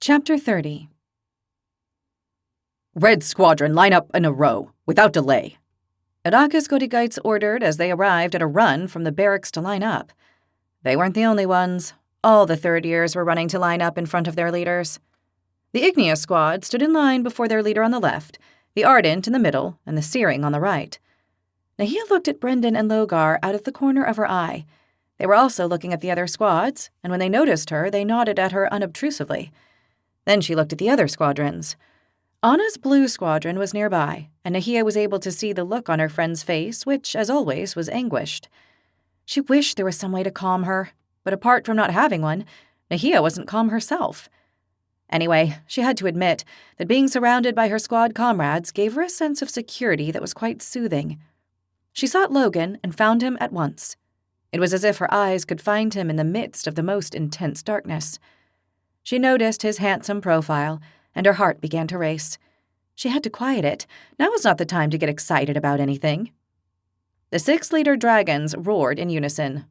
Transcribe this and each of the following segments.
Chapter 30. Red Squadron, line up in a row, without delay. Edakis Godigites ordered as they arrived at a run from the barracks to line up. They weren't the only ones. All the third years were running to line up in front of their leaders. The Igneous squad stood in line before their leader on the left, the Ardent in the middle, and the Searing on the right. Nahia looked at Brendan and Logar out of the corner of her eye. They were also looking at the other squads, and when they noticed her, they nodded at her unobtrusively. Then she looked at the other squadrons. Anna's blue squadron was nearby, and Nahia was able to see the look on her friend's face, which, as always, was anguished. She wished there was some way to calm her, but apart from not having one, Nahia wasn't calm herself. Anyway, she had to admit that being surrounded by her squad comrades gave her a sense of security that was quite soothing. She sought Logan and found him at once. It was as if her eyes could find him in the midst of the most intense darkness. She noticed his handsome profile, and her heart began to race. She had to quiet it. Now was not the time to get excited about anything. The 6 leader dragons roared in unison.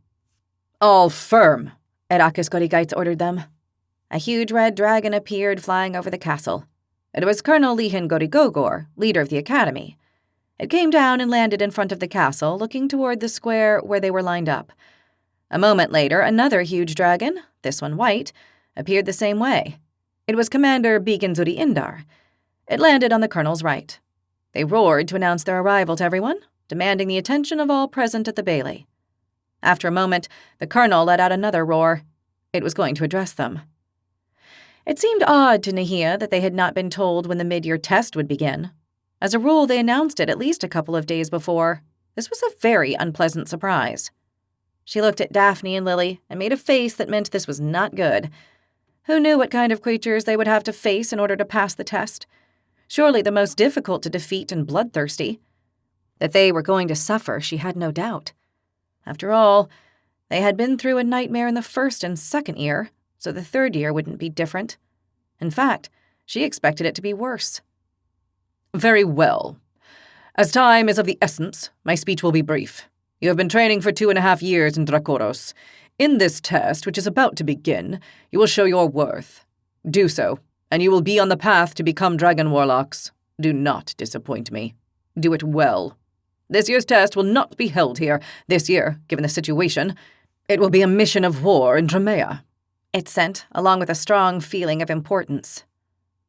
"All firm," Edakis Godigites ordered them. A huge red dragon appeared flying over the castle. It was Colonel Lihan Godigogor, leader of the academy. It came down and landed in front of the castle, looking toward the square where they were lined up. A moment later, another huge dragon, this one white, appeared the same way. It was Commander Beaconzudi Indar. It landed on the colonel's right. They roared to announce their arrival to everyone, demanding the attention of all present at the Bailey. After a moment, the colonel let out another roar. It was going to address them. It seemed odd to Nahia that they had not been told when the mid-year test would begin. As a rule, they announced it at least a couple of days before. This was a very unpleasant surprise. She looked at Daphne and Lily and made a face that meant this was not good. Who knew what kind of creatures they would have to face in order to pass the test? Surely the most difficult to defeat and bloodthirsty. That they were going to suffer, she had no doubt. After all, they had been through a nightmare in the first and second year, so the third year wouldn't be different. In fact, she expected it to be worse. "Very well. As time is of the essence, my speech will be brief. You have been training for 2.5 years in Dracoros. In this test, which is about to begin, you will show your worth. Do so, and you will be on the path to become dragon warlocks. Do not disappoint me. Do it well. This year's test will not be held here. This year, given the situation, it will be a mission of war in Dramea." It sent, along with a strong feeling of importance.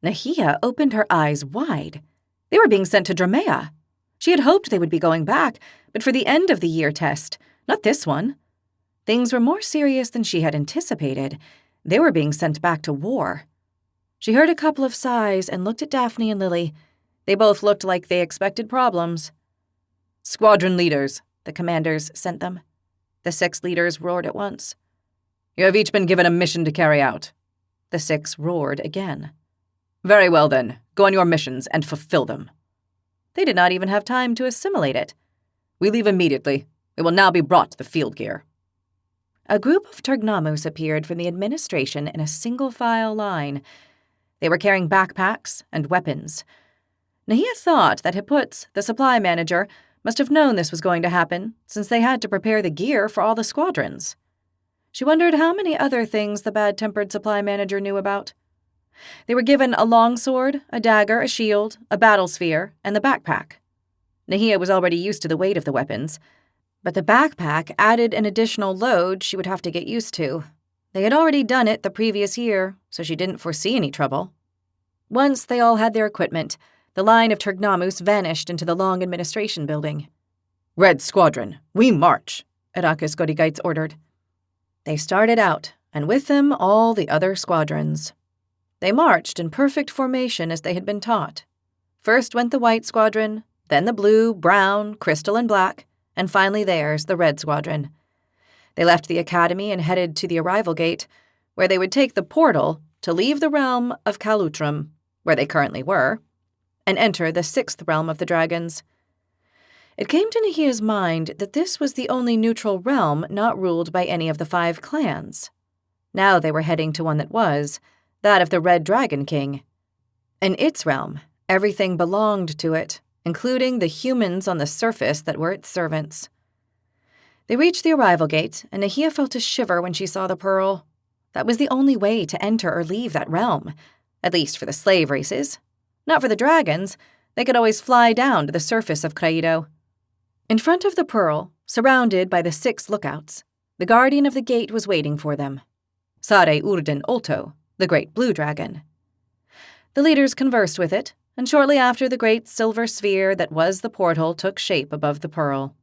Nahia opened her eyes wide. They were being sent to Dramea. She had hoped they would be going back, but for the end of the year test, not this one. Things were more serious than she had anticipated. They were being sent back to war. She heard a couple of sighs and looked at Daphne and Lily. They both looked like they expected problems. "Squadron leaders," the commanders sent them. The 6 leaders roared at once. "You have each been given a mission to carry out." The 6 roared again. "Very well then, go on your missions and fulfill them." They did not even have time to assimilate it. "We leave immediately. We will now be brought to the field gear." A group of Turgnamus appeared from the administration in a single-file line. They were carrying backpacks and weapons. Nahia thought that Hiputs, the supply manager, must have known this was going to happen, since they had to prepare the gear for all the squadrons. She wondered how many other things the bad-tempered supply manager knew about. They were given a longsword, a dagger, a shield, a battle sphere, and the backpack. Nahia was already used to the weight of the weapons, but the backpack added an additional load she would have to get used to. They had already done it the previous year, so she didn't foresee any trouble. Once they all had their equipment, the line of Turgnamus vanished into the long administration building. "Red Squadron, we march," Edakis Godigites ordered. They started out, and with them all the other squadrons. They marched in perfect formation as they had been taught. First went the white squadron, then the blue, brown, crystal, and black, and finally theirs, the red squadron. They left the academy and headed to the arrival gate, where they would take the portal to leave the realm of Kalutrum, where they currently were, and enter the 6th realm of the dragons. It came to Nahia's mind that this was the only neutral realm not ruled by any of the 5 clans. Now they were heading to one that was, that of the Red Dragon King. In its realm, everything belonged to it, including the humans on the surface that were its servants. They reached the arrival gate, and Nahia felt a shiver when she saw the pearl. That was the only way to enter or leave that realm, at least for the slave races. Not for the dragons. They could always fly down to the surface of Craido. In front of the Pearl, surrounded by the 6 lookouts, the guardian of the gate was waiting for them. Sare Urden Olto, the great blue dragon. The leaders conversed with it, and shortly after the great silver sphere that was the portal took shape above the Pearl.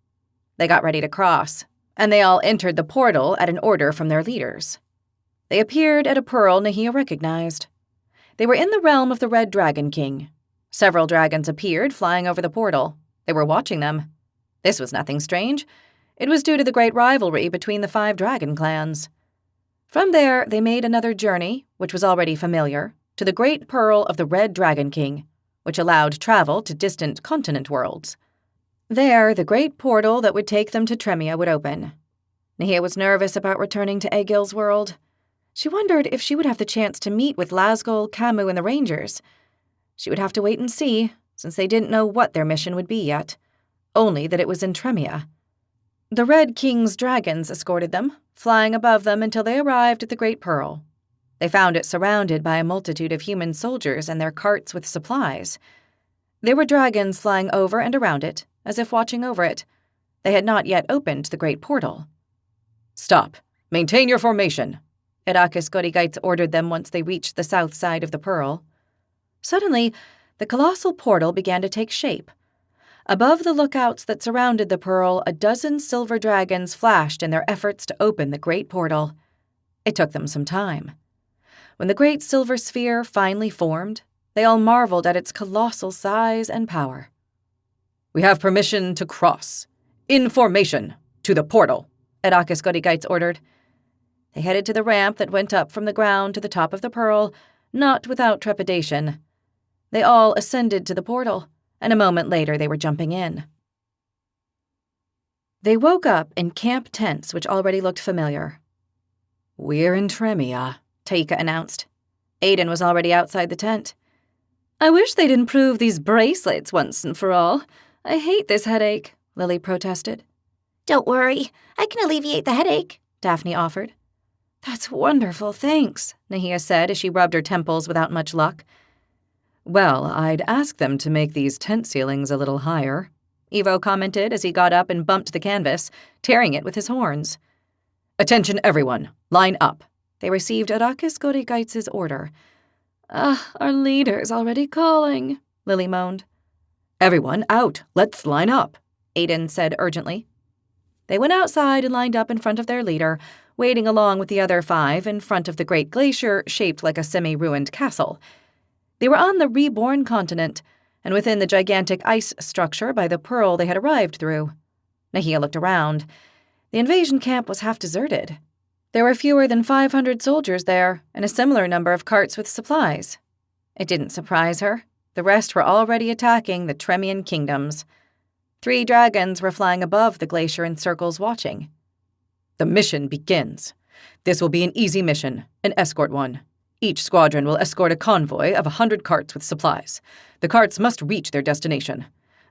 They got ready to cross, and they all entered the portal at an order from their leaders. They appeared at a Pearl Nahia recognized. They were in the realm of the Red Dragon King. Several dragons appeared flying over the portal. They were watching them. This was nothing strange. It was due to the great rivalry between the 5 dragon clans. From there, they made another journey, which was already familiar, to the Great Pearl of the Red Dragon King, which allowed travel to distant continent worlds. There, the great portal that would take them to Tremia would open. Nahia was nervous about returning to Egil's world. She wondered if she would have the chance to meet with Lasgol, Camus, and the Rangers. She would have to wait and see, since they didn't know what their mission would be yet. Only that it was in Tremia. The Red King's dragons escorted them, flying above them until they arrived at the Great Pearl. They found it surrounded by a multitude of human soldiers and their carts with supplies. There were dragons flying over and around it, as if watching over it. They had not yet opened the Great Portal. "Stop! Maintain your formation!" Irakis Godigites ordered them once they reached the south side of the Pearl. Suddenly, the colossal portal began to take shape. Above the lookouts that surrounded the Pearl, a dozen silver dragons flashed in their efforts to open the Great Portal. It took them some time. When the great silver sphere finally formed, they all marveled at its colossal size and power. "We have permission to cross. In formation, to the portal," Irakis Godigites ordered. They headed to the ramp that went up from the ground to the top of the Pearl, not without trepidation. They all ascended to the portal, and a moment later they were jumping in. They woke up in camp tents which already looked familiar. "We're in Tremia," Taika announced. Aiden was already outside the tent. "I wish they'd improve these bracelets once and for all. I hate this headache," Lily protested. "Don't worry, I can alleviate the headache," Daphne offered. "That's wonderful, thanks," Nahia said as she rubbed her temples without much luck. "Well, I'd ask them to make these tent ceilings a little higher," Evo commented as he got up and bumped the canvas, tearing it with his horns. "Attention everyone, line up." They received Irakis Godigites' order. Our leader's already calling," Lily moaned. "Everyone out, let's line up," Aiden said urgently. They went outside and lined up in front of their leader, waiting along with the other 5 in front of the great glacier shaped like a semi-ruined castle. They were on the reborn continent, and within the gigantic ice structure by the Pearl they had arrived through. Nahia looked around. The invasion camp was half deserted. There were fewer than 500 soldiers there, and a similar number of carts with supplies. It didn't surprise her. The rest were already attacking the Tremian kingdoms. 3 dragons were flying above the glacier in circles watching. "The mission begins. This will be an easy mission, an escort one. Each squadron will escort a convoy of 100 carts with supplies. The carts must reach their destination.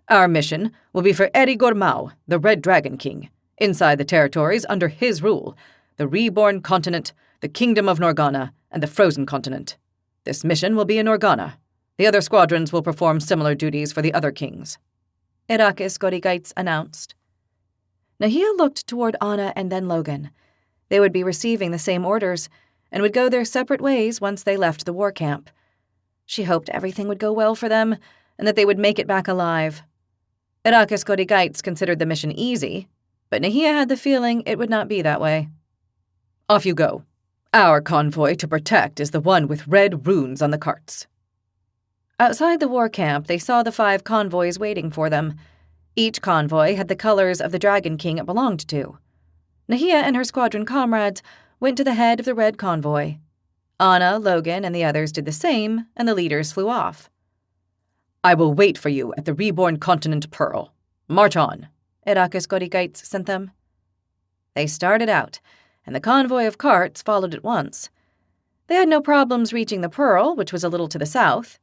Our mission will be for Eri Gormau, the Red Dragon King, inside the territories under his rule, the reborn continent, the Kingdom of Norgana, and the Frozen Continent. This mission will be in Norgana. The other squadrons will perform similar duties for the other kings," Irakis Godigites announced. Nahia looked toward Anna and then Logan. They would be receiving the same orders and would go their separate ways once they left the war camp. She hoped everything would go well for them and that they would make it back alive. Irakis Godigites considered the mission easy, but Nahia had the feeling it would not be that way. "Off you go. Our convoy to protect is the one with red runes on the carts." Outside the war camp, they saw the 5 convoys waiting for them. Each convoy had the colors of the Dragon King it belonged to. Nahia and her squadron comrades went to the head of the red convoy. Anna, Logan, and the others did the same, and the leaders flew off. "I will wait for you at the reborn continent Pearl. March on," Irakis Godigites sent them. They started out, and the convoy of carts followed at once. They had no problems reaching the Pearl, which was a little to the south.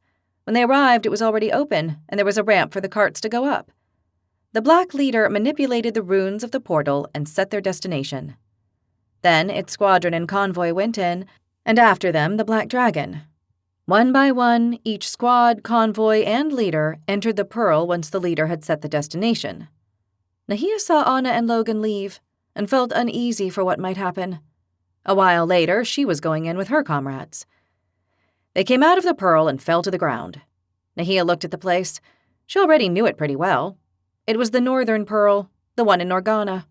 When they arrived, it was already open, and there was a ramp for the carts to go up. The black leader manipulated the runes of the portal and set their destination. Then its squadron and convoy went in, and after them the Black Dragon. One by one, each squad, convoy, and leader entered the Pearl once the leader had set the destination. Nahia saw Anna and Logan leave and felt uneasy for what might happen. A while later, she was going in with her comrades. They came out of the Pearl and fell to the ground. Nahia looked at the place. She already knew it pretty well. It was the Northern Pearl, the one in Norgana.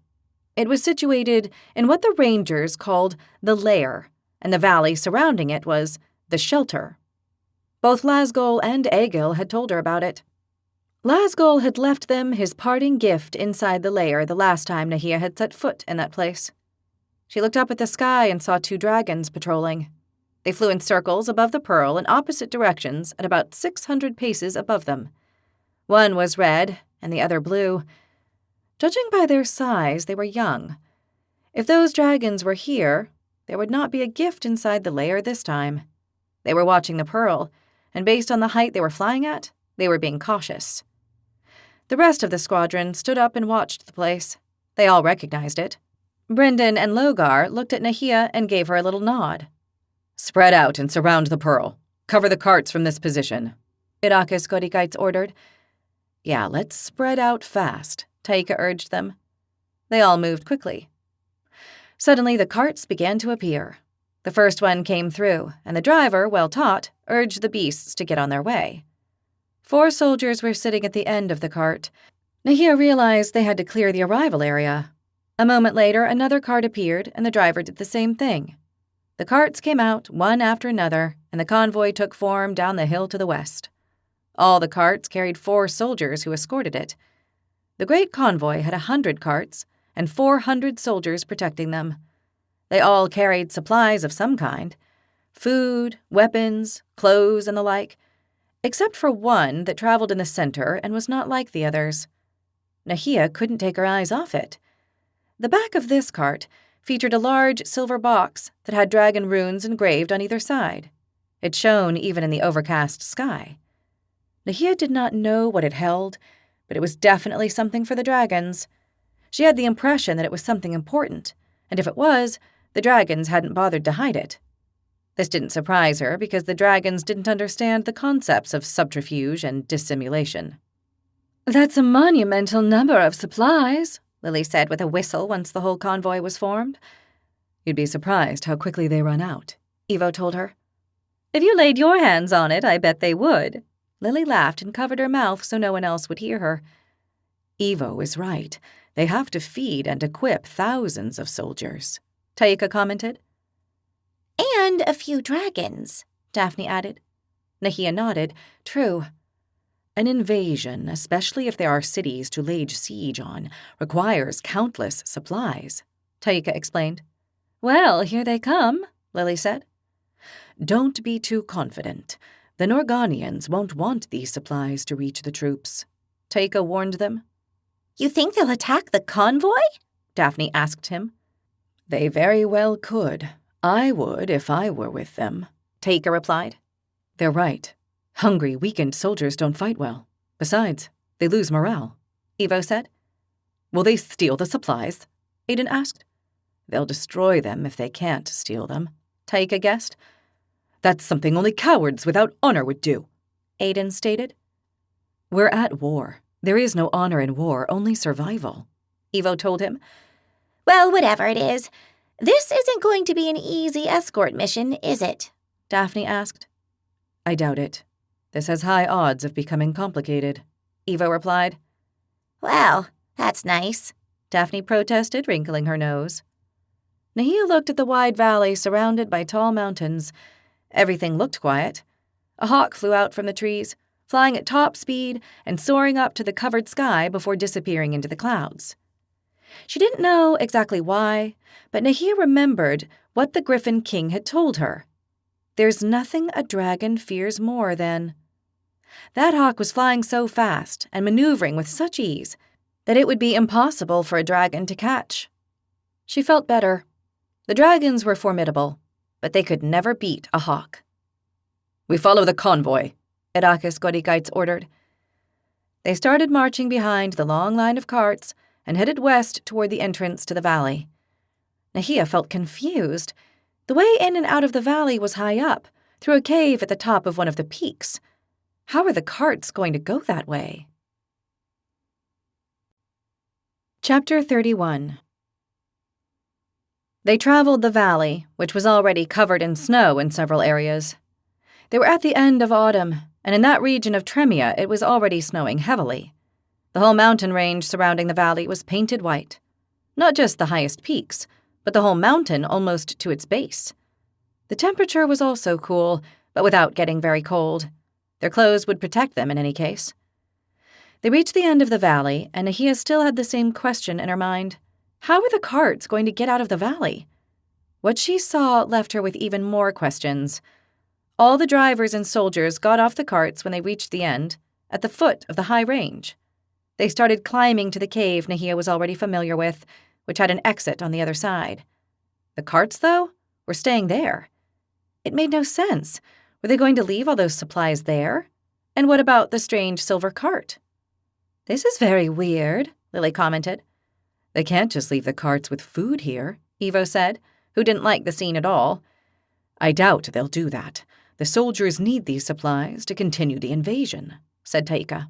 It was situated in what the Rangers called the Lair, and the valley surrounding it was the Shelter. Both Lasgol and Egil had told her about it. Lasgol had left them his parting gift inside the lair the last time Nahia had set foot in that place. She looked up at the sky and saw 2 dragons patrolling. They flew in circles above the Pearl in opposite directions at about 600 paces above them. One was red and the other blue. Judging by their size, they were young. If those dragons were here, there would not be a gift inside the lair this time. They were watching the Pearl, and based on the height they were flying at, they were being cautious. The rest of the squadron stood up and watched the place. They all recognized it. Brendan and Logar looked at Nahia and gave her a little nod. "Spread out and surround the Pearl. Cover the carts from this position," Irakis Godigites ordered. "Yeah, let's spread out fast," Taika urged them. They all moved quickly. Suddenly, the carts began to appear. The first one came through, and the driver, well taught, urged the beasts to get on their way. 4 soldiers were sitting at the end of the cart. Nahia realized they had to clear the arrival area. A moment later, another cart appeared, and the driver did the same thing. The carts came out, one after another, and the convoy took form down the hill to the west. All the carts carried 4 soldiers who escorted it. The great convoy had 100 carts and 400 soldiers protecting them. They all carried supplies of some kind, food, weapons, clothes, and the like, except for one that traveled in the center and was not like the others. Nahia couldn't take her eyes off it. The back of this cart featured a large silver box that had dragon runes engraved on either side. It shone even in the overcast sky. Nahia did not know what it held, but it was definitely something for the dragons. She had the impression that it was something important, and if it was, the dragons hadn't bothered to hide it. This didn't surprise her because the dragons didn't understand the concepts of subterfuge and dissimulation. "That's a monumental number of supplies," Lily said with a whistle once the whole convoy was formed. "You'd be surprised how quickly they run out," Evo told her. "If you laid your hands on it, I bet they would." Lily laughed and covered her mouth so no one else would hear her. "Evo is right. They have to feed and equip thousands of soldiers," Taika commented. "And a few dragons," Daphne added. Nahia nodded. "True. An invasion, especially if there are cities to lay siege on, requires countless supplies," Taika explained. "Well, here they come," Lily said. "Don't be too confident. The Norganians won't want these supplies to reach the troops," Taika warned them. "You think they'll attack the convoy?" Daphne asked him. "They very well could. I would if I were with them," Taika replied. "They're right. Hungry, weakened soldiers don't fight well. Besides, they lose morale," Evo said. "Will they steal the supplies?" Aiden asked. "They'll destroy them if they can't steal them," Taika guessed. "That's something only cowards without honor would do," Aiden stated. "We're at war. There is no honor in war, only survival," Evo told him. "Well, whatever it is, this isn't going to be an easy escort mission, is it?" Daphne asked. "I doubt it. This has high odds of becoming complicated," Evo replied. "Well, that's nice," Daphne protested, wrinkling her nose. Nahia looked at the wide valley surrounded by tall mountains. Everything looked quiet. A hawk flew out from the trees, flying at top speed and soaring up to the covered sky before disappearing into the clouds. She didn't know exactly why, but Nahia remembered what the Griffin King had told her. There's nothing a dragon fears more than... That hawk was flying so fast and maneuvering with such ease that it would be impossible for a dragon to catch. She felt better. The dragons were formidable, but they could never beat a hawk. "We follow the convoy," Irakis Godigites ordered. They started marching behind the long line of carts and headed west toward the entrance to the valley. Nahia felt confused. The way in and out of the valley was high up, through a cave at the top of one of the peaks. How were the carts going to go that way? Chapter 31. They traveled the valley, which was already covered in snow in several areas. They were at the end of autumn, and in that region of Tremia it was already snowing heavily. The whole mountain range surrounding the valley was painted white. Not just the highest peaks, but the whole mountain almost to its base. The temperature was also cool, but without getting very cold. Their clothes would protect them in any case. They reached the end of the valley, and Nahia still had the same question in her mind. How were the carts going to get out of the valley? What she saw left her with even more questions. All the drivers and soldiers got off the carts when they reached the end, at the foot of the high range. They started climbing to the cave Nahia was already familiar with, which had an exit on the other side. The carts, though, were staying there. It made no sense. Were they going to leave all those supplies there? And what about the strange silver cart? "This is very weird," Lily commented. "They can't just leave the carts with food here," Ivo said, who didn't like the scene at all. "I doubt they'll do that. The soldiers need these supplies to continue the invasion," said Taika.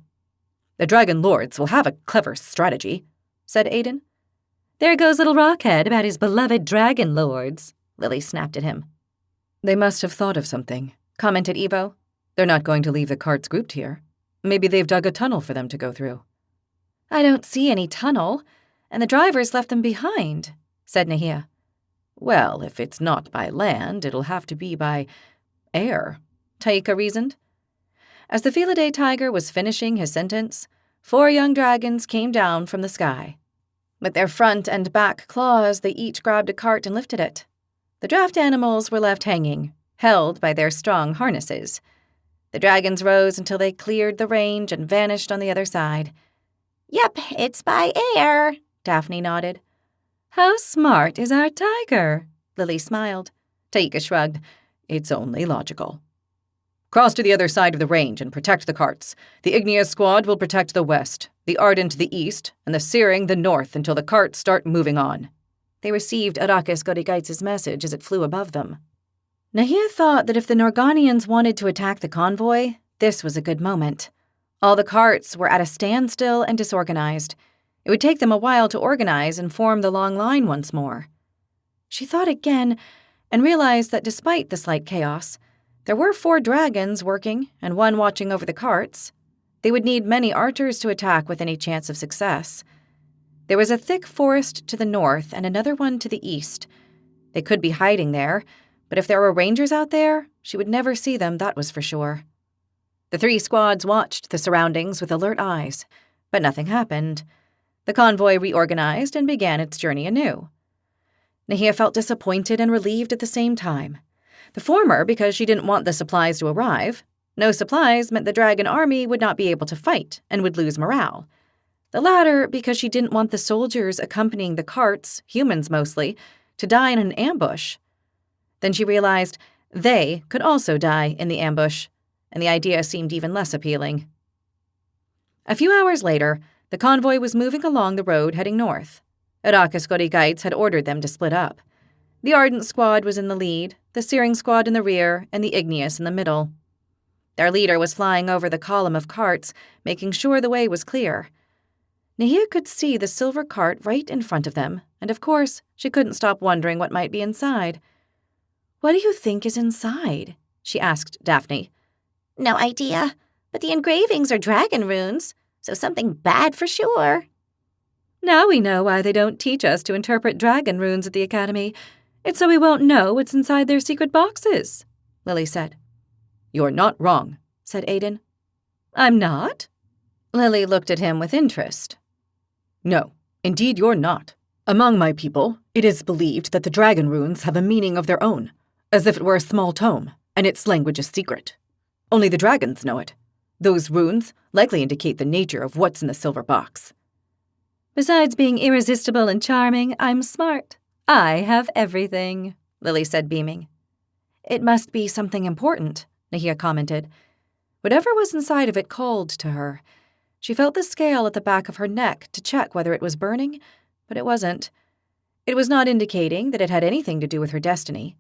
"The Dragon Lords will have a clever strategy," said Aiden. "There goes little Rockhead about his beloved Dragon Lords," Lily snapped at him. "They must have thought of something," commented Ivo. "They're not going to leave the carts grouped here. Maybe they've dug a tunnel for them to go through." "I don't see any tunnel, and the drivers left them behind," said Nahia. "Well, if it's not by land, it'll have to be by air," Taika reasoned. As the Felidae tiger was finishing his sentence, 4 young dragons came down from the sky. With their front and back claws, they each grabbed a cart and lifted it. The draft animals were left hanging, held by their strong harnesses. The dragons rose until they cleared the range and vanished on the other side. Yep, it's by air, Daphne nodded. "How smart is our tiger?" Lily smiled. Taika shrugged. "It's only logical." "Cross to the other side of the range and protect the carts. The Igneous Squad will protect the west, the Ardent the east, and the Searing the north until the carts start moving on." They received Arrakis Godigites' message as it flew above them. Nahia thought that if the Norganians wanted to attack the convoy, this was a good moment. All the carts were at a standstill and disorganized. It would take them a while to organize and form the long line once more. She thought again and realized that despite the slight chaos, there were 4 dragons working and 1 watching over the carts. They would need many archers to attack with any chance of success. There was a thick forest to the north and another one to the east. They could be hiding there, but if there were rangers out there, she would never see them, that was for sure. The 3 squads watched the surroundings with alert eyes, but nothing happened. The convoy reorganized and began its journey anew. Nahia felt disappointed and relieved at the same time. The former because she didn't want the supplies to arrive. No supplies meant the dragon army would not be able to fight and would lose morale. The latter because she didn't want the soldiers accompanying the carts, humans mostly, to die in an ambush. Then she realized they could also die in the ambush, and the idea seemed even less appealing. A few hours later, the convoy was moving along the road heading north. Arrakis Godigites had ordered them to split up. The Ardent squad was in the lead, the Searing squad in the rear, and the Igneous in the middle. Their leader was flying over the column of carts, making sure the way was clear. Nahia could see the silver cart right in front of them, and of course, she couldn't stop wondering what might be inside. "What do you think is inside?" she asked Daphne. No idea, but the engravings are dragon runes, so something bad for sure. "Now we know why they don't teach us to interpret dragon runes at the academy. It's so we won't know what's inside their secret boxes," Lily said. "You're not wrong," said Aiden. "I'm not?" Lily looked at him with interest. "No, indeed you're not. Among my people, it is believed that the dragon runes have a meaning of their own, as if it were a small tome, and its language is secret. Only the dragons know it. Those runes likely indicate the nature of what's in the silver box." "Besides being irresistible and charming, I'm smart. I have everything," Lily said, beaming. "It must be something important," Nahia commented. Whatever was inside of it called to her. She felt the scale at the back of her neck to check whether it was burning, but it wasn't. It was not indicating that it had anything to do with her destiny.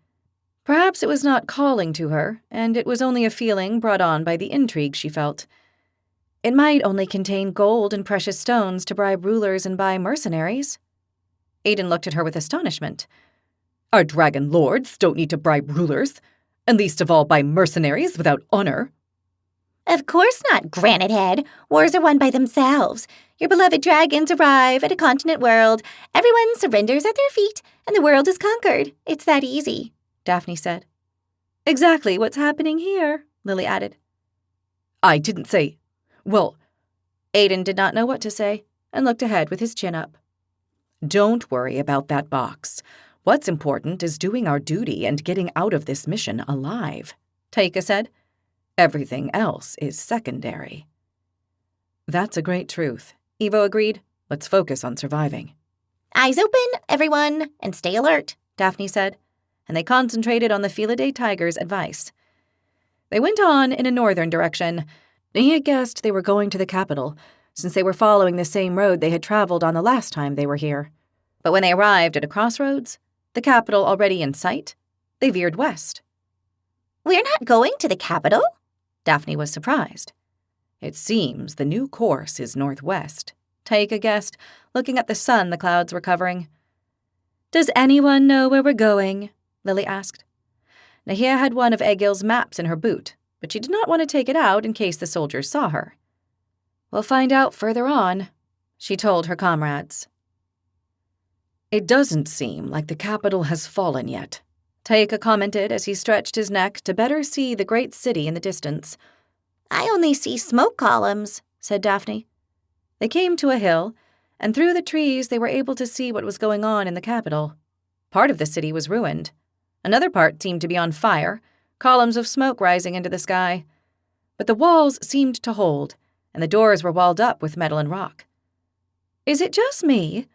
Perhaps it was not calling to her, and it was only a feeling brought on by the intrigue she felt. It might only contain gold and precious stones to bribe rulers and buy mercenaries. Aiden looked at her with astonishment. Our dragon lords don't need to bribe rulers, and least of all buy mercenaries without honor. Of course not, Granite Head. Wars are won by themselves. Your beloved dragons arrive at a continent world, everyone surrenders at their feet, and the world is conquered. It's that easy, Daphne said. Exactly what's happening here, Lily added. I didn't say... Well, Aiden did not know what to say and looked ahead with his chin up. Don't worry about that box. What's important is doing our duty and getting out of this mission alive, Taika said. Everything else is secondary. That's a great truth, Evo agreed. Let's focus on surviving. Eyes open, everyone, and stay alert, Daphne said, and they concentrated on the Felidae tiger's advice. They went on in a northern direction. He had guessed they were going to the capital, since they were following the same road they had traveled on the last time they were here. But when they arrived at a crossroads, the capital already in sight, they veered west. We're not going to the capital? Daphne was surprised. It seems the new course is northwest, Taika guessed, looking at the sun the clouds were covering. Does anyone know where we're going? Lily asked. Nahia had one of Egil's maps in her boot, but she did not want to take it out in case the soldiers saw her. We'll find out further on, she told her comrades. It doesn't seem like the capital has fallen yet, Taika commented as he stretched his neck to better see the great city in the distance. I only see smoke columns, said Daphne. They came to a hill, and through the trees they were able to see what was going on in the capital. Part of the city was ruined. Another part seemed to be on fire, columns of smoke rising into the sky. But the walls seemed to hold, and the doors were walled up with metal and rock. Is it just me,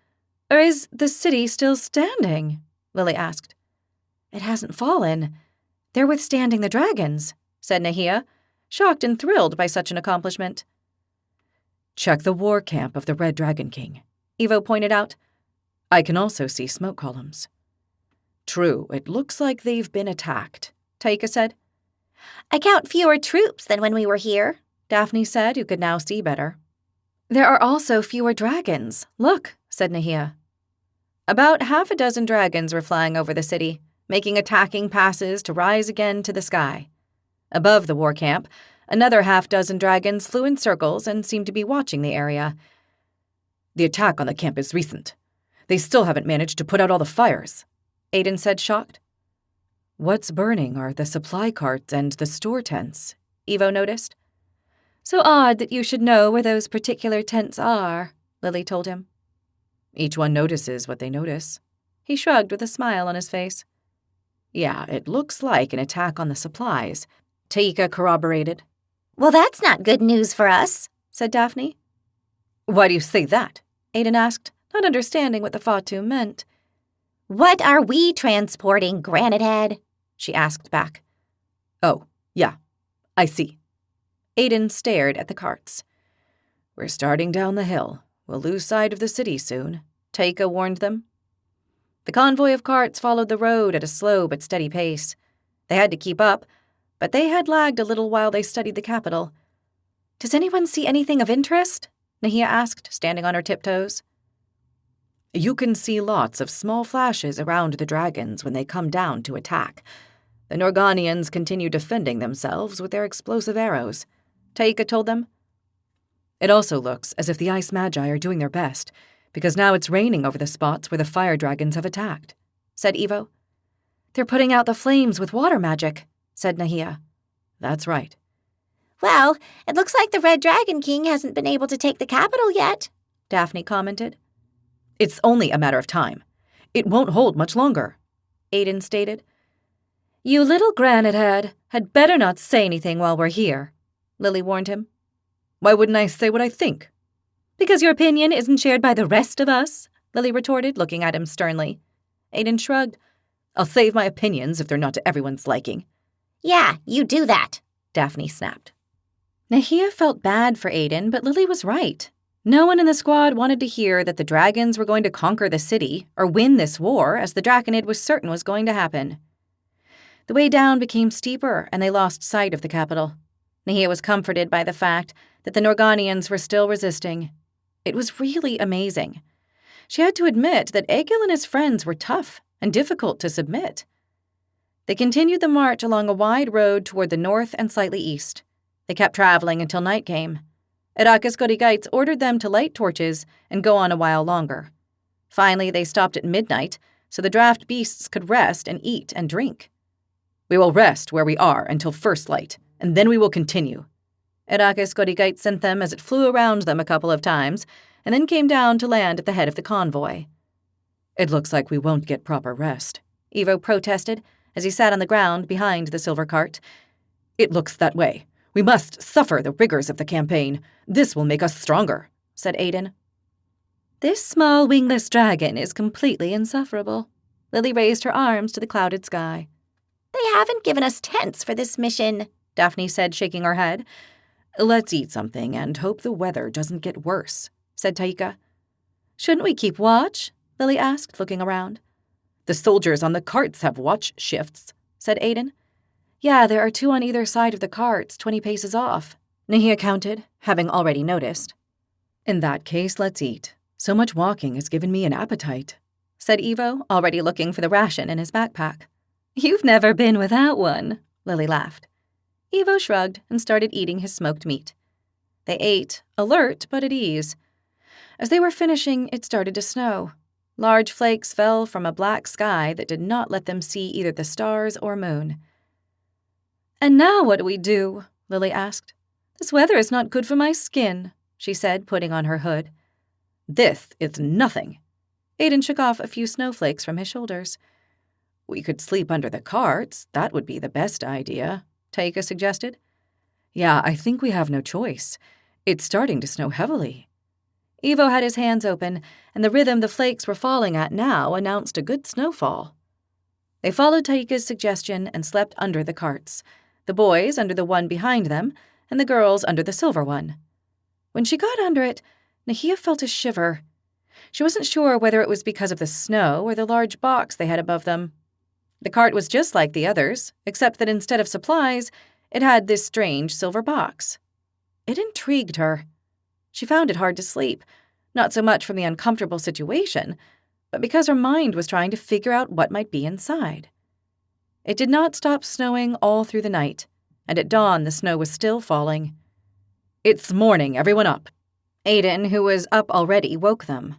or is the city still standing? Lily asked. It hasn't fallen. They're withstanding the dragons, said Nahia, shocked and thrilled by such an accomplishment. Check the war camp of the Red Dragon King, Evo pointed out. I can also see smoke columns. True, it looks like they've been attacked, Taika said. I count fewer troops than when we were here, Daphne said, who could now see better. There are also fewer dragons. Look, said Nahia. About half a dozen dragons were flying over the city, making attacking passes to rise again to the sky. Above the war camp, another half-dozen dragons flew in circles and seemed to be watching the area. The attack on the camp is recent. They still haven't managed to put out all the fires, Aiden said, shocked. What's burning are the supply carts and the store tents, Evo noticed. So odd that you should know where those particular tents are, Lily told him. Each one notices what they notice. He shrugged with a smile on his face. Yeah, it looks like an attack on the supplies, Taika corroborated. Well, that's not good news for us, said Daphne. Why do you say that? Aiden asked, not understanding what the Part2 meant. What are we transporting, Granite Head? She asked back. Oh, yeah, I see. Aiden stared at the carts. We're starting down the hill. We'll lose sight of the city soon, Taika warned them. The convoy of carts followed the road at a slow but steady pace. They had to keep up, but they had lagged a little while they studied the capital. Does anyone see anything of interest? Nahia asked, standing on her tiptoes. You can see lots of small flashes around the dragons when they come down to attack. The Norganians continue defending themselves with their explosive arrows, Taika told them. It also looks as if the Ice Magi are doing their best, because now it's raining over the spots where the fire dragons have attacked, said Evo. They're putting out the flames with water magic, said Nahia. That's right. Well, it looks like the Red Dragon King hasn't been able to take the capital yet, Daphne commented. It's only a matter of time. It won't hold much longer, Aiden stated. You little Granite Head had better not say anything while we're here, Lily warned him. Why wouldn't I say what I think? Because your opinion isn't shared by the rest of us, Lily retorted, looking at him sternly. Aiden shrugged. I'll save my opinions if they're not to everyone's liking. Yeah, you do that, Daphne snapped. Nahia felt bad for Aiden, but Lily was right. No one in the squad wanted to hear that the dragons were going to conquer the city or win this war, as the Draconid was certain was going to happen. The way down became steeper, and they lost sight of the capital. Nahia was comforted by the fact that the Norganians were still resisting. It was really amazing. She had to admit that Egil and his friends were tough and difficult to submit. They continued the march along a wide road toward the north and slightly east. They kept traveling until night came. Irakis Godigites ordered them to light torches and go on a while longer. Finally, they stopped at midnight so the draft beasts could rest and eat and drink. "We will rest where we are until first light, and then we will continue." Irakis Godigite sent them as it flew around them a couple of times, and then came down to land at the head of the convoy. "It looks like we won't get proper rest," Ivo protested as he sat on the ground behind the silver cart. "It looks that way. We must suffer the rigors of the campaign. This will make us stronger," said Aiden. "This small wingless dragon is completely insufferable." Lily raised her arms to the clouded sky. They haven't given us tents for this mission, Daphne said, shaking her head. "Let's eat something and hope the weather doesn't get worse," said Taika. "Shouldn't we keep watch?" Lily asked, looking around. "The soldiers on the carts have watch shifts," said Aiden. "Yeah, there are 2 on either side of the carts, 20 paces off," Nahia counted, having already noticed. "In that case, let's eat. So much walking has given me an appetite," said Ivo, already looking for the ration in his backpack. "You've never been without one," Lily laughed. Ivo shrugged and started eating his smoked meat. They ate, alert but at ease. As they were finishing, it started to snow. Large flakes fell from a black sky that did not let them see either the stars or moon. "And now what do we do?" Lily asked. "This weather is not good for my skin," she said, putting on her hood. "This is nothing." Aiden shook off a few snowflakes from his shoulders. "We could sleep under the carts. That would be the best idea," Taika suggested. "Yeah, I think we have no choice. It's starting to snow heavily." Ivo had his hands open, and the rhythm the flakes were falling at now announced a good snowfall. They followed Taika's suggestion and slept under the carts, the boys under the one behind them, and the girls under the silver one. When she got under it, Nahia felt a shiver. She wasn't sure whether it was because of the snow or the large box they had above them. The cart was just like the others, except that instead of supplies, it had this strange silver box. It intrigued her. She found it hard to sleep, not so much from the uncomfortable situation, but because her mind was trying to figure out what might be inside. It did not stop snowing all through the night, and at dawn the snow was still falling. "It's morning, everyone up." Aiden, who was up already, woke them.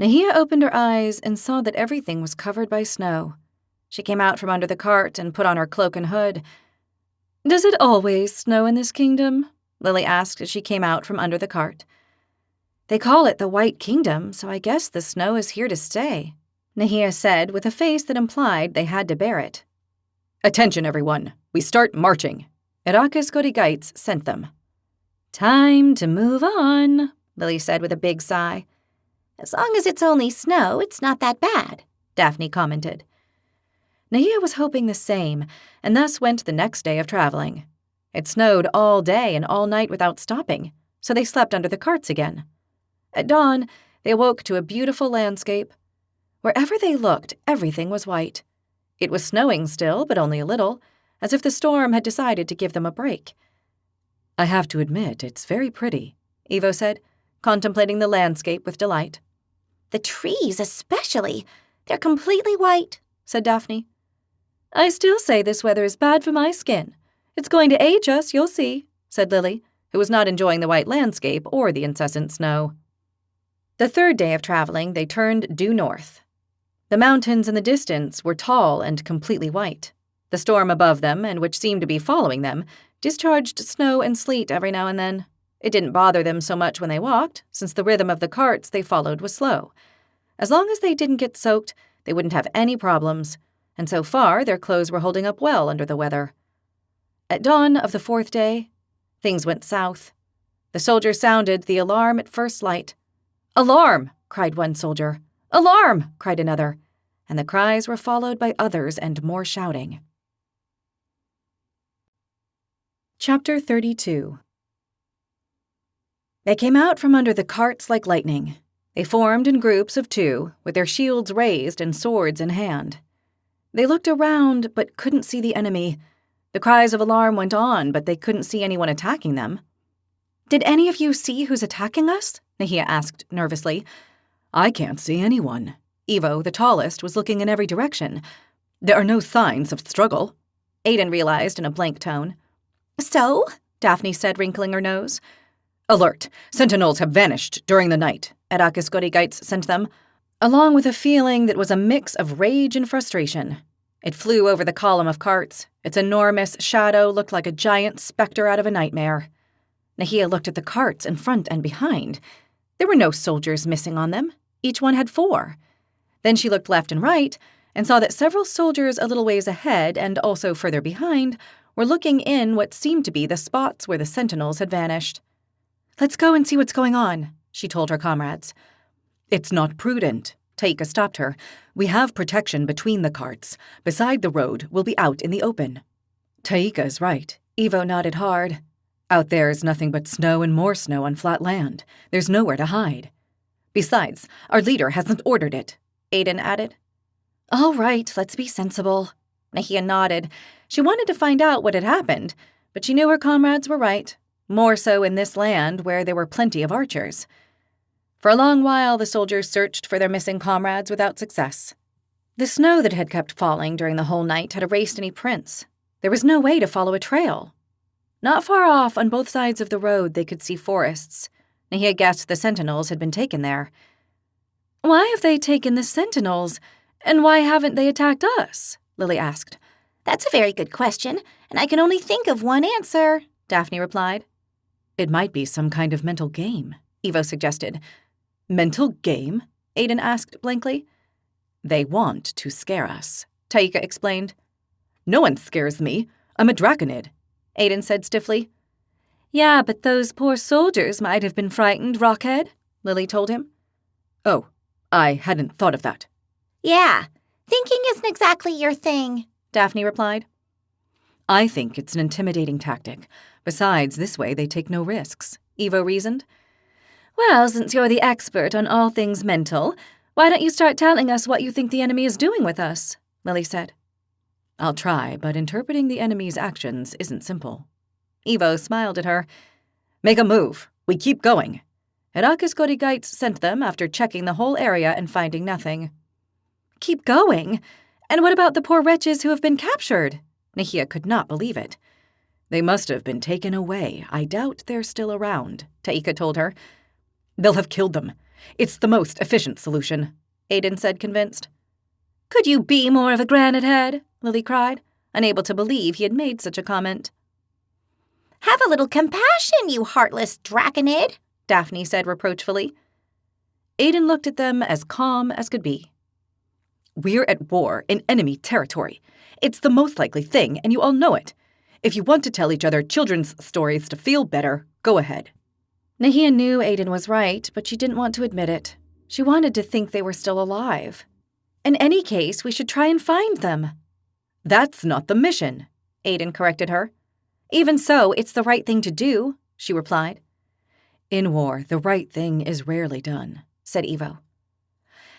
Nahia opened her eyes and saw that everything was covered by snow. She came out from under the cart and put on her cloak and hood. "Does it always snow in this kingdom?" Lily asked as she came out from under the cart. "They call it the White Kingdom, so I guess the snow is here to stay," Nahia said with a face that implied they had to bear it. "Attention, everyone. We start marching." Irakis Godigites sent them. "Time to move on," Lily said with a big sigh. As long as it's only snow, it's not that bad, Daphne commented. Nahia was hoping the same, and thus went the next day of traveling. It snowed all day and all night without stopping, so they slept under the carts again. At dawn, they awoke to a beautiful landscape. Wherever they looked, everything was white. It was snowing still, but only a little, as if the storm had decided to give them a break. "I have to admit, it's very pretty," Ivo said, contemplating the landscape with delight. The trees especially. They're completely white, said Daphne. "I still say this weather is bad for my skin. It's going to age us, you'll see," said Lily, who was not enjoying the white landscape or the incessant snow. The third day of traveling, they turned due north. The mountains in the distance were tall and completely white. The storm above them, and which seemed to be following them, discharged snow and sleet every now and then. It didn't bother them so much when they walked, since the rhythm of the carts they followed was slow. As long as they didn't get soaked, they wouldn't have any problems, and so far their clothes were holding up well under the weather. At dawn of the fourth day, things went south. The soldiers sounded the alarm at first light. "Alarm!" cried one soldier. "Alarm!" cried another, and the cries were followed by others and more shouting. Chapter 32. They came out from under the carts like lightning. They formed in groups of 2, with their shields raised and swords in hand. They looked around, but couldn't see the enemy. The cries of alarm went on, but they couldn't see anyone attacking them. "Did any of you see who's attacking us?" Nahia asked nervously. "I can't see anyone." Evo, the tallest, was looking in every direction. "There are no signs of struggle," Aiden realized in a blank tone. "So?" Daphne said, wrinkling her nose. "Alert! Sentinels have vanished during the night," Edakis Godigites sent them, along with a feeling that was a mix of rage and frustration. It flew over the column of carts. Its enormous shadow looked like a giant specter out of a nightmare. Nahia looked at the carts in front and behind. There were no soldiers missing on them. Each one had 4. Then she looked left and right and saw that several soldiers a little ways ahead and also further behind were looking in what seemed to be the spots where the sentinels had vanished. "Let's go and see what's going on," she told her comrades. "It's not prudent." Taika stopped her. "We have protection between the carts. Beside the road, we'll be out in the open." Taika's right. Evo nodded hard. "Out there is nothing but snow and more snow on flat land. There's nowhere to hide. Besides, our leader hasn't ordered it," Aiden added. "All right, let's be sensible." Nahia nodded. She wanted to find out what had happened, but she knew her comrades were right, more so in this land where there were plenty of archers. For a long while, the soldiers searched for their missing comrades without success. The snow that had kept falling during the whole night had erased any prints. There was no way to follow a trail. Not far off, on both sides of the road, they could see forests. Nahia guessed the sentinels had been taken there. "Why have they taken the sentinels, and why haven't they attacked us?" Lily asked. "That's a very good question, and I can only think of one answer," Daphne replied. "It might be some kind of mental game," Evo suggested. "Mental game?" Aiden asked blankly. "They want to scare us," Taika explained. "No one scares me. I'm a draconid," Aiden said stiffly. "Yeah, but those poor soldiers might have been frightened, Rockhead," Lily told him. "Oh, I hadn't thought of that." "Yeah, thinking isn't exactly your thing," Daphne replied. "I think it's an intimidating tactic. Besides, this way they take no risks," Evo reasoned. "Well, since you're the expert on all things mental, why don't you start telling us what you think the enemy is doing with us?" Lily said. "I'll try, but interpreting the enemy's actions isn't simple." Evo smiled at her. "Make a move. We keep going." Edakis Godigites sent them after checking the whole area and finding nothing. "Keep going? And what about the poor wretches who have been captured?" Nahia could not believe it. "They must have been taken away. I doubt they're still around," Taika told her. "They'll have killed them. It's the most efficient solution," Aiden said, convinced. "Could you be more of a granite head?" Lily cried, unable to believe he had made such a comment. "Have a little compassion, you heartless draconid," Daphne said reproachfully. Aiden looked at them as calm as could be. "We're at war in enemy territory. It's the most likely thing, and you all know it. If you want to tell each other children's stories to feel better, go ahead." Nahia knew Aiden was right, but she didn't want to admit it. She wanted to think they were still alive. "In any case, we should try and find them." "That's not the mission," Aiden corrected her. "Even so, it's the right thing to do," she replied. "In war, the right thing is rarely done," said Evo.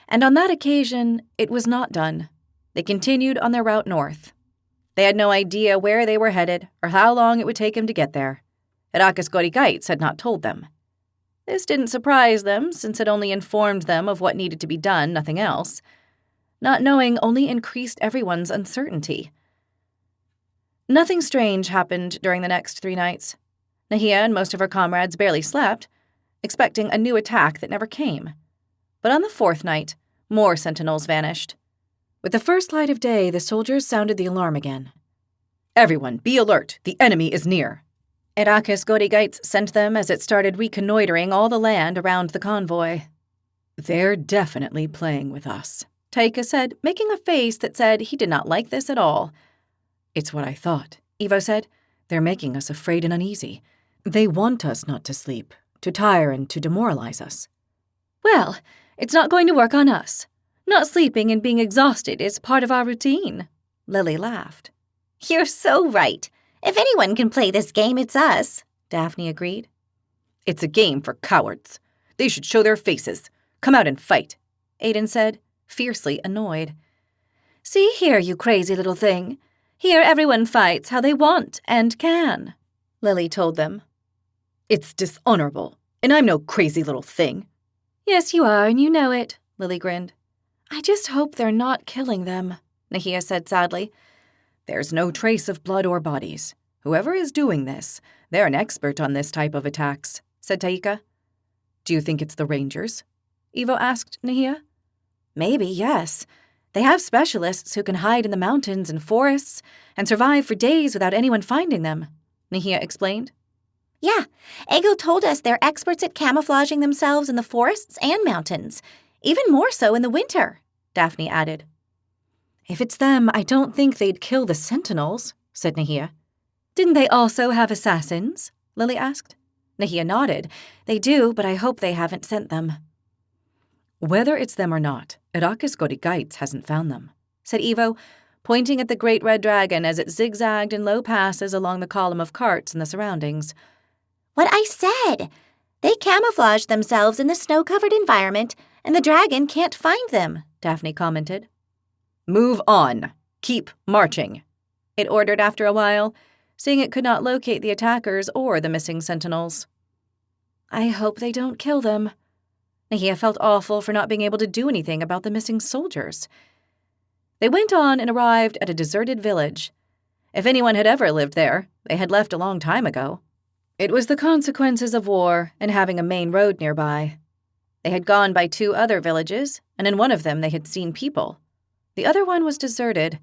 And on that occasion, it was not done. They continued on their route north. They had no idea where they were headed or how long it would take him to get there. Edakis Godigites had not told them. This didn't surprise them, since it only informed them of what needed to be done, nothing else. Not knowing only increased everyone's uncertainty. Nothing strange happened during the next 3 nights. Nahia and most of her comrades barely slept, expecting a new attack that never came. But on the 4th night, more sentinels vanished. With the first light of day, the soldiers sounded the alarm again. "Everyone, be alert! The enemy is near!" Edakis Godigites sent them as it started reconnoitering all the land around the convoy. "They're definitely playing with us," Taika said, making a face that said he did not like this at all. "It's what I thought," Evo said. "They're making us afraid and uneasy. They want us not to sleep, to tire and to demoralize us." "Well, it's not going to work on us. Not sleeping and being exhausted is part of our routine," Lily laughed. "You're so right. If anyone can play this game, it's us," Daphne agreed. It's a game for cowards. They should show their faces. Come out and fight, Aiden said, fiercely annoyed. See here, you crazy little thing. Here everyone fights how they want and can, Lily told them. It's dishonorable, and I'm no crazy little thing. Yes, you are, and you know it, Lily grinned. I just hope they're not killing them, Nahia said sadly. There's no trace of blood or bodies. Whoever is doing this, they're an expert on this type of attacks, said Taika. Do you think it's the Rangers? Ivo asked Nahia. Maybe, yes. They have specialists who can hide in the mountains and forests and survive for days without anyone finding them, Nahia explained. Yeah, Ego told us they're experts at camouflaging themselves in the forests and mountains, even more so in the winter, Daphne added. If it's them, I don't think they'd kill the Sentinels, said Nahia. Didn't they also have assassins? Lily asked. Nahia nodded. They do, but I hope they haven't sent them. Whether it's them or not, Irakis Godigites hasn't found them, said Ivo, pointing at the great red dragon as it zigzagged in low passes along the column of carts in the surroundings. What I said! They camouflage themselves in the snow-covered environment, and the dragon can't find them, Daphne commented. Move on. Keep marching, it ordered after a while, seeing it could not locate the attackers or the missing sentinels. I hope they don't kill them. Nahia felt awful for not being able to do anything about the missing soldiers. They went on and arrived at a deserted village. If anyone had ever lived there, they had left a long time ago. It was the consequences of war and having a main road nearby. They had gone by 2 other villages, and in one of them they had seen people. The other one was deserted.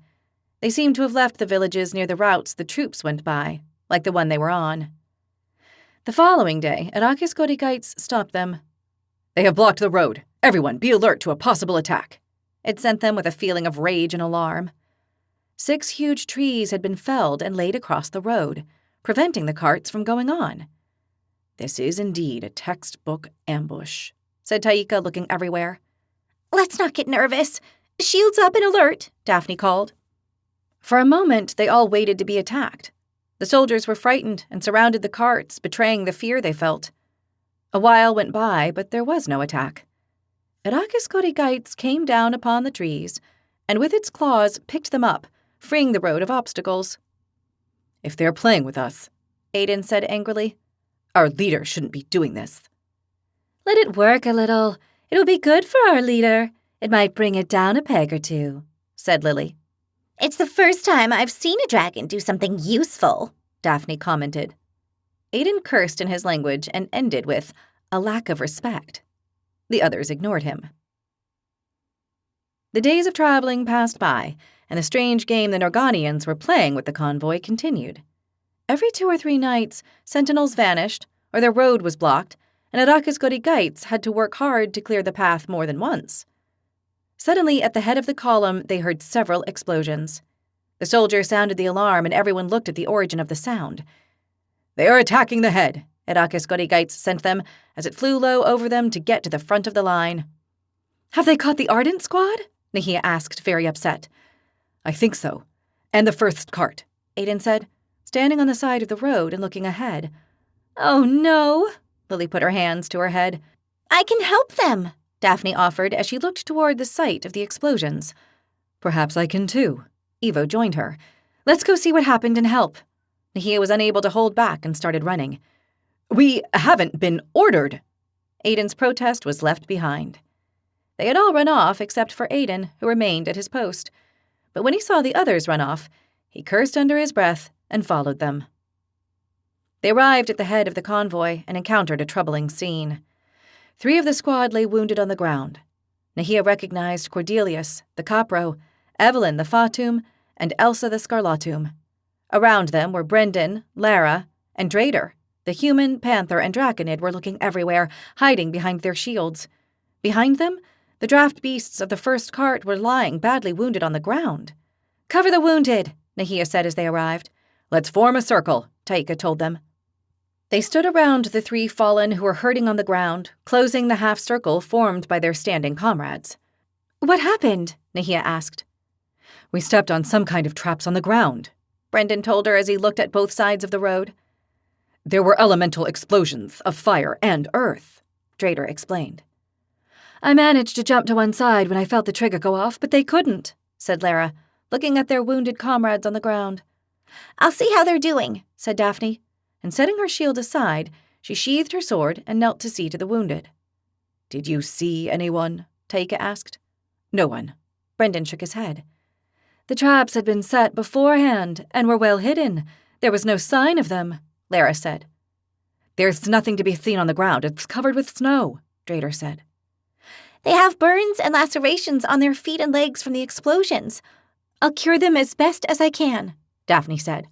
They seemed to have left the villages near the routes the troops went by, like the one they were on. The following day, Irakis Godigites stopped them. They have blocked the road. Everyone, be alert to a possible attack. It sent them with a feeling of rage and alarm. 6 huge trees had been felled and laid across the road, preventing the carts from going on. This is indeed a textbook ambush, said Taika, looking everywhere. Let's not get nervous. Shields up and alert, Daphne called. For a moment, they all waited to be attacked. The soldiers were frightened and surrounded the carts, betraying the fear they felt. A while went by, but there was no attack. Irakis Godigites came down upon the trees, and with its claws picked them up, freeing the road of obstacles. If they're playing with us, Aiden said angrily, our leader shouldn't be doing this. Let it work a little. It'll be good for our leader. It might bring it down a peg or 2, said Lily. It's the first time I've seen a dragon do something useful, Daphne commented. Aiden cursed in his language and ended with a lack of respect. The others ignored him. The days of traveling passed by, and the strange game the Norganians were playing with the convoy continued. Every 2 or 3 nights, sentinels vanished, or their road was blocked, and Irakis Godigites had to work hard to clear the path more than once. Suddenly, at the head of the column, they heard several explosions. The soldier sounded the alarm, and everyone looked at the origin of the sound. They are attacking the head, Irakis Godigites sent them, as it flew low over them to get to the front of the line. Have they caught the Ardent squad? Nahia asked, very upset. I think so. And the first cart, Aiden said, standing on the side of the road and looking ahead. Oh, no, Lily put her hands to her head. I can help them, Daphne offered as she looked toward the site of the explosions. Perhaps I can too. Ivo joined her. Let's go see what happened and help. Nahia was unable to hold back and started running. We haven't been ordered. Aiden's protest was left behind. They had all run off except for Aiden, who remained at his post. But when he saw the others run off, he cursed under his breath and followed them. They arrived at the head of the convoy and encountered a troubling scene. 3 of the squad lay wounded on the ground. Nahia recognized Cordelius, the Capro, Evelyn, the Fatum, and Elsa, the Scarlatum. Around them were Brendan, Lara, and Drader. The human, panther, and draconid were looking everywhere, hiding behind their shields. Behind them, the draft beasts of the first cart were lying badly wounded on the ground. Cover the wounded, Nahia said as they arrived. Let's form a circle, Taika told them. They stood around the 3 fallen who were hurting on the ground, closing the half-circle formed by their standing comrades. What happened? Nahia asked. We stepped on some kind of traps on the ground, Brendan told her as he looked at both sides of the road. There were elemental explosions of fire and earth, Drader explained. I managed to jump to one side when I felt the trigger go off, but they couldn't, said Lara, looking at their wounded comrades on the ground. I'll see how they're doing, said Daphne, and setting her shield aside, she sheathed her sword and knelt to see to the wounded. Did you see anyone? Taika asked. No one. Brendan shook his head. The traps had been set beforehand and were well hidden. There was no sign of them, Lara said. There's nothing to be seen on the ground. It's covered with snow, Drader said. They have burns and lacerations on their feet and legs from the explosions. I'll cure them as best as I can, Daphne said.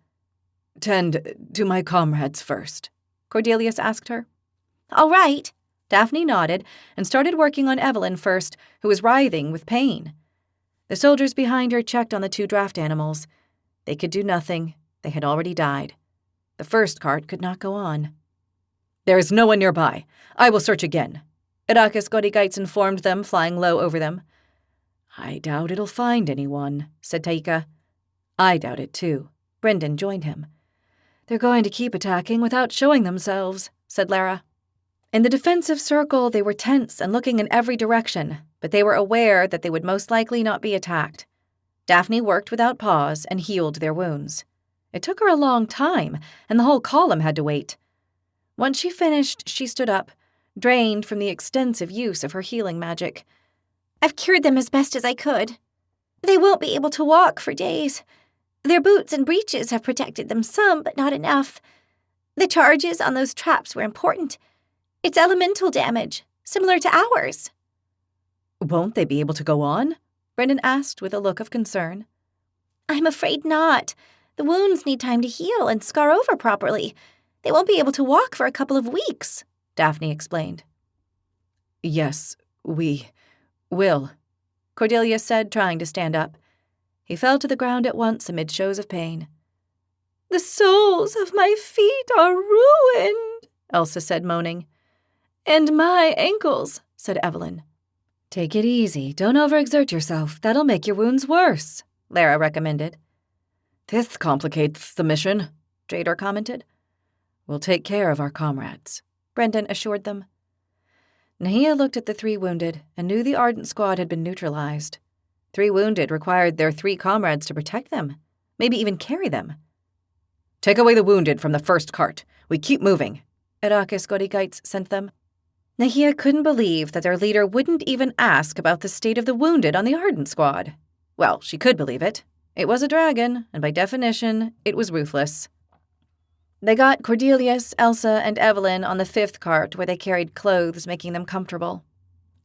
Tend to my comrades first, Cordelius asked her. All right. Daphne nodded and started working on Evelyn first, who was writhing with pain. The soldiers behind her checked on the 2 draft animals. They could do nothing. They had already died. The first cart could not go on. There is no one nearby. I will search again, Irakis Godigites informed them, flying low over them. I doubt it'll find anyone, said Taika. I doubt it too. Brendan joined him. They're going to keep attacking without showing themselves, said Lara. In the defensive circle, they were tense and looking in every direction, but they were aware that they would most likely not be attacked. Daphne worked without pause and healed their wounds. It took her a long time, and the whole column had to wait. Once she finished, she stood up, drained from the extensive use of her healing magic. I've cured them as best as I could. They won't be able to walk for days. Their boots and breeches have protected them some, but not enough. The charges on those traps were important. It's elemental damage, similar to ours. Won't they be able to go on? Brendan asked with a look of concern. I'm afraid not. The wounds need time to heal and scar over properly. They won't be able to walk for a couple of weeks, Daphne explained. Yes, we will, Cordelia said, trying to stand up. He fell to the ground at once amid shows of pain. The soles of my feet are ruined, Elsa said, moaning. And my ankles, said Evelyn. Take it easy. Don't overexert yourself. That'll make your wounds worse, Lara recommended. This complicates the mission, Drader commented. We'll take care of our comrades, Brendan assured them. Nahia looked at the 3 wounded and knew the Ardent squad had been neutralized. 3 wounded required their 3 comrades to protect them, maybe even carry them. Take away the wounded from the first cart. We keep moving, Irakis Godigites sent them. Nahia couldn't believe that their leader wouldn't even ask about the state of the wounded on the Ardent squad. Well, she could believe it. It was a dragon, and by definition, it was ruthless. They got Cordelius, Elsa, and Evelyn on the 5th cart where they carried clothes, making them comfortable.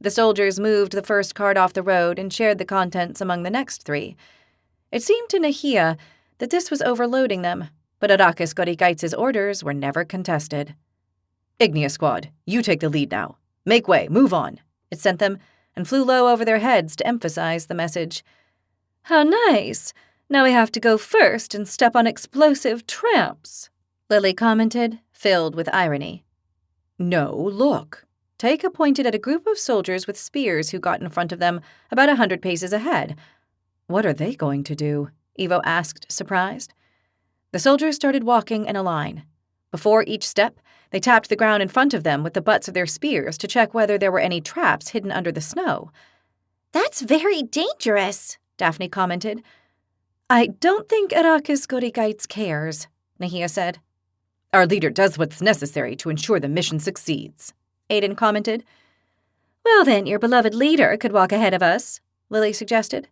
The soldiers moved the first cart off the road and shared the contents among the next 3. It seemed to Nahia that this was overloading them, but Irakis Godigites' orders were never contested. Ignia squad, you take the lead now. Make way, move on, it sent them, and flew low over their heads to emphasize the message. How nice. Now we have to go first and step on explosive tramps, Lily commented, filled with irony. No, look. Taika pointed at a group of soldiers with spears who got in front of them, about 100 paces ahead. What are they going to do? Evo asked, surprised. The soldiers started walking in a line. Before each step, they tapped the ground in front of them with the butts of their spears to check whether there were any traps hidden under the snow. That's very dangerous, Daphne commented. I don't think Irakis Godigites cares, Nahia said. Our leader does what's necessary to ensure the mission succeeds, Aiden commented. Well then, your beloved leader could walk ahead of us, Lily suggested.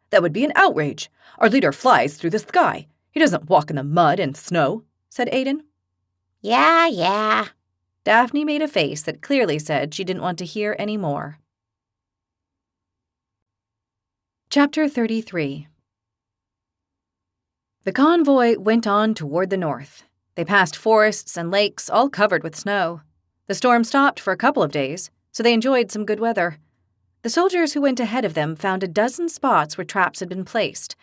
That would be an outrage. Our leader flies through the sky. He doesn't walk in the mud and snow, said Aiden. Yeah. Daphne made a face that clearly said she didn't want to hear any more. Chapter 33. The convoy went on toward the north. They passed forests and lakes, all covered with snow. The storm stopped for a couple of days, so they enjoyed some good weather. The soldiers who went ahead of them found a dozen spots where traps had been placed.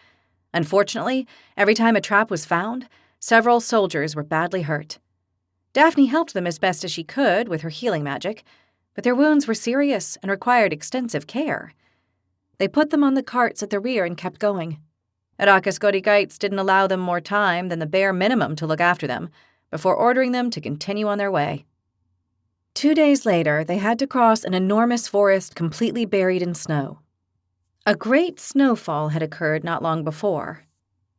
Unfortunately, every time a trap was found, several soldiers were badly hurt. Daphne helped them as best as she could with her healing magic, but their wounds were serious and required extensive care. They put them on the carts at the rear and kept going. Irakis Godigites didn't allow them more time than the bare minimum to look after them, before ordering them to continue on their way. 2 days later, they had to cross an enormous forest completely buried in snow. A great snowfall had occurred not long before.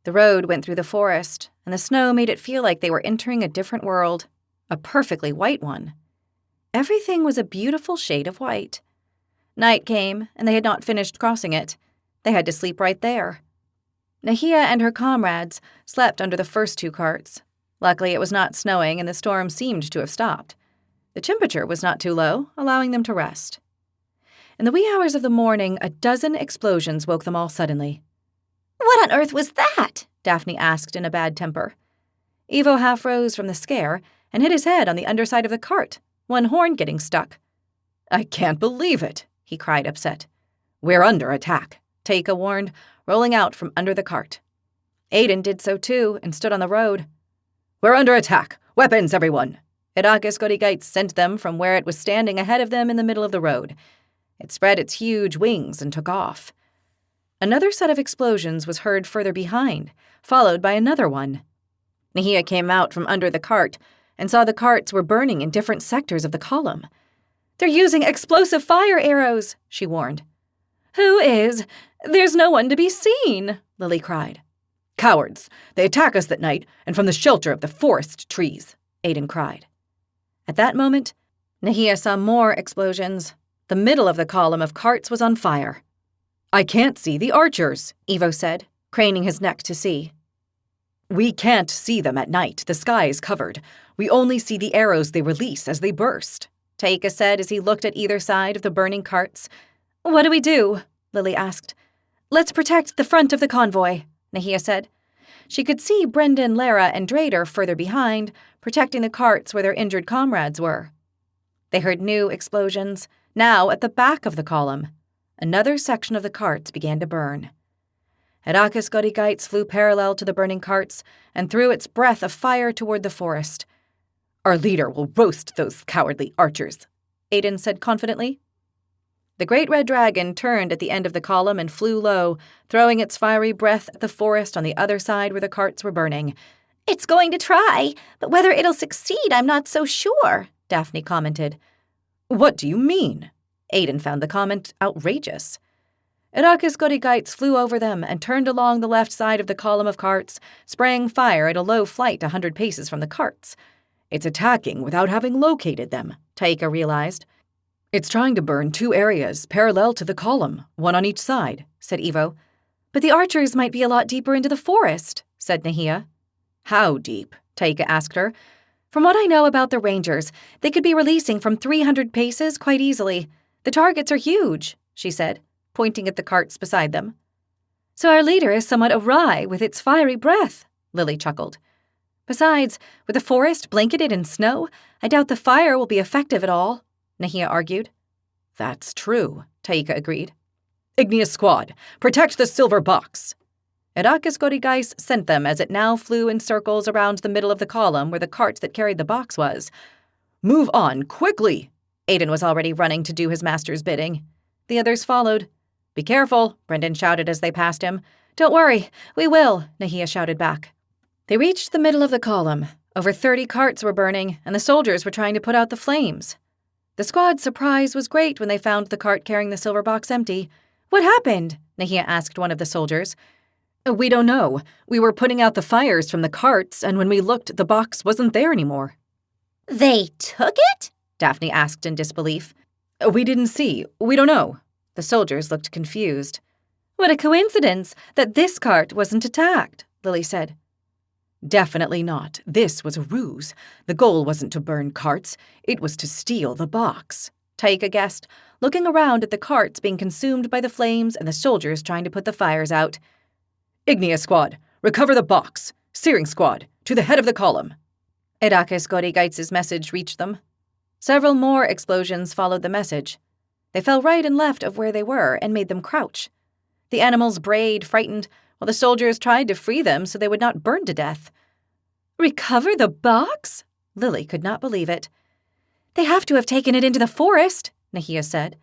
The road went through the forest, and the snow made it feel like they were entering a different world, a perfectly white one. Everything was a beautiful shade of white. Night came, and they had not finished crossing it. They had to sleep right there. Nahia and her comrades slept under the first 2 carts. Luckily, it was not snowing, and the storm seemed to have stopped. The temperature was not too low, allowing them to rest. In the wee hours of the morning, a dozen explosions woke them all suddenly. What on earth was that? Daphne asked in a bad temper. Ivo half rose from the scare and hit his head on the underside of the cart, one horn getting stuck. "I can't believe it," he cried, upset. "We're under attack," Taika warned, rolling out from under the cart. Aiden did so too and stood on the road. "We're under attack! Weapons, everyone!" Irakis Godigites sent them from where it was standing ahead of them in the middle of the road. It spread its huge wings and took off. Another set of explosions was heard further behind, followed by another one. Nahia came out from under the cart and saw the carts were burning in different sectors of the column. "They're using explosive fire arrows," she warned. "Who is? There's no one to be seen," Lily cried. "Cowards! They attack us that night and from the shelter of the forest trees," Aiden cried. At that moment, Nahia saw more explosions. The middle of the column of carts was on fire. "I can't see the archers," Ivo said, craning his neck to see. "We can't see them at night. The sky is covered. We only see the arrows they release as they burst," Taika said as he looked at either side of the burning carts. "What do we do?" Lily asked. "Let's protect the front of the convoy," Nahia said. She could see Brendan, Lara, and Drader further behind, protecting the carts where their injured comrades were. They heard new explosions, now at the back of the column. Another section of the carts began to burn. Irakis Godigites flew parallel to the burning carts and threw its breath of fire toward the forest. "Our leader will roast those cowardly archers," Aiden said confidently. The great red dragon turned at the end of the column and flew low, throwing its fiery breath at the forest on the other side where the carts were burning. "It's going to try, but whether it'll succeed, I'm not so sure," Daphne commented. "What do you mean?" Aiden found the comment outrageous. Irakis Godigites flew over them and turned along the left side of the column of carts, spraying fire at a low flight 100 paces from the carts. "It's attacking without having located them," Taika realized. "It's trying to burn 2 areas parallel to the column, one on each side," said Ivo. "But the archers might be a lot deeper into the forest," said Nahia. "How deep?" Taika asked her. "From what I know about the rangers, they could be releasing from 300 paces quite easily. The targets are huge," she said, pointing at the carts beside them. "So our leader is somewhat awry with its fiery breath," Lily chuckled. "Besides, with the forest blanketed in snow, I doubt the fire will be effective at all," Nahia argued. "That's true," Taika agreed. "Igneous Squad, protect the silver box!" Irakis Godigites sent them as it now flew in circles around the middle of the column where the cart that carried the box was. "Move on, quickly!" Aiden was already running to do his master's bidding. The others followed. "Be careful," Brendan shouted as they passed him. "Don't worry, we will," Nahia shouted back. They reached the middle of the column. Over 30 carts were burning, and the soldiers were trying to put out the flames. The squad's surprise was great when they found the cart carrying the silver box empty. "What happened?" Nahia asked one of the soldiers. "We don't know. We were putting out the fires from the carts, and when we looked, the box wasn't there anymore." "They took it?" Daphne asked in disbelief. "We didn't see. We don't know." The soldiers looked confused. "What a coincidence that this cart wasn't attacked," Lily said. "Definitely not. This was a ruse. The goal wasn't to burn carts. It was to steal the box," Taika guessed, looking around at the carts being consumed by the flames and the soldiers trying to put the fires out. "Igneous Squad, recover the box. Searing Squad, to the head of the column." Irakis Godigites' message reached them. Several more explosions followed the message. They fell right and left of where they were and made them crouch. The animals brayed, frightened, while the soldiers tried to free them so they would not burn to death. "Recover the box?" Lily could not believe it. "They have to have taken it into the forest," Nahia said.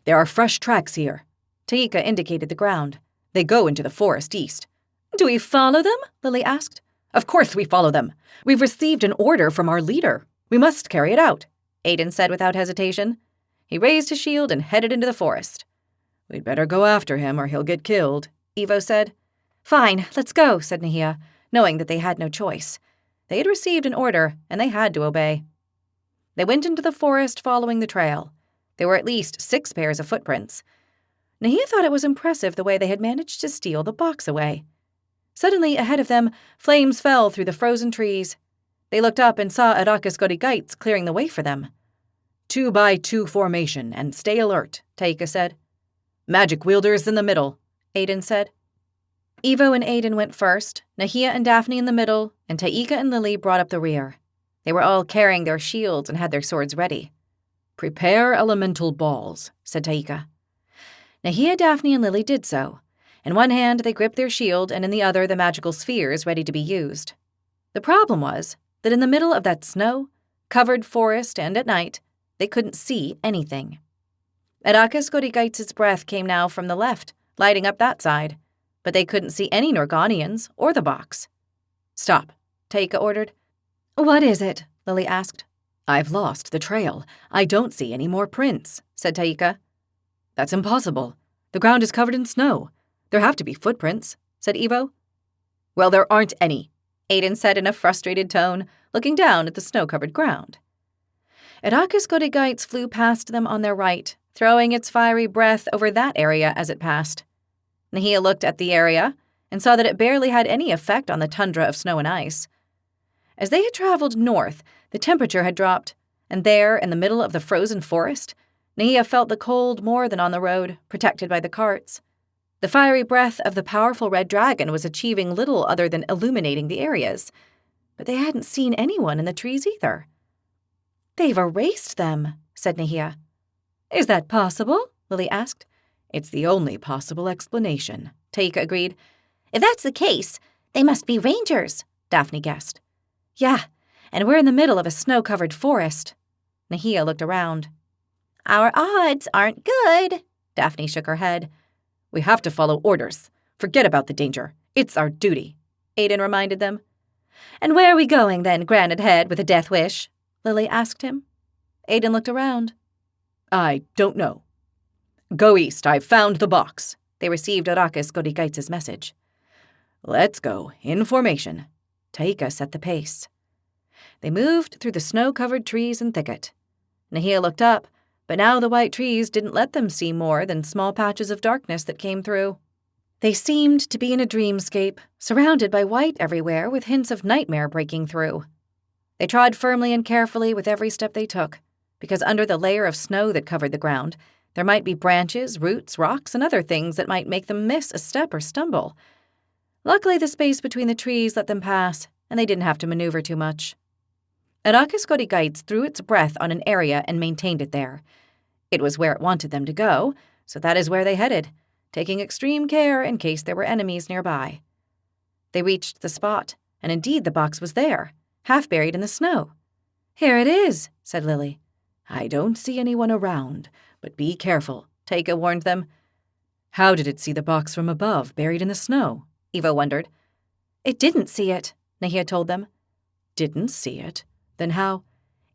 "There are fresh tracks here." Taika indicated the ground. "They go into the forest east." "Do we follow them?" Lily asked. Of course we follow them. We've received an order from our leader. We must carry it out, Aiden said without hesitation. He raised his shield and headed into the forest. We'd better go after him or he'll get killed, Ivo said. Fine, let's go, said Nahia, knowing that they had no choice. They had received an order, and they had to obey. They went into the forest following the trail. There were at least 6 pairs of footprints. Nahia thought it was impressive the way they had managed to steal the box away. Suddenly, ahead of them, flames fell through the frozen trees. They looked up and saw Arrakis Godigites clearing the way for them. 2-by-2 formation, and stay alert, Taika said. Magic wielders in the middle, Aiden said. Ivo and Aiden went first, Nahia and Daphne in the middle, and Taika and Lily brought up the rear. They were all carrying their shields and had their swords ready. Prepare elemental balls, said Taika. Nahia, Daphne, and Lily did so. In one hand, they gripped their shield, and in the other, the magical spheres ready to be used. The problem was that in the middle of that snow-covered forest and at night, they couldn't see anything. Arrakis Godigites' breath came now from the left, lighting up that side, but they couldn't see any Norganians or the box. Stop, Taika ordered. What is it? Lily asked. I've lost the trail. I don't see any more prints, said Taika. That's impossible. The ground is covered in snow. There have to be footprints, said Ivo. Well, there aren't any, Aiden said in a frustrated tone, looking down at the snow-covered ground. Arrakis Godigites flew past them on their right, throwing its fiery breath over that area as it passed. Nahia looked at the area and saw that it barely had any effect on the tundra of snow and ice. As they had traveled north, the temperature had dropped, and there, in the middle of the frozen forest, Nahia felt the cold more than on the road, protected by the carts. The fiery breath of the powerful red dragon was achieving little other than illuminating the areas, but they hadn't seen anyone in the trees either. They've erased them, said Nahia. Is that possible? Lily asked. It's the only possible explanation, Taika agreed. If that's the case, they must be rangers, Daphne guessed. Yeah, and we're in the middle of a snow-covered forest. Nahia looked around. Our odds aren't good, Daphne shook her head. We have to follow orders. Forget about the danger. It's our duty, Aiden reminded them. And where are we going then, Granite Head, with a death wish? Lily asked him. Aiden looked around. I don't know. Go east, I've found the box. They received Arrakis Godigites' message. Let's go, in formation. Taika set the pace. They moved through the snow-covered trees and thicket. Nahia looked up, but now the white trees didn't let them see more than small patches of darkness that came through. They seemed to be in a dreamscape, surrounded by white everywhere with hints of nightmare breaking through. They trod firmly and carefully with every step they took, because under the layer of snow that covered the ground, there might be branches, roots, rocks, and other things that might make them miss a step or stumble. Luckily, the space between the trees let them pass, and they didn't have to maneuver too much. Arrakis Godigites threw its breath on an area and maintained it there. It was where it wanted them to go, so that is where they headed, taking extreme care in case there were enemies nearby. They reached the spot, and indeed the box was there, half buried in the snow. Here it is, said Lily. I don't see anyone around, but be careful, Taika warned them. How did it see the box from above, buried in the snow? Ivo wondered. It didn't see it, Nahia told them. Didn't see it? Then how?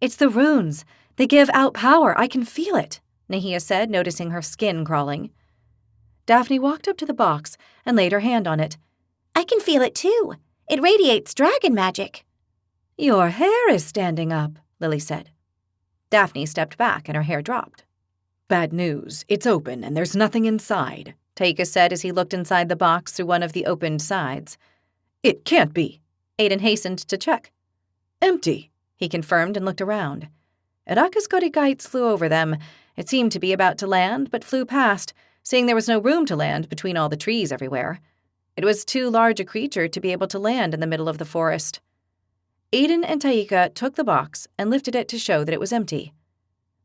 It's the runes. They give out power. I can feel it, Nahia said, noticing her skin crawling. Daphne walked up to the box and laid her hand on it. I can feel it too. It radiates dragon magic. Your hair is standing up, Lily said. Daphne stepped back and her hair dropped. Bad news. It's open and there's nothing inside, Taika said as he looked inside the box through one of the opened sides. It can't be. Aiden hastened to check. Empty, he confirmed and looked around. Arrakis Godigites flew over them. It seemed to be about to land, but flew past, seeing there was no room to land between all the trees everywhere. It was too large a creature to be able to land in the middle of the forest. Aiden and Taika took the box and lifted it to show that it was empty.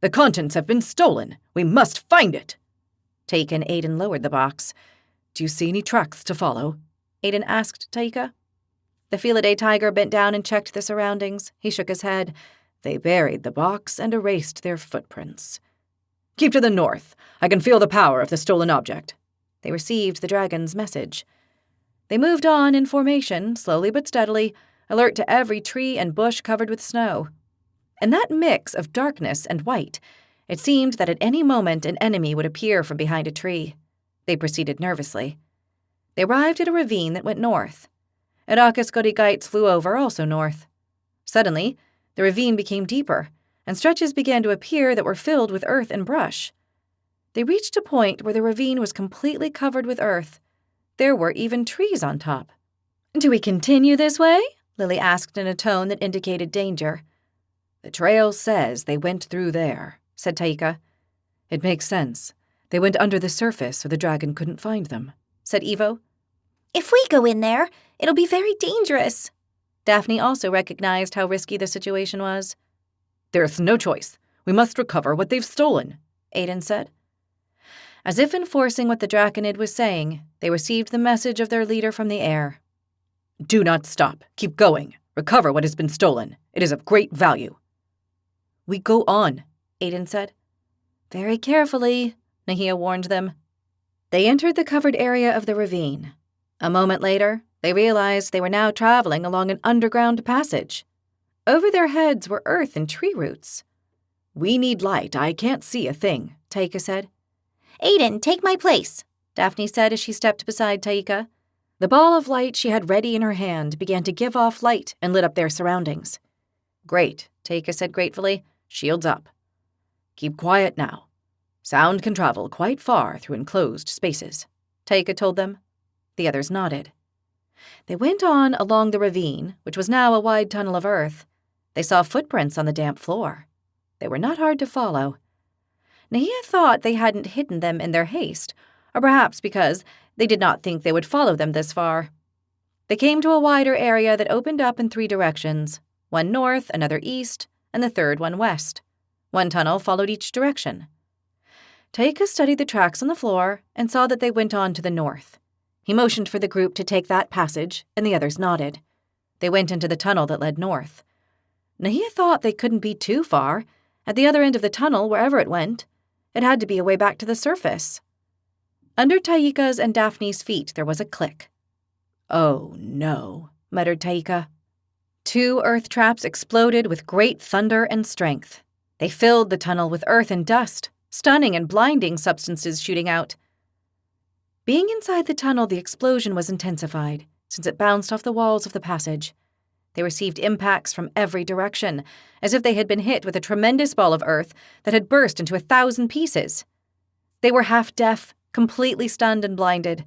The contents have been stolen. We must find it. Taika and Aiden lowered the box. Do you see any tracks to follow? Aiden asked Taika. The Felidae tiger bent down and checked the surroundings. He shook his head. They buried the box and erased their footprints. Keep to the north. I can feel the power of the stolen object. They received the dragon's message. They moved on in formation, slowly but steadily, alert to every tree and bush covered with snow. In that mix of darkness and white, it seemed that at any moment an enemy would appear from behind a tree. They proceeded nervously. They arrived at a ravine that went north. Edakasgodigites flew over, also north. Suddenly, the ravine became deeper, and stretches began to appear that were filled with earth and brush. They reached a point where the ravine was completely covered with earth. There were even trees on top. "Do we continue this way?" Lily asked in a tone that indicated danger. "The trail says they went through there," said Taika. "It makes sense. They went under the surface so the dragon couldn't find them," said Evo. If we go in there, it'll be very dangerous. Daphne also recognized how risky the situation was. "There's no choice. We must recover what they've stolen," Aiden said. As if enforcing what the Draconid was saying, they received the message of their leader from the air. "Do not stop. Keep going. Recover what has been stolen. It is of great value." "We go on," Aiden said. "Very carefully," Nahia warned them. They entered the covered area of the ravine. A moment later, they realized they were now traveling along an underground passage. Over their heads were earth and tree roots. "We need light. I can't see a thing," Taika said. Aiden, take my place, Daphne said as she stepped beside Taika. The ball of light she had ready in her hand began to give off light and lit up their surroundings. "Great," Taika said gratefully. "Shields up. Keep quiet now. Sound can travel quite far through enclosed spaces," Taika told them. The others nodded. They went on along the ravine, which was now a wide tunnel of earth. They saw footprints on the damp floor. They were not hard to follow. Nahia thought they hadn't hidden them in their haste, or perhaps because they did not think they would follow them this far. They came to a wider area that opened up in 3 directions, one north, another east, and the third one west. One tunnel followed each direction. Taika studied the tracks on the floor and saw that they went on to the north. He motioned for the group to take that passage, and the others nodded. They went into the tunnel that led north. Nahia thought they couldn't be too far. At the other end of the tunnel, wherever it went, it had to be a way back to the surface. Under Taika's and Daphne's feet, there was a click. "Oh, no," muttered Taika. 2 earth traps exploded with great thunder and strength. They filled the tunnel with earth and dust, stunning and blinding substances shooting out. Being inside the tunnel, the explosion was intensified, since it bounced off the walls of the passage. They received impacts from every direction, as if they had been hit with a tremendous ball of earth that had burst into 1,000 pieces. They were half deaf, completely stunned and blinded.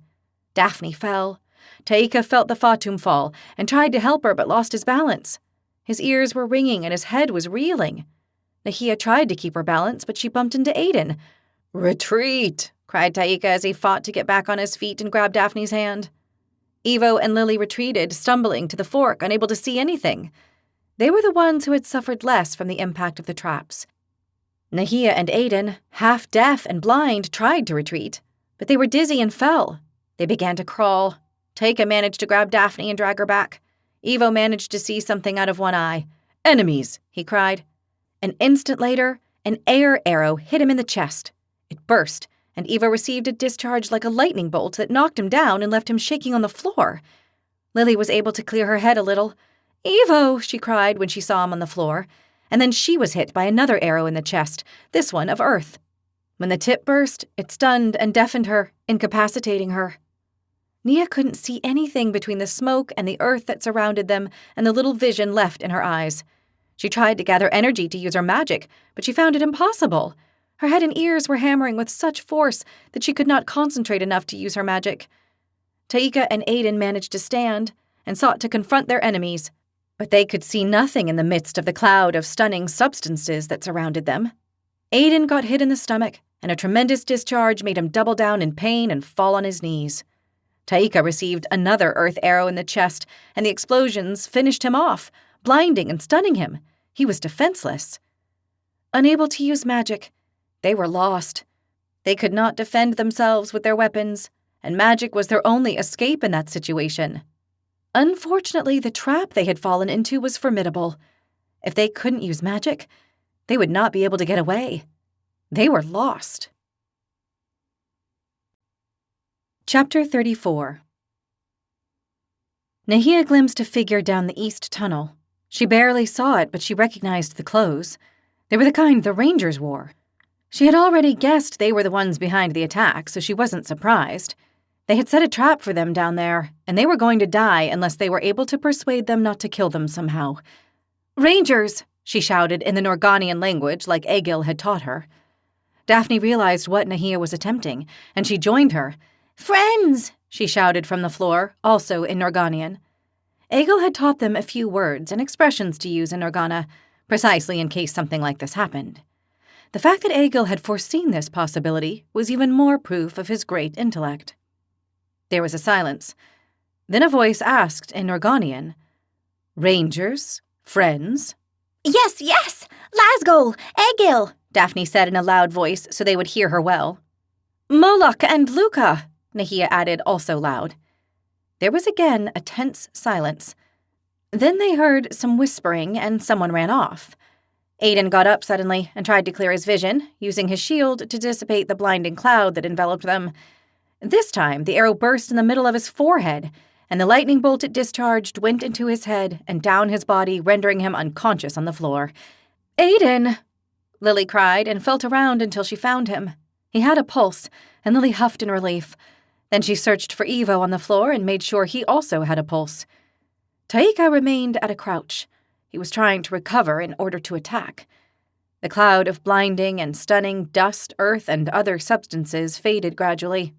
Daphne fell. Taika felt the Fatum fall and tried to help her but lost his balance. His ears were ringing and his head was reeling. Nahia tried to keep her balance, but she bumped into Aiden. "Retreat!" cried Taika as he fought to get back on his feet and grab Daphne's hand. Evo and Lily retreated, stumbling to the fork, unable to see anything. They were the ones who had suffered less from the impact of the traps. Nahia and Aiden, half deaf and blind, tried to retreat, but they were dizzy and fell. They began to crawl. Taika managed to grab Daphne and drag her back. Evo managed to see something out of one eye. "Enemies!" he cried. An instant later, an air arrow hit him in the chest. It burst, and Evo received a discharge like a lightning bolt that knocked him down and left him shaking on the floor. Lily was able to clear her head a little. "Evo!" she cried when she saw him on the floor, and then she was hit by another arrow in the chest, this one of earth. When the tip burst, it stunned and deafened her, incapacitating her. Nia couldn't see anything between the smoke and the earth that surrounded them and the little vision left in her eyes. She tried to gather energy to use her magic, but she found it impossible. Her head and ears were hammering with such force that she could not concentrate enough to use her magic. Taika and Aiden managed to stand and sought to confront their enemies, but they could see nothing in the midst of the cloud of stunning substances that surrounded them. Aiden got hit in the stomach, and a tremendous discharge made him double down in pain and fall on his knees. Taika received another earth arrow in the chest, and the explosions finished him off, blinding and stunning him. He was defenseless. Unable to use magic, they were lost. They could not defend themselves with their weapons, and magic was their only escape in that situation. Unfortunately, the trap they had fallen into was formidable. If they couldn't use magic, they would not be able to get away. They were lost. Chapter 34. Nahia glimpsed a figure down the east tunnel. She barely saw it, but she recognized the clothes. They were the kind the Rangers wore. She had already guessed they were the ones behind the attack, so she wasn't surprised. They had set a trap for them down there, and they were going to die unless they were able to persuade them not to kill them somehow. "Rangers!" she shouted in the Norganian language like Egil had taught her. Daphne realized what Nahia was attempting, and she joined her. "Friends!" she shouted from the floor, also in Norganian. Egil had taught them a few words and expressions to use in Norgana, precisely in case something like this happened. The fact that Egil had foreseen this possibility was even more proof of his great intellect. There was a silence. Then a voice asked in Norganian, "Rangers? Friends?" Yes, yes! Lasgol! Egil! Daphne said in a loud voice so they would hear her well. "Moloch and Luca," Nahia added also loud. There was again a tense silence. Then they heard some whispering and someone ran off. Aiden got up suddenly and tried to clear his vision, using his shield to dissipate the blinding cloud that enveloped them. This time, the arrow burst in the middle of his forehead, and the lightning bolt it discharged went into his head and down his body, rendering him unconscious on the floor. "Aiden!" Lily cried and felt around until she found him. He had a pulse, and Lily huffed in relief. Then she searched for Evo on the floor and made sure he also had a pulse. Taika remained at a crouch. He was trying to recover in order to attack. The cloud of blinding and stunning dust, earth, and other substances faded gradually.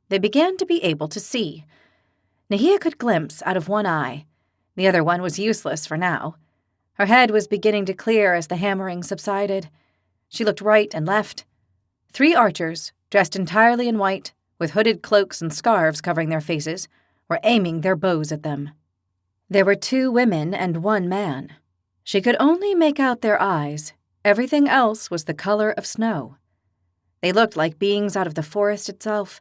They began to be able to see. Nahia could glimpse out of one eye. The other one was useless for now. Her head was beginning to clear as the hammering subsided. She looked right and left. 3 archers, dressed entirely in white, with hooded cloaks and scarves covering their faces, were aiming their bows at them. There were 2 women and 1 man. She could only make out their eyes. Everything else was the color of snow. They looked like beings out of the forest itself,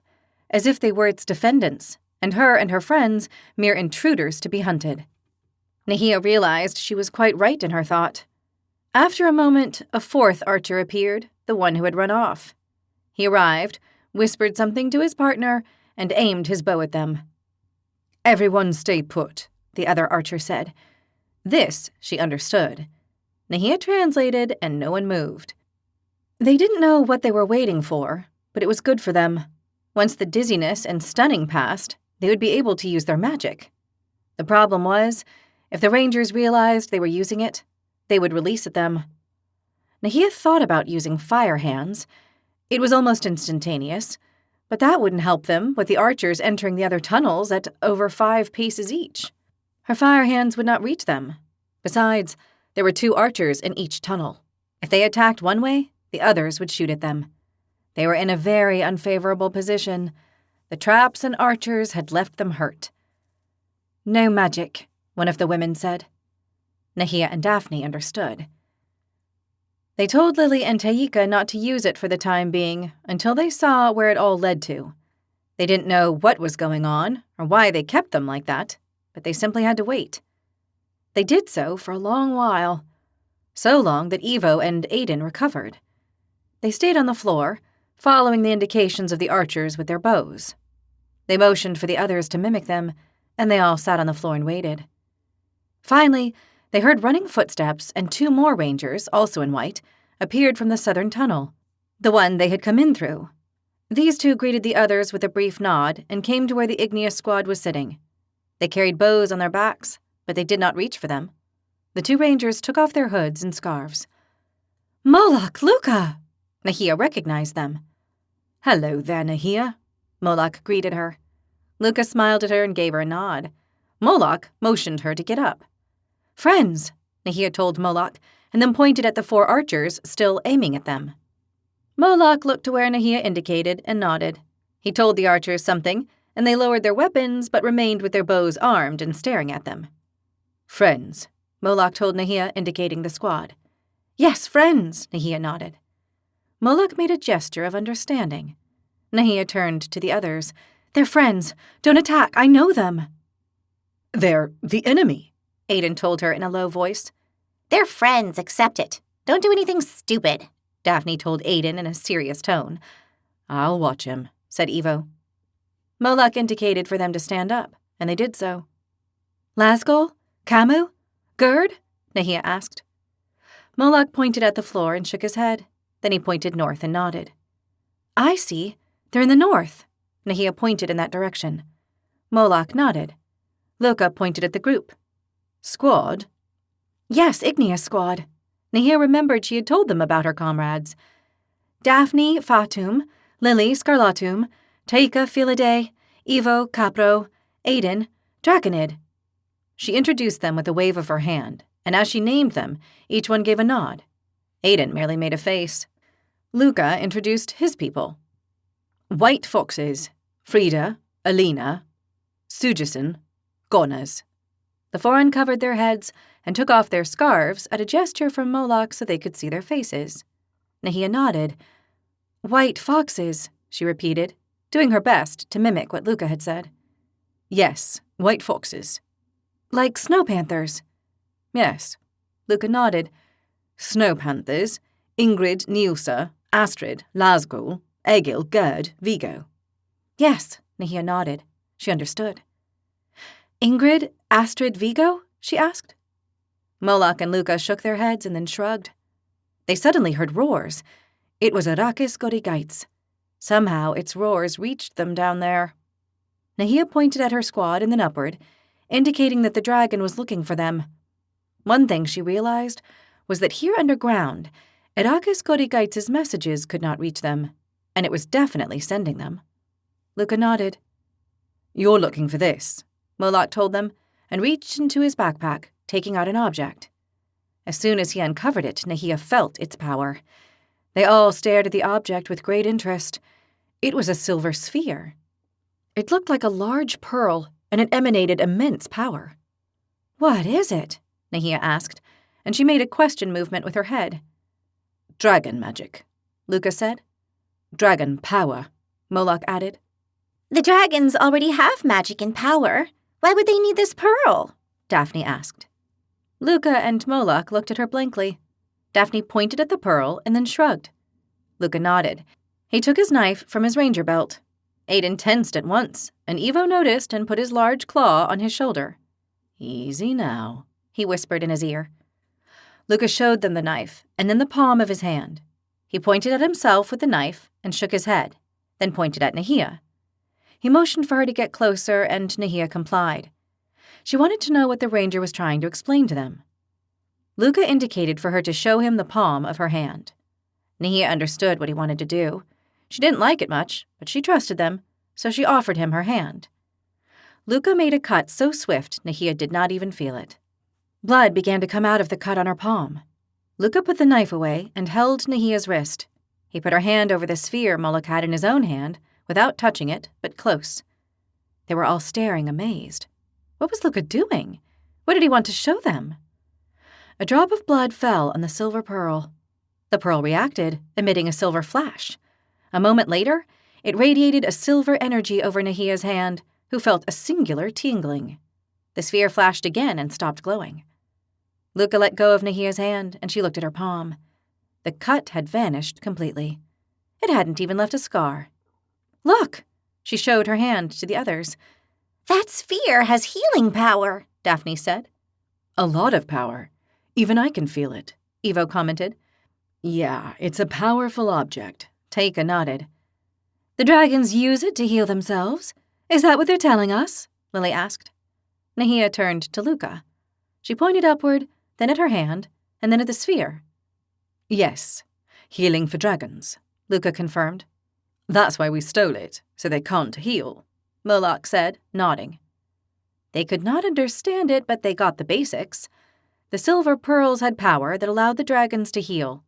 as if they were its defendants, and her friends mere intruders to be hunted. Nahia realized she was quite right in her thought. After a moment, a 4th archer appeared, the one who had run off. He arrived, whispered something to his partner, and aimed his bow at them. "Everyone stay put," the other archer said. This she understood. Nahia translated, and no one moved. They didn't know what they were waiting for, but it was good for them. Once the dizziness and stunning passed, they would be able to use their magic. The problem was, if the Rangers realized they were using it, they would release at them. Nahia thought about using fire hands. It was almost instantaneous, but that wouldn't help them with the archers entering the other tunnels at over 5 paces each. Her fire hands would not reach them. Besides, there were 2 archers in each tunnel. If they attacked one way, the others would shoot at them. They were in a very unfavorable position. The traps and archers had left them hurt. "No magic," one of the women said. Nahia and Daphne understood. They told Lily and Taika not to use it for the time being until they saw where it all led to. They didn't know what was going on or why they kept them like that, but they simply had to wait. They did so for a long while, so long that Evo and Aiden recovered. They stayed on the floor, following the indications of the archers with their bows. They motioned for the others to mimic them, and they all sat on the floor and waited. Finally, they heard running footsteps, and 2 more Rangers, also in white, appeared from the southern tunnel, the one they had come in through. These 2 greeted the others with a brief nod and came to where the Igneous squad was sitting. They carried bows on their backs, but they did not reach for them. The 2 Rangers took off their hoods and scarves. "Moloch, Luca!" Nahia recognized them. "Hello there, Nahia," Moloch greeted her. Luca smiled at her and gave her a nod. Moloch motioned her to get up. "Friends," Nahia told Moloch, and then pointed at the 4 archers still aiming at them. Moloch looked to where Nahia indicated and nodded. He told the archers something, and they lowered their weapons but remained with their bows armed and staring at them. "Friends," Moloch told Nahia, indicating the squad. "Yes, friends," Nahia nodded. Moloch made a gesture of understanding. Nahia turned to the others. "They're friends. Don't attack. I know them." "They're the enemy," Aiden told her in a low voice. They're friends, accept it. Don't do anything stupid, Daphne told Aiden in a serious tone. "I'll watch him," said Evo. Moloch indicated for them to stand up, and they did so. Lasgol? Camu? Gerd? Nahia asked. Moloch pointed at the floor and shook his head. Then he pointed north and nodded. I see. They're in the north. Nahia pointed in that direction. Moloch nodded. Luca pointed at the group. Squad? Yes, Igneous Squad. Nahia remembered she had told them about her comrades. Daphne, Fatum, Lily, Scarlatum, Taika, Philaday, Evo, Capro, Aiden, Draconid. She introduced them with a wave of her hand, and as she named them, each one gave a nod. Aiden merely made a face. Luca introduced his people. White Foxes, Frida, Alina, Sujison, Gonnas. The four uncovered their heads and took off their scarves at a gesture from Moloch so they could see their faces. Nahia nodded. White foxes, she repeated, doing her best to mimic what Luca had said. Yes, white foxes. Like snow panthers? Yes. Luca nodded. Snow panthers, Ingrid, Nielsa, Astrid, Lasgul, Egil, Gerd, Vigo. Yes, Nahia nodded. She understood. Ingrid, Astrid, Vigo? She asked. Moloch and Luca shook their heads and then shrugged. They suddenly heard roars. It was Arrakis Godigites. Somehow its roars reached them down there. Nahia pointed at her squad and then upward, indicating that the dragon was looking for them. One thing she realized was that here underground, Arrakis Godigites' messages could not reach them, and it was definitely sending them. Luca nodded. You're looking for this, Moloch told them, and reached into his backpack, taking out an object. As soon as he uncovered it, Nahia felt its power. They all stared at the object with great interest. It was a silver sphere. It looked like a large pearl, and it emanated immense power. What is it? Nahia asked, and she made a question movement with her head. Dragon magic, Luca said. Dragon power, Moloch added. The dragons already have magic and power. Why would they need this pearl? Daphne asked. Luca and Moloch looked at her blankly. Daphne pointed at the pearl and then shrugged. Luca nodded. He took his knife from his ranger belt. Aiden tensed at once, and Evo noticed and put his large claw on his shoulder. Easy now, he whispered in his ear. Luca showed them the knife, and then the palm of his hand. He pointed at himself with the knife and shook his head, then pointed at Nahia. He motioned for her to get closer, and Nahia complied. She wanted to know what the ranger was trying to explain to them. Luca indicated for her to show him the palm of her hand. Nahia understood what he wanted to do. She didn't like it much, but she trusted them, so she offered him her hand. Luca made a cut so swift Nahia did not even feel it. Blood began to come out of the cut on her palm. Luca put the knife away and held Nahia's wrist. He put her hand over the sphere Moloch had in his own hand, without touching it, but close. They were all staring, amazed. What was Luca doing? What did he want to show them? A drop of blood fell on the silver pearl. The pearl reacted, emitting a silver flash. A moment later, it radiated a silver energy over Nahia's hand, who felt a singular tingling. The sphere flashed again and stopped glowing. Luca let go of Nahia's hand, and she looked at her palm. The cut had vanished completely. It hadn't even left a scar. Look! She showed her hand to the others. That sphere has healing power, Daphne said. A lot of power. Even I can feel it, Evo commented. Yeah, it's a powerful object, Taika nodded. The dragons use it to heal themselves? Is that what they're telling us? Lily asked. Nahia turned to Luca. She pointed upward, then at her hand, and then at the sphere. Yes, healing for dragons, Luca confirmed. That's why we stole it, so they can't heal, Moloch said, nodding. They could not understand it, but they got the basics. The silver pearls had power that allowed the dragons to heal.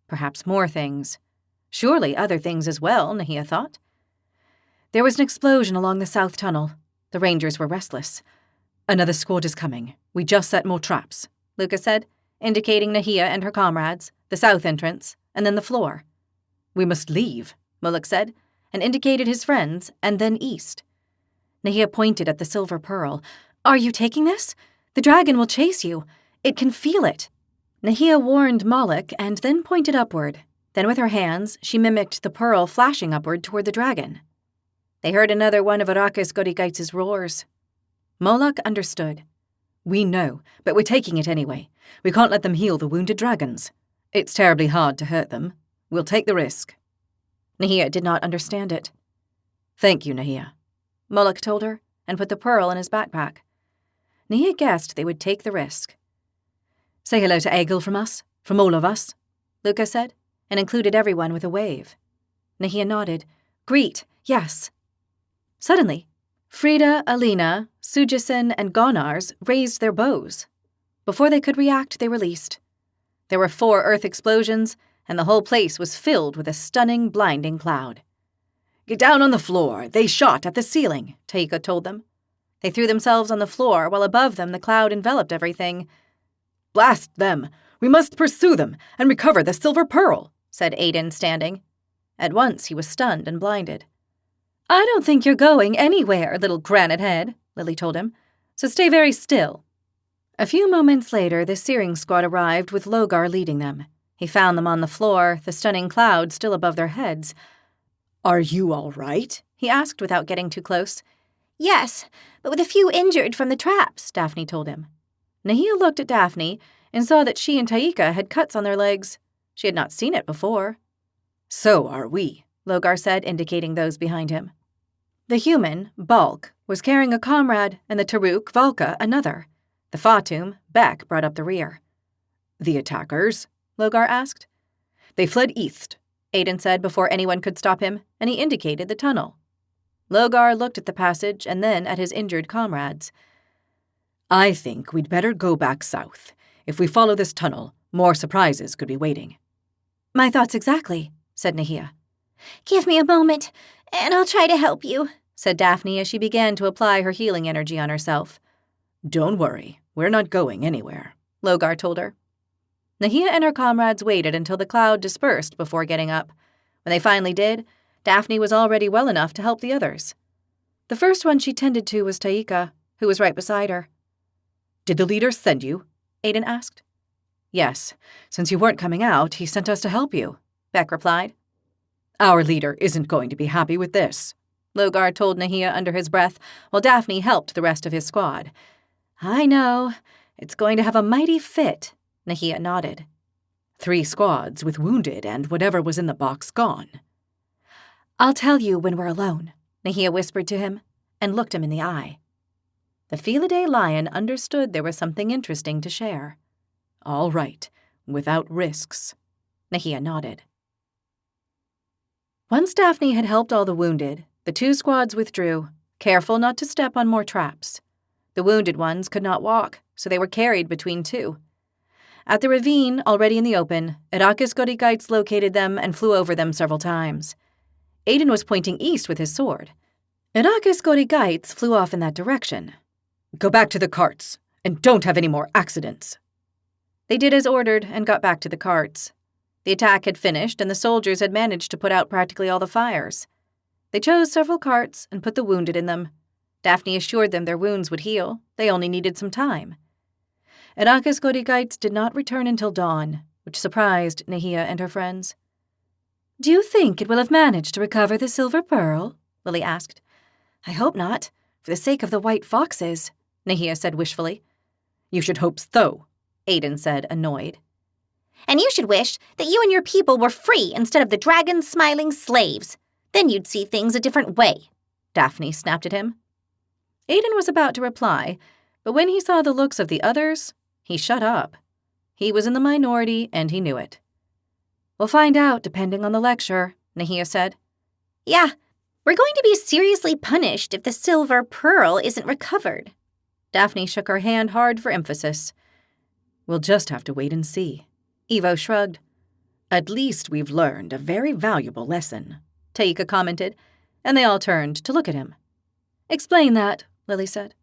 Perhaps more things. Surely other things as well, Nahia thought. There was an explosion along the south tunnel. The rangers were restless. Another squad is coming. We just set more traps, Luca said, indicating Nahia and her comrades, the south entrance, and then the floor. We must leave, Moloch said, and indicated his friends, and then east. Nahia pointed at the silver pearl. Are you taking this? The dragon will chase you. It can feel it. Nahia warned Moloch and then pointed upward. Then with her hands, she mimicked the pearl flashing upward toward the dragon. They heard another one of Arrakis Godigites' roars. Moloch understood. We know, but we're taking it anyway. We can't let them heal the wounded dragons. It's terribly hard to hurt them. We'll take the risk. Nahia did not understand it. Thank you, Nahia, Moloch told her, and put the pearl in his backpack. Nahia guessed they would take the risk. Say hello to Egil from us, from all of us, Luca said, and included everyone with a wave. Nahia nodded. Greet, yes. Suddenly, Frida, Alina, Sujison, and Gonars raised their bows. Before they could react, they released. There were 4 earth explosions, and the whole place was filled with a stunning, blinding cloud. Get down on the floor. They shot at the ceiling, Taika told them. They threw themselves on the floor, while above them the cloud enveloped everything. Blast them! We must pursue them and recover the silver pearl, said Aiden, standing. At once he was stunned and blinded. I don't think you're going anywhere, little granite head, Lily told him, so stay very still. A few moments later, the Searing Squad arrived with Logar leading them. He found them on the floor, the stunning cloud still above their heads. Are you all right? He asked without getting too close. Yes, but with a few injured from the traps, Daphne told him. Nahia looked at Daphne and saw that she and Taika had cuts on their legs. She had not seen it before. So are we, Logar said, indicating those behind him. The human, Balk, was carrying a comrade, and the Taruk, Valka, another. The Fatum, Beck, brought up the rear. The attackers? Logar asked. They fled east, Aiden said before anyone could stop him, and he indicated the tunnel. Logar looked at the passage and then at his injured comrades. I think we'd better go back south. If we follow this tunnel, more surprises could be waiting. My thoughts exactly, said Nahia. Give me a moment, and I'll try to help you, said Daphne as she began to apply her healing energy on herself. Don't worry, we're not going anywhere, Logar told her. Nahia and her comrades waited until the cloud dispersed before getting up. When they finally did, Daphne was already well enough to help the others. The first one she tended to was Taika, who was right beside her. Did the leader send you? Aiden asked. Yes, since you weren't coming out, he sent us to help you, Beck replied. Our leader isn't going to be happy with this, Logar told Nahia under his breath, while Daphne helped the rest of his squad. I know. It's going to have a mighty fit, Nahia nodded. 3 squads with wounded and whatever was in the box gone. I'll tell you when we're alone, Nahia whispered to him, and looked him in the eye. The Felidae lion understood there was something interesting to share. All right, without risks, Nahia nodded. Once Daphne had helped all the wounded, the 2 squads withdrew, careful not to step on more traps. The wounded ones could not walk, so they were carried between 2. At the ravine, already in the open, Irakis Godigites located them and flew over them several times. Aiden was pointing east with his sword. Irakis Godigites flew off in that direction. Go back to the carts, and don't have any more accidents. They did as ordered and got back to the carts. The attack had finished, and the soldiers had managed to put out practically all the fires. They chose several carts and put the wounded in them. Daphne assured them their wounds would heal. They only needed some time. Irakis Godigites did not return until dawn, which surprised Nahia and her friends. Do you think it will have managed to recover the silver pearl? Lily asked. I hope not, for the sake of the white foxes, Nahia said wishfully. You should hope so, Aiden said, annoyed. And you should wish that you and your people were free instead of the dragon's smiling slaves. Then you'd see things a different way, Daphne snapped at him. Aiden was about to reply, but when he saw the looks of the others, he shut up. He was in the minority, and he knew it. We'll find out, depending on the lecture, Nahia said. Yeah, we're going to be seriously punished if the silver pearl isn't recovered. Daphne shook her hand hard for emphasis. We'll just have to wait and see. Evo shrugged. At least we've learned a very valuable lesson, Taika commented, and they all turned to look at him. Explain that, Lily said.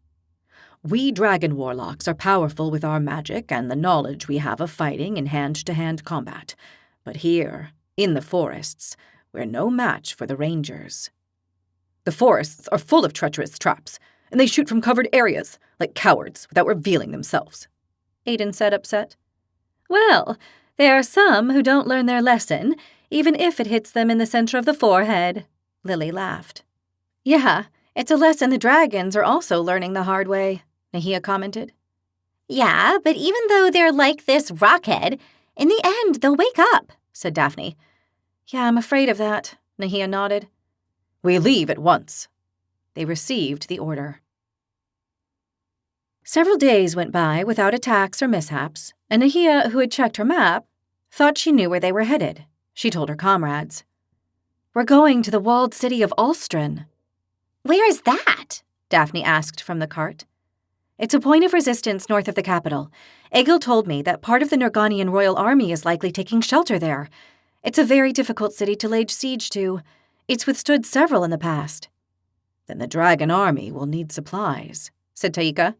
We dragon warlocks are powerful with our magic and the knowledge we have of fighting in hand-to-hand combat. But here, in the forests, we're no match for the rangers. The forests are full of treacherous traps, and they shoot from covered areas, like cowards, without revealing themselves, Aiden said, upset. Well, there are some who don't learn their lesson, even if it hits them in the center of the forehead, Lily laughed. Yeah, it's a lesson the dragons are also learning the hard way, Nahia commented. Yeah, but even though they're like this rockhead, in the end, they'll wake up, said Daphne. Yeah, I'm afraid of that, Nahia nodded. We leave at once. They received the order. Several days went by without attacks or mishaps, and Nahia, who had checked her map, thought she knew where they were headed. She told her comrades. We're going to the walled city of Ulstrin. Where is that? Daphne asked from the cart. It's a point of resistance north of the capital. Egil told me that part of the Nerganian royal army is likely taking shelter there. It's a very difficult city to lay siege to. It's withstood several in the past. Then the dragon army will need supplies, said Taika.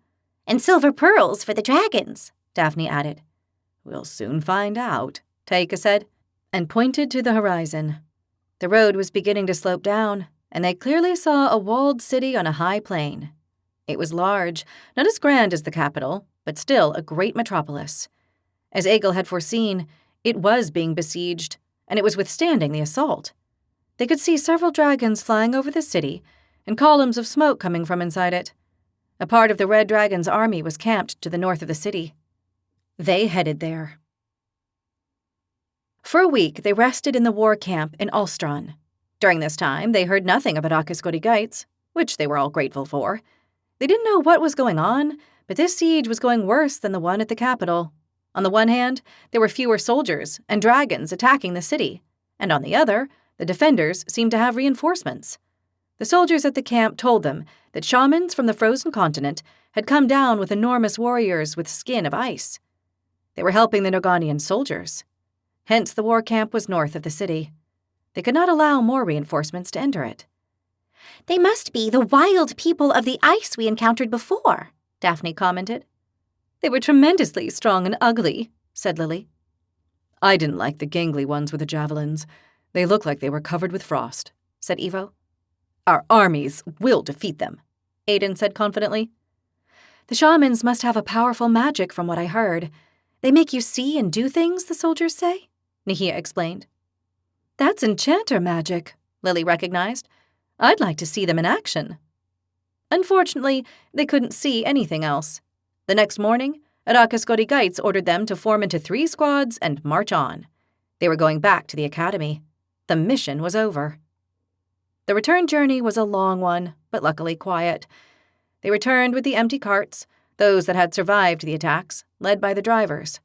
And silver pearls for the dragons, Daphne added. We'll soon find out, Taika said, and pointed to the horizon. The road was beginning to slope down, and they clearly saw a walled city on a high plain. It was large, not as grand as the capital, but still a great metropolis. As Egil had foreseen, it was being besieged, and it was withstanding the assault. They could see several dragons flying over the city, and columns of smoke coming from inside it. A part of the Red Dragon's army was camped to the north of the city. They headed there. For a week, they rested in the war camp in Ulstron. During this time, they heard nothing about Akasgodigites, which they were all grateful for. They didn't know what was going on, but this siege was going worse than the one at the capital. On the one hand, there were fewer soldiers and dragons attacking the city, and on the other, the defenders seemed to have reinforcements. The soldiers at the camp told them that shamans from the frozen continent had come down with enormous warriors with skin of ice. They were helping the Nerganian soldiers. Hence, the war camp was north of the city. They could not allow more reinforcements to enter it. They must be the wild people of the ice we encountered before, Daphne commented. They were tremendously strong and ugly, said Lily. I didn't like the gangly ones with the javelins. They looked like they were covered with frost, said Evo. Our armies will defeat them, Aiden said confidently. The shamans must have a powerful magic from what I heard. They make you see and do things, the soldiers say, Nahia explained. That's enchanter magic, Lily recognized. I'd like to see them in action. Unfortunately, they couldn't see anything else. The next morning, Akasgodigites ordered them to form into 3 squads and march on. They were going back to the academy. The mission was over. The return journey was a long one, but luckily quiet. They returned with the empty carts, those that had survived the attacks, led by the drivers.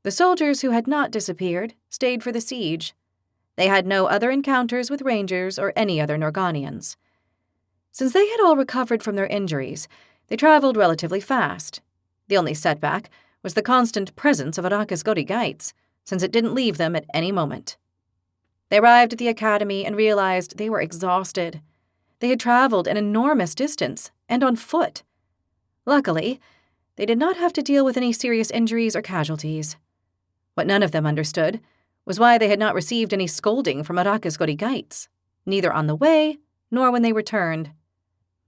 The soldiers who had not disappeared stayed for the siege. They had no other encounters with rangers or any other Nerganians. Since they had all recovered from their injuries, they traveled relatively fast. The only setback was the constant presence of Akasgodigites, since it didn't leave them at any moment. They arrived at the academy and realized they were exhausted. They had traveled an enormous distance, and on foot. Luckily, they did not have to deal with any serious injuries or casualties. What none of them understood was why they had not received any scolding from Akasgodigites, neither on the way nor when they returned.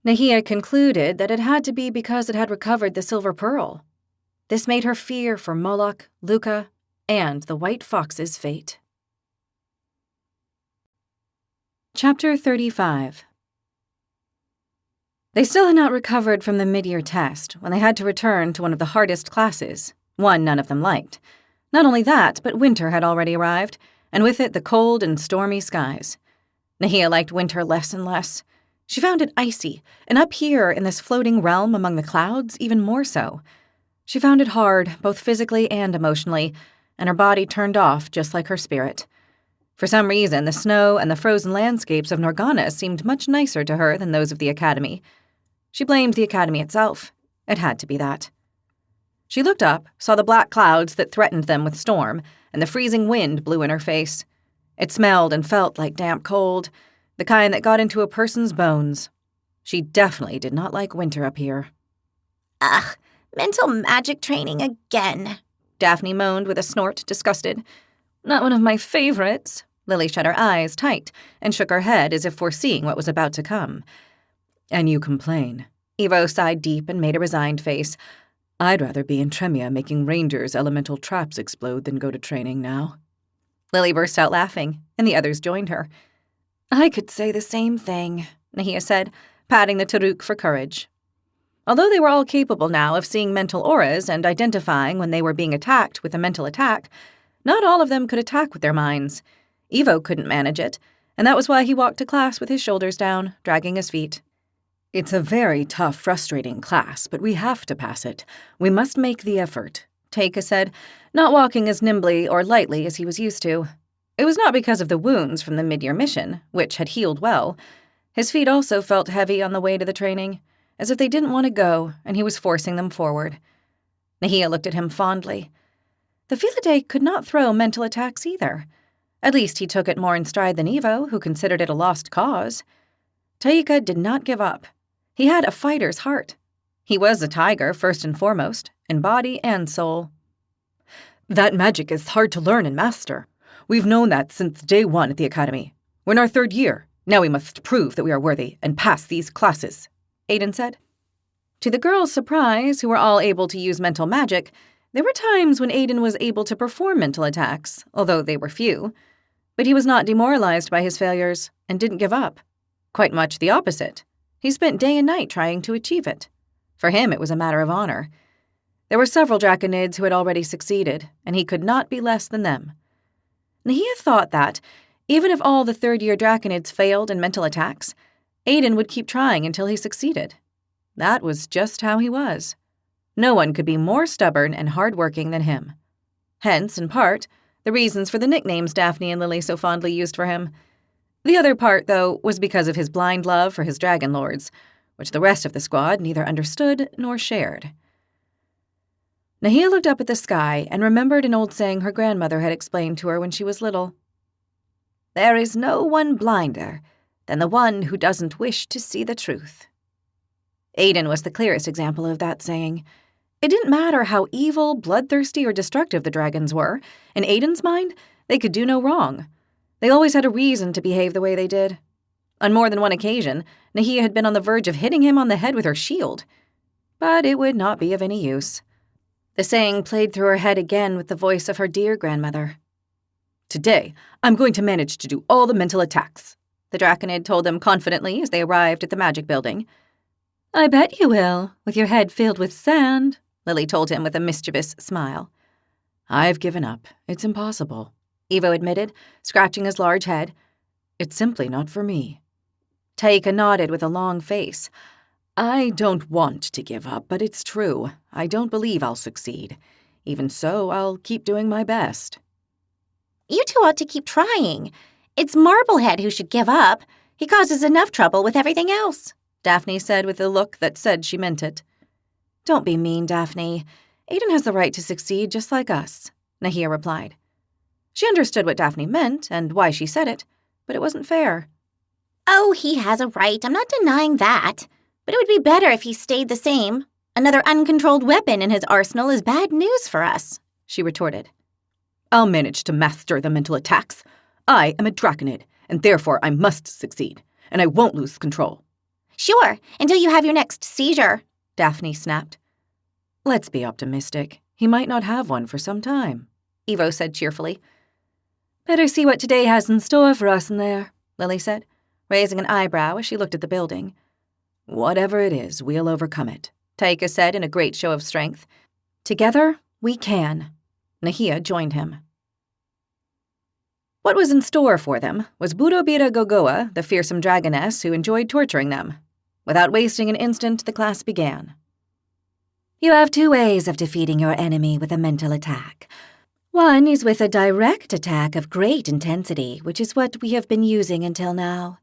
Nahia concluded that it had to be because it had recovered the silver pearl. This made her fear for Moloch, Luca, and the White Fox's fate. Chapter 35. They still had not recovered from the mid-year test when they had to return to one of the hardest classes, one none of them liked. Not only that, but winter had already arrived, and with it the cold and stormy skies. Nahia liked winter less and less. She found it icy, and up here in this floating realm among the clouds, even more so. She found it hard, both physically and emotionally, and her body turned off just like her spirit. For some reason, the snow and the frozen landscapes of Norgana seemed much nicer to her than those of the academy. She blamed the academy itself. It had to be that. She looked up, saw the black clouds that threatened them with storm, and the freezing wind blew in her face. It smelled and felt like damp cold, the kind that got into a person's bones. She definitely did not like winter up here. Ugh, mental magic training again, Daphne moaned with a snort, disgusted. Not one of my favorites. Lily shut her eyes tight and shook her head as if foreseeing what was about to come. And you complain. Evo sighed deep and made a resigned face. I'd rather be in Tremia making rangers' elemental traps explode than go to training now. Lily burst out laughing, and the others joined her. I could say the same thing, Nahia said, patting the Taruk for courage. Although they were all capable now of seeing mental auras and identifying when they were being attacked with a mental attack, not all of them could attack with their minds. Evo couldn't manage it, and that was why he walked to class with his shoulders down, dragging his feet. It's a very tough, frustrating class, but we have to pass it. We must make the effort, Teika said, not walking as nimbly or lightly as he was used to. It was not because of the wounds from the mid-year mission, which had healed well. His feet also felt heavy on the way to the training, as if they didn't want to go, and he was forcing them forward. Nahia looked at him fondly. The Philaday could not throw mental attacks either. At least he took it more in stride than Evo, who considered it a lost cause. Teika did not give up. He had a fighter's heart. He was a tiger, first and foremost, in body and soul. That magic is hard to learn and master. We've known that since day one at the academy. We're in our 3rd year. Now we must prove that we are worthy and pass these classes, Aiden said. To the girls' surprise, who were all able to use mental magic, there were times when Aiden was able to perform mental attacks, although they were few. But he was not demoralized by his failures and didn't give up. Quite much the opposite. He spent day and night trying to achieve it. For him, it was a matter of honor. There were several Draconids who had already succeeded, and he could not be less than them. Nahia thought that, even if all the 3rd-year Draconids failed in mental attacks, Aiden would keep trying until he succeeded. That was just how he was. No one could be more stubborn and hard-working than him. Hence, in part, the reasons for the nicknames Daphne and Lily so fondly used for him. The other part, though, was because of his blind love for his dragon lords, which the rest of the squad neither understood nor shared. Nahia looked up at the sky and remembered an old saying her grandmother had explained to her when she was little. There is no one blinder than the one who doesn't wish to see the truth. Aiden was the clearest example of that saying. It didn't matter how evil, bloodthirsty, or destructive the dragons were. In Aiden's mind, they could do no wrong. They always had a reason to behave the way they did. On more than one occasion, Nahia had been on the verge of hitting him on the head with her shield. But it would not be of any use. The saying played through her head again with the voice of her dear grandmother. Today, I'm going to manage to do all the mental attacks, the Draconid told them confidently as they arrived at the magic building. I bet you will, with your head filled with sand, Lily told him with a mischievous smile. I've given up. It's impossible, Evo admitted, scratching his large head. It's simply not for me. Teika nodded with a long face. I don't want to give up, but it's true. I don't believe I'll succeed. Even so, I'll keep doing my best. You two ought to keep trying. It's Marblehead who should give up. He causes enough trouble with everything else, Daphne said with a look that said she meant it. Don't be mean, Daphne. Aiden has the right to succeed just like us, Nahia replied. She understood what Daphne meant and why she said it, but it wasn't fair. Oh, he has a right. I'm not denying that. But it would be better if he stayed the same. Another uncontrolled weapon in his arsenal is bad news for us, she retorted. I'll manage to master the mental attacks. I am a Draconid, and therefore I must succeed, and I won't lose control. Sure, until you have your next seizure, Daphne snapped. Let's be optimistic. He might not have one for some time, Evo said cheerfully. Better see what today has in store for us in there, Lily said, raising an eyebrow as she looked at the building. Whatever it is, we'll overcome it, Teika said in a great show of strength. Together, we can. Nahia joined him. What was in store for them was Burobira Gogoa, the fearsome dragoness who enjoyed torturing them. Without wasting an instant, the class began. You have 2 ways of defeating your enemy with a mental attack. One is with a direct attack of great intensity, which is what we have been using until now.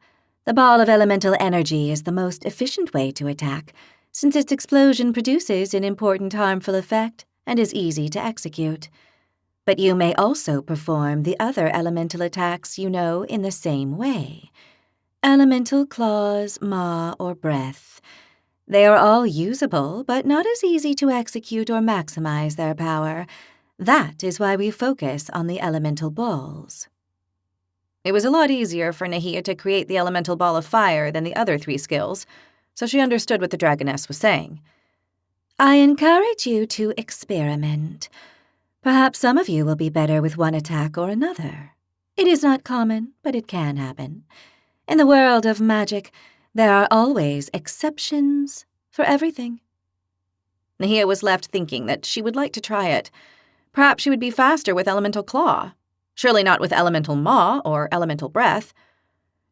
The ball of elemental energy is the most efficient way to attack, since its explosion produces an important harmful effect and is easy to execute. But you may also perform the other elemental attacks you know in the same way. Elemental claws, maw, or breath. They are all usable, but not as easy to execute or maximize their power. That is why we focus on the elemental balls. It was a lot easier for Nahia to create the elemental ball of fire than the other 3 skills, so she understood what the dragoness was saying. I encourage you to experiment. Perhaps some of you will be better with one attack or another. It is not common, but it can happen. In the world of magic, there are always exceptions for everything. Nahia was left thinking that she would like to try it. Perhaps she would be faster with Elemental Claw. Surely not with Elemental Maw or Elemental Breath.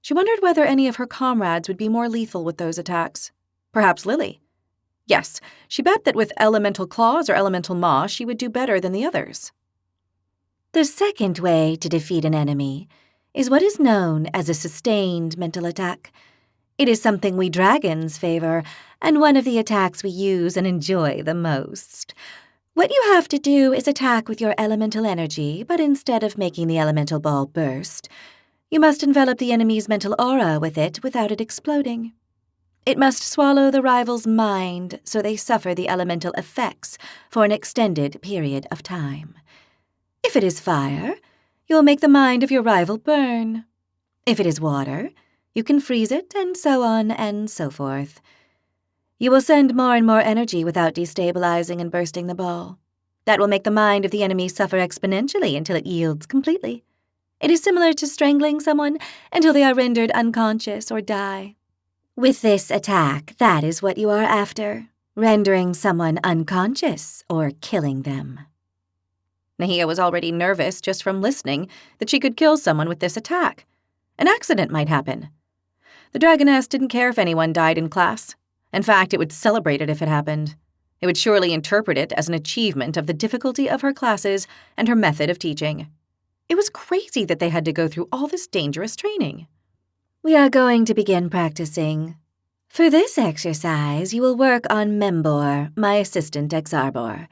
She wondered whether any of her comrades would be more lethal with those attacks. Perhaps Lily. Yes, she bet that with Elemental Claws or Elemental Maw, she would do better than the others. The second way to defeat an enemy is what is known as a sustained mental attack. It is something we dragons favor, and one of the attacks we use and enjoy the most. What you have to do is attack with your elemental energy, but instead of making the elemental ball burst, you must envelop the enemy's mental aura with it without it exploding. It must swallow the rival's mind so they suffer the elemental effects for an extended period of time. If it is fire, you'll make the mind of your rival burn. If it is water, you can freeze it, and so on and so forth. You will send more and more energy without destabilizing and bursting the ball. That will make the mind of the enemy suffer exponentially until it yields completely. It is similar to strangling someone until they are rendered unconscious or die. With this attack, that is what you are after, rendering someone unconscious or killing them. Nahia was already nervous just from listening that she could kill someone with this attack. An accident might happen. The Dragoness didn't care if anyone died in class. In fact, it would celebrate it if it happened. It would surely interpret it as an achievement of the difficulty of her classes and her method of teaching. It was crazy that they had to go through all this dangerous training. We are going to begin practicing. For this exercise, you will work on Membor, my assistant Exarbor.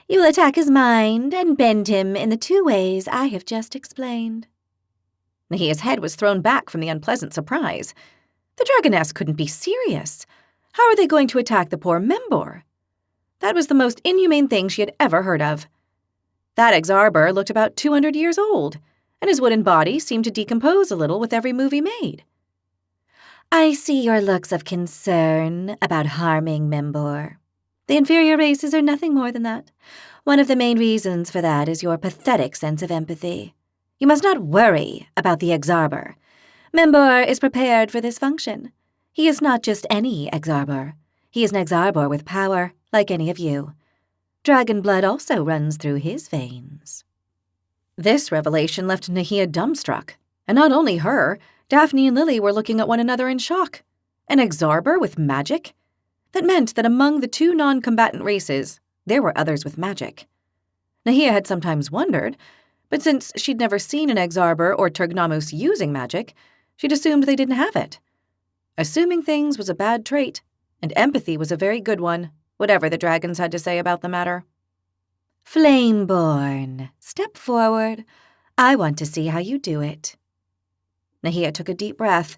You will attack his mind and bend him in the two ways I have just explained. Nahia's head was thrown back from the unpleasant surprise. The Dragoness couldn't be serious. How are they going to attack the poor Membor? That was the most inhumane thing she had ever heard of. That Exarbor looked about 200 years old, and his wooden body seemed to decompose a little with every move he made. I see your looks of concern about harming Membor. The inferior races are nothing more than that. One of the main reasons for that is your pathetic sense of empathy. You must not worry about the Exarbor. Membor is prepared for this function. He is not just any Exarbor. He is an Exarbor with power, like any of you. Dragon blood also runs through his veins. This revelation left Nahia dumbstruck. And not only her, Daphne and Lily were looking at one another in shock. An Exarbor with magic? That meant that among the two non-combatant races, there were others with magic. Nahia had sometimes wondered, but since she'd never seen an Exarbor or Turgnamus using magic, she'd assumed they didn't have it. Assuming things was a bad trait, and empathy was a very good one, whatever the dragons had to say about the matter. Flameborn, step forward. I want to see how you do it. Nahia took a deep breath,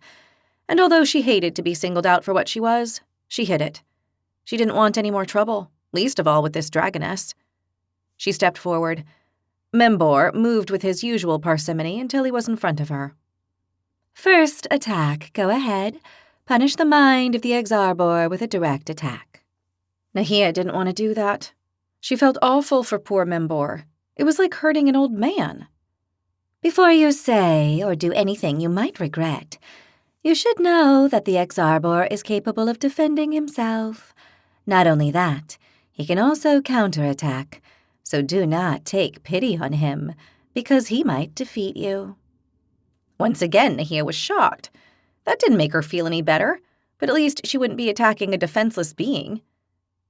and although she hated to be singled out for what she was, she hid it. She didn't want any more trouble, least of all with this Dragoness. She stepped forward. Membor moved with his usual parsimony until he was in front of her. First attack, go ahead. Punish the mind of the Exarbor with a direct attack. Nahia didn't want to do that. She felt awful for poor Membor. It was like hurting an old man. Before you say or do anything you might regret, you should know that the Exarbor is capable of defending himself. Not only that, he can also counterattack, so do not take pity on him, because he might defeat you. Once again, Nahia was shocked. That didn't make her feel any better, but at least she wouldn't be attacking a defenseless being.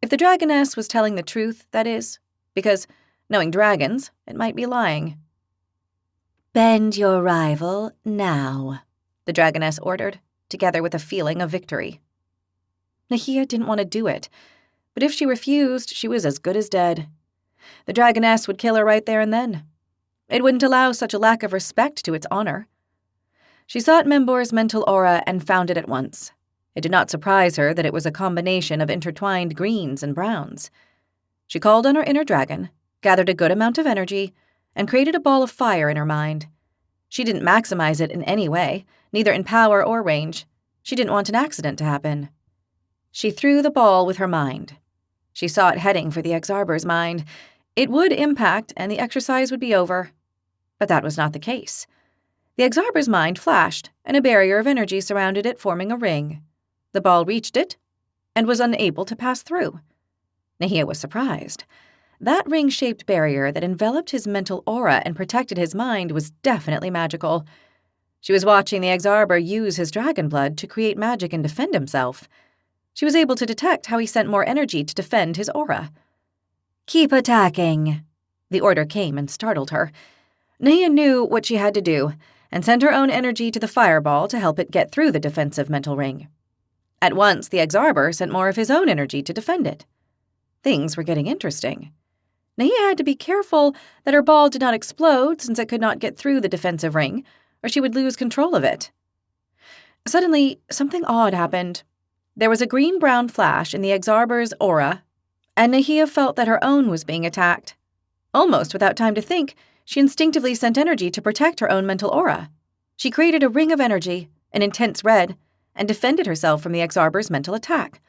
If the Dragoness was telling the truth, that is, because, knowing dragons, it might be lying. Bend your rival now, the Dragoness ordered, together with a feeling of victory. Nahia didn't want to do it, but if she refused, she was as good as dead. The Dragoness would kill her right there and then. It wouldn't allow such a lack of respect to its honor. She sought Membor's mental aura and found it at once. It did not surprise her that it was a combination of intertwined greens and browns. She called on her inner dragon, gathered a good amount of energy, and created a ball of fire in her mind. She didn't maximize it in any way, neither in power or range. She didn't want an accident to happen. She threw the ball with her mind. She saw it heading for the Exarbor's mind. It would impact, and the exercise would be over. But that was not the case. The Exarbor's mind flashed, and a barrier of energy surrounded it, forming a ring. The ball reached it, and was unable to pass through. Nahia was surprised. That ring-shaped barrier that enveloped his mental aura and protected his mind was definitely magical. She was watching the Exarber use his dragon blood to create magic and defend himself. She was able to detect how he sent more energy to defend his aura. "Keep attacking." The order came and startled her. Nahia knew what she had to do and sent her own energy to the fireball to help it get through the defensive mental ring. At once, the Exarber sent more of his own energy to defend it. Things were getting interesting. Nahia had to be careful that her ball did not explode since it could not get through the defensive ring, or she would lose control of it. Suddenly, something odd happened. There was a green-brown flash in the Exarber's aura, and Nahia felt that her own was being attacked. Almost without time to think, she instinctively sent energy to protect her own mental aura. She created a ring of energy, an intense red, and defended herself from the Exarber's mental attack.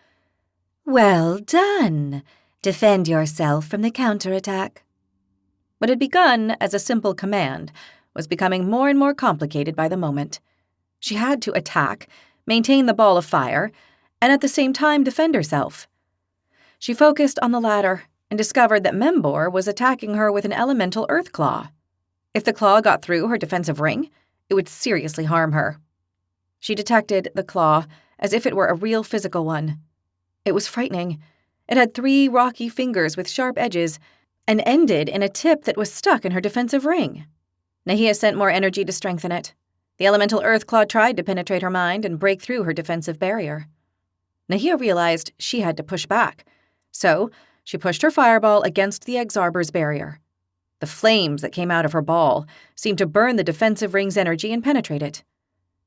"Well done. Defend yourself from the counterattack." What had begun as a simple command was becoming more and more complicated by the moment. She had to attack, maintain the ball of fire, and at the same time defend herself. She focused on the latter and discovered that Membor was attacking her with an elemental earth claw. If the claw got through her defensive ring, it would seriously harm her. She detected the claw as if it were a real physical one. It was frightening. It had 3 rocky fingers with sharp edges and ended in a tip that was stuck in her defensive ring. Nahia sent more energy to strengthen it. The elemental earth claw tried to penetrate her mind and break through her defensive barrier. Nahia realized she had to push back, so she pushed her fireball against the Exarber's barrier. The flames that came out of her ball seemed to burn the defensive ring's energy and penetrate it.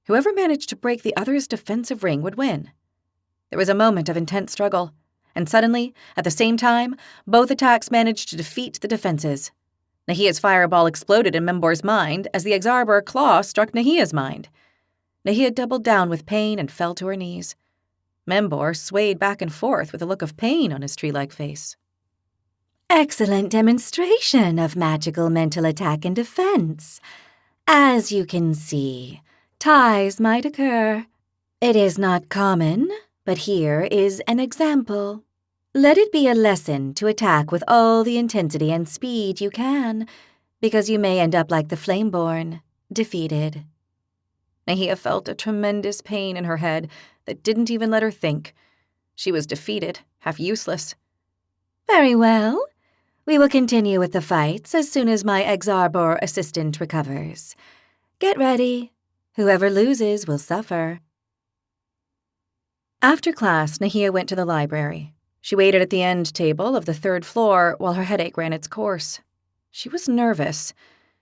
Whoever managed to break the other's defensive ring would win. There was a moment of intense struggle, and suddenly, at the same time, both attacks managed to defeat the defenses. Nahia's fireball exploded in Membor's mind as the Exarber claw struck Nahia's mind. Nahia doubled down with pain and fell to her knees. Membor swayed back and forth with a look of pain on his tree-like face. "Excellent demonstration of magical mental attack and defense. As you can see, ties might occur. It is not common, but here is an example. Let it be a lesson to attack with all the intensity and speed you can, because you may end up like the Flameborn, defeated." Nahia felt a tremendous pain in her head that didn't even let her think. She was defeated, half useless. "Very well. We will continue with the fights as soon as my Exarber assistant recovers. Get ready. Whoever loses will suffer." After class, Nahia went to the library. She waited at the end table of the 3rd floor while her headache ran its course. She was nervous.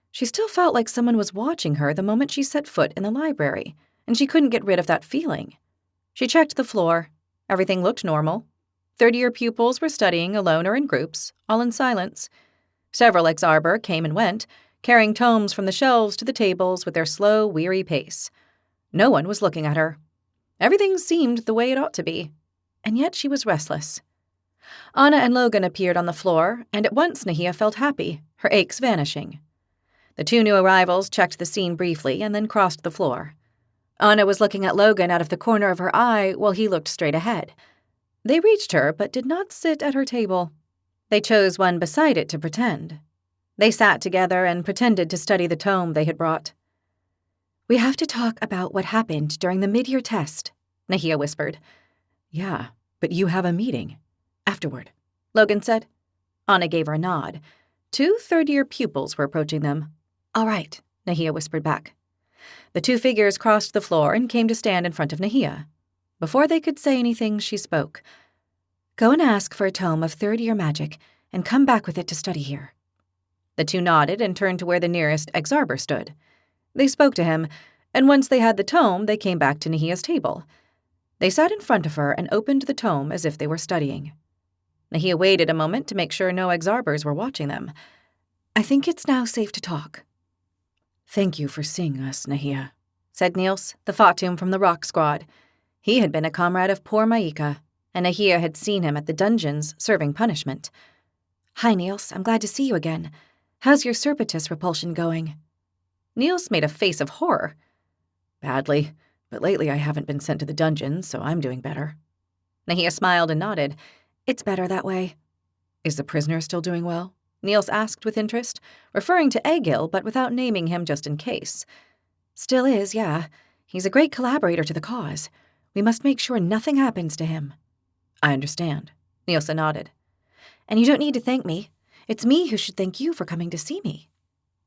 She still felt like someone was watching her the moment she set foot in the library, and she couldn't get rid of that feeling. She checked the floor. Everything looked normal. 3rd-year pupils were studying alone or in groups, all in silence. Several Exarber came and went, carrying tomes from the shelves to the tables with their slow, weary pace. No one was looking at her. Everything seemed the way it ought to be, and yet she was restless. Anna and Logan appeared on the floor, and at once Nahia felt happy, her aches vanishing. The 2 new arrivals checked the scene briefly and then crossed the floor. Anna was looking at Logan out of the corner of her eye while he looked straight ahead. They reached her but did not sit at her table. They chose one beside it to pretend. They sat together and pretended to study the tome they had brought. "We have to talk about what happened during the mid-year test," Nahia whispered. "Yeah, but you have a meeting. Afterward," Logan said. Anna gave her a nod. 2 third-year pupils were approaching them. "All right," Nahia whispered back. The 2 figures crossed the floor and came to stand in front of Nahia. Before they could say anything, she spoke. "Go and ask for a tome of 3rd-year magic and come back with it to study here." The 2 nodded and turned to where the nearest Exarber stood. They spoke to him, and once they had the tome, they came back to Nahia's table. They sat in front of her and opened the tome as if they were studying. Nahia waited a moment to make sure no Exarbers were watching them. "I think it's now safe to talk." "Thank you for seeing us, Nahia," said Niels, the Fatum from the Rock Squad. He had been a comrade of poor Maika, and Nahia had seen him at the dungeons serving punishment. "Hi, Niels. I'm glad to see you again. How's your Serpetus repulsion going?" Niels made a face of horror. "Badly, but lately I haven't been sent to the dungeons, so I'm doing better." Nahia smiled and nodded. "It's better that way. Is the prisoner still doing well? Niels asked with interest, referring to Egil but without naming him just in case. Still is, yeah. He's a great collaborator to the cause. We must make sure nothing happens to him. I understand. Niels nodded. And you don't need to thank me. It's me who should thank you for coming to see me.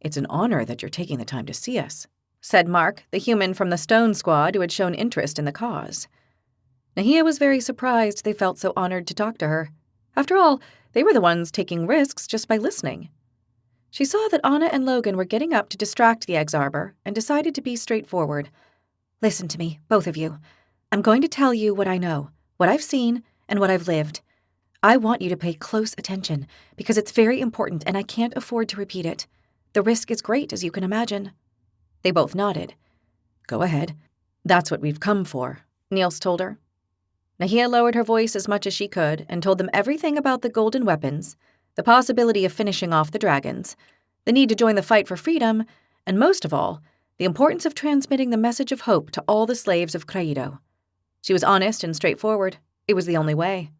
It's an honor that you're taking the time to see us, said Mark, the human from the Stone Squad who had shown interest in the cause. Nahia was very surprised they felt so honored to talk to her. After all, they were the ones taking risks just by listening. She saw that Anna and Logan were getting up to distract the Exarber and decided to be straightforward. Listen to me, both of you. I'm going to tell you what I know, what I've seen, and what I've lived. I want you to pay close attention, because it's very important and I can't afford to repeat it. The risk is great, as you can imagine. They both nodded. Go ahead. That's what we've come for, Niels told her. Nahia lowered her voice as much as she could and told them everything about the golden weapons, the possibility of finishing off the dragons, the need to join the fight for freedom, and most of all, the importance of transmitting the message of hope to all the slaves of Craido. She was honest and straightforward. It was the only way.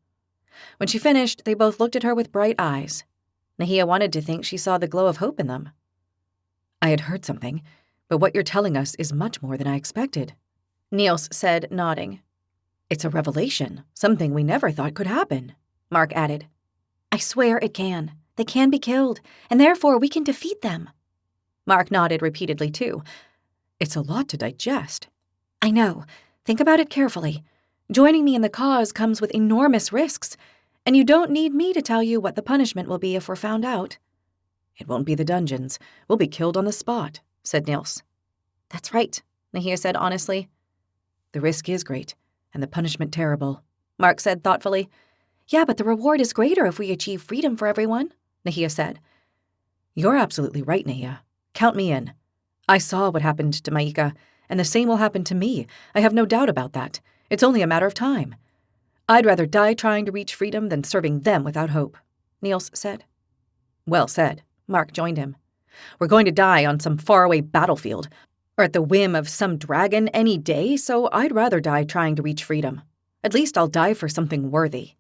When she finished, they both looked at her with bright eyes. Nahia wanted to think she saw the glow of hope in them. I had heard something, but what you're telling us is much more than I expected, Niels said, nodding. It's a revelation, something we never thought could happen, Mark added. I swear it can. They can be killed, and therefore we can defeat them. Mark nodded repeatedly, too. It's a lot to digest. I know. Think about it carefully. Joining me in the cause comes with enormous risks, and you don't need me to tell you what the punishment will be if we're found out. It won't be the dungeons. We'll be killed on the spot, said Niels. That's right, Nahia said honestly. The risk is great, and the punishment terrible, Mark said thoughtfully. Yeah, but the reward is greater if we achieve freedom for everyone, Nahia said. You're absolutely right, Nahia. Count me in. I saw what happened to Maika, and the same will happen to me. I have no doubt about that. It's only a matter of time. I'd rather die trying to reach freedom than serving them without hope, Niels said. Well said, Mark joined him. We're going to die on some faraway battlefield, or at the whim of some dragon any day, so I'd rather die trying to reach freedom. At least I'll die for something worthy.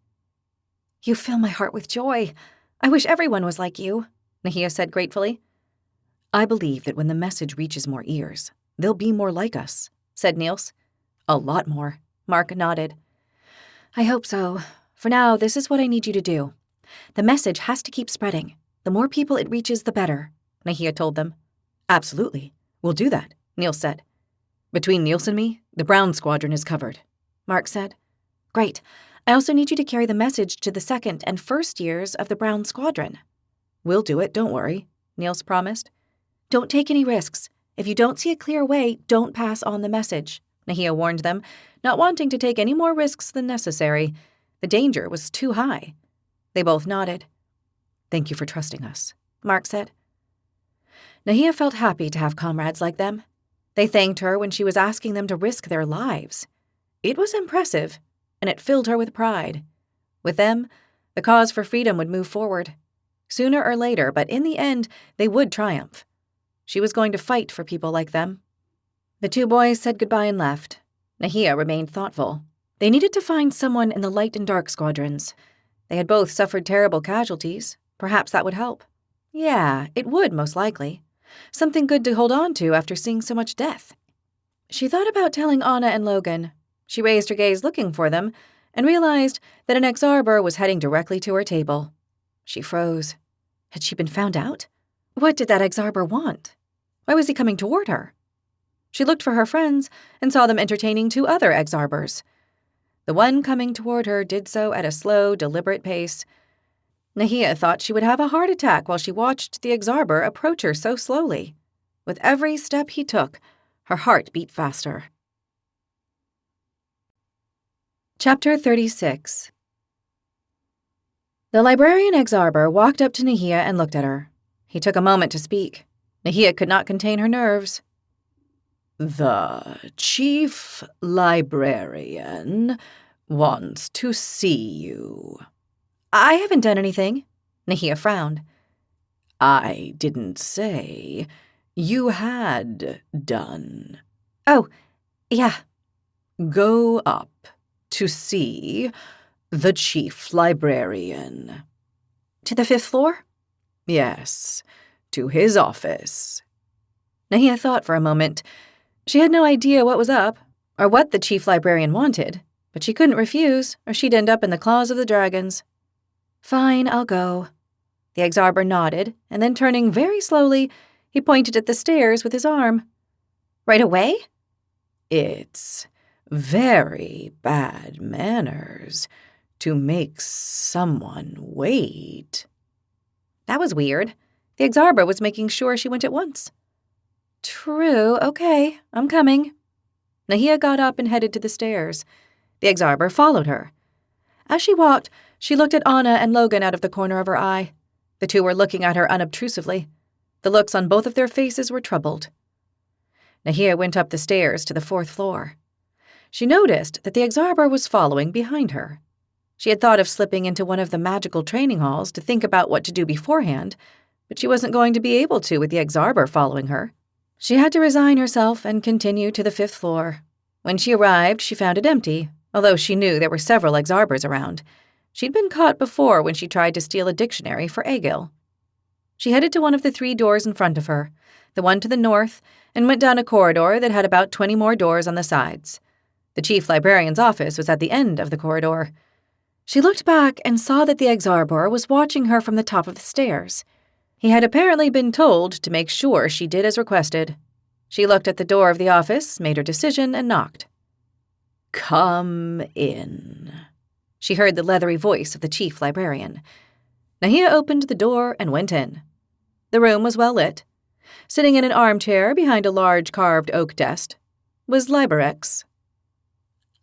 You fill my heart with joy. I wish everyone was like you, Nahia said gratefully. I believe that when the message reaches more ears, they'll be more like us, said Niels. A lot more, Mark nodded. I hope so. For now, this is what I need you to do. The message has to keep spreading. The more people it reaches, the better, Nahia told them. Absolutely. We'll do that, Niels said. Between Niels and me, the Brown Squadron is covered, Mark said. Great. I also need you to carry the message to the second and first years of the Brown Squadron. We'll do it, don't worry, Niels promised. Don't take any risks. If you don't see a clear way, don't pass on the message, Nahia warned them, not wanting to take any more risks than necessary. The danger was too high. They both nodded. Thank you for trusting us, Mark said. Nahia felt happy to have comrades like them. They thanked her when she was asking them to risk their lives. It was impressive, and it filled her with pride. With them, the cause for freedom would move forward. Sooner or later, but in the end, they would triumph. She was going to fight for people like them. The two boys said goodbye and left. Nahia remained thoughtful. They needed to find someone in the light and dark squadrons. They had both suffered terrible casualties. Perhaps that would help. Yeah, it would, most likely. Something good to hold on to after seeing so much death. She thought about telling Anna and Logan. She raised her gaze looking for them and realized that an Exarber was heading directly to her table. She froze. Had she been found out? What did that Exarber want? Why was he coming toward her? She looked for her friends and saw them entertaining two other Exarbers. The one coming toward her did so at a slow, deliberate pace. Nahia thought she would have a heart attack while she watched the Exarber approach her so slowly. With every step he took, her heart beat faster. Chapter 36. The librarian Exarber walked up to Nahia and looked at her. He took a moment to speak. Nahia could not contain her nerves. The chief librarian wants to see you. I haven't done anything, Nahia frowned. I didn't say you had done. Oh, yeah. Go up to see the chief librarian. To the 5th floor? Yes, to his office. Nahia thought for a moment. She had no idea what was up, or what the chief librarian wanted, but she couldn't refuse, or she'd end up in the claws of the dragons. Fine, I'll go. The Exarber nodded, and then turning very slowly, he pointed at the stairs with his arm. Right away? It's very bad manners to make someone wait. That was weird. The Exarber was making sure she went at once. True, okay, I'm coming. Nahia got up and headed to the stairs. The Exarber followed her. As she walked, she looked at Anna and Logan out of the corner of her eye. The two were looking at her unobtrusively. The looks on both of their faces were troubled. Nahia went up the stairs to the 4th floor. She noticed that the Exarber was following behind her. She had thought of slipping into one of the magical training halls to think about what to do beforehand, but she wasn't going to be able to with the Exarber following her. She had to resign herself and continue to the 5th floor. When she arrived, she found it empty, although she knew there were several Exarbers around. She'd been caught before when she tried to steal a dictionary for Egil. She headed to one of the 3 doors in front of her, the one to the north, and went down a corridor that had about 20 more doors on the sides. The chief librarian's office was at the end of the corridor. She looked back and saw that the Exarber was watching her from the top of the stairs. He had apparently been told to make sure she did as requested. She looked at the door of the office, made her decision, and knocked. Come in. She heard the leathery voice of the chief librarian. Nahia opened the door and went in. The room was well lit. Sitting in an armchair behind a large carved oak desk was Liberex.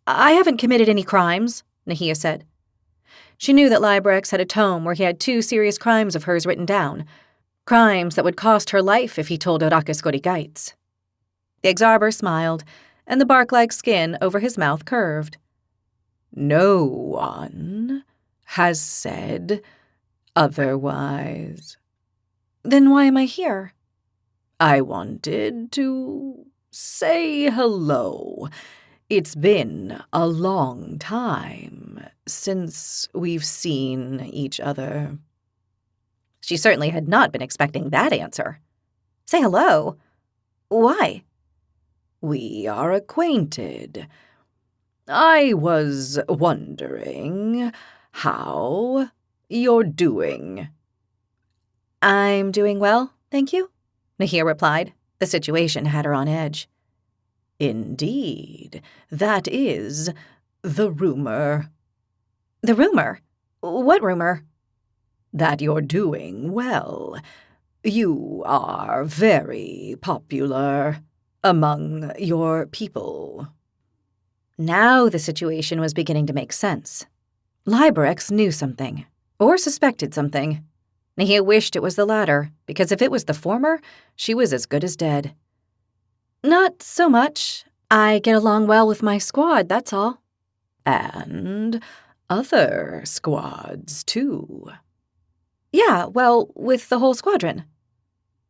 I haven't committed any crimes, Nahia said. She knew that Liberex had a tome where he had 2 serious crimes of hers written down, crimes that would cost her life if he told Orakis Godigaits. The Exarber smiled, and the bark-like skin over his mouth curved. No one has said otherwise. Then why am I here? I wanted to say hello. It's been a long time since we've seen each other. She certainly had not been expecting that answer. Say hello? Why? We are acquainted. I was wondering how you're doing. I'm doing well, thank you, Nahia replied. The situation had her on edge. Indeed, that is the rumor. The rumor? What rumor? That you're doing well. You are very popular among your people. Now the situation was beginning to make sense. Liberex knew something, or suspected something. Nahia wished it was the latter, because if it was the former, she was as good as dead. Not so much. I get along well with my squad, that's all. And other squads, too. Yeah, well, with the whole squadron.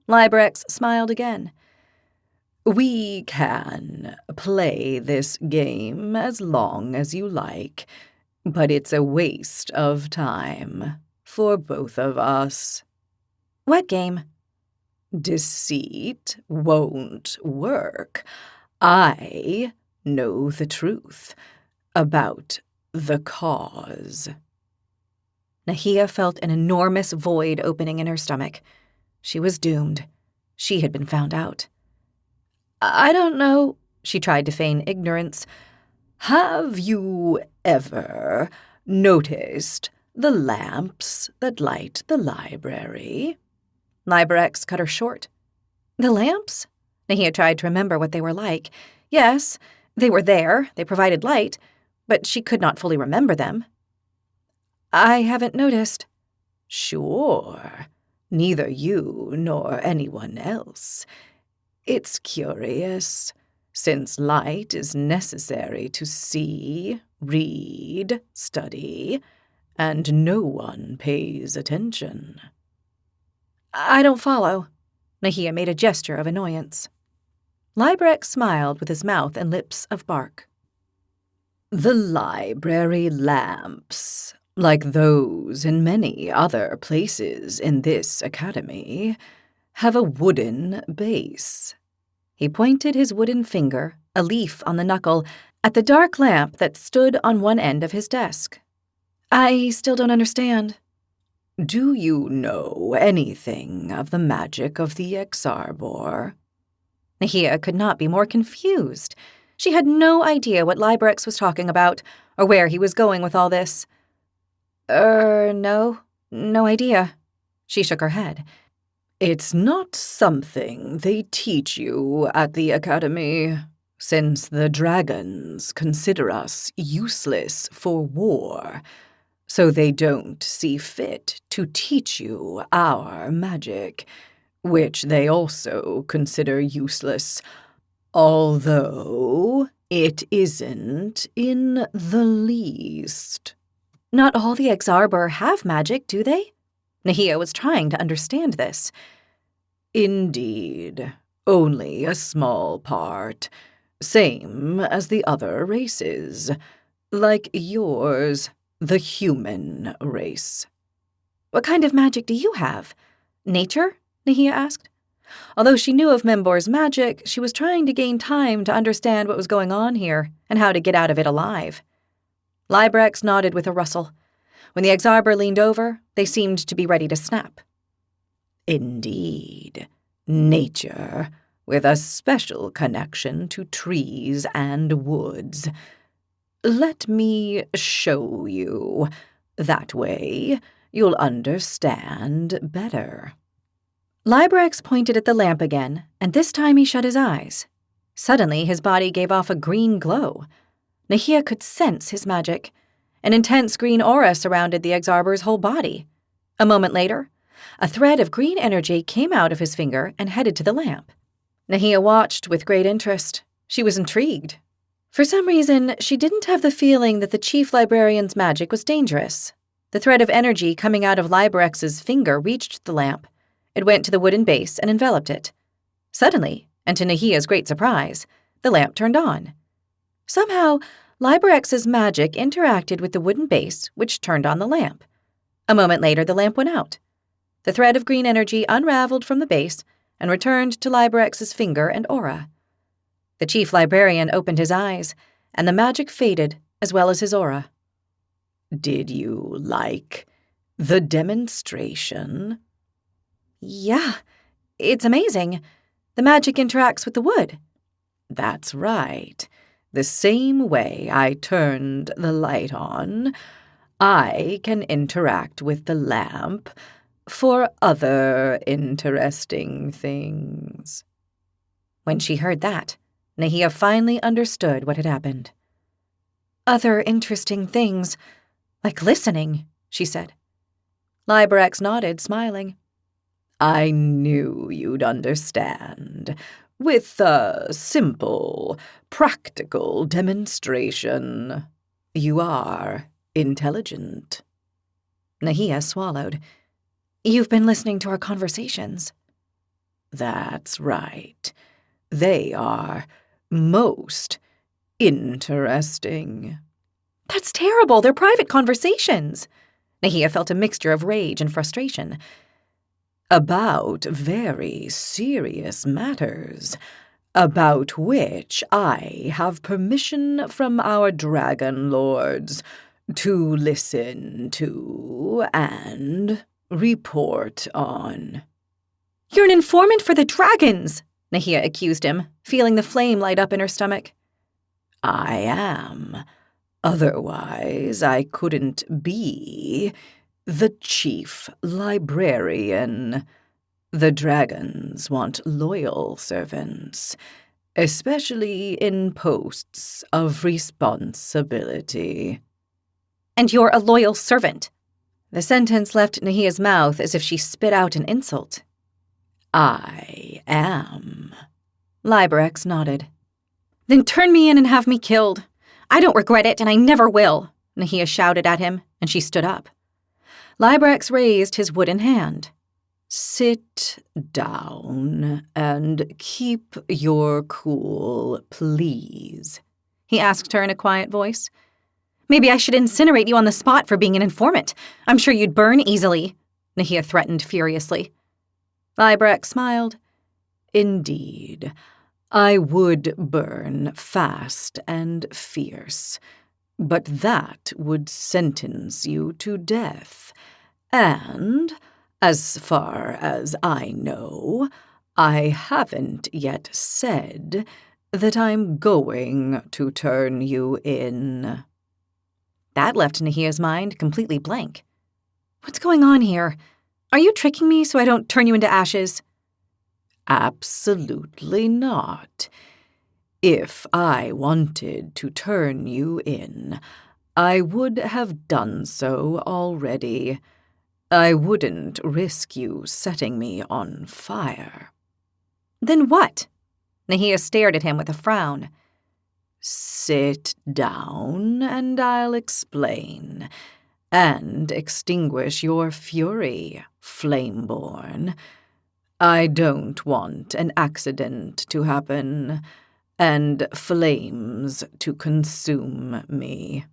Liberex smiled again. We can play this game as long as you like, but it's a waste of time for both of us. What game? Deceit won't work. I know the truth about the cause. Nahia felt an enormous void opening in her stomach. She was doomed. She had been found out. I don't know, she tried to feign ignorance. Have you ever noticed the lamps that light the library? Liberex cut her short. The lamps? Nahia tried to remember what they were like. Yes, they were there, they provided light, but she could not fully remember them. I haven't noticed. Sure, neither you nor anyone else. It's curious, since light is necessary to see, read, study, and no one pays attention. I don't follow. Nahia made a gesture of annoyance. Liberex smiled with his mouth and lips of bark. The library lamps like those in many other places in this academy, have a wooden base. He pointed his wooden finger, a leaf on the knuckle, at the dark lamp that stood on one end of his desk. I still don't understand. Do you know anything of the magic of the Exarbor? Nahia could not be more confused. She had no idea what Librex was talking about, or where he was going with all this. No idea. She shook her head. It's not something they teach you at the academy, since the dragons consider us useless for war, so they don't see fit to teach you our magic, which they also consider useless, although it isn't in the least. Not all the Exarbor have magic, do they? Nahia was trying to understand this. Indeed, only a small part, same as the other races, like yours, the human race. What kind of magic do you have? Nature? Nahia asked. Although she knew of Membor's magic, she was trying to gain time to understand what was going on here and how to get out of it alive. Librex nodded with a rustle. When the Exarbor leaned over, they seemed to be ready to snap. Indeed, nature, with a special connection to trees and woods. Let me show you. That way, you'll understand better. Librex pointed at the lamp again, and this time he shut his eyes. Suddenly, his body gave off a green glow. Nahia could sense his magic. An intense green aura surrounded the Exarbor's whole body. A moment later, a thread of green energy came out of his finger and headed to the lamp. Nahia watched with great interest. She was intrigued. For some reason, she didn't have the feeling that the chief librarian's magic was dangerous. The thread of energy coming out of Librex's finger reached the lamp. It went to the wooden base and enveloped it. Suddenly, and to Nahia's great surprise, the lamp turned on. Somehow, Librex's magic interacted with the wooden base, which turned on the lamp. A moment later, the lamp went out. The thread of green energy unraveled from the base and returned to Librex's finger and aura. The chief librarian opened his eyes, and the magic faded, as well as his aura. Did you like the demonstration? Yeah, it's amazing. The magic interacts with the wood. That's right. The same way I turned the light on, I can interact with the lamp for other interesting things. When she heard that, Nahia finally understood what had happened. Other interesting things, like listening, she said. Librex nodded, smiling. I knew you'd understand. With a simple, practical demonstration. You are intelligent. Nahia swallowed. You've been listening to our conversations. That's right. They are most interesting. That's terrible. They're private conversations. Nahia felt a mixture of rage and frustration. About very serious matters, about which I have permission from our dragon lords to listen to and report on. You're an informant for the dragons, Nahia accused him, feeling the flame light up in her stomach. I am. Otherwise, I couldn't be the chief librarian. The dragons want loyal servants, especially in posts of responsibility. And you're a loyal servant. The sentence left Nahia's mouth as if she spit out an insult. I am. Librex nodded. Then turn me in and have me killed. I don't regret it, and I never will, Nahia shouted at him, and she stood up. Librex raised his wooden hand. Sit down and keep your cool, please, he asked her in a quiet voice. Maybe I should incinerate you on the spot for being an informant. I'm sure you'd burn easily, Nahia threatened furiously. Liebrecht smiled. Indeed, I would burn fast and fierce, but that would sentence you to death. And, as far as I know, I haven't yet said that I'm going to turn you in. That left Nahia's mind completely blank. What's going on here? Are you tricking me so I don't turn you into ashes? Absolutely not. If I wanted to turn you in, I would have done so already. I wouldn't risk you setting me on fire. Then what? Nahia stared at him with a frown. Sit down and I'll explain. And extinguish your fury, Flameborn. I don't want an accident to happen, and flames to consume me.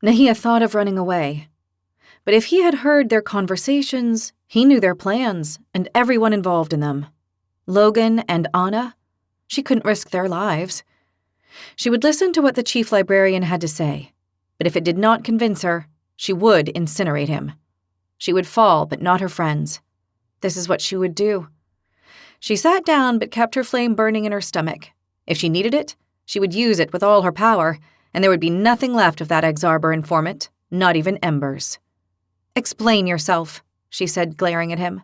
Nahia thought of running away. But if he had heard their conversations, he knew their plans and everyone involved in them. Logan and Anna, she couldn't risk their lives. She would listen to what the chief librarian had to say, but if it did not convince her, she would incinerate him. She would fall, but not her friends. This is what she would do. She sat down but kept her flame burning in her stomach. If she needed it, she would use it with all her power, and there would be nothing left of that Exarber informant, not even embers. "Explain yourself," she said, glaring at him.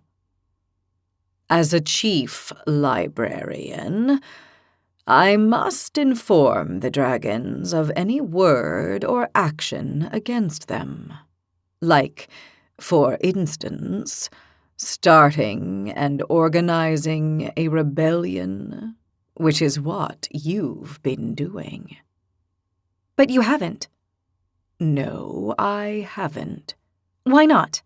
As a chief librarian, I must inform the dragons of any word or action against them. Like, for instance, starting and organizing a rebellion, which is what you've been doing. But you haven't. No, I haven't. Why not?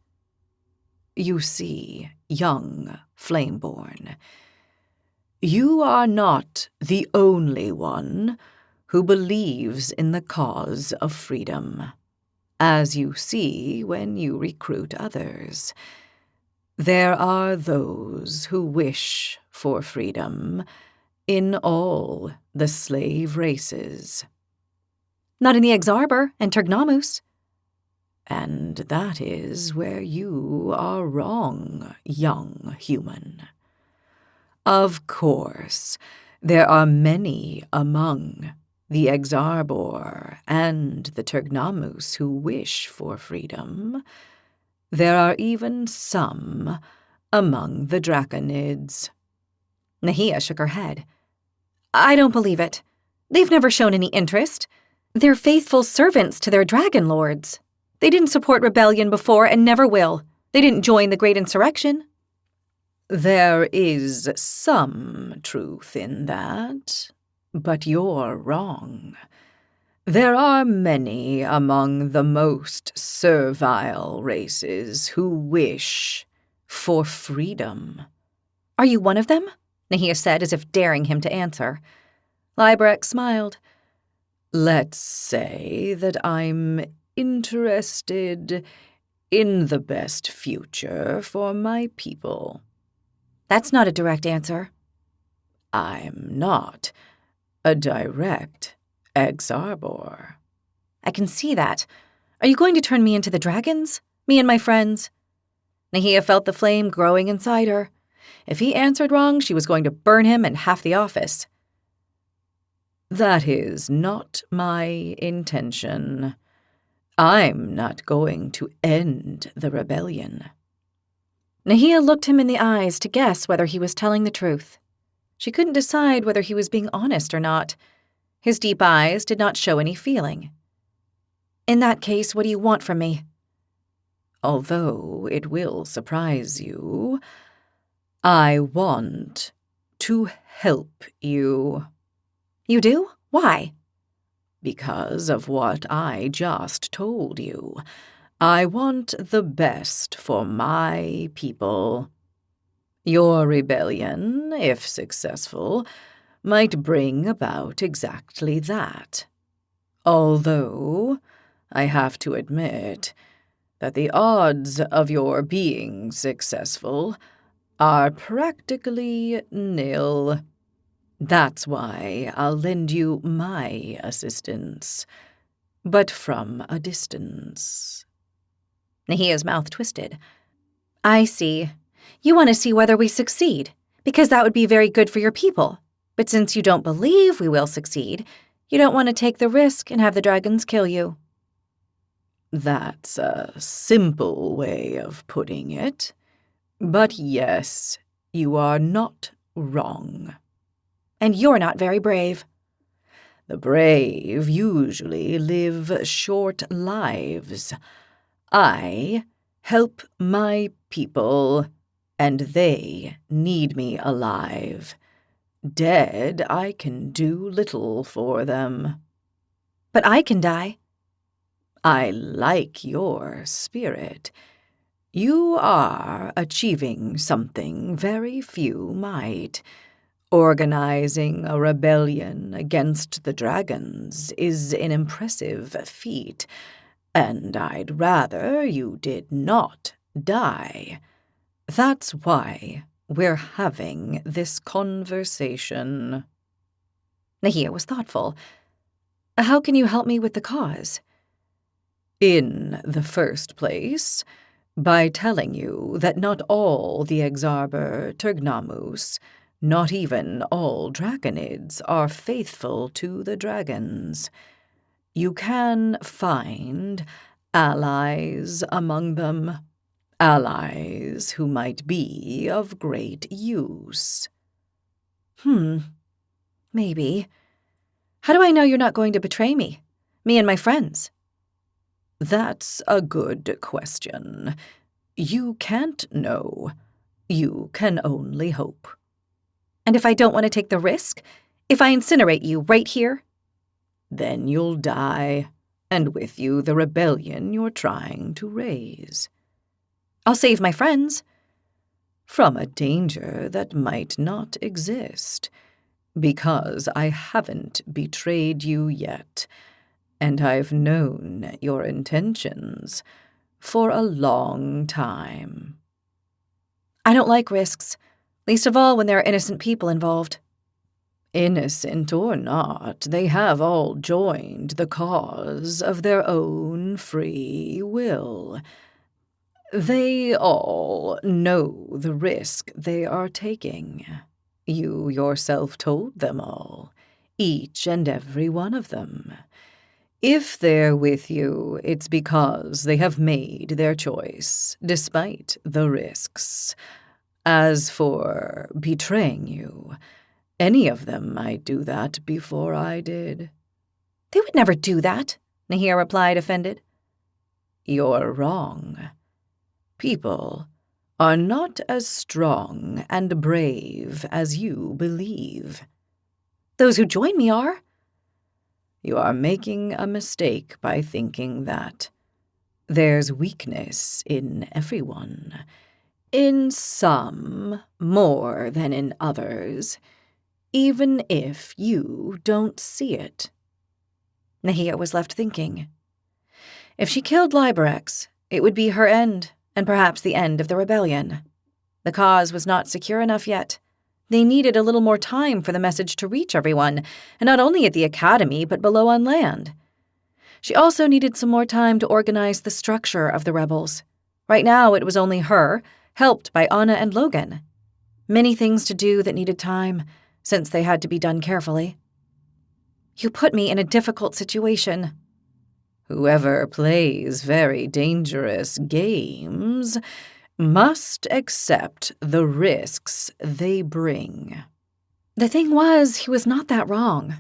You see, young Flameborn, you are not the only one who believes in the cause of freedom, as you see when you recruit others. There are those who wish for freedom in all the slave races. Not in the Exarber and Tergnamus. And that is where you are wrong, young human. Of course, there are many among the Exarbor and the Tergnamus who wish for freedom. There are even some among the Draconids. Nahia shook her head. I don't believe it. They've never shown any interest. They're faithful servants to their dragon lords. They didn't support rebellion before and never will. They didn't join the Great Insurrection. There is some truth in that, but you're wrong. There are many among the most servile races who wish for freedom. Are you one of them? Nahia said, as if daring him to answer. Liebrecht smiled. Let's say that I'm interested in the best future for my people. That's not a direct answer. I'm not a direct Exarbor. I can see that. Are you going to turn me into the dragons? Me and my friends? Nahia felt the flame growing inside her. If he answered wrong, she was going to burn him and half the office. That is not my intention. I'm not going to end the rebellion. Nahia looked him in the eyes to guess whether he was telling the truth. She couldn't decide whether he was being honest or not. His deep eyes did not show any feeling. In that case, what do you want from me? Although it will surprise you, I want to help you. You do? Why? Because of what I just told you. I want the best for my people. Your rebellion, if successful, might bring about exactly that. Although, I have to admit that the odds of your being successful are practically nil. That's why I'll lend you my assistance, but from a distance. Nahia's mouth twisted. I see. You want to see whether we succeed, because that would be very good for your people. But since you don't believe we will succeed, you don't want to take the risk and have the dragons kill you. That's a simple way of putting it. But yes, you are not wrong. And you're not very brave. The brave usually live short lives. I help my people, and they need me alive. Dead, I can do little for them. But I can die. I like your spirit. You are achieving something very few might. Organizing a rebellion against the dragons is an impressive feat, and I'd rather you did not die. That's why we're having this conversation. Nahia was thoughtful. How can you help me with the cause? In the first place, by telling you that not all the Exarber Tergnamus, not even all draconids, are faithful to the dragons. You can find allies among them, allies who might be of great use. Maybe. How do I know you're not going to betray me and my friends? That's a good question. You can't know. You can only hope. And if I don't want to take the risk? If I incinerate you right here? Then you'll die, and with you the rebellion you're trying to raise. I'll save my friends. From a danger that might not exist, because I haven't betrayed you yet, and I've known your intentions for a long time. I don't like risks, least of all when there are innocent people involved. Innocent or not, they have all joined the cause of their own free will. They all know the risk they are taking. You yourself told them all, each and every one of them. If they're with you, it's because they have made their choice, despite the risks. As for betraying you, any of them might do that before I did. They would never do that, Nahia replied, offended. You're wrong. People are not as strong and brave as you believe. Those who join me are. You are making a mistake by thinking that. There's weakness in everyone. In some more than in others, even if you don't see it. Nahia was left thinking. If she killed Liberex, it would be her end, and perhaps the end of the rebellion. The cause was not secure enough yet. They needed a little more time for the message to reach everyone, and not only at the academy, but below on land. She also needed some more time to organize the structure of the rebels. Right now, it was only her, helped by Anna and Logan. Many things to do that needed time, since they had to be done carefully. You put me in a difficult situation. Whoever plays very dangerous games must accept the risks they bring. The thing was, he was not that wrong.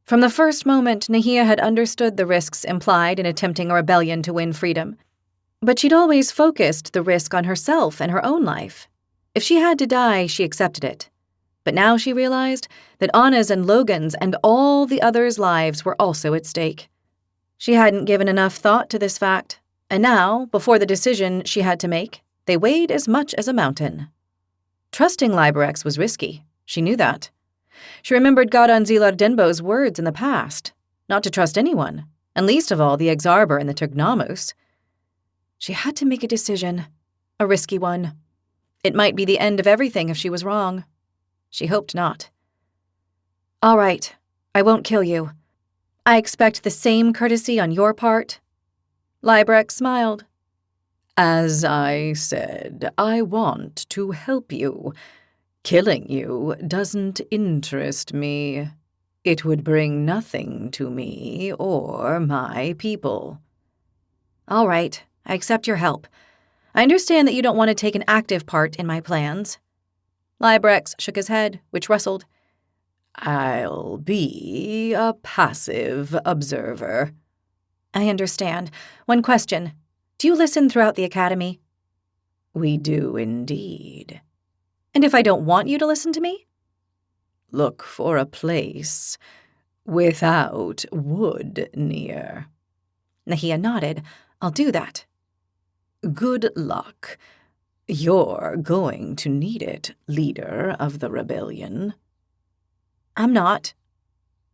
From the first moment, Nahia had understood the risks implied in attempting a rebellion to win freedom. But she'd always focused the risk on herself and her own life. If she had to die, she accepted it. But now she realized that Anna's and Logan's and all the others' lives were also at stake. She hadn't given enough thought to this fact, and now, before the decision she had to make, they weighed as much as a mountain. Trusting Liberex was risky. She knew that. She remembered Gadan Zilar Denbo's words in the past. not to trust anyone, and least of all the Exarber and the Tugnamus. She had to make a decision, a risky one. It might be the end of everything if she was wrong. She hoped not. All right, I won't kill you. I expect the same courtesy on your part. Librex smiled. As I said, I want to help you. Killing you doesn't interest me. It would bring nothing to me or my people. All right, I accept your help. I understand that you don't want to take an active part in my plans. Librex shook his head, which rustled. I'll be a passive observer. I understand. One question. Do you listen throughout the academy? We do indeed. And if I don't want you to listen to me? Look for a place without wood near. Nahia nodded. I'll do that. Good luck. You're going to need it, leader of the rebellion. I'm not.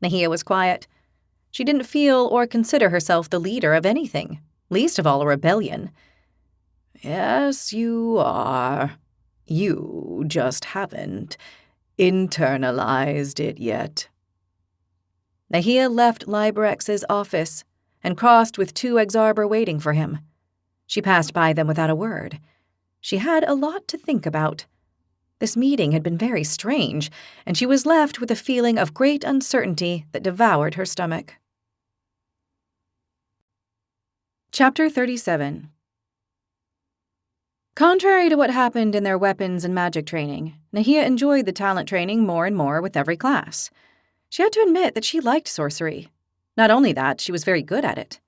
Nahia was quiet. She didn't feel or consider herself the leader of anything, least of all a rebellion. Yes, you are. You just haven't internalized it yet. Nahia left Librex's office and crossed with 2 Exarber waiting for him. She passed by them without a word. She had a lot to think about. This meeting had been very strange, and she was left with a feeling of great uncertainty that devoured her stomach. Chapter 37. Contrary to what happened in their weapons and magic training, Nahia enjoyed the talent training more and more with every class. She had to admit that she liked sorcery. Not only that, she was very good at it.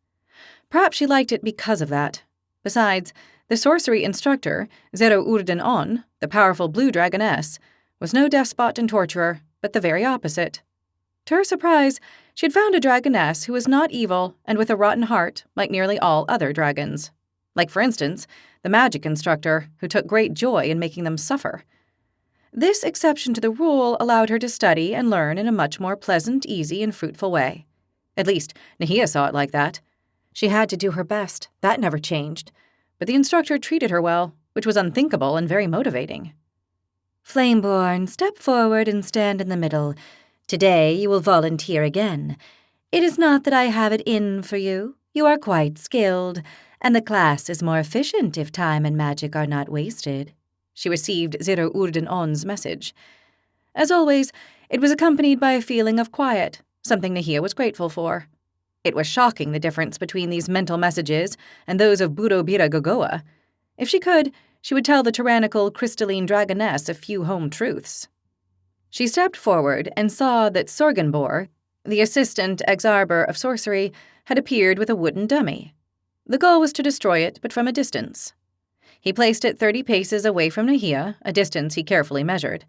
Perhaps she liked it because of that. Besides, the sorcery instructor, Zero Urden On, the powerful blue dragoness, was no despot and torturer, but the very opposite. To her surprise, she had found a dragoness who was not evil and with a rotten heart like nearly all other dragons. Like, for instance, the magic instructor, who took great joy in making them suffer. This exception to the rule allowed her to study and learn in a much more pleasant, easy, and fruitful way. At least, Nahia saw it like that. She had to do her best. That never changed. But the instructor treated her well, which was unthinkable and very motivating. Flameborn, step forward and stand in the middle. Today you will volunteer again. It is not that I have it in for you. You are quite skilled, and the class is more efficient if time and magic are not wasted. She received Zero Urden On's message. As always, it was accompanied by a feeling of quiet, something Nahia was grateful for. It was shocking the difference between these mental messages and those of Budobira Gogoa. If she could, she would tell the tyrannical crystalline dragoness a few home truths. She stepped forward and saw that Sorgenbor, the assistant Exarber of sorcery, had appeared with a wooden dummy. The goal was to destroy it, but from a distance. He placed it 30 paces away from Nahia, a distance he carefully measured.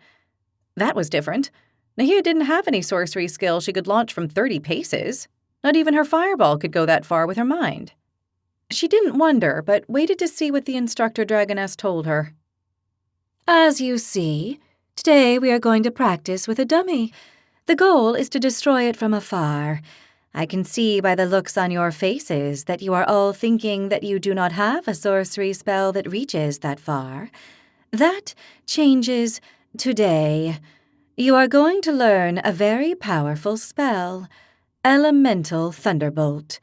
That was different. Nahia didn't have any sorcery skill she could launch from 30 paces. Not even her fireball could go that far with her mind. She didn't wonder, but waited to see what the instructor dragoness told her. As you see, today we are going to practice with a dummy. The goal is to destroy it from afar. I can see by the looks on your faces that you are all thinking that you do not have a sorcery spell that reaches that far. That changes today. You are going to learn a very powerful spell. Elemental Thunderbolt.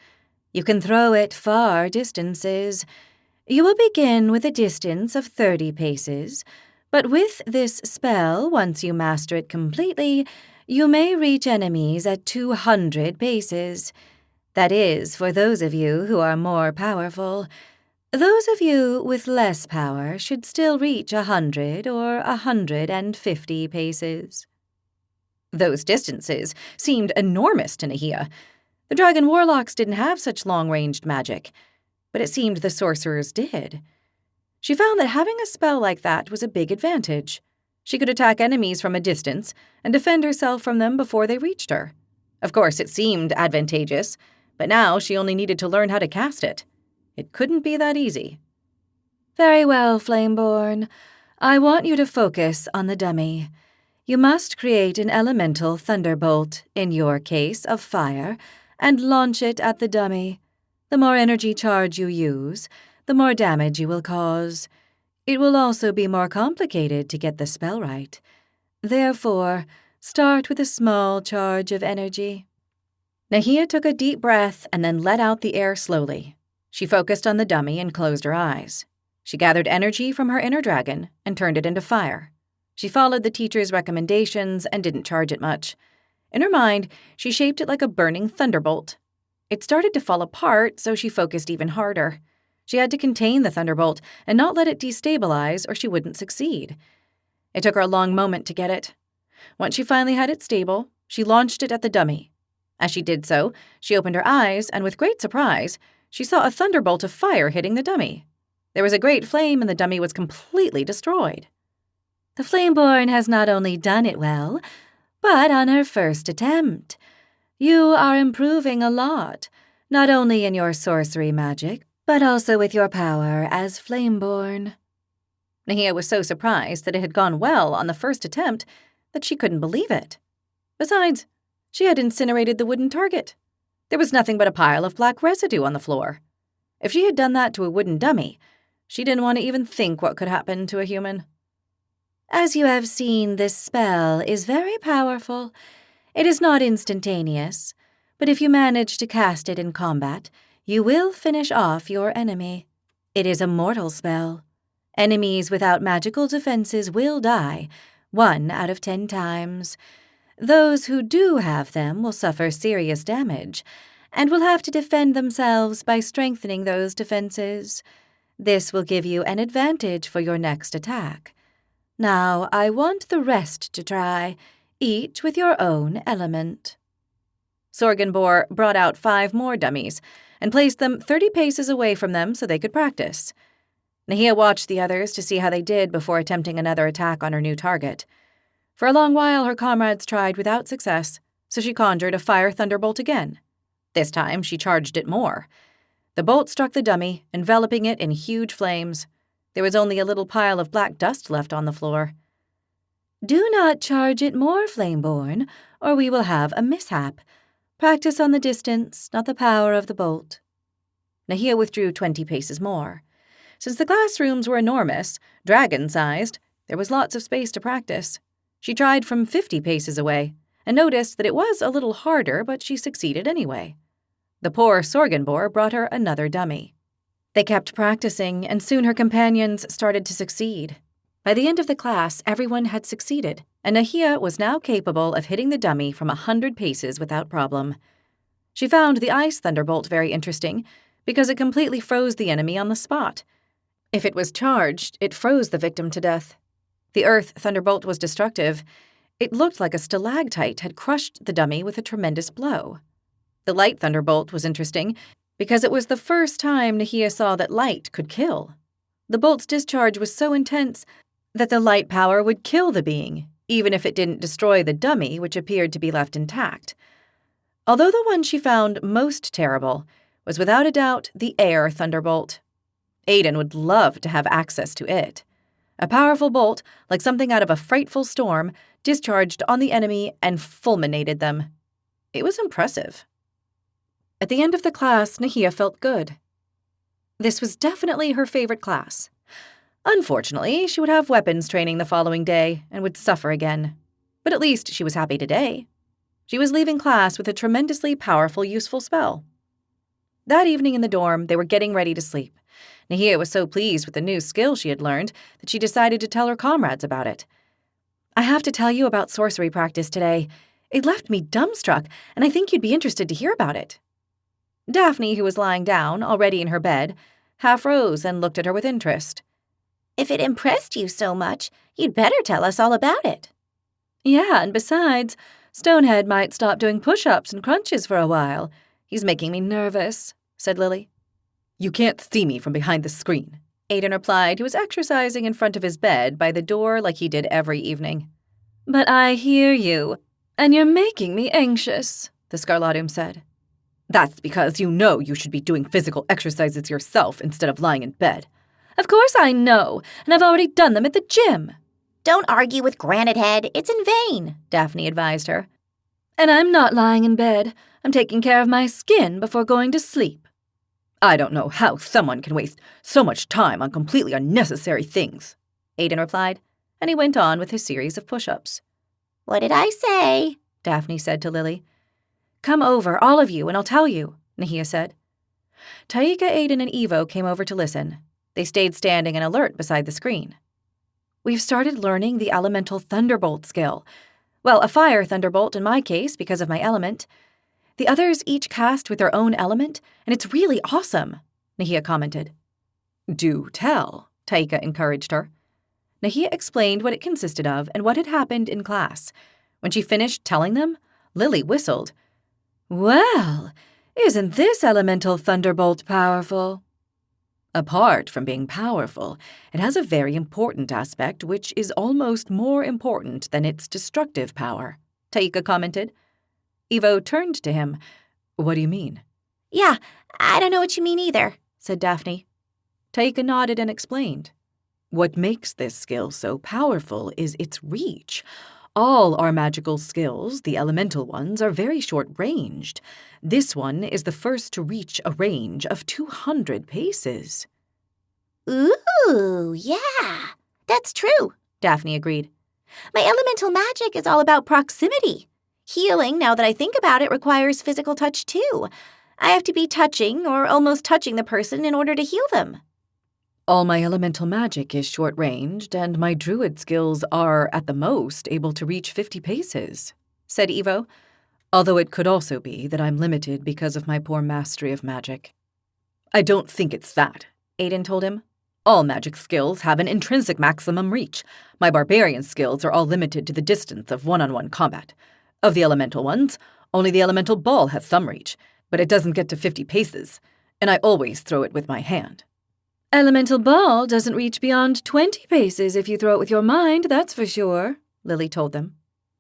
You can throw it far distances. You will begin with a distance of 30 paces, but with this spell, once you master it completely, you may reach enemies at 200 paces. That is for those of you who are more powerful. Those of you with less power should still reach 100 or 150 paces. Those distances seemed enormous to Nahia. The dragon warlocks didn't have such long-ranged magic, but it seemed the sorcerers did. She found that having a spell like that was a big advantage. She could attack enemies from a distance and defend herself from them before they reached her. Of course, it seemed advantageous, but now she only needed to learn how to cast it. It couldn't be that easy. Very well, Flameborn. I want you to focus on the dummy. You must create an elemental thunderbolt, in your case of fire, and launch it at the dummy. The more energy charge you use, the more damage you will cause. It will also be more complicated to get the spell right. Therefore, start with a small charge of energy." Nahia took a deep breath and then let out the air slowly. She focused on the dummy and closed her eyes. She gathered energy from her inner dragon and turned it into fire. She followed the teacher's recommendations and didn't charge it much. In her mind, she shaped it like a burning thunderbolt. It started to fall apart, so she focused even harder. She had to contain the thunderbolt and not let it destabilize, or she wouldn't succeed. It took her a long moment to get it. Once she finally had it stable, she launched it at the dummy. As she did so, she opened her eyes, and with great surprise, she saw a thunderbolt of fire hitting the dummy. There was a great flame, and the dummy was completely destroyed. "The Flameborn has not only done it well, but on her first attempt. You are improving a lot, not only in your sorcery magic, but also with your power as Flameborn." Nahia was so surprised that it had gone well on the first attempt that she couldn't believe it. Besides, she had incinerated the wooden target. There was nothing but a pile of black residue on the floor. If she had done that to a wooden dummy, she didn't want to even think what could happen to a human. "As you have seen, this spell is very powerful. It is not instantaneous, but if you manage to cast it in combat, you will finish off your enemy. It is a mortal spell. Enemies without magical defenses will die 1 out of 10 times. Those who do have them will suffer serious damage and will have to defend themselves by strengthening those defenses. This will give you an advantage for your next attack. Now, I want the rest to try, each with your own element." Sorgenbor brought out 5 more dummies and placed them 30 paces away from them so they could practice. Nahia watched the others to see how they did before attempting another attack on her new target. For a long while, her comrades tried without success, so she conjured a fire thunderbolt again. This time, she charged it more. The bolt struck the dummy, enveloping it in huge flames. There was only a little pile of black dust left on the floor. "Do not charge it more, Flameborn, or we will have a mishap. Practice on the distance, not the power of the bolt." Nahia withdrew 20 paces more. Since the classrooms were enormous, dragon-sized, there was lots of space to practice. She tried from 50 paces away and noticed that it was a little harder, but she succeeded anyway. The poor Sorgenbor brought her another dummy. They kept practicing, and soon her companions started to succeed. By the end of the class, everyone had succeeded, and Nahia was now capable of hitting the dummy from 100 paces without problem. She found the ice thunderbolt very interesting because it completely froze the enemy on the spot. If it was charged, it froze the victim to death. The earth thunderbolt was destructive. It looked like a stalactite had crushed the dummy with a tremendous blow. The light thunderbolt was interesting because it was the first time Nahia saw that light could kill. The bolt's discharge was so intense that the light power would kill the being, even if it didn't destroy the dummy, which appeared to be left intact. Although the one she found most terrible was without a doubt the air thunderbolt. Aiden would love to have access to it. A powerful bolt, like something out of a frightful storm, discharged on the enemy and fulminated them. It was impressive. At the end of the class, Nahia felt good. This was definitely her favorite class. Unfortunately, she would have weapons training the following day and would suffer again. But at least she was happy today. She was leaving class with a tremendously powerful, useful spell. That evening in the dorm, they were getting ready to sleep. Nahia was so pleased with the new skill she had learned that she decided to tell her comrades about it. "I have to tell you about sorcery practice today. It left me dumbstruck, and I think you'd be interested to hear about it." Daphne, who was lying down, already in her bed, half rose and looked at her with interest. "If it impressed you so much, you'd better tell us all about it." "Yeah, and besides, Stonehead might stop doing push-ups and crunches for a while. He's making me nervous," said Lily. "You can't see me from behind the screen," Aiden replied, who was exercising in front of his bed by the door like he did every evening. "But I hear you, and you're making me anxious," the Scarlatum said. "That's because you know you should be doing physical exercises yourself instead of lying in bed." "Of course I know, and I've already done them at the gym." "Don't argue with Granite Head. It's in vain," Daphne advised her. And I'm not lying in bed. I'm taking care of my skin before going to sleep. I don't know how someone can waste so much time on completely unnecessary things, Aiden replied, and he went on with his series of push-ups. What did I say? Daphne said to Lily. Come over, all of you, and I'll tell you, Nahia said. Taika, Aiden, and Evo came over to listen. They stayed standing and alert beside the screen. We've started learning the elemental thunderbolt skill. Well, a fire thunderbolt in my case because of my element. The others each cast with their own element, and it's really awesome, Nahia commented. Do tell, Taika encouraged her. Nahia explained what it consisted of and what had happened in class. When she finished telling them, Lily whistled. Well, isn't this elemental thunderbolt powerful? Apart from being powerful, it has a very important aspect which is almost more important than its destructive power, Taika commented. Evo turned to him. What do you mean? Yeah, I don't know what you mean either, said Daphne. Taika nodded and explained. What makes this skill so powerful is its reach. All our magical skills, the elemental ones, are very short-ranged. This one is the first to reach a range of 200 paces. Ooh, yeah, that's true, Daphne agreed. My elemental magic is all about proximity. Healing, now that I think about it, requires physical touch too. I have to be touching or almost touching the person in order to heal them. All my elemental magic is short-ranged, and my druid skills are, at the most, able to reach 50 paces, said Evo, although it could also be that I'm limited because of my poor mastery of magic. I don't think it's that, Aiden told him. All magic skills have an intrinsic maximum reach. My barbarian skills are all limited to the distance of one-on-one combat. Of the elemental ones, only the elemental ball has some reach, but it doesn't get to 50 paces, and I always throw it with my hand. Elemental ball doesn't reach beyond 20 paces if you throw it with your mind, that's for sure, Lily told them.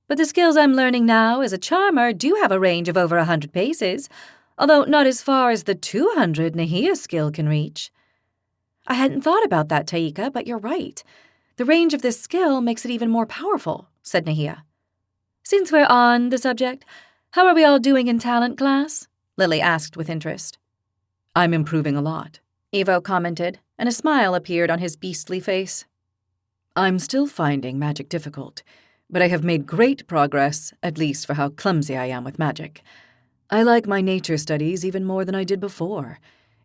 But the skills I'm learning now as a charmer do have a range of over 100 paces, although not as far as the 200 Nahia skill can reach. I hadn't thought about that, Taika, but you're right. The range of this skill makes it even more powerful, said Nahia. Since we're on the subject, how are we all doing in talent class? Lily asked with interest. I'm improving a lot, Evo commented, and a smile appeared on his beastly face. I'm still finding magic difficult, but I have made great progress, at least for how clumsy I am with magic. I like my nature studies even more than I did before.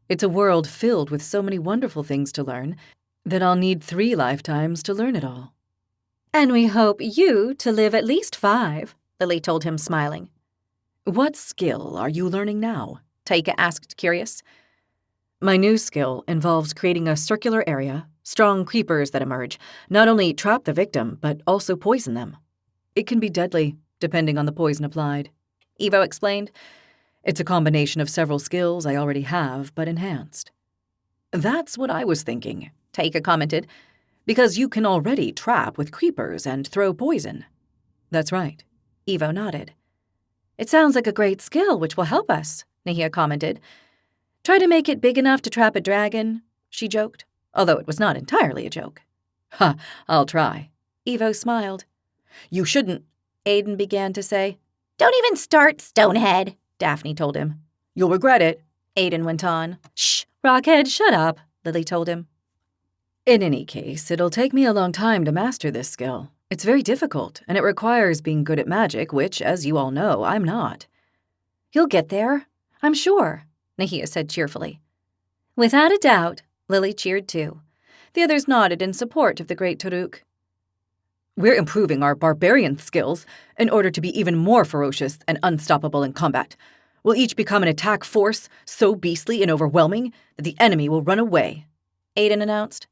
It's a world filled with so many wonderful things to learn that I'll need 3 lifetimes to learn it all. And we hope you to live at least 5, Lily told him, smiling. What skill are you learning now? Taika asked, curious. My new skill involves creating a circular area. Strong creepers that emerge not only trap the victim, but also poison them. It can be deadly, depending on the poison applied, Evo explained. It's a combination of several skills I already have, but enhanced. That's what I was thinking, Taika commented, because you can already trap with creepers and throw poison. That's right, Evo nodded. It sounds like a great skill which will help us, Nahia commented. Try to make it big enough to trap a dragon, she joked, although it was not entirely a joke. Ha, I'll try. Evo smiled. You shouldn't, Aiden began to say. Don't even start, Stonehead, Daphne told him. You'll regret it, Aiden went on. Shh, Rockhead, shut up, Lily told him. In any case, it'll take me a long time to master this skill. It's very difficult, and it requires being good at magic, which, as you all know, I'm not. You'll get there, I'm sure, Nahia said cheerfully. Without a doubt, Lily cheered too. The others nodded in support of the great Taruk. We're improving our barbarian skills in order to be even more ferocious and unstoppable in combat. We'll each become an attack force so beastly and overwhelming that the enemy will run away, Aiden announced.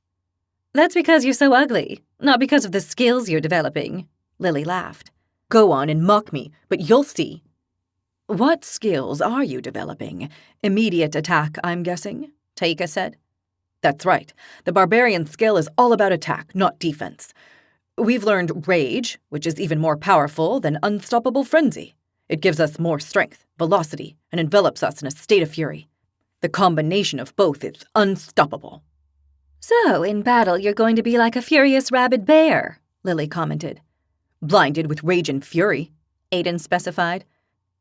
That's because you're so ugly, not because of the skills you're developing, Lily laughed. Go on and mock me, but you'll see. What skills are you developing? Immediate attack, I'm guessing, Taika said. That's right. The barbarian skill is all about attack, not defense. We've learned rage, which is even more powerful than unstoppable frenzy. It gives us more strength, velocity, and envelops us in a state of fury. The combination of both is unstoppable. So, in battle, you're going to be like a furious rabid bear, Lily commented. Blinded with rage and fury, Aiden specified.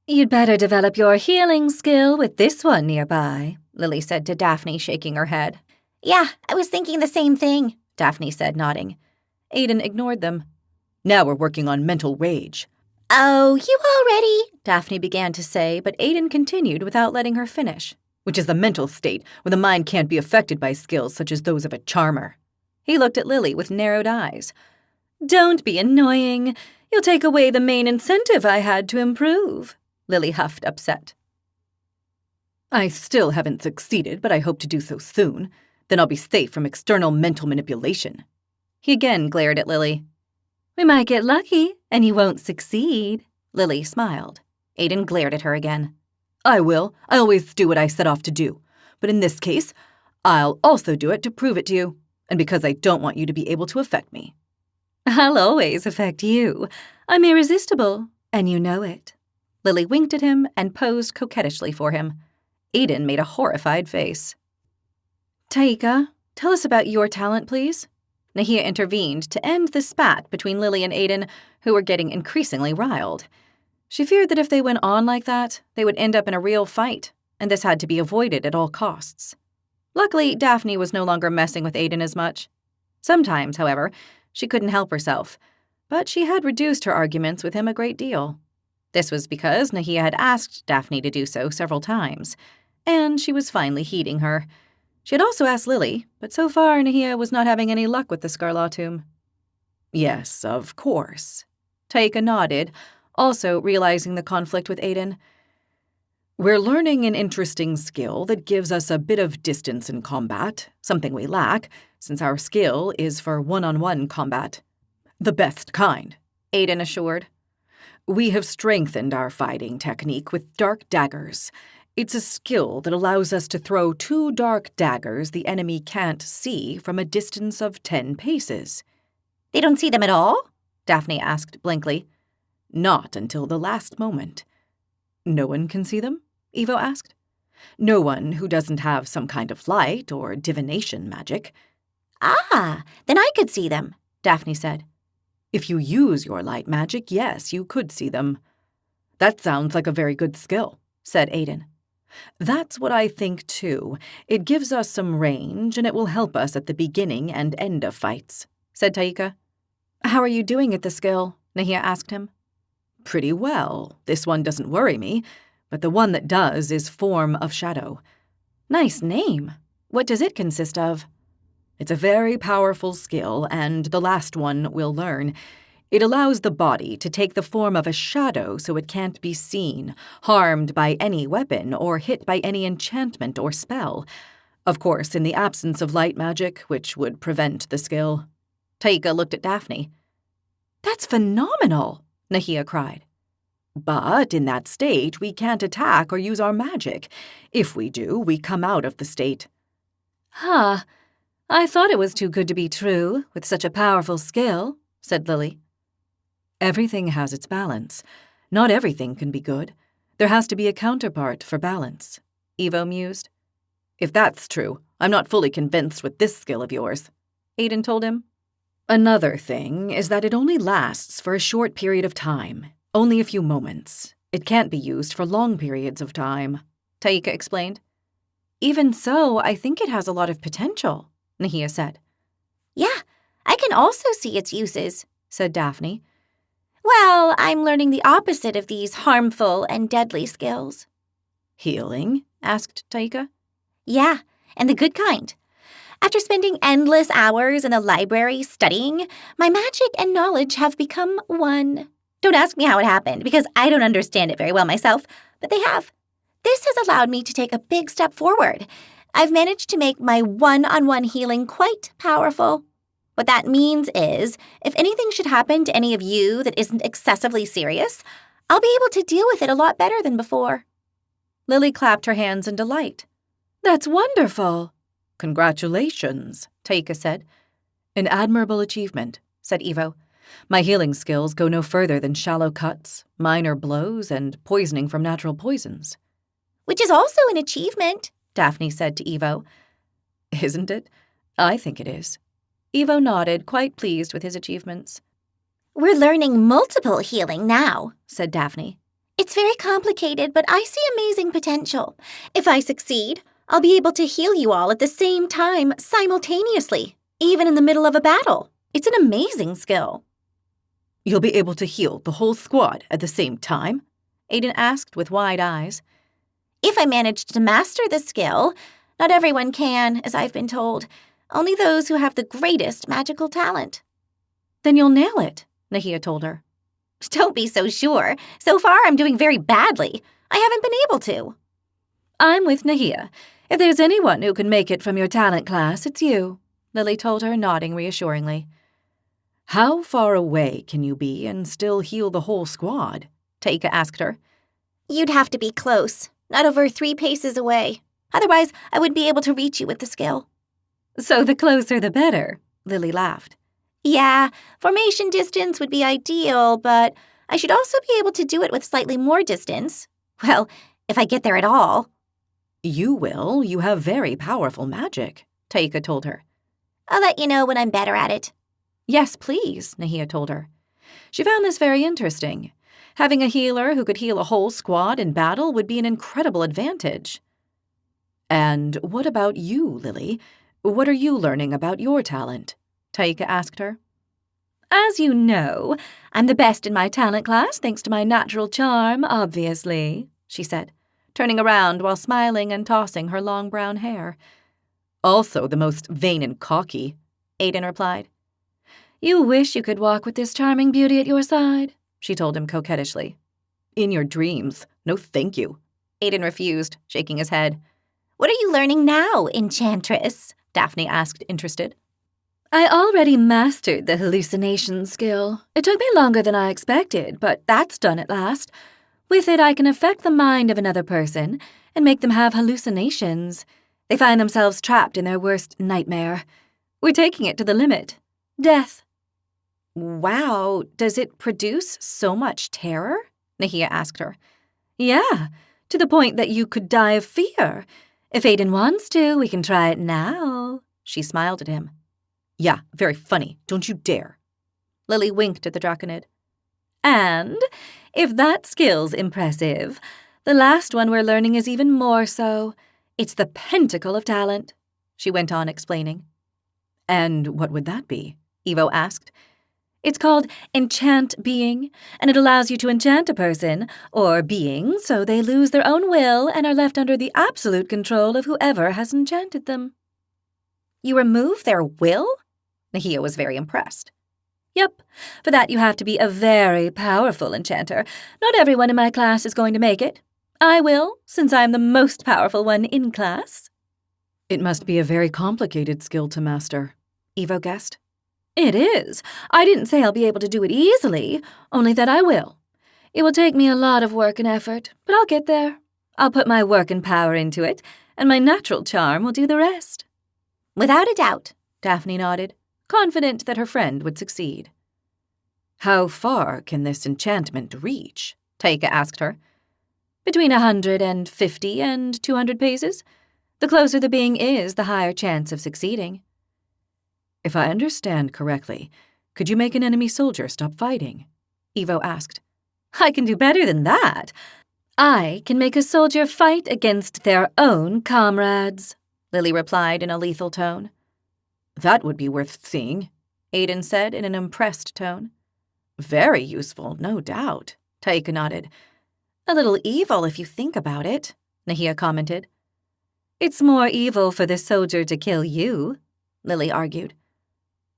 You'd better develop your healing skill with this one nearby, Lily said to Daphne, shaking her head. Yeah, I was thinking the same thing, Daphne said, nodding. Aiden ignored them. Now we're working on mental rage. Oh, you already? Daphne began to say, but Aiden continued without letting her finish. Which is the mental state where the mind can't be affected by skills such as those of a charmer. He looked at Lily with narrowed eyes. Don't be annoying. You'll take away the main incentive I had to improve, Lily huffed, upset. I still haven't succeeded, but I hope to do so soon. Then I'll be safe from external mental manipulation. He again glared at Lily. We might get lucky, and you won't succeed, Lily smiled. Aiden glared at her again. I will. I always do what I set off to do. But in this case, I'll also do it to prove it to you, and because I don't want you to be able to affect me. I'll always affect you. I'm irresistible, and you know it. Lily winked at him and posed coquettishly for him. Aiden made a horrified face. Taika, tell us about your talent, please. Nahia intervened to end the spat between Lily and Aiden, who were getting increasingly riled. She feared that if they went on like that, they would end up in a real fight, and this had to be avoided at all costs. Luckily, Daphne was no longer messing with Aiden as much. Sometimes, however, she couldn't help herself, but she had reduced her arguments with him a great deal. This was because Nahia had asked Daphne to do so several times, and she was finally heeding her. She had also asked Lily, but so far Nahia was not having any luck with the Scarlatum. Yes, of course. Taika nodded, also realizing the conflict with Aiden. We're learning an interesting skill that gives us a bit of distance in combat, something we lack, since our skill is for one-on-one combat. The best kind, Aiden assured. We have strengthened our fighting technique with dark daggers. It's a skill that allows us to throw 2 dark daggers the enemy can't see from a distance of 10 paces. They don't see them at all? Daphne asked blankly. Not until the last moment. No one can see them? Evo asked. No one who doesn't have some kind of light or divination magic. Ah, then I could see them, Daphne said. If you use your light magic, yes, you could see them. That sounds like a very good skill, said Aiden. That's what I think, too. It gives us some range, and it will help us at the beginning and end of fights, said Taika. How are you doing at the skill? Nahia asked him. Pretty well. This one doesn't worry me, but the one that does is Form of Shadow. Nice name. What does it consist of? It's a very powerful skill, and the last one we'll learn. It allows the body to take the form of a shadow so it can't be seen, harmed by any weapon, or hit by any enchantment or spell. Of course, in the absence of light magic, which would prevent the skill. Taika looked at Daphne. That's phenomenal, Nahia cried. But in that state, we can't attack or use our magic. If we do, we come out of the state. Huh. I thought it was too good to be true, with such a powerful skill, said Lily. Everything has its balance. Not everything can be good. There has to be a counterpart for balance, Evo mused. If that's true, I'm not fully convinced with this skill of yours, Aiden told him. Another thing is that it only lasts for a short period of time, only a few moments. It can't be used for long periods of time, Taika explained. Even so, I think it has a lot of potential, Nahia said. Yeah, I can also see its uses, said Daphne. Well, I'm learning the opposite of these harmful and deadly skills. Healing? Asked Taika. Yeah, and the good kind. After spending endless hours in a library studying, my magic and knowledge have become one. Don't ask me how it happened, because I don't understand it very well myself, but they have. This has allowed me to take a big step forward. I've managed to make my one-on-one healing quite powerful. What that means is, if anything should happen to any of you that isn't excessively serious, I'll be able to deal with it a lot better than before. Lily clapped her hands in delight. That's wonderful. Congratulations, Taika said. An admirable achievement, said Evo. My healing skills go no further than shallow cuts, minor blows, and poisoning from natural poisons. Which is also an achievement, Daphne said to Evo. Isn't it? I think it is. Evo nodded, quite pleased with his achievements. We're learning multiple healing now, said Daphne. It's very complicated, but I see amazing potential. If I succeed, I'll be able to heal you all at the same time simultaneously, even in the middle of a battle. It's an amazing skill. You'll be able to heal the whole squad at the same time? Aiden asked with wide eyes. If I manage to master the skill, not everyone can, as I've been told. Only those who have the greatest magical talent. Then you'll nail it, Nahia told her. Don't be so sure. So far, I'm doing very badly. I haven't been able to. I'm with Nahia. If there's anyone who can make it from your talent class, it's you, Lily told her, nodding reassuringly. How far away can you be and still heal the whole squad? Taika asked her. You'd have to be close, not over 3 paces away. Otherwise, I wouldn't be able to reach you with the skill. So the closer the better, Lily laughed. Yeah, formation distance would be ideal, but I should also be able to do it with slightly more distance. Well, if I get there at all. You will. You have very powerful magic, Taika told her. I'll let you know when I'm better at it. Yes, please, Nahia told her. She found this very interesting. Having a healer who could heal a whole squad in battle would be an incredible advantage. And what about you, Lily? What are you learning about your talent? Taika asked her. As you know, I'm the best in my talent class thanks to my natural charm, obviously, she said, turning around while smiling and tossing her long brown hair. Also the most vain and cocky, Aiden replied. You wish you could walk with this charming beauty at your side, she told him coquettishly. In your dreams. No thank you. Aiden refused, shaking his head. What are you learning now, Enchantress? Daphne asked, interested. I already mastered the hallucination skill. It took me longer than I expected, but that's done at last. With it, I can affect the mind of another person and make them have hallucinations. They find themselves trapped in their worst nightmare. We're taking it to the limit. Death. Wow, does it produce so much terror? Nahia asked her. Yeah, to the point that you could die of fear. If Aiden wants to, we can try it now. She smiled at him. Yeah, very funny. Don't you dare. Lily winked at the Draconid. And, if that skill's impressive, the last one we're learning is even more so. It's the Pentacle of Talent, she went on explaining. And what would that be? Evo asked. It's called Enchant Being, and it allows you to enchant a person, or being, so they lose their own will and are left under the absolute control of whoever has enchanted them. You remove their will? Nahia was very impressed. Yep, for that you have to be a very powerful enchanter. Not everyone in my class is going to make it. I will, since I'm the most powerful one in class. It must be a very complicated skill to master, Evo guessed. It is. I didn't say I'll be able to do it easily, only that I will. It will take me a lot of work and effort, but I'll get there. I'll put my work and power into it, and my natural charm will do the rest. Without a doubt, Daphne nodded, confident that her friend would succeed. How far can this enchantment reach? Taika asked her. Between 150 and 200 paces. The closer the being is, the higher chance of succeeding. If I understand correctly, could you make an enemy soldier stop fighting? Evo asked. I can do better than that. I can make a soldier fight against their own comrades, Lily replied in a lethal tone. That would be worth seeing, Aiden said in an impressed tone. Very useful, no doubt, Taika nodded. A little evil if you think about it, Nahia commented. It's more evil for the soldier to kill you, Lily argued.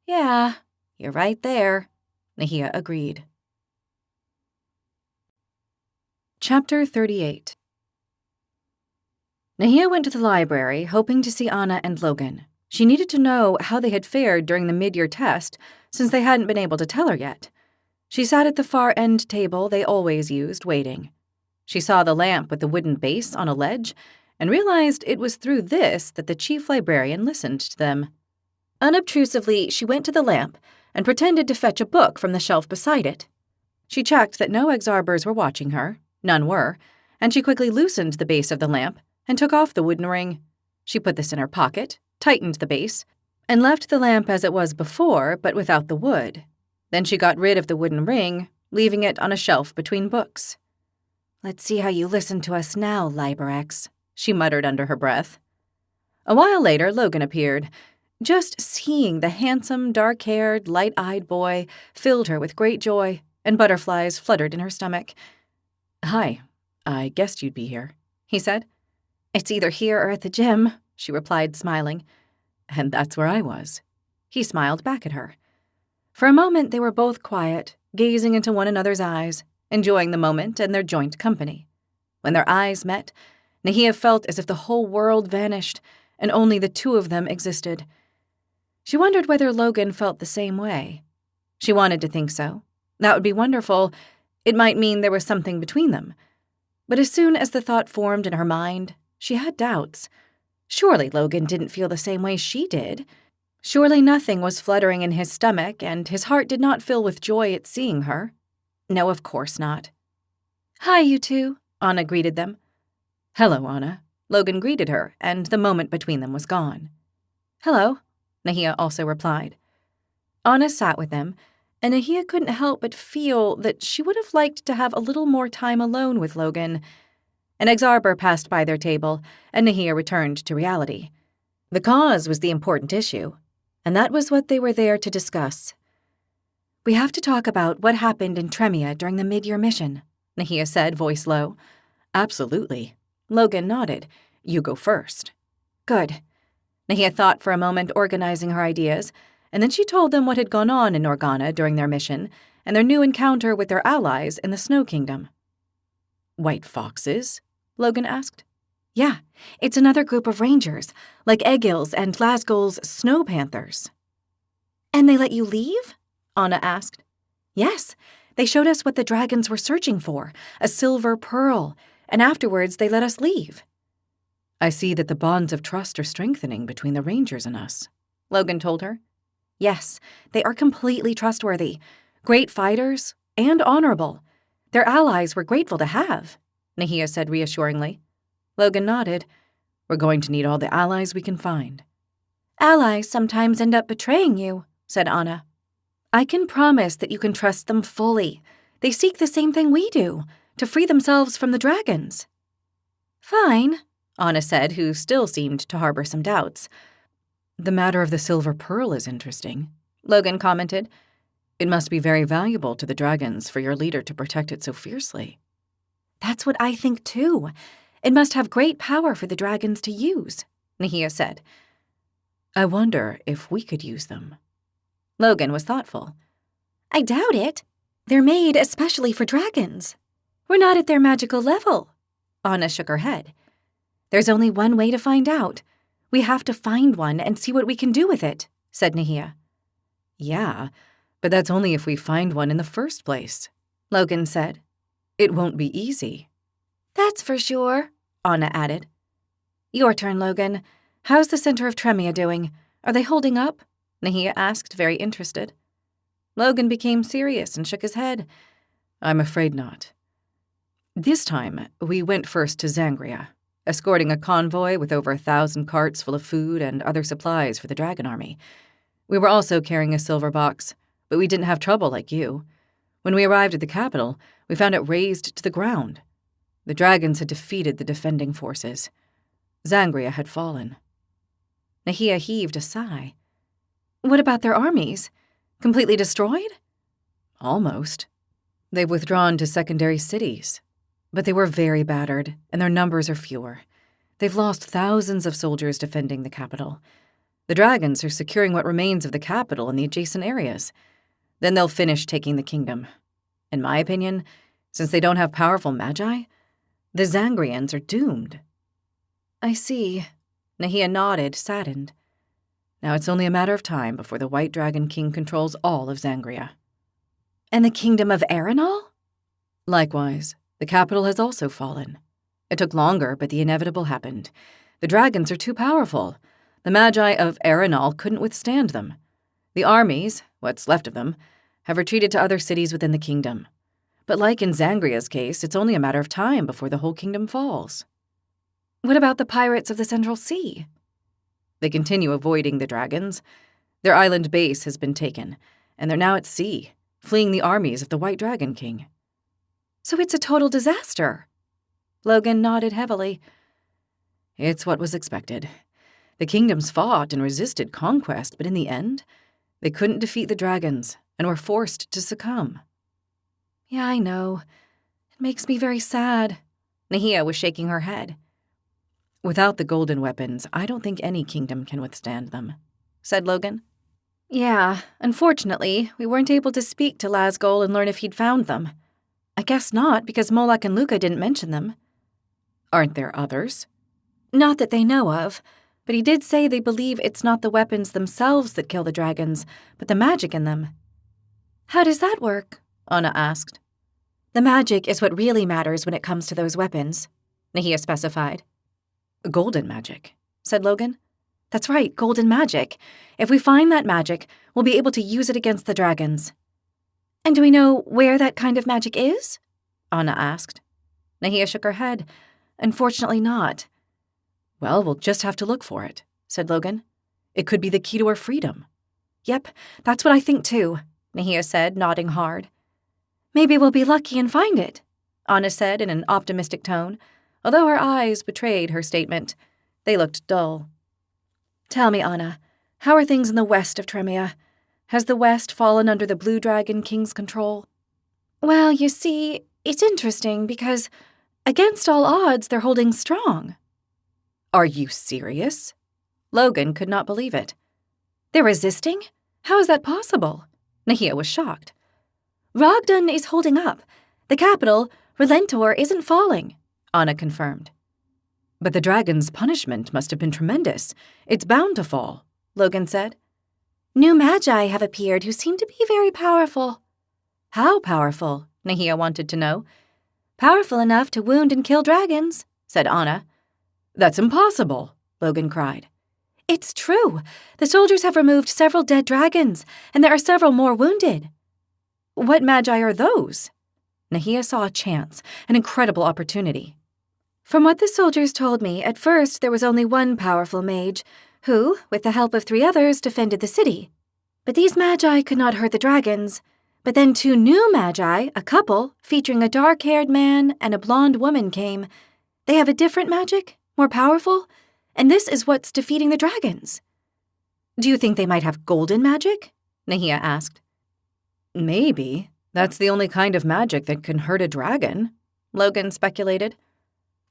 Yeah, you're right there, Nahia agreed. Chapter 38. Nahia went to the library, hoping to see Anna and Logan. She needed to know how they had fared during the mid-year test, since they hadn't been able to tell her yet. She sat at the far-end table they always used, waiting. She saw the lamp with the wooden base on a ledge, and realized it was through this that the chief librarian listened to them. Unobtrusively, she went to the lamp and pretended to fetch a book from the shelf beside it. She checked that no exarbers were watching her, none were, and she quickly loosened the base of the lamp and took off the wooden ring. She put this in her pocket, tightened the base, and left the lamp as it was before, but without the wood. Then she got rid of the wooden ring, leaving it on a shelf between books. "Let's see how you listen to us now, Librax," she muttered under her breath. A while later, Logan appeared. Just seeing the handsome, dark-haired, light-eyed boy filled her with great joy, and butterflies fluttered in her stomach. "Hi, I guessed you'd be here," he said. "It's either here or at the gym," she replied, smiling. "And that's where I was." He smiled back at her. For a moment they were both quiet, gazing into one another's eyes, enjoying the moment and their joint company. When their eyes met, Nahia felt as if the whole world vanished, and only the two of them existed. She wondered whether Logan felt the same way. She wanted to think so. That would be wonderful. It might mean there was something between them. But as soon as the thought formed in her mind, she had doubts. Surely Logan didn't feel the same way she did. Surely nothing was fluttering in his stomach, and his heart did not fill with joy at seeing her. No, of course not. "Hi, you two," Anna greeted them. "Hello, Anna." Logan greeted her, and the moment between them was gone. "Hello," Nahia also replied. Anna sat with them, and Nahia couldn't help but feel that she would have liked to have a little more time alone with Logan. An Exarber passed by their table, and Nahia returned to reality. The cause was the important issue, and that was what they were there to discuss. "We have to talk about what happened in Tremia during the mid-year mission," Nahia said, voice low. "Absolutely." Logan nodded. "You go first." "Good." Nahia thought for a moment, organizing her ideas, and then she told them what had gone on in Organa during their mission and their new encounter with their allies in the Snow Kingdom. "White foxes?" Logan asked. "Yeah, it's another group of rangers, like Egil's and Lasgole's snow panthers." "And they let you leave?" Anna asked. "Yes, they showed us what the dragons were searching for, a silver pearl, and afterwards they let us leave." "I see that the bonds of trust are strengthening between the rangers and us," Logan told her. "Yes, they are completely trustworthy, great fighters, and honorable. Their allies were grateful to have," Nahia said reassuringly. Logan nodded. "We're going to need all the allies we can find." "Allies sometimes end up betraying you," said Anna. "I can promise that you can trust them fully. They seek the same thing we do, to free themselves from the dragons." "Fine," Anna said, who still seemed to harbor some doubts. "The matter of the silver pearl is interesting," Logan commented. "It must be very valuable to the dragons for your leader to protect it so fiercely." "That's what I think, too. It must have great power for the dragons to use," Nahia said. "I wonder if we could use them." Logan was thoughtful. "I doubt it. They're made especially for dragons. We're not at their magical level." Anna shook her head. "There's only one way to find out. We have to find one and see what we can do with it," said Nahia. "Yeah, but that's only if we find one in the first place," Logan said. "It won't be easy." "That's for sure," Anna added. "Your turn, Logan. How's the center of Tremia doing? Are they holding up?" Nahia asked, very interested. Logan became serious and shook his head. "I'm afraid not. This time, we went first to Zangria, escorting a convoy with over 1,000 carts full of food and other supplies for the dragon army. We were also carrying a silver box, but we didn't have trouble like you. When we arrived at the capital, we found it razed to the ground. The dragons had defeated the defending forces. Zangria had fallen." Nahia heaved a sigh. "What about their armies? Completely destroyed?" "Almost. They've withdrawn to secondary cities. But they were very battered, and their numbers are fewer. They've lost thousands of soldiers defending the capital. The dragons are securing what remains of the capital and the adjacent areas. Then they'll finish taking the kingdom. In my opinion, since they don't have powerful magi, the Zangrians are doomed." "I see." Nahia nodded, saddened. "Now it's only a matter of time before the White Dragon King controls all of Zangria." "And the kingdom of Arenal?" "Likewise, the capital has also fallen. It took longer, but the inevitable happened. The dragons are too powerful. The magi of Arenal couldn't withstand them. The armies, what's left of them, have retreated to other cities within the kingdom. But like in Zangria's case, it's only a matter of time before the whole kingdom falls." "What about the pirates of the Central Sea?" "They continue avoiding the dragons. Their island base has been taken, and they're now at sea. fleeing the armies of the White Dragon King. So it's a total disaster. Logan nodded heavily. It's what was expected. The kingdoms fought and resisted conquest, but in the end, they couldn't defeat the dragons and were forced to succumb. Yeah, I know. It makes me very sad. Nahia was shaking her head. Without the golden weapons, I don't think any kingdom can withstand them, said Logan. Yeah, unfortunately, we weren't able to speak to Lasgol and learn if he'd found them. I guess not, because Molak and Luca didn't mention them. Aren't there others? Not that they know of, but he did say they believe it's not the weapons themselves that kill the dragons, but the magic in them. How does that work? Anna asked. The magic is what really matters when it comes to those weapons, Nahia specified. Golden magic, said Logan. That's right, golden magic. If we find that magic, we'll be able to use it against the dragons. And do we know where that kind of magic is? Anna asked. Nahia shook her head. Unfortunately not. Well, we'll just have to look for it, said Logan. It could be the key to our freedom. Yep, that's what I think too, Nahia said, nodding hard. Maybe we'll be lucky and find it, Anna said in an optimistic tone, although her eyes betrayed her statement. They looked dull. Tell me, Anna, how are things in the west of Tremia? Has the west fallen under the Blue Dragon King's control? Well, you see, it's interesting because, against all odds, they're holding strong. Are you serious? Logan could not believe it. They're resisting? How is that possible? Nahia was shocked. Rogdun is holding up. The capital, Relentor, isn't falling, Anna confirmed. But the dragon's punishment must have been tremendous. It's bound to fall, Logan said. New magi have appeared who seem to be very powerful. How powerful? Nahia wanted to know. Powerful enough to wound and kill dragons, said Anna. That's impossible, Logan cried. It's true. The soldiers have removed several dead dragons, and there are several more wounded. What magi are those? Nahia saw a chance, an incredible opportunity. From what the soldiers told me, at first there was only one powerful mage, who, with the help of 3 others, defended the city. But these magi could not hurt the dragons. But then 2 new magi, a couple, featuring a dark-haired man and a blonde woman came. They have a different magic, more powerful, and this is what's defeating the dragons. Do you think they might have golden magic? Nahia asked. Maybe. That's the only kind of magic that can hurt a dragon, Logan speculated.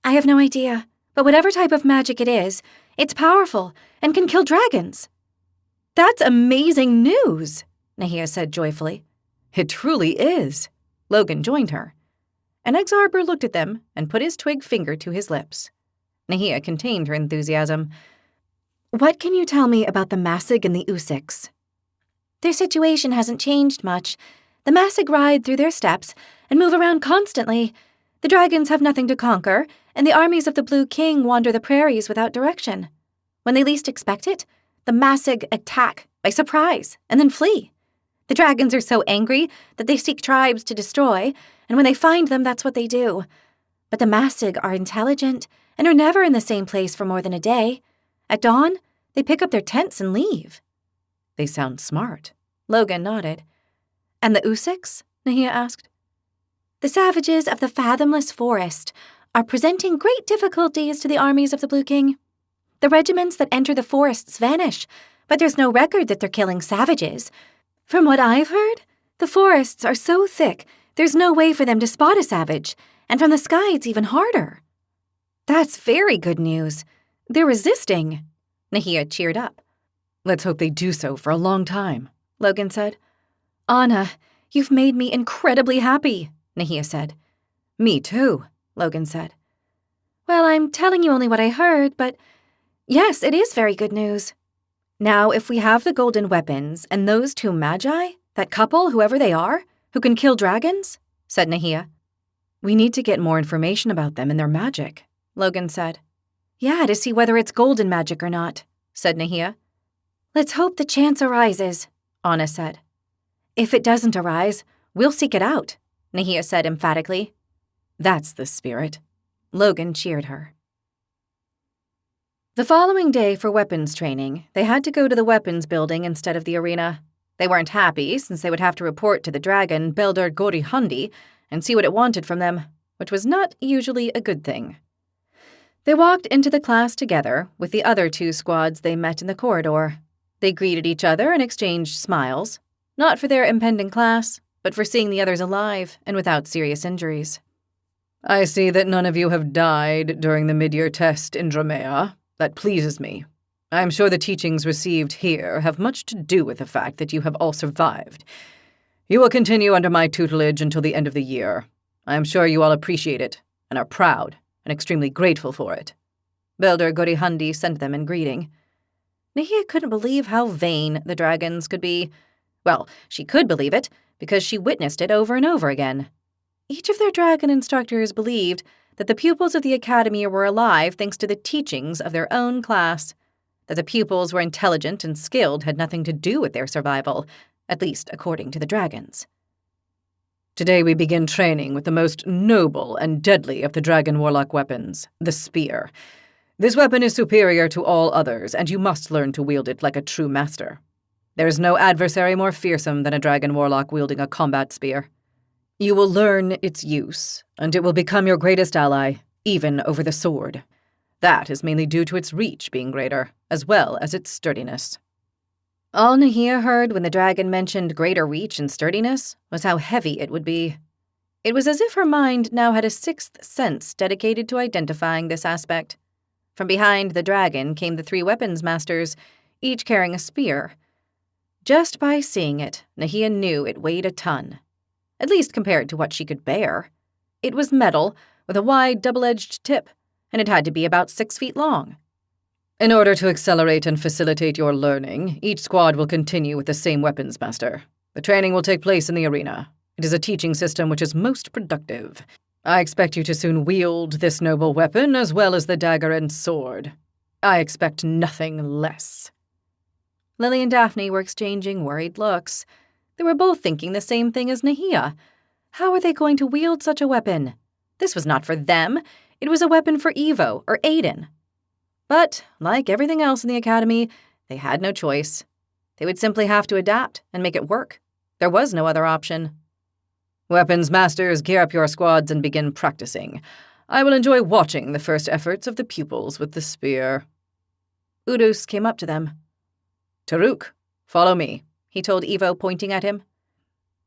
I have no idea, but whatever type of magic it is, it's powerful and can kill dragons. That's amazing news, Nahia said joyfully. It truly is. Logan joined her. An ex-arbor looked at them and put his twig finger to his lips. Nahia contained her enthusiasm. What can you tell me about the Massig and the Usiks? Their situation hasn't changed much. The Massig ride through their steppes and move around constantly. The dragons have nothing to conquer, and the armies of the Blue King wander the prairies without direction. When they least expect it, the Massig attack by surprise and then flee. The dragons are so angry that they seek tribes to destroy, and when they find them, that's what they do. But the Massig are intelligent and are never in the same place for more than a day. At dawn, they pick up their tents and leave. They sound smart. Logan nodded. And the Usiks? Nahia asked. The savages of the fathomless forest are presenting great difficulties to the armies of the Blue King. The regiments that enter the forests vanish, but there's no record that they're killing savages. From what I've heard, the forests are so thick, there's no way for them to spot a savage, and from the sky it's even harder. That's very good news. They're resisting. Nahia cheered up. Let's hope they do so for a long time, Logan said. Anna, you've made me incredibly happy, Nahia said. Me too, Logan said. Well, I'm telling you only what I heard, but yes, it is very good news. Now, if we have the golden weapons and those 2 magi, that couple, whoever they are, who can kill dragons, said Nahia. We need to get more information about them and their magic, Logan said. Yeah, to see whether it's golden magic or not, said Nahia. Let's hope the chance arises, Anna said. If it doesn't arise, we'll seek it out, Nahia said emphatically. That's the spirit. Logan cheered her. The following day for weapons training, they had to go to the weapons building instead of the arena. They weren't happy, since they would have to report to the dragon Belder Gorihandi and see what it wanted from them, which was not usually a good thing. They walked into the class together with the other 2 squads they met in the corridor. They greeted each other and exchanged smiles, not for their impending class, but for seeing the others alive and without serious injuries. I see that none of you have died during the mid-year test in Dramea. That pleases me. I am sure the teachings received here have much to do with the fact that you have all survived. You will continue under my tutelage until the end of the year. I am sure you all appreciate it and are proud and extremely grateful for it. Belder Gorihandi sent them in greeting. Nahia couldn't believe how vain the dragons could be. Well, she could believe it, because she witnessed it over and over again. Each of their dragon instructors believed that the pupils of the academy were alive thanks to the teachings of their own class. That the pupils were intelligent and skilled had nothing to do with their survival, at least according to the dragons. Today we begin training with the most noble and deadly of the dragon warlock weapons, the spear. This weapon is superior to all others, and you must learn to wield it like a true master. There is no adversary more fearsome than a dragon warlock wielding a combat spear. You will learn its use, and it will become your greatest ally, even over the sword. That is mainly due to its reach being greater, as well as its sturdiness. All Nahia heard when the dragon mentioned greater reach and sturdiness was how heavy it would be. It was as if her mind now had a 6th sense dedicated to identifying this aspect. From behind the dragon came the 3 weapons masters, each carrying a spear. Just by seeing it, Nahia knew it weighed a ton, at least compared to what she could bear. It was metal with a wide double-edged tip, and it had to be about 6 feet long. In order to accelerate and facilitate your learning, each squad will continue with the same weapons master. The training will take place in the arena. It is a teaching system which is most productive. I expect you to soon wield this noble weapon as well as the dagger and sword. I expect nothing less. Lily and Daphne were exchanging worried looks. They were both thinking the same thing as Nahia. How were they going to wield such a weapon? This was not for them. It was a weapon for Evo or Aiden. But, like everything else in the academy, they had no choice. They would simply have to adapt and make it work. There was no other option. Weapons masters, gear up your squads and begin practicing. I will enjoy watching the first efforts of the pupils with the spear. Udus came up to them. Taruk, follow me, he told Evo, pointing at him.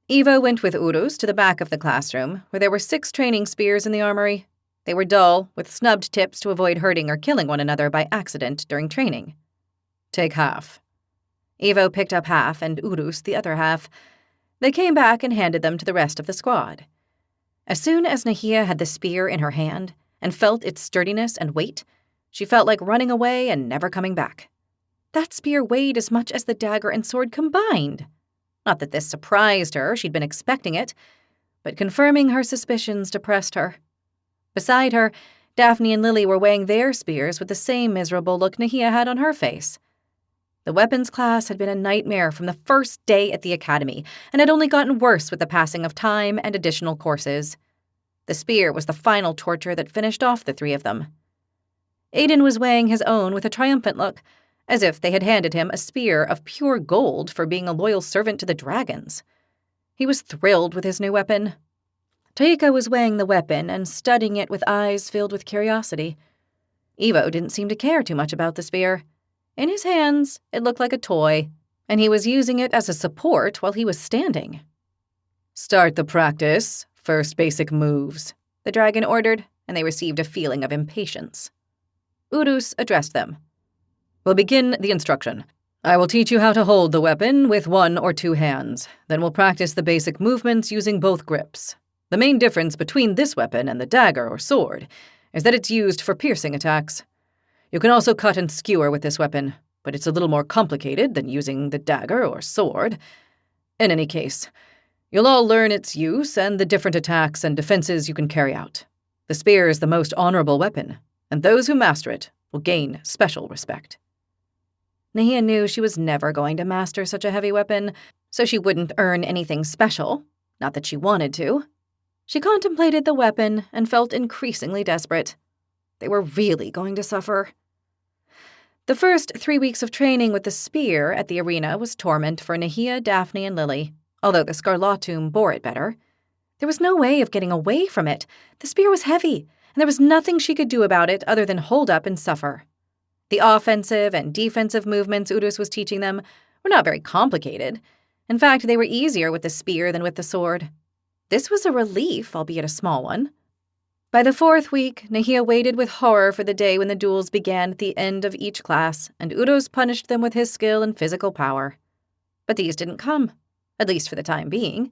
Evo went with Udus to the back of the classroom, where there were 6 training spears in the armory. They were dull, with snubbed tips to avoid hurting or killing one another by accident during training. Take half. Evo picked up half and Udus the other half. They came back and handed them to the rest of the squad. As soon as Nahia had the spear in her hand and felt its sturdiness and weight, she felt like running away and never coming back. That spear weighed as much as the dagger and sword combined. Not that this surprised her, she'd been expecting it, but confirming her suspicions depressed her. Beside her, Daphne and Lily were weighing their spears with the same miserable look Nahia had on her face. The weapons class had been a nightmare from the first day at the academy, and had only gotten worse with the passing of time and additional courses. The spear was the final torture that finished off the 3 of them. Aiden was weighing his own with a triumphant look, as if they had handed him a spear of pure gold for being a loyal servant to the dragons. He was thrilled with his new weapon. Taika was weighing the weapon and studying it with eyes filled with curiosity. Evo didn't seem to care too much about the spear. In his hands, it looked like a toy, and he was using it as a support while he was standing. Start the practice. First basic moves, the dragon ordered, and they received a feeling of impatience. Udus addressed them. We'll begin the instruction. I will teach you how to hold the weapon with 1 or 2 hands. Then we'll practice the basic movements using both grips. The main difference between this weapon and the dagger or sword is that it's used for piercing attacks. You can also cut and skewer with this weapon, but it's a little more complicated than using the dagger or sword. In any case, you'll all learn its use and the different attacks and defenses you can carry out. The spear is the most honorable weapon, and those who master it will gain special respect. Nahia knew she was never going to master such a heavy weapon, so she wouldn't earn anything special, not that she wanted to. She contemplated the weapon and felt increasingly desperate. They were really going to suffer. The first 3 weeks of training with the spear at the arena was torment for Nahia, Daphne, and Lily, although the Scarlatum bore it better. There was no way of getting away from it. The spear was heavy, and there was nothing she could do about it other than hold up and suffer. The offensive and defensive movements Udus was teaching them were not very complicated. In fact, they were easier with the spear than with the sword. This was a relief, albeit a small one. By the 4th week, Nahia waited with horror for the day when the duels began at the end of each class, and Udos punished them with his skill and physical power. But these didn't come, at least for the time being.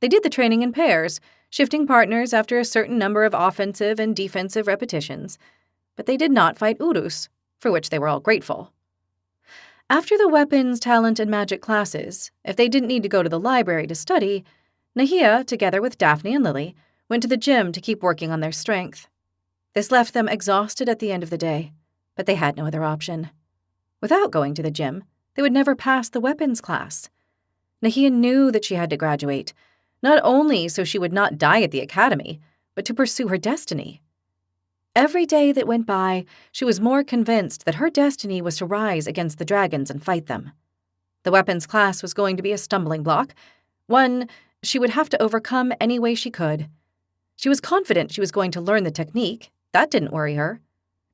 They did the training in pairs, shifting partners after a certain number of offensive and defensive repetitions, but they did not fight Urus, for which they were all grateful. After the weapons, talent, and magic classes, if they didn't need to go to the library to study, Nahia, together with Daphne and Lily, went to the gym to keep working on their strength. This left them exhausted at the end of the day, but they had no other option. Without going to the gym, they would never pass the weapons class. Nahia knew that she had to graduate, not only so she would not die at the academy, but to pursue her destiny. Every day that went by, she was more convinced that her destiny was to rise against the dragons and fight them. The weapons class was going to be a stumbling block, one she would have to overcome any way she could. She was confident she was going to learn the technique. That didn't worry her.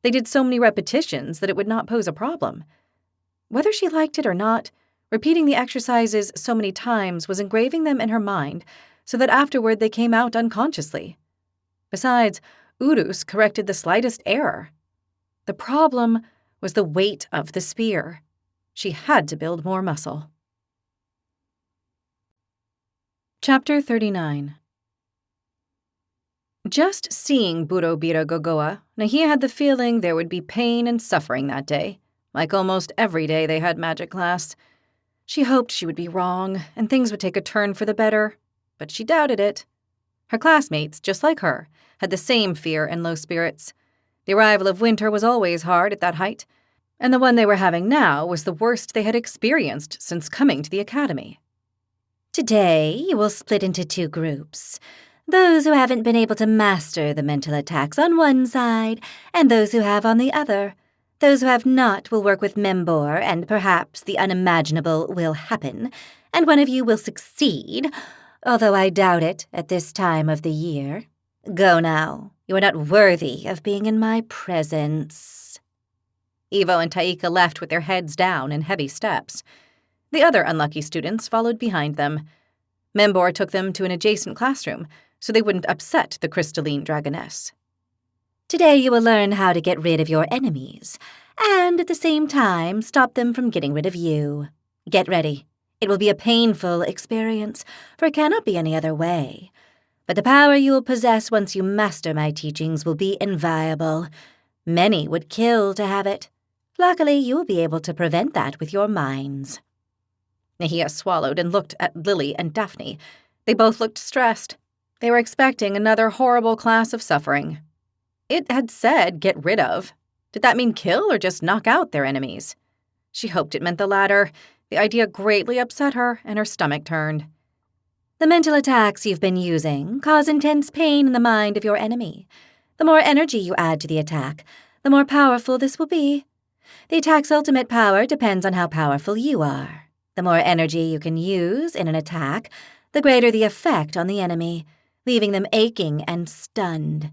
They did so many repetitions that it would not pose a problem. Whether she liked it or not, repeating the exercises so many times was engraving them in her mind so that afterward they came out unconsciously. Besides, Urus corrected the slightest error. The problem was the weight of the spear. She had to build more muscle. Chapter 39. Just seeing Burobira Gogoa, Nahia had the feeling there would be pain and suffering that day, like almost every day they had magic class. She hoped she would be wrong, and things would take a turn for the better, but she doubted it. Her classmates, just like her, had the same fear and low spirits. The arrival of winter was always hard at that height, and the one they were having now was the worst they had experienced since coming to the academy. Today, you will split into 2 groups. Those who haven't been able to master the mental attacks on one side, and those who have on the other. Those who have not will work with Membor, and perhaps the unimaginable will happen, and one of you will succeed, although I doubt it at this time of the year. Go now. You are not worthy of being in my presence. Evo and Taika left with their heads down and heavy steps. The other unlucky students followed behind them. Membor took them to an adjacent classroom so they wouldn't upset the crystalline dragoness. Today you will learn how to get rid of your enemies, and at the same time stop them from getting rid of you. Get ready. It will be a painful experience, for it cannot be any other way. But the power you will possess once you master my teachings will be inviolable. Many would kill to have it. Luckily, you will be able to prevent that with your minds. Nahia swallowed and looked at Lily and Daphne. They both looked stressed. They were expecting another horrible class of suffering. It had said get rid of. Did that mean kill or just knock out their enemies? She hoped it meant the latter. The idea greatly upset her, and her stomach turned. The mental attacks you've been using cause intense pain in the mind of your enemy. The more energy you add to the attack, the more powerful this will be. The attack's ultimate power depends on how powerful you are. The more energy you can use in an attack, the greater the effect on the enemy, leaving them aching and stunned.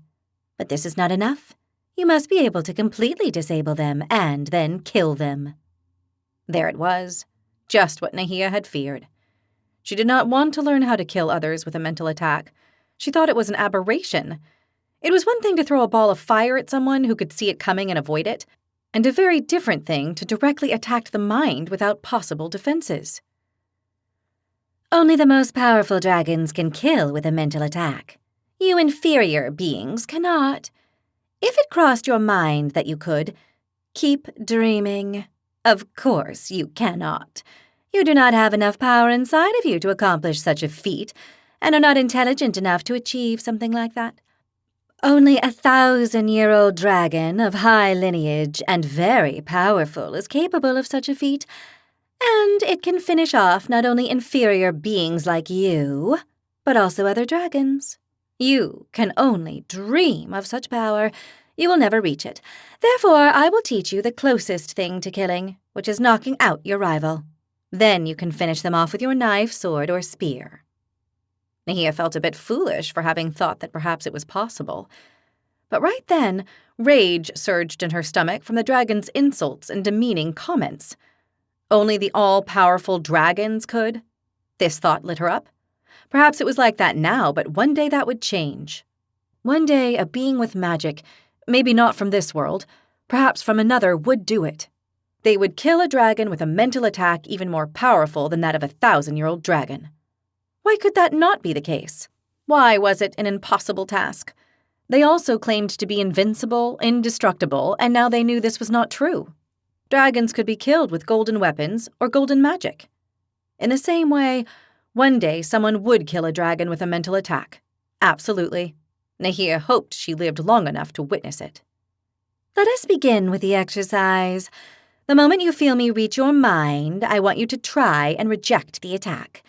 But this is not enough. You must be able to completely disable them and then kill them. There it was, just what Nahia had feared. She did not want to learn how to kill others with a mental attack. She thought it was an aberration. It was one thing to throw a ball of fire at someone who could see it coming and avoid it, and a very different thing to directly attack the mind without possible defenses. Only the most powerful dragons can kill with a mental attack. You inferior beings cannot. If it crossed your mind that you could, keep dreaming. Of course you cannot. You do not have enough power inside of you to accomplish such a feat, and are not intelligent enough to achieve something like that. Only a 1,000-year-old dragon of high lineage and very powerful is capable of such a feat, and it can finish off not only inferior beings like you, but also other dragons. You can only dream of such power. You will never reach it. Therefore, I will teach you the closest thing to killing, which is knocking out your rival. Then you can finish them off with your knife, sword, or spear." Nahia felt a bit foolish for having thought that perhaps it was possible. But right then, rage surged in her stomach from the dragon's insults and demeaning comments. Only the all-powerful dragons could? This thought lit her up. Perhaps it was like that now, but one day that would change. One day, a being with magic, maybe not from this world, perhaps from another, would do it. They would kill a dragon with a mental attack even more powerful than that of a 1,000-year-old dragon. Why could that not be the case? Why was it an impossible task? They also claimed to be invincible, indestructible, and now they knew this was not true. Dragons could be killed with golden weapons or golden magic. In the same way, one day someone would kill a dragon with a mental attack. Absolutely. Nahia hoped she lived long enough to witness it. Let us begin with the exercise. The moment you feel me reach your mind, I want you to try and reject the attack.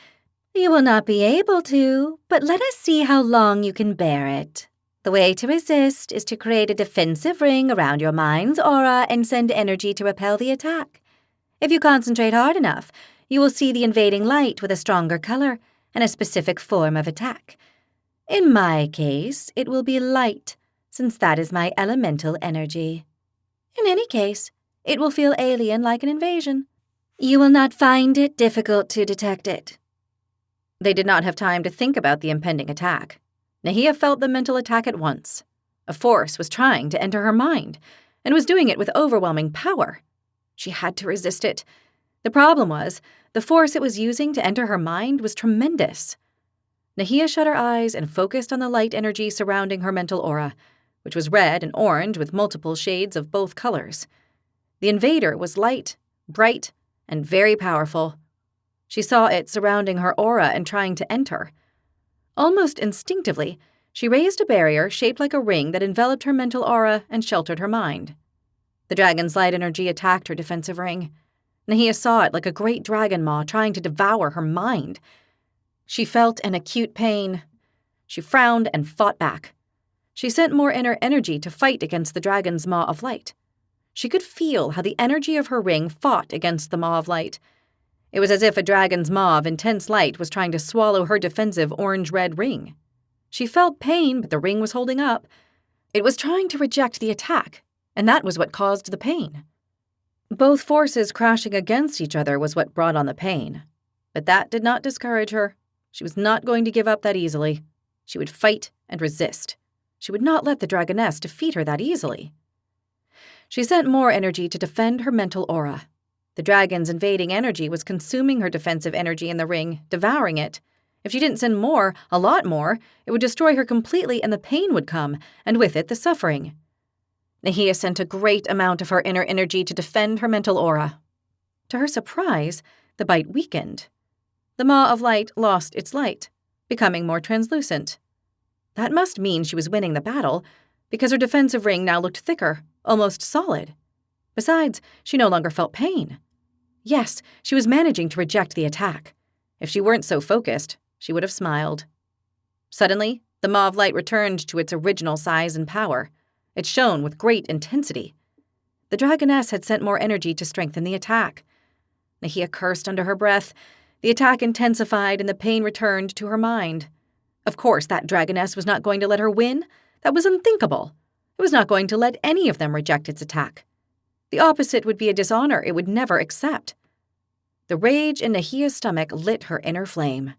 You will not be able to, but let us see how long you can bear it. The way to resist is to create a defensive ring around your mind's aura and send energy to repel the attack. If you concentrate hard enough, you will see the invading light with a stronger color and a specific form of attack. In my case, it will be light, since that is my elemental energy. In any case, it will feel alien like an invasion. You will not find it difficult to detect it. They did not have time to think about the impending attack. Nahia felt the mental attack at once. A force was trying to enter her mind, and was doing it with overwhelming power. She had to resist it. The problem was, the force it was using to enter her mind was tremendous. Nahia shut her eyes and focused on the light energy surrounding her mental aura, which was red and orange with multiple shades of both colors. The invader was light, bright, and very powerful. She saw it surrounding her aura and trying to enter. Almost instinctively, she raised a barrier shaped like a ring that enveloped her mental aura and sheltered her mind. The dragon's light energy attacked her defensive ring. Nahia saw it like a great dragon maw trying to devour her mind. She felt an acute pain. She frowned and fought back. She sent more inner energy to fight against the dragon's maw of light. She could feel how the energy of her ring fought against the maw of light. It was as if a dragon's maw of intense light was trying to swallow her defensive orange-red ring. She felt pain, but the ring was holding up. It was trying to reject the attack, and that was what caused the pain. Both forces crashing against each other was what brought on the pain. But that did not discourage her. She was not going to give up that easily. She would fight and resist. She would not let the dragoness defeat her that easily. She sent more energy to defend her mental aura. The dragon's invading energy was consuming her defensive energy in the ring, devouring it. If she didn't send more, a lot more, it would destroy her completely and the pain would come, and with it the suffering. Nahia sent a great amount of her inner energy to defend her mental aura. To her surprise, the bite weakened. The maw of light lost its light, becoming more translucent. That must mean she was winning the battle, because her defensive ring now looked thicker, almost solid. Besides, she no longer felt pain. Yes, she was managing to reject the attack. If she weren't so focused, she would have smiled. Suddenly, the maw of light returned to its original size and power. It shone with great intensity. The dragoness had sent more energy to strengthen the attack. Nahia cursed under her breath. The attack intensified and the pain returned to her mind. Of course, that dragoness was not going to let her win. That was unthinkable. It was not going to let any of them reject its attack. The opposite would be a dishonor it would never accept. The rage in Nahia's stomach lit her inner flame.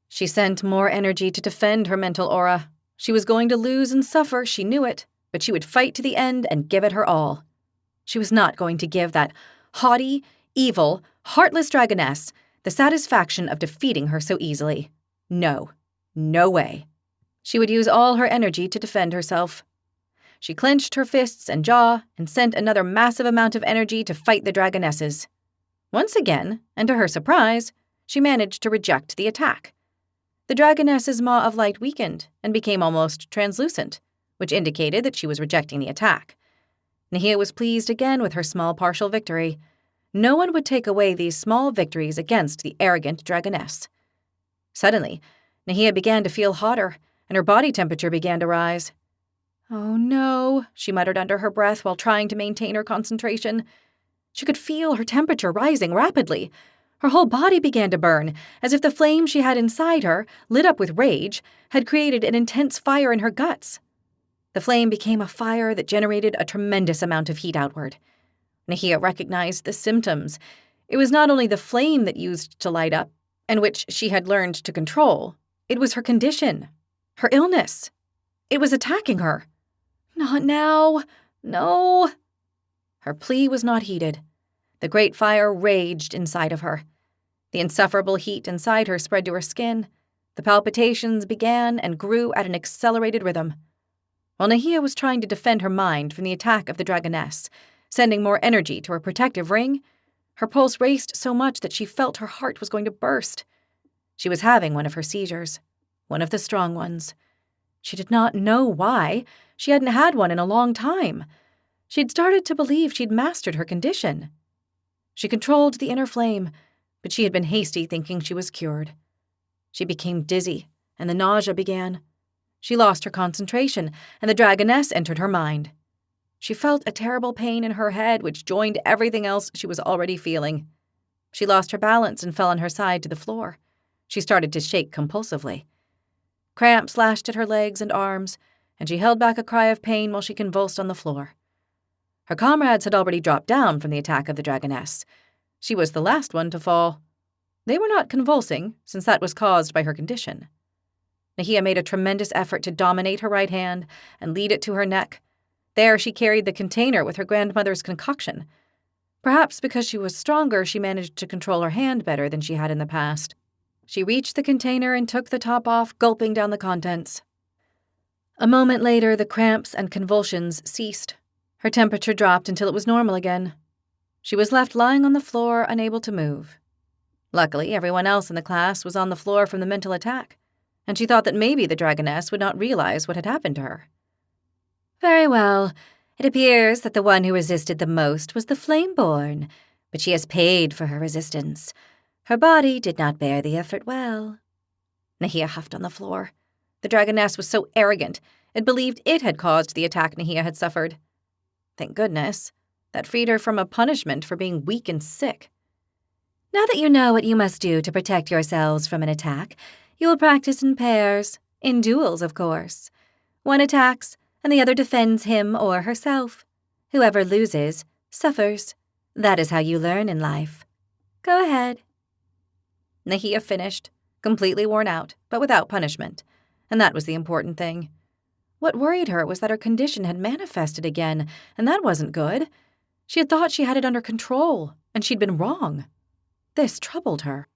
She sent more energy to defend her mental aura. She was going to lose and suffer, she knew it, but she would fight to the end and give it her all. She was not going to give that haughty, evil, heartless dragoness the satisfaction of defeating her so easily. No, no way. She would use all her energy to defend herself. She clenched her fists and jaw and sent another massive amount of energy to fight the dragonesses. Once again, and to her surprise, she managed to reject the attack. The dragoness's maw of light weakened and became almost translucent, which indicated that she was rejecting the attack. Nahia was pleased again with her small partial victory. No one would take away these small victories against the arrogant dragoness. Suddenly, Nahia began to feel hotter, and her body temperature began to rise. Oh no, she muttered under her breath while trying to maintain her concentration. She could feel her temperature rising rapidly. Her whole body began to burn, as if the flame she had inside her, lit up with rage, had created an intense fire in her guts. The flame became a fire that generated a tremendous amount of heat outward. Nahia recognized the symptoms. It was not only the flame that used to light up, and which she had learned to control. It was her condition, her illness. It was attacking her. Not now. No. Her plea was not heeded. The great fire raged inside of her. The insufferable heat inside her spread to her skin. The palpitations began and grew at an accelerated rhythm. While Nahia was trying to defend her mind from the attack of the dragoness, sending more energy to her protective ring, her pulse raced so much that she felt her heart was going to burst. She was having one of her seizures, one of the strong ones. She did not know why. She hadn't had one in a long time. She'd started to believe she'd mastered her condition. She controlled the inner flame, but she had been hasty thinking she was cured. She became dizzy, and the nausea began. She lost her concentration, and the dragoness entered her mind. She felt a terrible pain in her head which joined everything else she was already feeling. She lost her balance and fell on her side to the floor. She started to shake compulsively. Cramps lashed at her legs and arms, and she held back a cry of pain while she convulsed on the floor. Her comrades had already dropped down from the attack of the dragoness. She was the last one to fall. They were not convulsing, since that was caused by her condition. Nahia made a tremendous effort to dominate her right hand and lead it to her neck. There she carried the container with her grandmother's concoction. Perhaps because she was stronger, she managed to control her hand better than she had in the past. She reached the container and took the top off, gulping down the contents. A moment later, the cramps and convulsions ceased. Her temperature dropped until it was normal again. She was left lying on the floor, unable to move. Luckily, everyone else in the class was on the floor from the mental attack, and she thought that maybe the dragoness would not realize what had happened to her. Very well. It appears that the one who resisted the most was the Flameborn, but she has paid for her resistance. Her body did not bear the effort well. Nahia huffed on the floor. The dragoness was so arrogant, it believed it had caused the attack Nahia had suffered. Thank goodness. That freed her from a punishment for being weak and sick. Now that you know what you must do to protect yourselves from an attack, you will practice in pairs, in duels, of course. One attacks, and the other defends him or herself. Whoever loses, suffers. That is how you learn in life. Go ahead. Nahia finished, completely worn out, but without punishment, and that was the important thing. What worried her was that her condition had manifested again, and that wasn't good. She had thought she had it under control, and she'd been wrong. This troubled her.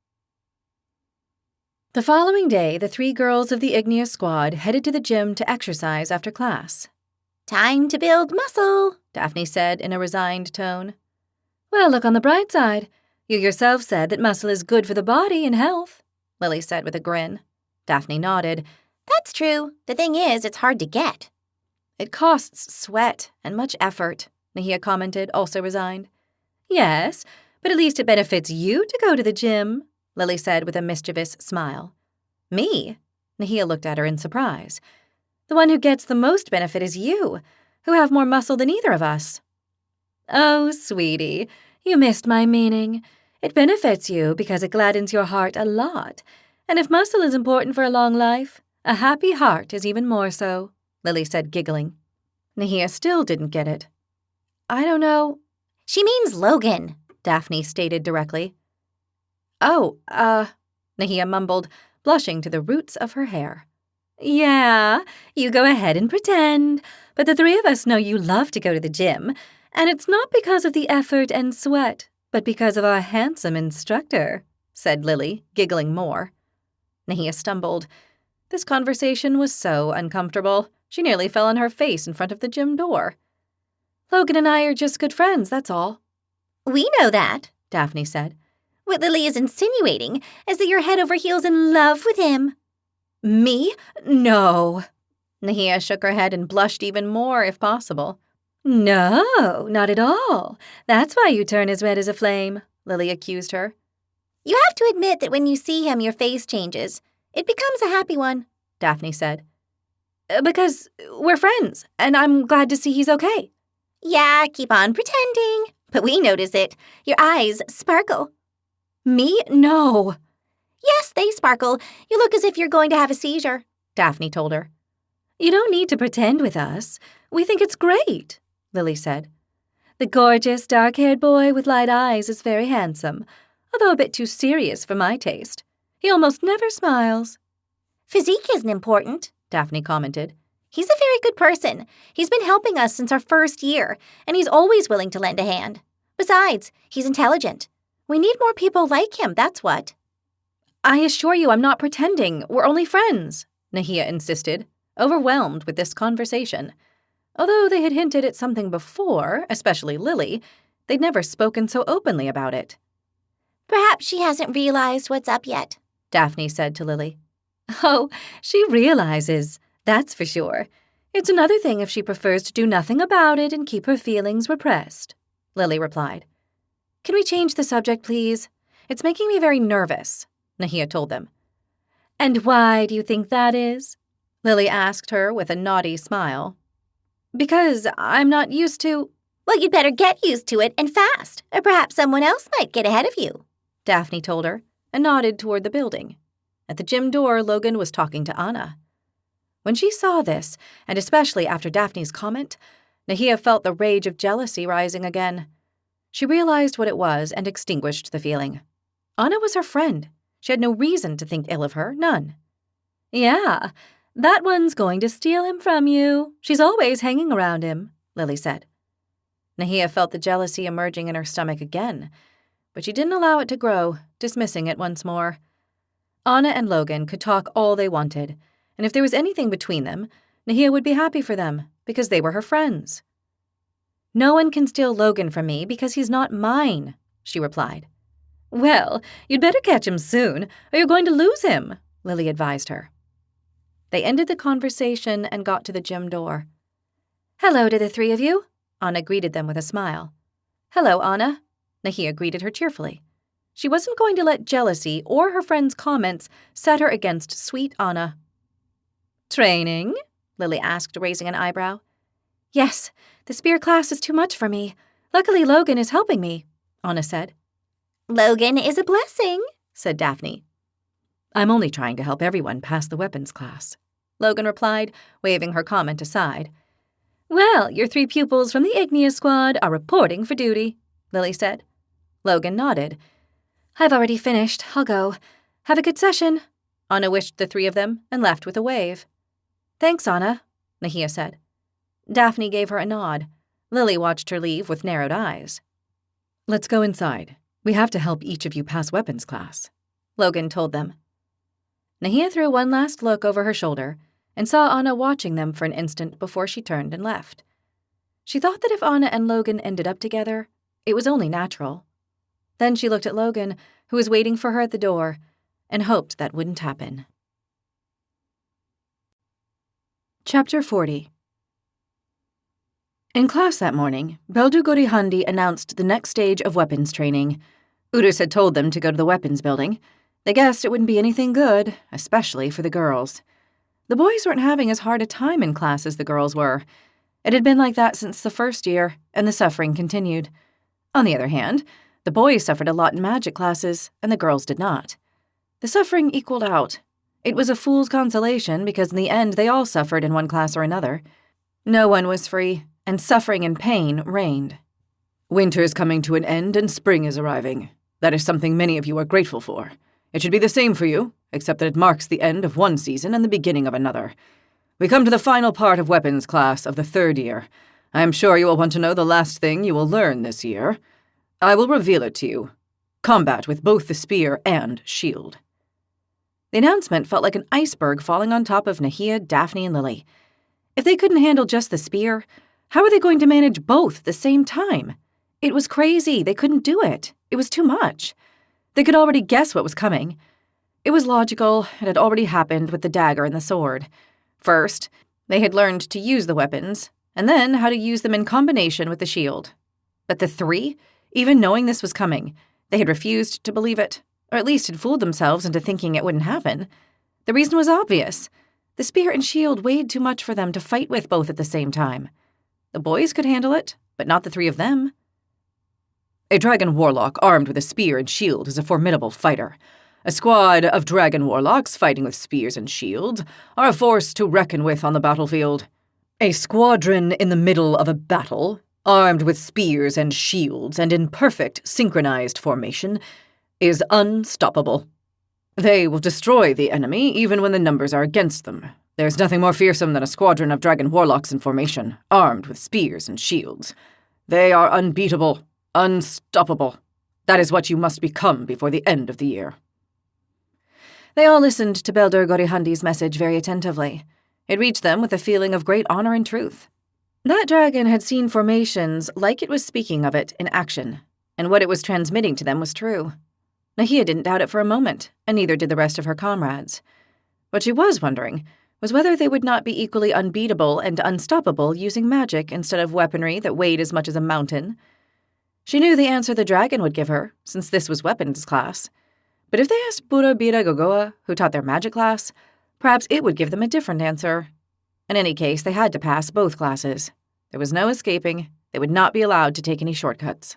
The following day, the 3 girls of the Igneous Squad headed to the gym to exercise after class. Time to build muscle, Daphne said in a resigned tone. Well, look on the bright side. You yourself said that muscle is good for the body and health, Lily said with a grin. Daphne nodded. That's true. The thing is, it's hard to get. It costs sweat and much effort, Nahia commented, also resigned. Yes, but at least it benefits you to go to the gym, Lily said with a mischievous smile. Me? Nahia looked at her in surprise. The one who gets the most benefit is you, who have more muscle than either of us. Oh, sweetie, you missed my meaning. It benefits you because it gladdens your heart a lot. And if muscle is important for a long life, a happy heart is even more so, Lily said, giggling. Nahia still didn't get it. I don't know. She means Logan, Daphne stated directly. Oh, Nahia mumbled, blushing to the roots of her hair. Yeah, you go ahead and pretend. But the 3 of us know you love to go to the gym, and it's not because of the effort and sweat, but because of our handsome instructor, said Lily, giggling more. Nahia stumbled. This conversation was so uncomfortable. She nearly fell on her face in front of the gym door. Logan and I are just good friends, that's all. We know that, Daphne said. What Lily is insinuating is that you're head over heels in love with him. Me? No. Nahia shook her head and blushed even more, if possible. No, not at all. That's why you turn as red as a flame, Lily accused her. You have to admit that when you see him, your face changes. It becomes a happy one, Daphne said. Because we're friends, and I'm glad to see he's okay. Yeah, keep on pretending. But we notice it. Your eyes sparkle. Me? No. Yes, they sparkle. You look as if you're going to have a seizure, Daphne told her. You don't need to pretend with us. We think it's great, Lily said. The gorgeous, dark-haired boy with light eyes is very handsome, although a bit too serious for my taste. He almost never smiles. Physique isn't important, Daphne commented. He's a very good person. He's been helping us since our first year, and he's always willing to lend a hand. Besides, he's intelligent. We need more people like him, that's what. I assure you I'm not pretending. We're only friends, Nahia insisted, overwhelmed with this conversation. Although they had hinted at something before, especially Lily, they'd never spoken so openly about it. Perhaps she hasn't realized what's up yet, Daphne said to Lily. Oh, she realizes, that's for sure. It's another thing if she prefers to do nothing about it and keep her feelings repressed, Lily replied. Can we change the subject, please? It's making me very nervous, Nahia told them. And why do you think that is? Lily asked her with a naughty smile. Because I'm not used to… Well, you'd better get used to it and fast, or perhaps someone else might get ahead of you, Daphne told her and nodded toward the building. At the gym door, Logan was talking to Anna. When she saw this, and especially after Daphne's comment, Nahia felt the rage of jealousy rising again. She realized what it was and extinguished the feeling. Anna was her friend. She had no reason to think ill of her, none. Yeah, that one's going to steal him from you. She's always hanging around him, Lily said. Nahia felt the jealousy emerging in her stomach again, but she didn't allow it to grow, dismissing it once more. Anna and Logan could talk all they wanted, and if there was anything between them, Nahia would be happy for them, because they were her friends. No one can steal Logan from me because he's not mine, she replied. Well, you'd better catch him soon, or you're going to lose him, Lily advised her. They ended the conversation and got to the gym door. Hello to the three of you, Anna greeted them with a smile. Hello, Anna, Nahia greeted her cheerfully. She wasn't going to let jealousy or her friends' comments set her against sweet Anna. Training? Lily asked, raising an eyebrow. Yes, the spear class is too much for me. Luckily, Logan is helping me, Anna said. Logan is a blessing, said Daphne. I'm only trying to help everyone pass the weapons class, Logan replied, waving her comment aside. Well, your 3 pupils from the Igneous Squad are reporting for duty, Lily said. Logan nodded. I've already finished. I'll go. Have a good session, Anna wished the 3 of them and left with a wave. Thanks, Anna, Nahia said. Daphne gave her a nod. Lily watched her leave with narrowed eyes. Let's go inside. We have to help each of you pass weapons class, Logan told them. Nahia threw one last look over her shoulder and saw Anna watching them for an instant before she turned and left. She thought that if Anna and Logan ended up together, it was only natural. Then she looked at Logan, who was waiting for her at the door, and hoped that wouldn't happen. Chapter 40. In class that morning, Beldu Gorihandi announced the next stage of weapons training. Udus had told them to go to the weapons building. They guessed it wouldn't be anything good, especially for the girls. The boys weren't having as hard a time in class as the girls were. It had been like that since the first year, and the suffering continued. On the other hand, the boys suffered a lot in magic classes, and the girls did not. The suffering equaled out. It was a fool's consolation because in the end they all suffered in one class or another. No one was free, and suffering and pain reigned. Winter is coming to an end and spring is arriving. That is something many of you are grateful for. It should be the same for you, except that it marks the end of one season and the beginning of another. We come to the final part of weapons class of the 3rd year. I am sure you will want to know the last thing you will learn this year. I will reveal it to you. Combat with both the spear and shield. The announcement felt like an iceberg falling on top of Nahia, Daphne, and Lily. If they couldn't handle just the spear, how were they going to manage both at the same time? It was crazy. They couldn't do it. It was too much. They could already guess what was coming. It was logical. It had already happened with the dagger and the sword. First, they had learned to use the weapons, and then how to use them in combination with the shield. But the 3, even knowing this was coming, they had refused to believe it, or at least had fooled themselves into thinking it wouldn't happen. The reason was obvious. The spear and shield weighed too much for them to fight with both at the same time. The boys could handle it, but not the three of them. A dragon warlock armed with a spear and shield is a formidable fighter. A squad of dragon warlocks fighting with spears and shields are a force to reckon with on the battlefield. A squadron in the middle of a battle, armed with spears and shields and in perfect synchronized formation, is unstoppable. They will destroy the enemy even when the numbers are against them. There's nothing more fearsome than a squadron of dragon warlocks in formation, armed with spears and shields. They are unbeatable, unstoppable. That is what you must become before the end of the year. They all listened to Beldur Gorihandi's message very attentively. It reached them with a feeling of great honor and truth. That dragon had seen formations like it was speaking of it in action, and what it was transmitting to them was true. Nahia didn't doubt it for a moment, and neither did the rest of her comrades. What she was wondering was whether they would not be equally unbeatable and unstoppable using magic instead of weaponry that weighed as much as a mountain. She knew the answer the dragon would give her, since this was weapons class. But if they asked Bura Bira Gogoa, who taught their magic class, perhaps it would give them a different answer. In any case, they had to pass both classes. There was no escaping. They would not be allowed to take any shortcuts.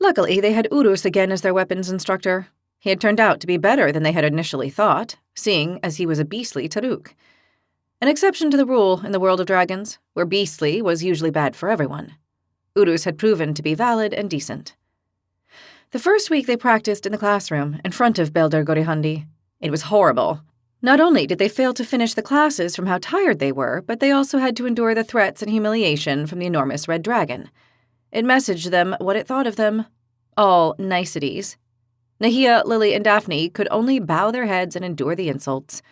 Luckily, they had Urus again as their weapons instructor. He had turned out to be better than they had initially thought, seeing as he was a beastly Taruk. An exception to the rule in the world of dragons, where beastly was usually bad for everyone. Urus had proven to be valid and decent. The first week they practiced in the classroom in front of Beldur Gorihandi. It was horrible. Not only did they fail to finish the classes from how tired they were, but they also had to endure the threats and humiliation from the enormous red dragon. It messaged them what it thought of them. All niceties. Nahia, Lily, and Daphne could only bow their heads and endure the insults.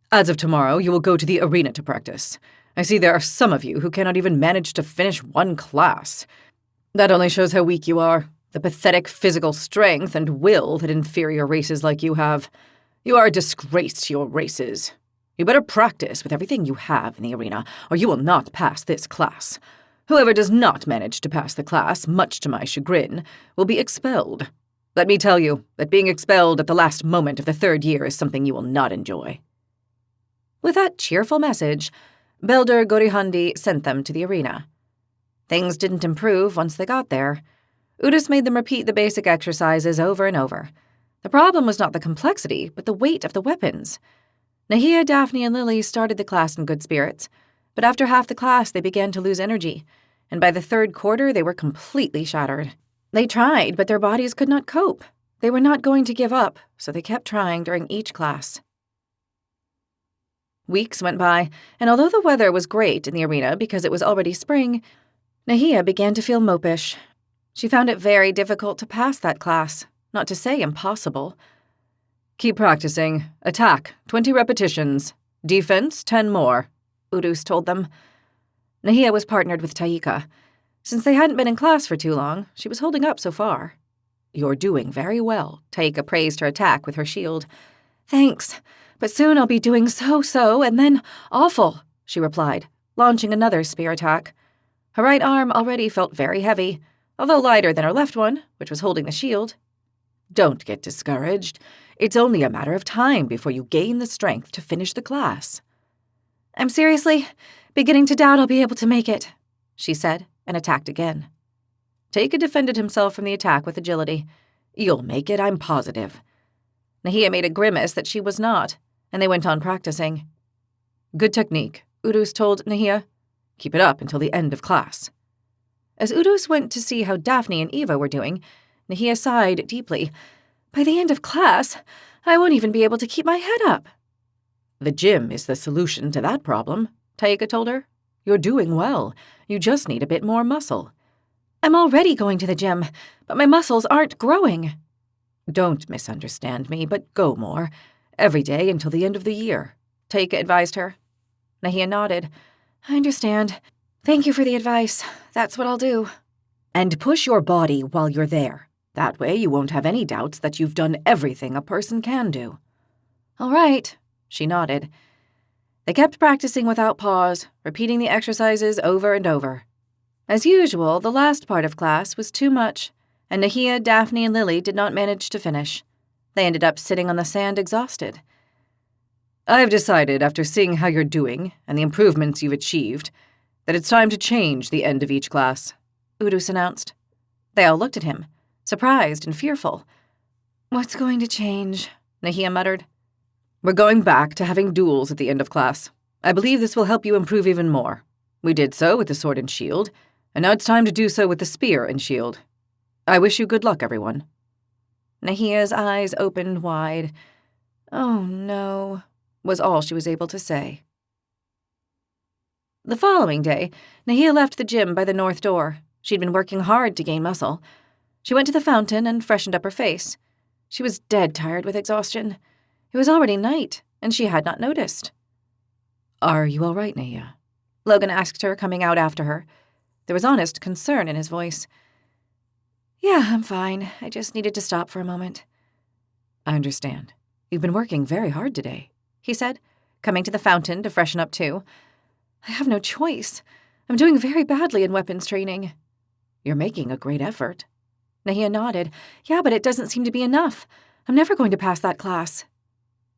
As of tomorrow, you will go to the arena to practice. I see there are some of you who cannot even manage to finish one class. That only shows how weak you are, the pathetic physical strength and will that inferior races like you have. You are a disgrace to your races. You better practice with everything you have in the arena, or you will not pass this class. Whoever does not manage to pass the class, much to my chagrin, will be expelled. Let me tell you that being expelled at the last moment of the third year is something you will not enjoy. With that cheerful message, Beldur Gorihandi sent them to the arena. Things didn't improve once they got there. Udis made them repeat the basic exercises over and over. The problem was not the complexity, but the weight of the weapons. Nahia, Daphne, and Lily started the class in good spirits, but after half the class they began to lose energy, and by the third quarter they were completely shattered. They tried, but their bodies could not cope. They were not going to give up, so they kept trying during each class. Weeks went by, and although the weather was great in the arena because it was already spring, Nahia began to feel mopish. She found it very difficult to pass that class, not to say impossible. Keep practicing. Attack, 20 repetitions. Defense, 10 more, Urus told them. Nahia was partnered with Taika. Since they hadn't been in class for too long, she was holding up so far. You're doing very well, Taika praised her attack with her shield. Thanks, but soon I'll be doing so, and then awful, she replied, launching another spear attack. Her right arm already felt very heavy, although lighter than her left one, which was holding the shield. Don't get discouraged. It's only a matter of time before you gain the strength to finish the class. I'm seriously beginning to doubt I'll be able to make it, she said, and attacked again. Taika defended himself from the attack with agility. You'll make it, I'm positive. Nahia made a grimace that she was not, and they went on practicing. Good technique, Urus told Nahia. Keep it up until the end of class. As Urus went to see how Daphne and Eva were doing, Nahia sighed deeply. By the end of class, I won't even be able to keep my head up. The gym is the solution to that problem, Taika told her. You're doing well. You just need a bit more muscle. I'm already going to the gym, but my muscles aren't growing. Don't misunderstand me, but go more. Every day until the end of the year, Taika advised her. Nahia nodded. I understand. Thank you for the advice. That's what I'll do. And push your body while you're there. That way you won't have any doubts that you've done everything a person can do. All right, she nodded. They kept practicing without pause, repeating the exercises over and over. As usual, the last part of class was too much, and Nahia, Daphne, and Lily did not manage to finish. They ended up sitting on the sand exhausted. I've decided, after seeing how you're doing and the improvements you've achieved, that it's time to change the end of each class, Udus announced. They all looked at him, surprised and fearful. What's going to change? Nahia muttered. We're going back to having duels at the end of class. I believe this will help you improve even more. We did so with the sword and shield, and now it's time to do so with the spear and shield. I wish you good luck, everyone. Nahia's eyes opened wide. Oh, no, was all she was able to say. The following day, Nahia left the gym by the north door. She'd been working hard to gain muscle. She went to the fountain and freshened up her face. She was dead tired with exhaustion. It was already night, and she had not noticed. Are you all right, Nahia? Logan asked her, coming out after her. There was honest concern in his voice. Yeah, I'm fine. I just needed to stop for a moment. I understand. You've been working very hard today, he said, coming to the fountain to freshen up too. I have no choice. I'm doing very badly in weapons training. You're making a great effort. Nahia nodded. Yeah, but it doesn't seem to be enough. I'm never going to pass that class.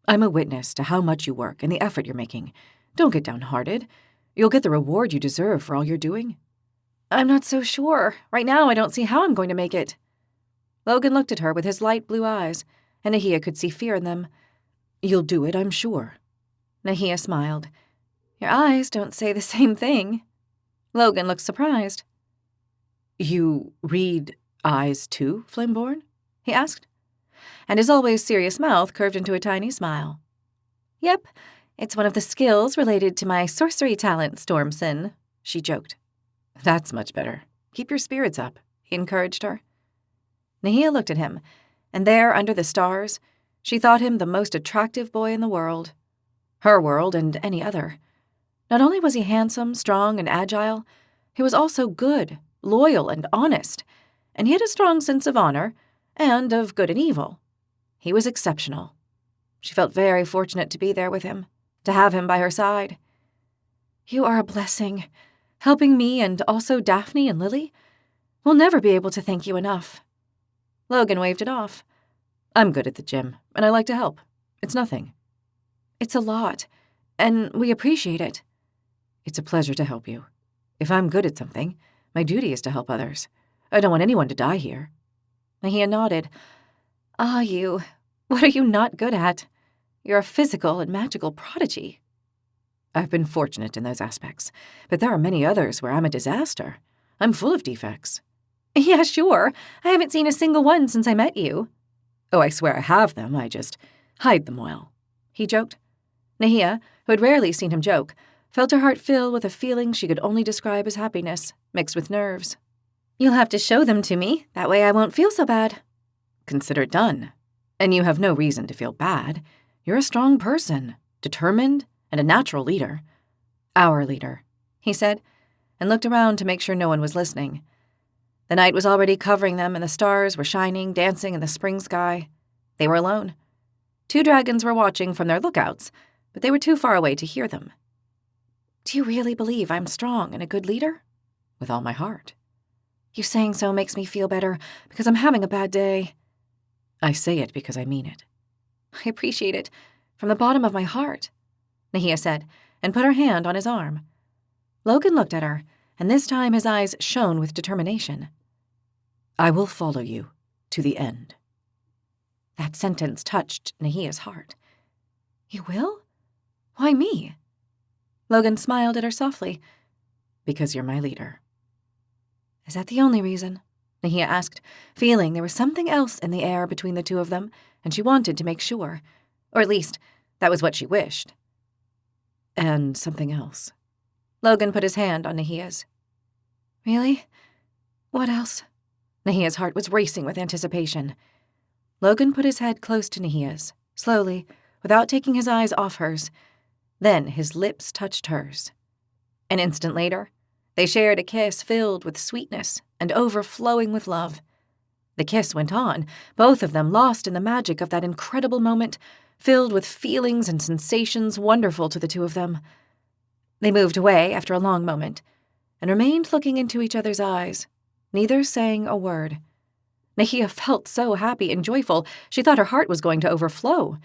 I'm a witness to how much you work and the effort you're making. Don't get downhearted. You'll get the reward you deserve for all you're doing. I'm not so sure. Right now, I don't see how I'm going to make it. Logan looked at her with his light blue eyes, and Nahia could see fear in them. You'll do it, I'm sure. Nahia smiled. Your eyes don't say the same thing. Logan looked surprised. You read eyes too, Flameborn? He asked. And his always serious mouth curved into a tiny smile. Yep, it's one of the skills related to my sorcery talent, Stormson, she joked. That's much better. Keep your spirits up, he encouraged her. Nahia looked at him, and there, under the stars, she thought him the most attractive boy in the world. Her world and any other. Not only was he handsome, strong, and agile, he was also good, loyal, and honest, and he had a strong sense of honor, and of good and evil. He was exceptional. She felt very fortunate to be there with him, to have him by her side. You are a blessing. Helping me and also Daphne and Lily. We'll never be able to thank you enough. Logan waved it off. I'm good at the gym, and I like to help. It's nothing. It's a lot, and we appreciate it. It's a pleasure to help you. If I'm good at something, my duty is to help others. I don't want anyone to die here. Nahia nodded. You. What are you not good at? You're a physical and magical prodigy. I've been fortunate in those aspects, but there are many others where I'm a disaster. I'm full of defects. Yeah, sure. I haven't seen a single one since I met you. Oh, I swear I have them. I just hide them well. He joked. Nahia, who had rarely seen him joke, felt her heart fill with a feeling she could only describe as happiness, mixed with nerves. You'll have to show them to me. That way I won't feel so bad. Consider it done. And you have no reason to feel bad. You're a strong person, determined, and a natural leader. Our leader, he said, and looked around to make sure no one was listening. The night was already covering them, and the stars were shining, dancing in the spring sky. They were alone. 2 dragons were watching from their lookouts, but they were too far away to hear them. Do you really believe I'm strong and a good leader? With all my heart. You saying so makes me feel better, because I'm having a bad day. I say it because I mean it. I appreciate it, from the bottom of my heart, Nahia said, and put her hand on his arm. Logan looked at her, and this time his eyes shone with determination. I will follow you to the end. That sentence touched Nahia's heart. You will? Why me? Logan smiled at her softly. Because you're my leader. Is that the only reason? Nahia asked, feeling there was something else in the air between the two of them, and she wanted to make sure. Or at least, that was what she wished. And something else. Logan put his hand on Nahia's. Really? What else? Nahia's heart was racing with anticipation. Logan put his head close to Nahia's, slowly, without taking his eyes off hers. Then his lips touched hers. An instant later, they shared a kiss filled with sweetness and overflowing with love. The kiss went on, both of them lost in the magic of that incredible moment, filled with feelings and sensations wonderful to the two of them. They moved away after a long moment, and remained looking into each other's eyes, neither saying a word. Nahia felt so happy and joyful, she thought her heart was going to overflow.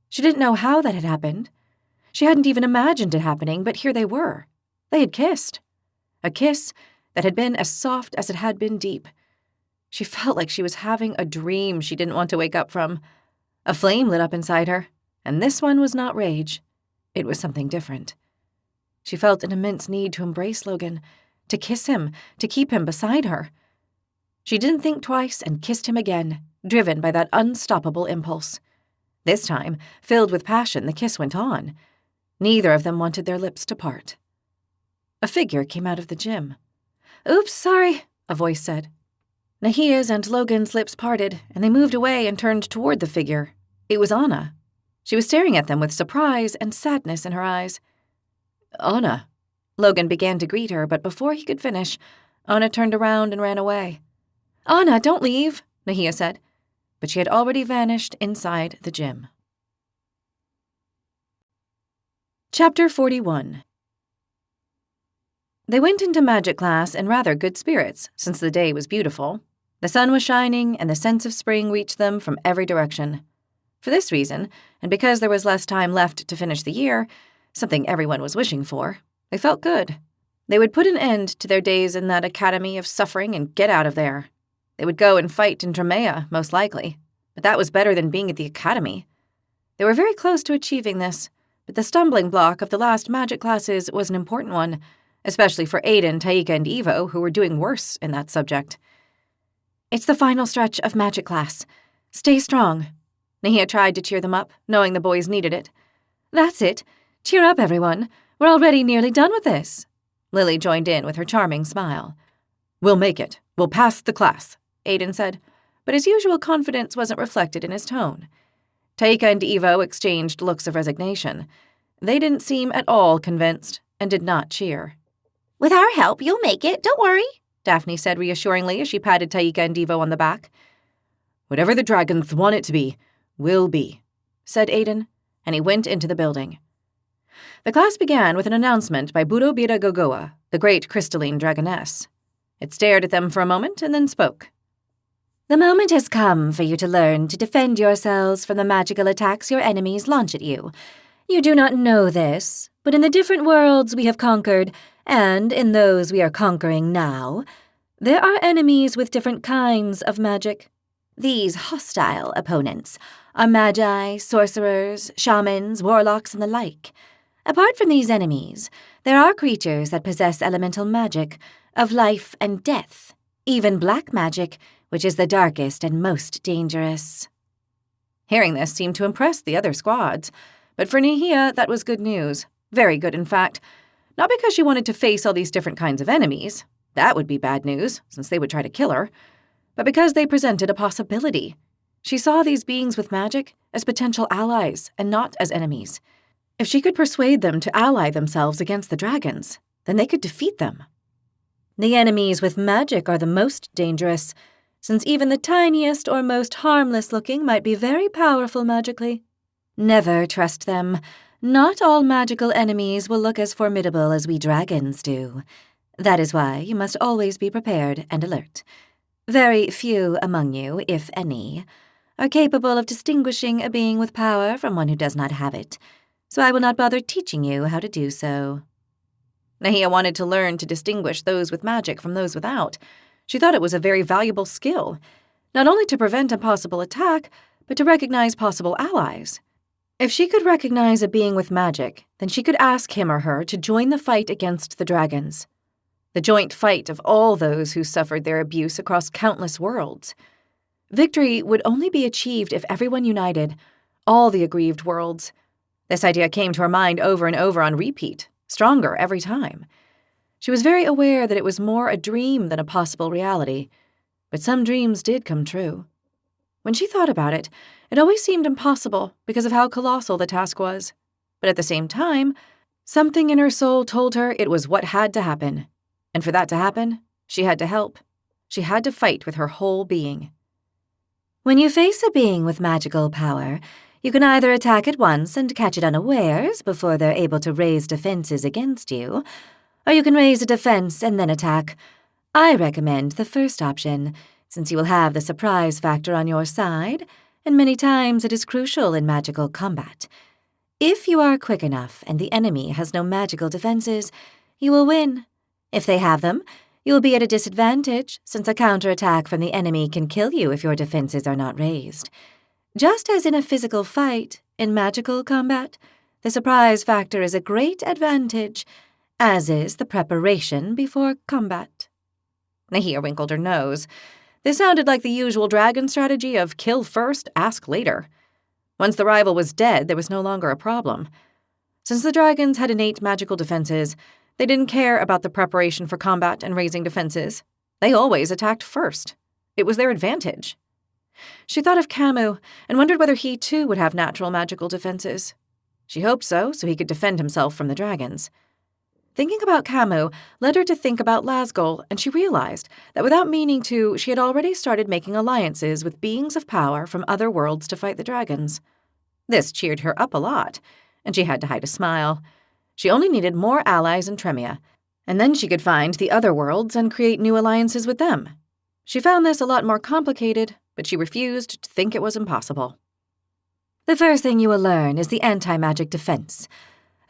She didn't know how that had happened, She hadn't even imagined it happening, but here they were. They had kissed. A kiss that had been as soft as it had been deep. She felt like she was having a dream she didn't want to wake up from. A flame lit up inside her, and this one was not rage. It was something different. She felt an immense need to embrace Logan, to kiss him, to keep him beside her. She didn't think twice and kissed him again, driven by that unstoppable impulse. This time, filled with passion, the kiss went on. Neither of them wanted their lips to part. A figure came out of the gym. "Oops, sorry," a voice said. Nahia's and Logan's lips parted, and they moved away and turned toward the figure. It was Anna. She was staring at them with surprise and sadness in her eyes. "Anna." Logan began to greet her, but before he could finish, Anna turned around and ran away. "Anna, don't leave," Nahia said, but she had already vanished inside the gym. Chapter 41. They went into magic class in rather good spirits, since the day was beautiful. The sun was shining, and the sense of spring reached them from every direction. For this reason, and because there was less time left to finish the year, something everyone was wishing for, they felt good. They would put an end to their days in that academy of suffering and get out of there. They would go and fight in Dramea, most likely, but that was better than being at the academy. They were very close to achieving this, but the stumbling block of the last magic classes was an important one, especially for Aiden, Taika, and Evo, who were doing worse in that subject. "It's the final stretch of magic class. Stay strong." Nahia tried to cheer them up, knowing the boys needed it. "That's it. Cheer up, everyone. We're already nearly done with this." Lily joined in with her charming smile. "We'll make it. We'll pass the class," Aiden said, but his usual confidence wasn't reflected in his tone. Taika and Evo exchanged looks of resignation. They didn't seem at all convinced and did not cheer. With our help, you'll make it. Don't worry, Daphne said reassuringly as she patted Taika and Evo on the back. "Whatever the dragons want it to be, will be," said Aiden, and he went into the building. The class began with an announcement by Burobira Gogoa, the great crystalline dragoness. It stared at them for a moment and then spoke. "The moment has come for you to learn to defend yourselves from the magical attacks your enemies launch at you. You do not know this, but in the different worlds we have conquered, and in those we are conquering now, there are enemies with different kinds of magic. These hostile opponents are magi, sorcerers, shamans, warlocks, and the like. Apart from these enemies, there are creatures that possess elemental magic, of life and death, even black magic, which is the darkest and most dangerous." Hearing this seemed to impress the other squads, but for Nahia that was good news, very good in fact, not because she wanted to face all these different kinds of enemies, that would be bad news, since they would try to kill her, but because they presented a possibility. She saw these beings with magic as potential allies and not as enemies. If she could persuade them to ally themselves against the dragons, then they could defeat them. The enemies with magic are the most dangerous, since even the tiniest or most harmless-looking might be very powerful magically. Never trust them. Not all magical enemies will look as formidable as we dragons do. That is why you must always be prepared and alert. Very few among you, if any, are capable of distinguishing a being with power from one who does not have it, so I will not bother teaching you how to do so. Nahia wanted to learn to distinguish those with magic from those without. She thought it was a very valuable skill, not only to prevent a possible attack, but to recognize possible allies. If she could recognize a being with magic, then she could ask him or her to join the fight against the dragons. The joint fight of all those who suffered their abuse across countless worlds. Victory would only be achieved if everyone united, all the aggrieved worlds. This idea came to her mind over and over on repeat, stronger every time. She was very aware that it was more a dream than a possible reality, but some dreams did come true. When she thought about it, it always seemed impossible because of how colossal the task was. But at the same time, something in her soul told her it was what had to happen. And for that to happen, she had to help. She had to fight with her whole being. When you face a being with magical power, you can either attack it once and catch it unawares before they're able to raise defenses against you, or you can raise a defense and then attack. I recommend the first option, since you will have the surprise factor on your side, and many times it is crucial in magical combat. If you are quick enough and the enemy has no magical defenses, you will win. If they have them, you will be at a disadvantage, since a counterattack from the enemy can kill you if your defenses are not raised. Just as in a physical fight, in magical combat, the surprise factor is a great advantage, as is the preparation before combat. Nahia wrinkled her nose. This sounded like the usual dragon strategy of kill first, ask later. Once the rival was dead, there was no longer a problem. Since the dragons had innate magical defenses, they didn't care about the preparation for combat and raising defenses. They always attacked first. It was their advantage. She thought of Camus and wondered whether he too would have natural magical defenses. She hoped so he could defend himself from the dragons. Thinking about Camus led her to think about Lasgol, and she realized that without meaning to, she had already started making alliances with beings of power from other worlds to fight the dragons. This cheered her up a lot, and she had to hide a smile. She only needed more allies in Tremia, and then she could find the other worlds and create new alliances with them. She found this a lot more complicated, but she refused to think it was impossible. The first thing you will learn is the anti-magic defense.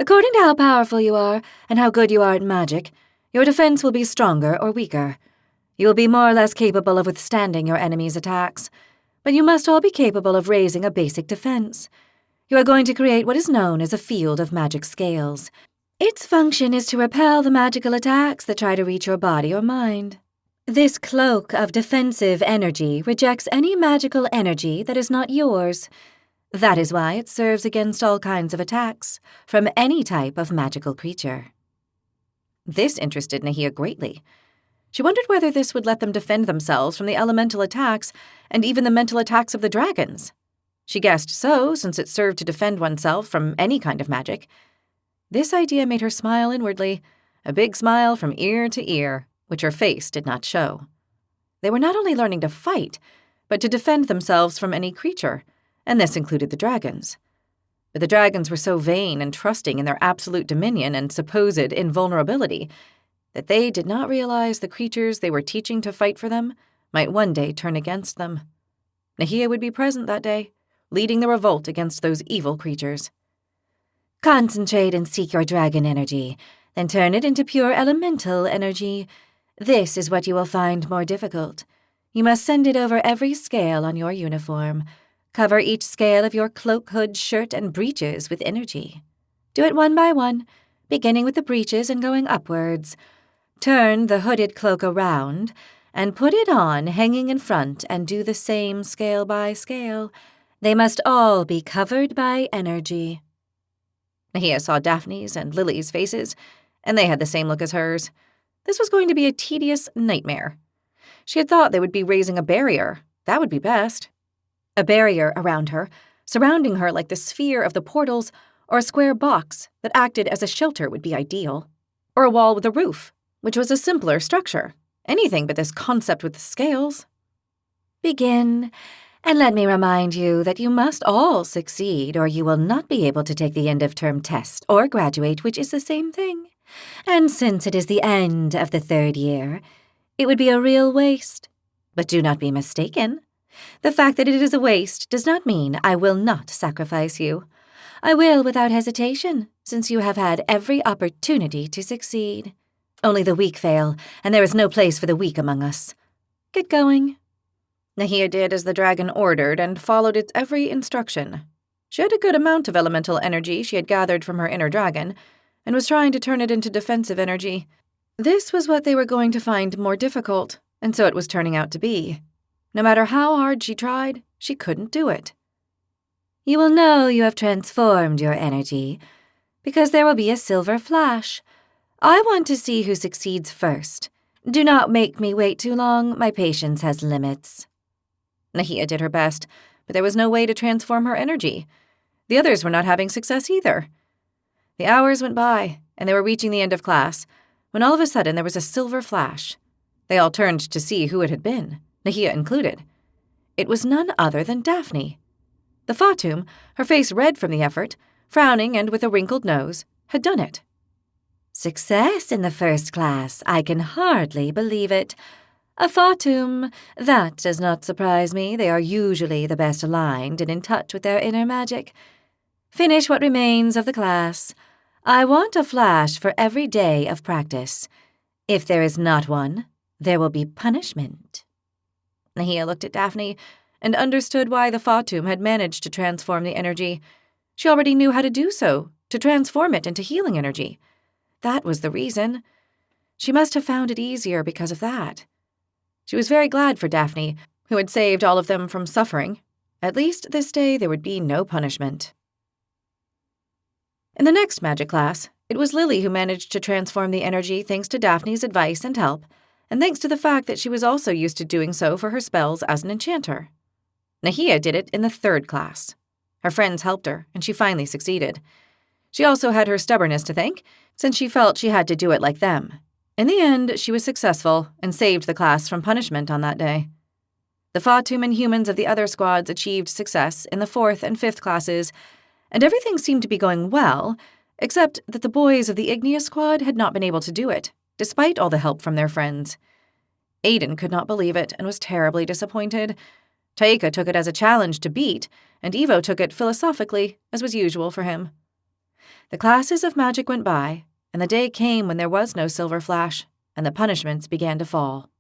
According to how powerful you are and how good you are at magic, your defense will be stronger or weaker. You will be more or less capable of withstanding your enemy's attacks, but you must all be capable of raising a basic defense. You are going to create what is known as a field of magic scales. Its function is to repel the magical attacks that try to reach your body or mind. This cloak of defensive energy rejects any magical energy that is not yours. That is why it serves against all kinds of attacks, from any type of magical creature. This interested Nahia greatly. She wondered whether this would let them defend themselves from the elemental attacks and even the mental attacks of the dragons. She guessed so, since it served to defend oneself from any kind of magic. This idea made her smile inwardly, a big smile from ear to ear, which her face did not show. They were not only learning to fight, but to defend themselves from any creature, and this included the dragons. But the dragons were so vain and trusting in their absolute dominion and supposed invulnerability that they did not realize the creatures they were teaching to fight for them might one day turn against them. Nahia would be present that day, leading the revolt against those evil creatures. Concentrate and seek your dragon energy, then turn it into pure elemental energy. This is what you will find more difficult. You must send it over every scale on your uniform. Cover each scale of your cloak, hood, shirt, and breeches with energy. Do it one by one, beginning with the breeches and going upwards. Turn the hooded cloak around and put it on hanging in front and do the same scale by scale. They must all be covered by energy. Nahia saw Daphne's and Lily's faces, and they had the same look as hers. This was going to be a tedious nightmare. She had thought they would be raising a barrier. That would be best. A barrier around her, surrounding her like the sphere of the portals, or a square box that acted as a shelter would be ideal. Or a wall with a roof, which was a simpler structure. Anything but this concept with the scales. Begin, and let me remind you that you must all succeed, or you will not be able to take the end-of-term test or graduate, which is the same thing. And since it is the end of the 3rd year, it would be a real waste. But do not be mistaken. The fact that it is a waste does not mean I will not sacrifice you. I will without hesitation, since you have had every opportunity to succeed. Only the weak fail, and there is no place for the weak among us. Get going. Nahia did as the dragon ordered and followed its every instruction. She had a good amount of elemental energy she had gathered from her inner dragon, and was trying to turn it into defensive energy. This was what they were going to find more difficult, and so it was turning out to be. No matter how hard she tried, she couldn't do it. You will know you have transformed your energy, because there will be a silver flash. I want to see who succeeds first. Do not make me wait too long. My patience has limits. Nahia did her best, but there was no way to transform her energy. The others were not having success either. The hours went by, and they were reaching the end of class, when all of a sudden there was a silver flash. They all turned to see who it had been, Nahia included. It was none other than Daphne. The Fatum, her face red from the effort, frowning and with a wrinkled nose, had done it. Success in the first class, I can hardly believe it. A Fatum, that does not surprise me. They are usually the best aligned and in touch with their inner magic. Finish what remains of the class. I want a flash for every day of practice. If there is not one, there will be punishment." Nahia looked at Daphne and understood why the Fatum had managed to transform the energy. She already knew how to do so, to transform it into healing energy. That was the reason. She must have found it easier because of that. She was very glad for Daphne, who had saved all of them from suffering. At least this day there would be no punishment. In the next magic class, it was Lily who managed to transform the energy thanks to Daphne's advice and help, and thanks to the fact that she was also used to doing so for her spells as an enchanter. Nahia did it in the third class. Her friends helped her, and she finally succeeded. She also had her stubbornness to thank, since she felt she had to do it like them. In the end, she was successful and saved the class from punishment on that day. The Fatum and humans of the other squads achieved success in the 4th and 5th classes, and everything seemed to be going well, except that the boys of the Igneous squad had not been able to do it, despite all the help from their friends. Aiden could not believe it and was terribly disappointed. Taika took it as a challenge to beat, and Evo took it philosophically, as was usual for him. The classes of magic went by, and the day came when there was no silver flash, and the punishments began to fall.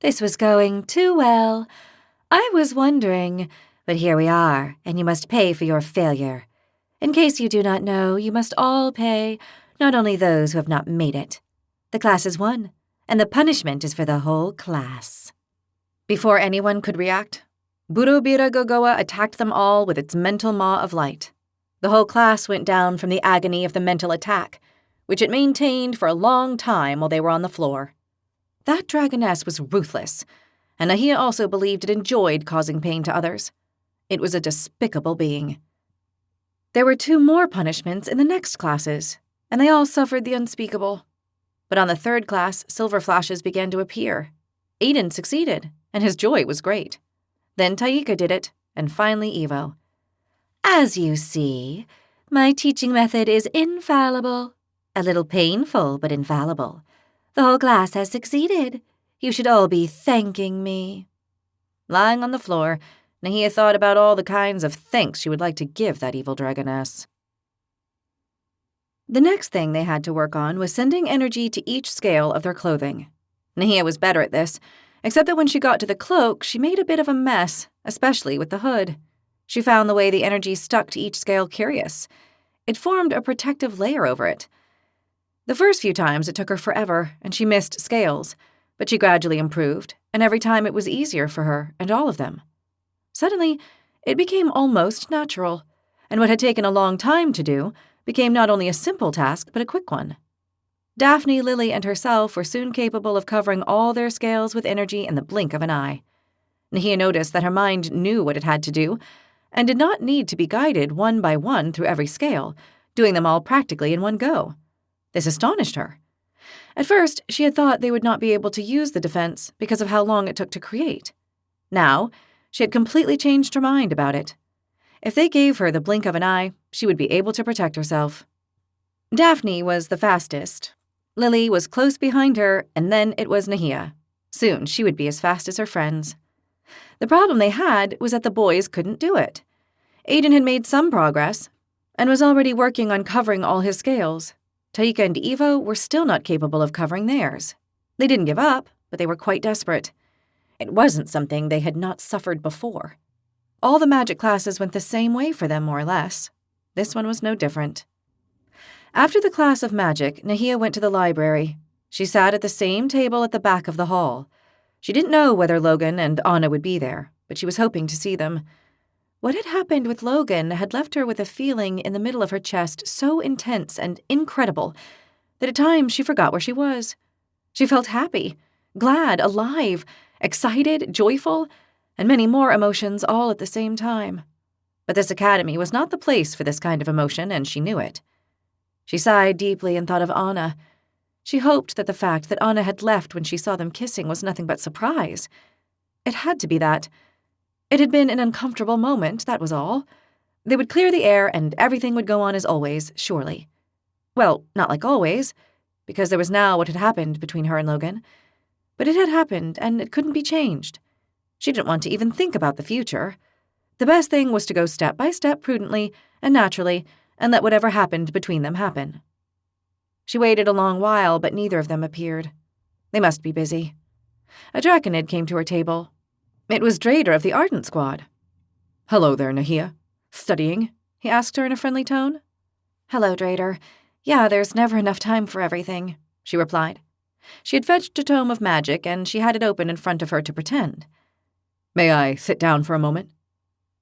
This was going too well. I was wondering, but here we are, and you must pay for your failure. In case you do not know, you must all pay, not only those who have not made it. The class is won, and the punishment is for the whole class. Before anyone could react, Burubira Gogoa attacked them all with its mental maw of light. The whole class went down from the agony of the mental attack, which it maintained for a long time while they were on the floor. That dragoness was ruthless, and Nahia also believed it enjoyed causing pain to others. It was a despicable being. There were 2 more punishments in the next classes, and they all suffered the unspeakable. But on the 3rd class, silver flashes began to appear. Aiden succeeded, and his joy was great. Then Taika did it, and finally Evo. As you see, my teaching method is infallible. A little painful, but infallible. The whole class has succeeded. You should all be thanking me. Lying on the floor, Nahia thought about all the kinds of thanks she would like to give that evil dragoness. The next thing they had to work on was sending energy to each scale of their clothing. Nahia was better at this, except that when she got to the cloak, she made a bit of a mess, especially with the hood. She found the way the energy stuck to each scale curious. It formed a protective layer over it. The first few times it took her forever, and she missed scales, but she gradually improved, and every time it was easier for her and all of them. Suddenly, it became almost natural, and what had taken a long time to do became not only a simple task, but a quick one. Daphne, Lily, and herself were soon capable of covering all their scales with energy in the blink of an eye. Nahia noticed that her mind knew what it had to do, and did not need to be guided one by one through every scale, doing them all practically in one go. This astonished her. At first, she had thought they would not be able to use the defense because of how long it took to create. Now, she had completely changed her mind about it. If they gave her the blink of an eye, she would be able to protect herself. Daphne was the fastest. Lily was close behind her, and then it was Nahia. Soon, she would be as fast as her friends. The problem they had was that the boys couldn't do it. Aiden had made some progress, and was already working on covering all his scales. Taika and Evo were still not capable of covering theirs. They didn't give up, but they were quite desperate. It wasn't something they had not suffered before. All the magic classes went the same way for them, more or less. This one was no different. After the class of magic, Nahia went to the library. She sat at the same table at the back of the hall. She didn't know whether Logan and Anna would be there, but she was hoping to see them. What had happened with Logan had left her with a feeling in the middle of her chest so intense and incredible that at times she forgot where she was. She felt happy, glad, alive, excited, joyful, and many more emotions all at the same time. But this academy was not the place for this kind of emotion, and she knew it. She sighed deeply and thought of Anna. She hoped that the fact that Anna had left when she saw them kissing was nothing but surprise. It had to be that. It had been an uncomfortable moment, that was all. They would clear the air and everything would go on as always, surely. Well, not like always, because there was now what had happened between her and Logan. But it had happened, and it couldn't be changed. She didn't want to even think about the future. The best thing was to go step by step prudently and naturally, and let whatever happened between them happen. She waited a long while, but neither of them appeared. They must be busy. A draconid came to her table. It was Drader of the Ardent Squad. "Hello there, Nahia. Studying?" he asked her in a friendly tone. "Hello, Drader. Yeah, there's never enough time for everything," she replied. She had fetched a tome of magic, and she had it open in front of her to pretend. "May I sit down for a moment?"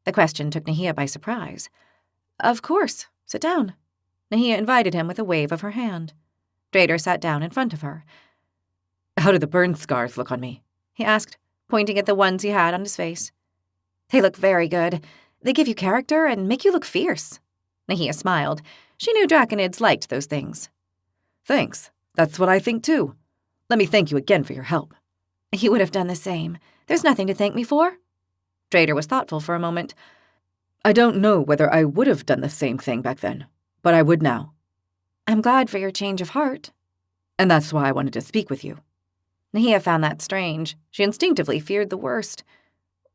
The question took Nahia by surprise. "Of course. Sit down." Nahia invited him with a wave of her hand. Drader sat down in front of her. "How do the burn scars look on me?" he asked, pointing at the ones he had on his face. "They look very good. They give you character and make you look fierce." Nahia smiled. She knew draconids liked those things. "Thanks. That's what I think too. Let me thank you again for your help." "You would have done the same. There's nothing to thank me for." Drader was thoughtful for a moment. "I don't know whether I would have done the same thing back then, but I would now." "I'm glad for your change of heart." "And that's why I wanted to speak with you." Nahia found that strange. She instinctively feared the worst.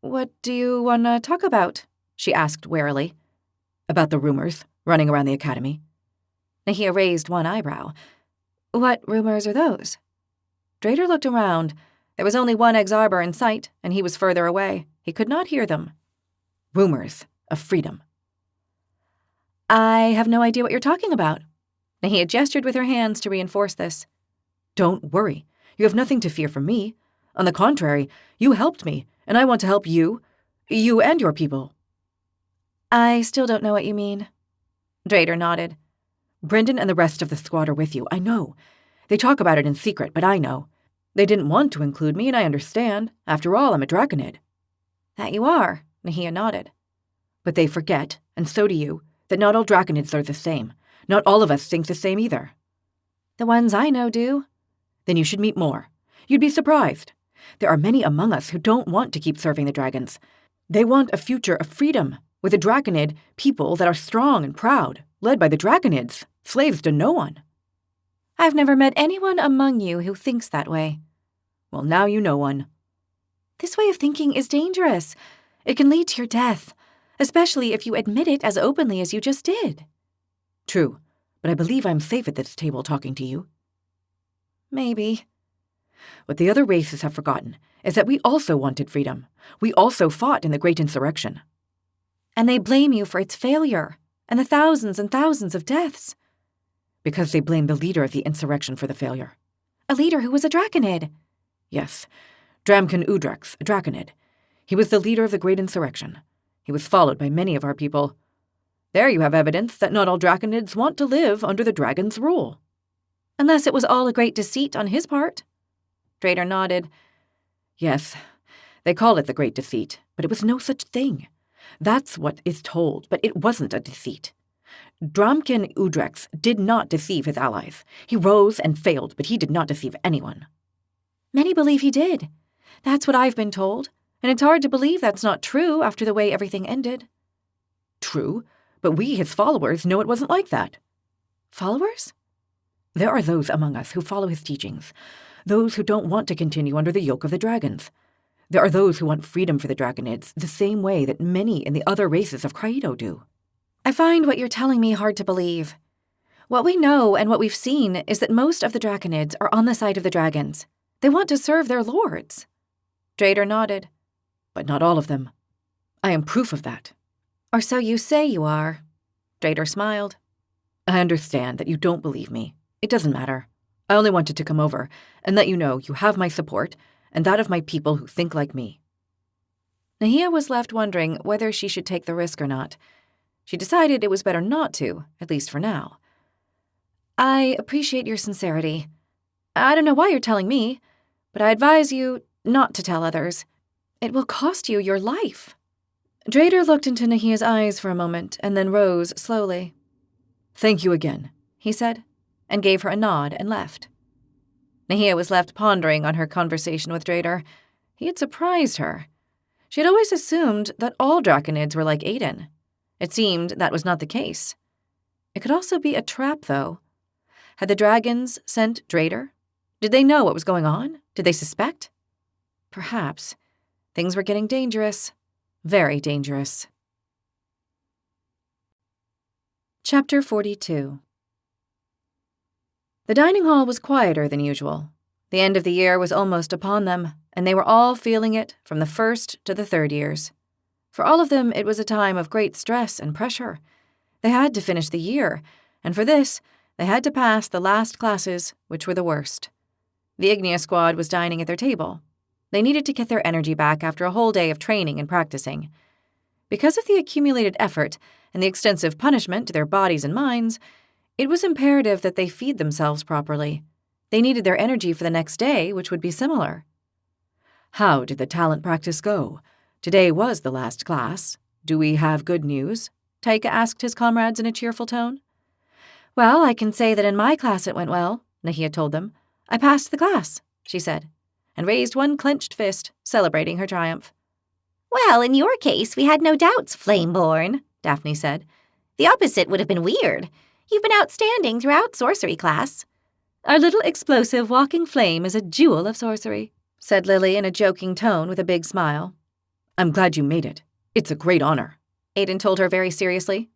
"What do you want to talk about?" she asked warily. "About the rumors running around the academy." Nahia raised one eyebrow. "What rumors are those?" Drader looked around. There was only one Exarber in sight, and he was further away. He could not hear them. "Rumors of freedom." "I have no idea what you're talking about." Nahia gestured with her hands to reinforce this. "Don't worry. You have nothing to fear from me. On the contrary, you helped me, and I want to help you. You and your people." "I still don't know what you mean." Drader nodded. "Brendan and the rest of the squad are with you, I know. They talk about it in secret, but I know. They didn't want to include me, and I understand. After all, I'm a draconid." "That you are," Nahia nodded. "But they forget, and so do you, that not all draconids are the same. Not all of us think the same either." "The ones I know do." "Then you should meet more. You'd be surprised. There are many among us who don't want to keep serving the dragons. They want a future of freedom, with a draconid, people that are strong and proud, led by the draconids, slaves to no one." "I've never met anyone among you who thinks that way." "Well, now you know one." "This way of thinking is dangerous. It can lead to your death, especially if you admit it as openly as you just did." "True, but I believe I'm safe at this table talking to you." "Maybe." "What the other races have forgotten is that we also wanted freedom. We also fought in the Great Insurrection." "And they blame you for its failure, and the thousands and thousands of deaths." "Because they blame the leader of the insurrection for the failure." "A leader who was a draconid." "Yes, Dramkin Udrex, a draconid. He was the leader of the Great Insurrection. He was followed by many of our people. There you have evidence that not all draconids want to live under the dragon's rule." "Unless it was all a great deceit on his part." Drader nodded. "Yes, they call it the Great Deceit, but it was no such thing. That's what is told, but it wasn't a deceit. Dramkin Udrex did not deceive his allies. He rose and failed, but he did not deceive anyone." "Many believe he did. That's what I've been told, and it's hard to believe that's not true after the way everything ended." "True, but we, his followers, know it wasn't like that." "Followers?" "There are those among us who follow his teachings, those who don't want to continue under the yoke of the dragons. There are those who want freedom for the draconids the same way that many in the other races of Craido do." "I find what you're telling me hard to believe. What we know and what we've seen is that most of the draconids are on the side of the dragons. They want to serve their lords." Drader nodded. "But not all of them. I am proof of that." "Or so you say you are." Drader smiled. "I understand that you don't believe me. It doesn't matter. I only wanted to come over and let you know you have my support and that of my people who think like me." Nahia was left wondering whether she should take the risk or not. She decided it was better not to, at least for now. "I appreciate your sincerity. I don't know why you're telling me, but I advise you not to tell others. It will cost you your life." Drader looked into Nahia's eyes for a moment and then rose slowly. "Thank you again," he said, and gave her a nod and left. Nahia was left pondering on her conversation with Drader. He had surprised her. She had always assumed that all draconids were like Aiden. It seemed that was not the case. It could also be a trap, though. Had the dragons sent Drader? Did they know what was going on? Did they suspect? Perhaps. Things were getting dangerous. Very dangerous. Chapter 42. The dining hall was quieter than usual. The end of the year was almost upon them, and they were all feeling it from the first to the third years. For all of them, it was a time of great stress and pressure. They had to finish the year, and for this, they had to pass the last classes, which were the worst. The Ignia squad was dining at their table. They needed to get their energy back after a whole day of training and practicing. Because of the accumulated effort and the extensive punishment to their bodies and minds, it was imperative that they feed themselves properly. They needed their energy for the next day, which would be similar. How did the talent practice go? Today was the last class. Do we have good news? Taika asked his comrades in a cheerful tone. Well, I can say that in my class it went well, Nahia told them. I passed the class, she said, and raised one clenched fist, celebrating her triumph. Well, in your case, we had no doubts, Flameborn, Daphne said. The opposite would have been weird. You've been outstanding throughout sorcery class. Our little explosive walking flame is a jewel of sorcery, said Lily in a joking tone with a big smile. I'm glad you made it. It's a great honor, Aiden told her very seriously.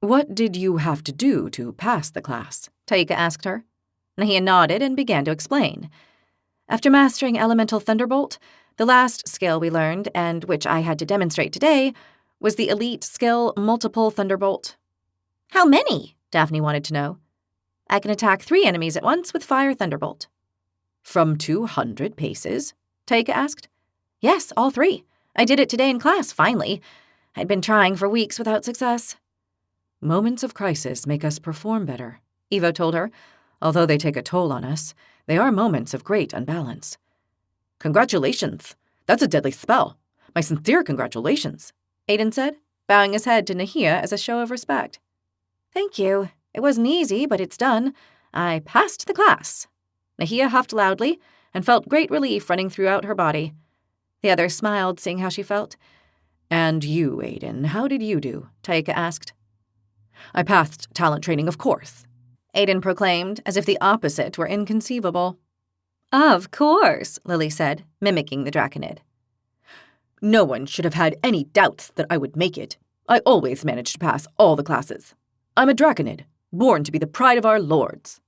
What did you have to do to pass the class? Taika asked her. Nahia nodded and began to explain. After mastering Elemental Thunderbolt, the last skill we learned, and which I had to demonstrate today, was the elite skill Multiple Thunderbolt. How many? Daphne wanted to know. I can attack 3 enemies at once with Fire Thunderbolt. From 200 paces? Taika asked. Yes, all 3. I did it today in class, finally. I'd been trying for weeks without success. Moments of crisis make us perform better, Evo told her. Although they take a toll on us, they are moments of great unbalance. Congratulations. That's a deadly spell. My sincere congratulations, Aiden said, bowing his head to Nahia as a show of respect. Thank you. It wasn't easy, but it's done. I passed the class. Nahia huffed loudly and felt great relief running throughout her body. The others smiled, seeing how she felt. And you, Aiden, how did you do? Taika asked. I passed talent training, of course, Aiden proclaimed, as if the opposite were inconceivable. Of course, Lily said, mimicking the Draconid. No one should have had any doubts that I would make it. I always managed to pass all the classes. I'm a Draconid, born to be the pride of our lords.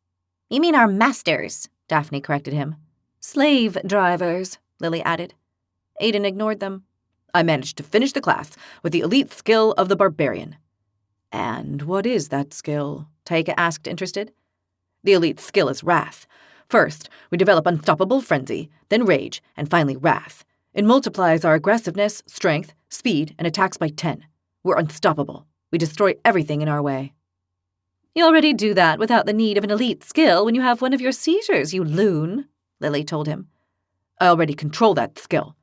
You mean our masters, Daphne corrected him. Slave drivers, Lily added. Aiden ignored them. I managed to finish the class with the elite skill of the barbarian. And what is that skill? Taika asked, interested. The elite skill is wrath. First, we develop unstoppable frenzy, then rage, and finally wrath. It multiplies our aggressiveness, strength, speed, and attacks by 10. We're unstoppable. We destroy everything in our way. You already do that without the need of an elite skill when you have one of your seizures, you loon, Lily told him. I already control that skill.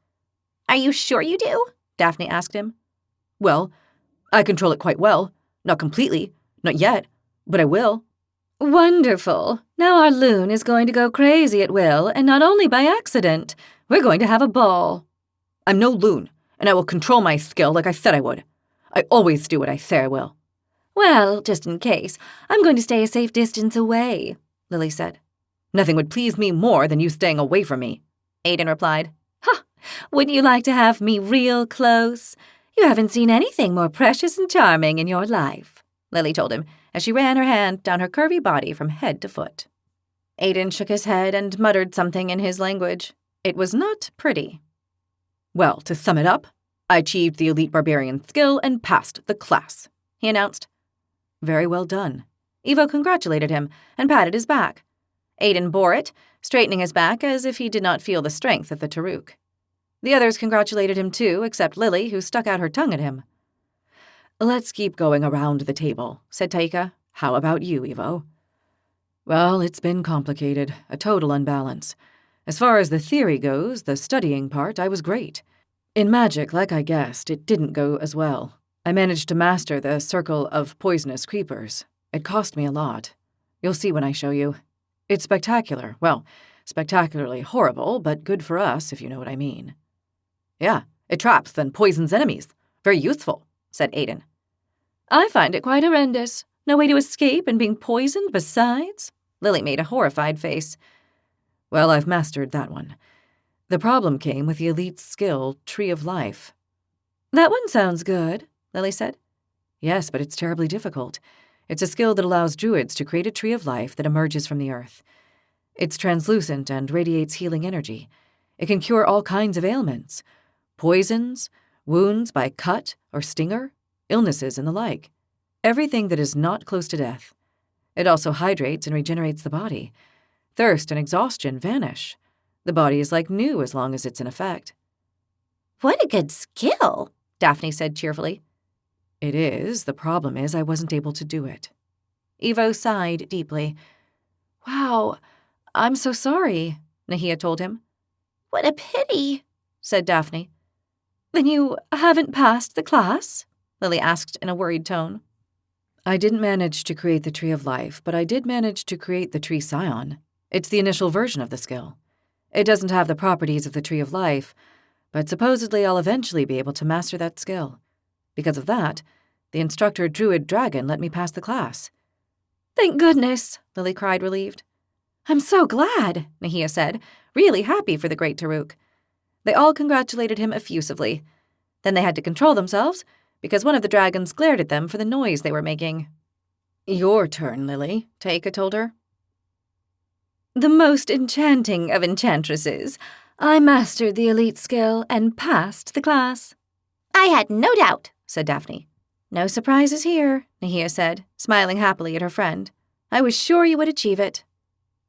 Are you sure you do? Daphne asked him. Well, I control it quite well. Not completely. Not yet. But I will. Wonderful. Now our loon is going to go crazy at will, and not only by accident. We're going to have a ball. I'm no loon, and I will control my skill like I said I would. I always do what I say I will. Well, just in case, I'm going to stay a safe distance away, Lily said. Nothing would please me more than you staying away from me, Aiden replied. Ha! Wouldn't you like to have me real close? You haven't seen anything more precious and charming in your life, Lily told him as she ran her hand down her curvy body from head to foot. Aiden shook his head and muttered something in his language. It was not pretty. Well, to sum it up, I achieved the elite barbarian skill and passed the class, he announced. Very well done. Evo congratulated him and patted his back. Aiden bore it, straightening his back as if he did not feel the strength of the Taruk. The others congratulated him too, except Lily, who stuck out her tongue at him. Let's keep going around the table, said Taika. How about you, Evo? Well, it's been complicated, a total unbalance. As far as the theory goes, the studying part, I was great. In magic, like I guessed, it didn't go as well. I managed to master the circle of poisonous creepers. It cost me a lot. You'll see when I show you. It's spectacular. Well, spectacularly horrible, but good for us, if you know what I mean. Yeah, it traps and poisons enemies. Very useful, said Aiden. I find it quite horrendous. No way to escape and being poisoned besides? Lily made a horrified face. Well, I've mastered that one. The problem came with the elite skill, Tree of Life. That one sounds good, Lily said. Yes, but it's terribly difficult. It's a skill that allows druids to create a tree of life that emerges from the earth. It's translucent and radiates healing energy. It can cure all kinds of ailments, poisons, wounds by cut or stinger, illnesses and the like. Everything that is not close to death. It also hydrates and regenerates the body. Thirst and exhaustion vanish. The body is like new as long as it's in effect. What a good skill, Daphne said cheerfully. It is. The problem is I wasn't able to do it. Evo sighed deeply. Wow, I'm so sorry, Nahia told him. What a pity, said Daphne. Then you haven't passed the class? Lily asked in a worried tone. I didn't manage to create the Tree of Life, but I did manage to create the Tree Scion. It's the initial version of the skill. It doesn't have the properties of the Tree of Life, but supposedly I'll eventually be able to master that skill. Because of that, the instructor Druid Dragon let me pass the class. Thank goodness, Lily cried, relieved. I'm so glad, Nahia said, really happy for the great Taruk. They all congratulated him effusively. Then they had to control themselves, because one of the dragons glared at them for the noise they were making. Your turn, Lily, Taika told her. The most enchanting of enchantresses. I mastered the elite skill and passed the class. I had no doubt, said Daphne. No surprises here, Nahia said, smiling happily at her friend. I was sure you would achieve it.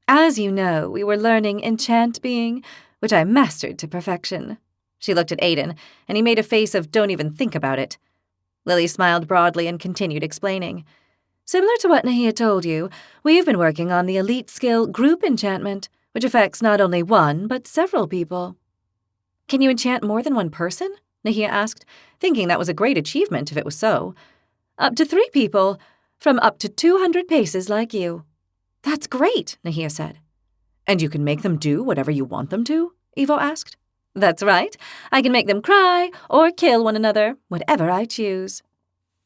As you know, we were learning enchant being, which I mastered to perfection. She looked at Aiden, and he made a face of don't even think about it. Lily smiled broadly and continued explaining. Similar to what Nahia told you, we've been working on the elite skill group enchantment, which affects not only one, but several people. Can you enchant more than one person? Nahia asked, thinking that was a great achievement if it was so. Up to 3 people, from up to 200 paces like you. That's great, Nahia said. And you can make them do whatever you want them to? Evo asked. That's right. I can make them cry or kill one another, whatever I choose.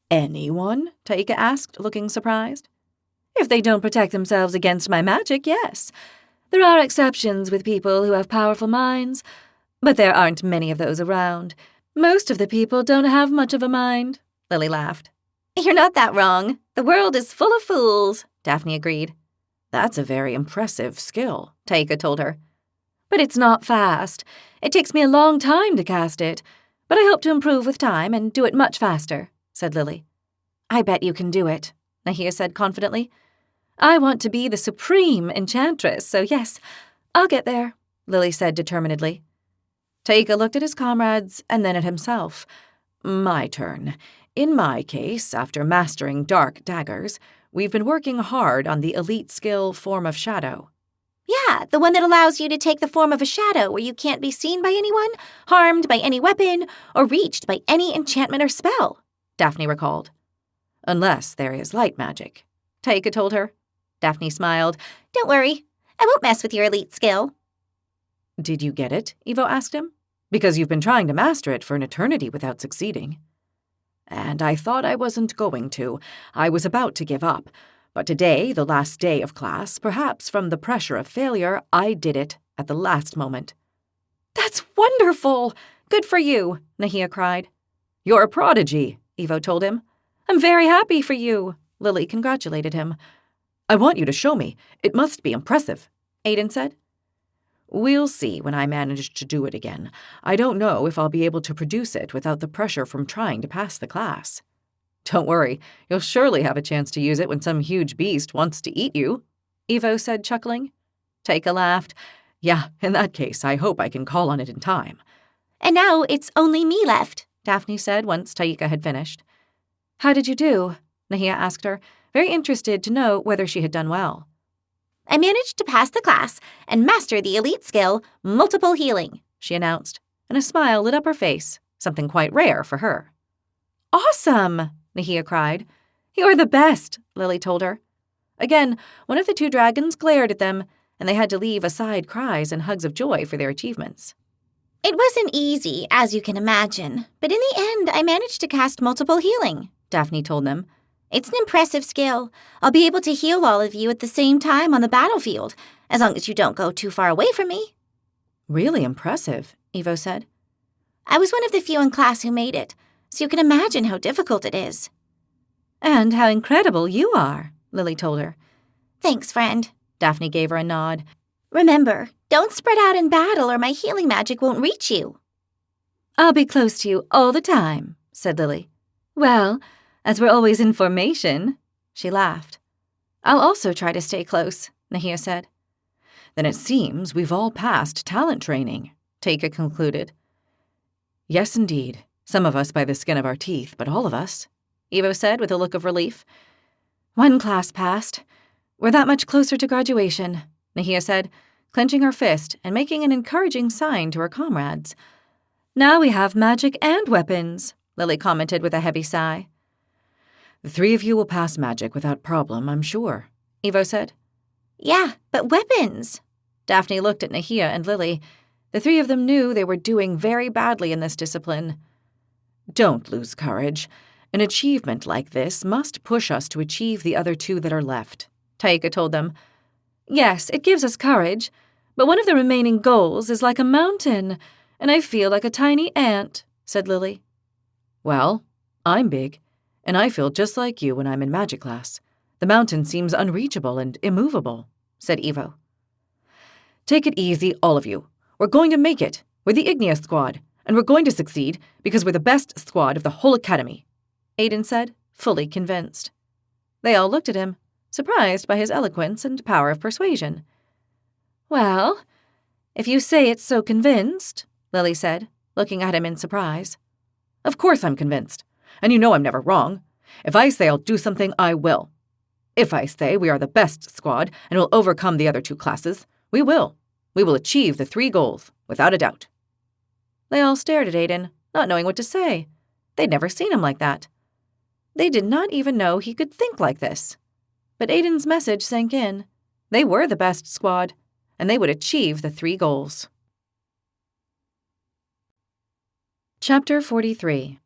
Anyone? Taika asked, looking surprised. If they don't protect themselves against my magic, yes. There are exceptions with people who have powerful minds, but there aren't many of those around. Most of the people don't have much of a mind, Lily laughed. You're not that wrong. The world is full of fools, Daphne agreed. That's a very impressive skill, Taika told her. But it's not fast. It takes me a long time to cast it, but I hope to improve with time and do it much faster, said Lily. I bet you can do it, Nahia said confidently. I want to be the supreme enchantress, so yes, I'll get there, Lily said determinedly. Taika looked at his comrades and then at himself. My turn. In my case, after mastering dark daggers, we've been working hard on the elite skill Form of Shadow. Yeah, the one that allows you to take the form of a shadow where you can't be seen by anyone, harmed by any weapon, or reached by any enchantment or spell, Daphne recalled. Unless there is light magic, Taika told her. Daphne smiled. Don't worry, I won't mess with your elite skill. Did you get it? Evo asked him. Because you've been trying to master it for an eternity without succeeding. And I thought I wasn't going to. I was about to give up. But today, the last day of class, perhaps from the pressure of failure, I did it at the last moment. That's wonderful! Good for you, Nahia cried. You're a prodigy, Evo told him. I'm very happy for you, Lily congratulated him. I want you to show me. It must be impressive, Aiden said. We'll see when I manage to do it again. I don't know if I'll be able to produce it without the pressure from trying to pass the class. Don't worry, you'll surely have a chance to use it when some huge beast wants to eat you, Evo said, chuckling. Taika laughed. Yeah, in that case, I hope I can call on it in time. And now it's only me left, Daphne said once Taika had finished. How did you do? Nahia asked her, very interested to know whether she had done well. I managed to pass the class and master the elite skill, multiple healing, she announced, and a smile lit up her face, something quite rare for her. Awesome, Nahia cried. You're the best, Lily told her. Again, one of the 2 dragons glared at them, and they had to leave aside cries and hugs of joy for their achievements. It wasn't easy, as you can imagine, but in the end I managed to cast multiple healing, Daphne told them. It's an impressive skill. I'll be able to heal all of you at the same time on the battlefield, as long as you don't go too far away from me. Really impressive, Evo said. I was one of the few in class who made it, so you can imagine how difficult it is. And how incredible you are, Lily told her. Thanks, friend. Daphne gave her a nod. Remember, don't spread out in battle or my healing magic won't reach you. I'll be close to you all the time, said Lily. Well, as we're always in formation, she laughed. I'll also try to stay close, Nahia said. Then it seems we've all passed talent training, Taika concluded. Yes, indeed. Some of us by the skin of our teeth, but all of us, Evo said with a look of relief. One class passed. We're that much closer to graduation, Nahia said, clenching her fist and making an encouraging sign to her comrades. Now we have magic and weapons, Lily commented with a heavy sigh. The three of you will pass magic without problem, I'm sure, Evo said. Yeah, but weapons. Daphne looked at Nahia and Lily. The three of them knew they were doing very badly in this discipline. Don't lose courage. An achievement like this must push us to achieve the other two that are left, Taika told them. Yes, it gives us courage, but one of the remaining goals is like a mountain, and I feel like a tiny ant, said Lily. Well, I'm big, and I feel just like you when I'm in magic class. The mountain seems unreachable and immovable, said Evo. Take it easy, all of you. We're going to make it. We're the Igneous Squad, and we're going to succeed because we're the best squad of the whole academy, Aiden said, fully convinced. They all looked at him, surprised by his eloquence and power of persuasion. Well, if you say it's so convinced, Lily said, looking at him in surprise. Of course I'm convinced, and you know I'm never wrong. If I say I'll do something, I will. If I say we are the best squad and will overcome the other two classes, we will. We will achieve the 3 goals, without a doubt. They all stared at Aiden, not knowing what to say. They'd never seen him like that. They did not even know he could think like this. But Aiden's message sank in. They were the best squad, and they would achieve the 3 goals. Chapter 43.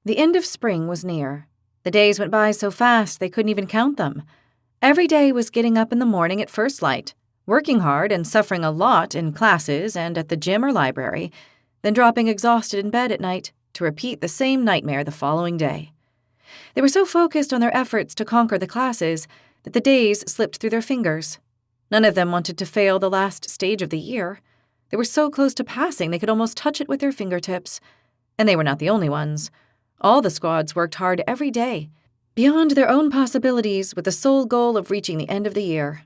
The end of spring was near. The days went by so fast they couldn't even count them. Every day was getting up in the morning at first light, working hard and suffering a lot in classes and at the gym or library, then dropping exhausted in bed at night to repeat the same nightmare the following day. They were so focused on their efforts to conquer the classes that the days slipped through their fingers. None of them wanted to fail the last stage of the year. They were so close to passing they could almost touch it with their fingertips. And they were not the only ones. All the squads worked hard every day, beyond their own possibilities, with the sole goal of reaching the end of the year.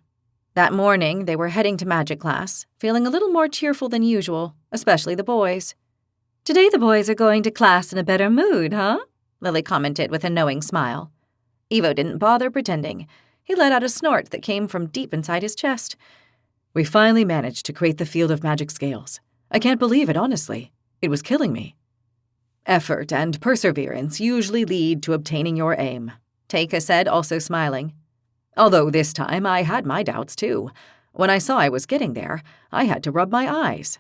That morning, they were heading to magic class, feeling a little more cheerful than usual, especially the boys. Today the boys are going to class in a better mood, huh? Lily commented with a knowing smile. Evo didn't bother pretending. He let out a snort that came from deep inside his chest. We finally managed to create the field of magic scales. I can't believe it, honestly. It was killing me. Effort and perseverance usually lead to obtaining your aim, Taika said, also smiling. Although this time I had my doubts, too. When I saw I was getting there, I had to rub my eyes.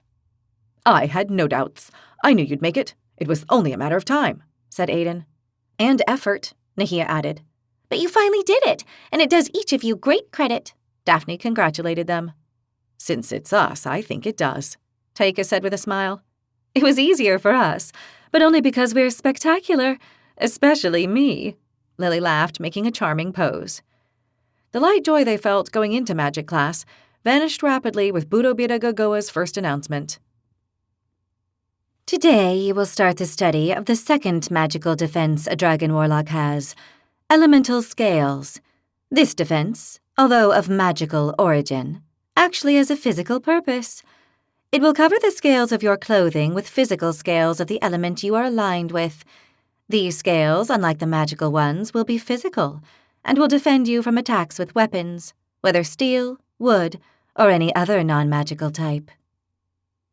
I had no doubts. I knew you'd make it. It was only a matter of time, said Aiden. And effort, Nahia added. But you finally did it, and it does each of you great credit. Daphne congratulated them. Since it's us, I think it does, Taika said with a smile. It was easier for us, but only because we're spectacular, especially me, Lily laughed, making a charming pose. The light joy they felt going into magic class vanished rapidly with Budobira Gogoa's first announcement. Today you will start the study of the second magical defense a dragon warlock has, elemental scales. This defense, although of magical origin, actually has a physical purpose. It will cover the scales of your clothing with physical scales of the element you are aligned with. These scales, unlike the magical ones, will be physical and will defend you from attacks with weapons, whether steel, wood, or any other non-magical type.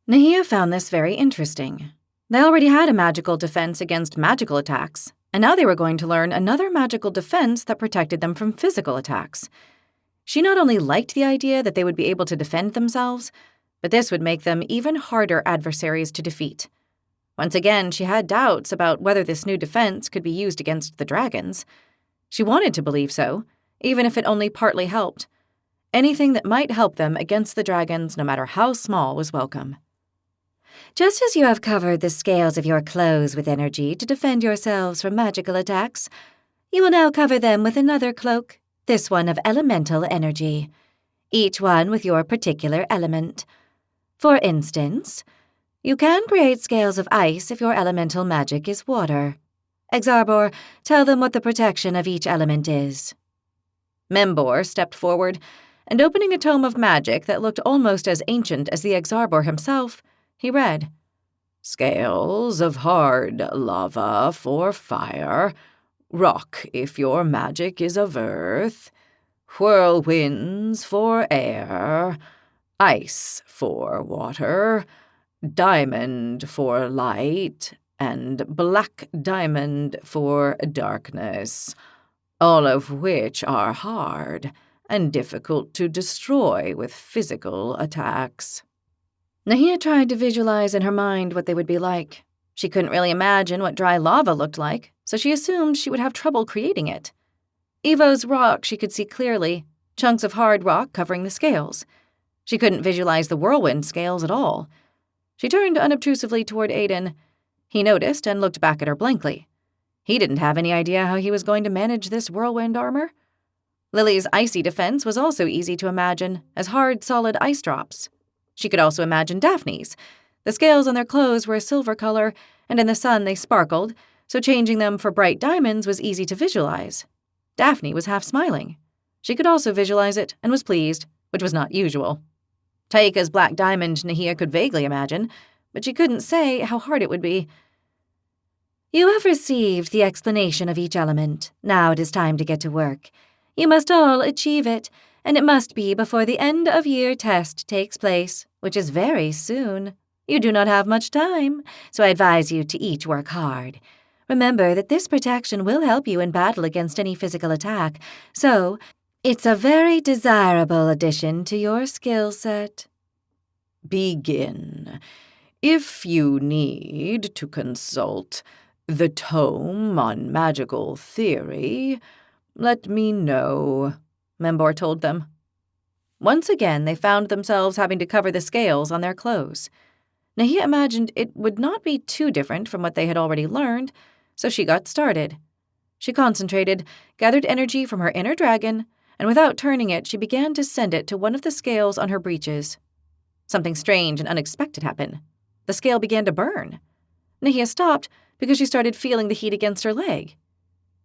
Nahia found this very interesting. They already had a magical defense against magical attacks, and now they were going to learn another magical defense that protected them from physical attacks. She not only liked the idea that they would be able to defend themselves, but this would make them even harder adversaries to defeat. Once again, she had doubts about whether this new defense could be used against the dragons. She wanted to believe so, even if it only partly helped. Anything that might help them against the dragons, no matter how small, was welcome. Just as you have covered the scales of your clothes with energy to defend yourselves from magical attacks, you will now cover them with another cloak, this one of elemental energy, each one with your particular element. For instance, you can create scales of ice if your elemental magic is water. Exarbor, tell them what the protection of each element is. Membor stepped forward, and opening a tome of magic that looked almost as ancient as the Exarbor himself, he read, "Scales of hard lava for fire, rock if your magic is of earth, whirlwinds for air, ice for water, diamond for light, and black diamond for darkness, all of which are hard and difficult to destroy with physical attacks." Nahia tried to visualize in her mind what they would be like. She couldn't really imagine what dry lava looked like, so she assumed she would have trouble creating it. Evo's rock she could see clearly, chunks of hard rock covering the scales. She couldn't visualize the whirlwind scales at all. She turned unobtrusively toward Aiden. He noticed and looked back at her blankly. He didn't have any idea how he was going to manage this whirlwind armor. Lily's icy defense was also easy to imagine, as hard, solid ice drops. She could also imagine Daphne's. The scales on their clothes were a silver color, and in the sun they sparkled, so changing them for bright diamonds was easy to visualize. Daphne was half smiling. She could also visualize it and was pleased, which was not usual. Taika's black diamond Nahia could vaguely imagine, but she couldn't say how hard it would be. You have received the explanation of each element. Now it is time to get to work. You must all achieve it, and it must be before the end of year test takes place, which is very soon. You do not have much time, so I advise you to each work hard. Remember that this protection will help you in battle against any physical attack, so it's a very desirable addition to your skill set. Begin. If you need to consult the tome on magical theory, let me know, Membor told them. Once again, they found themselves having to cover the scales on their clothes. Nahia imagined it would not be too different from what they had already learned, so she got started. She concentrated, gathered energy from her inner dragon, and without turning it, she began to send it to one of the scales on her breeches. Something strange and unexpected happened. The scale began to burn. Nahia stopped because she started feeling the heat against her leg.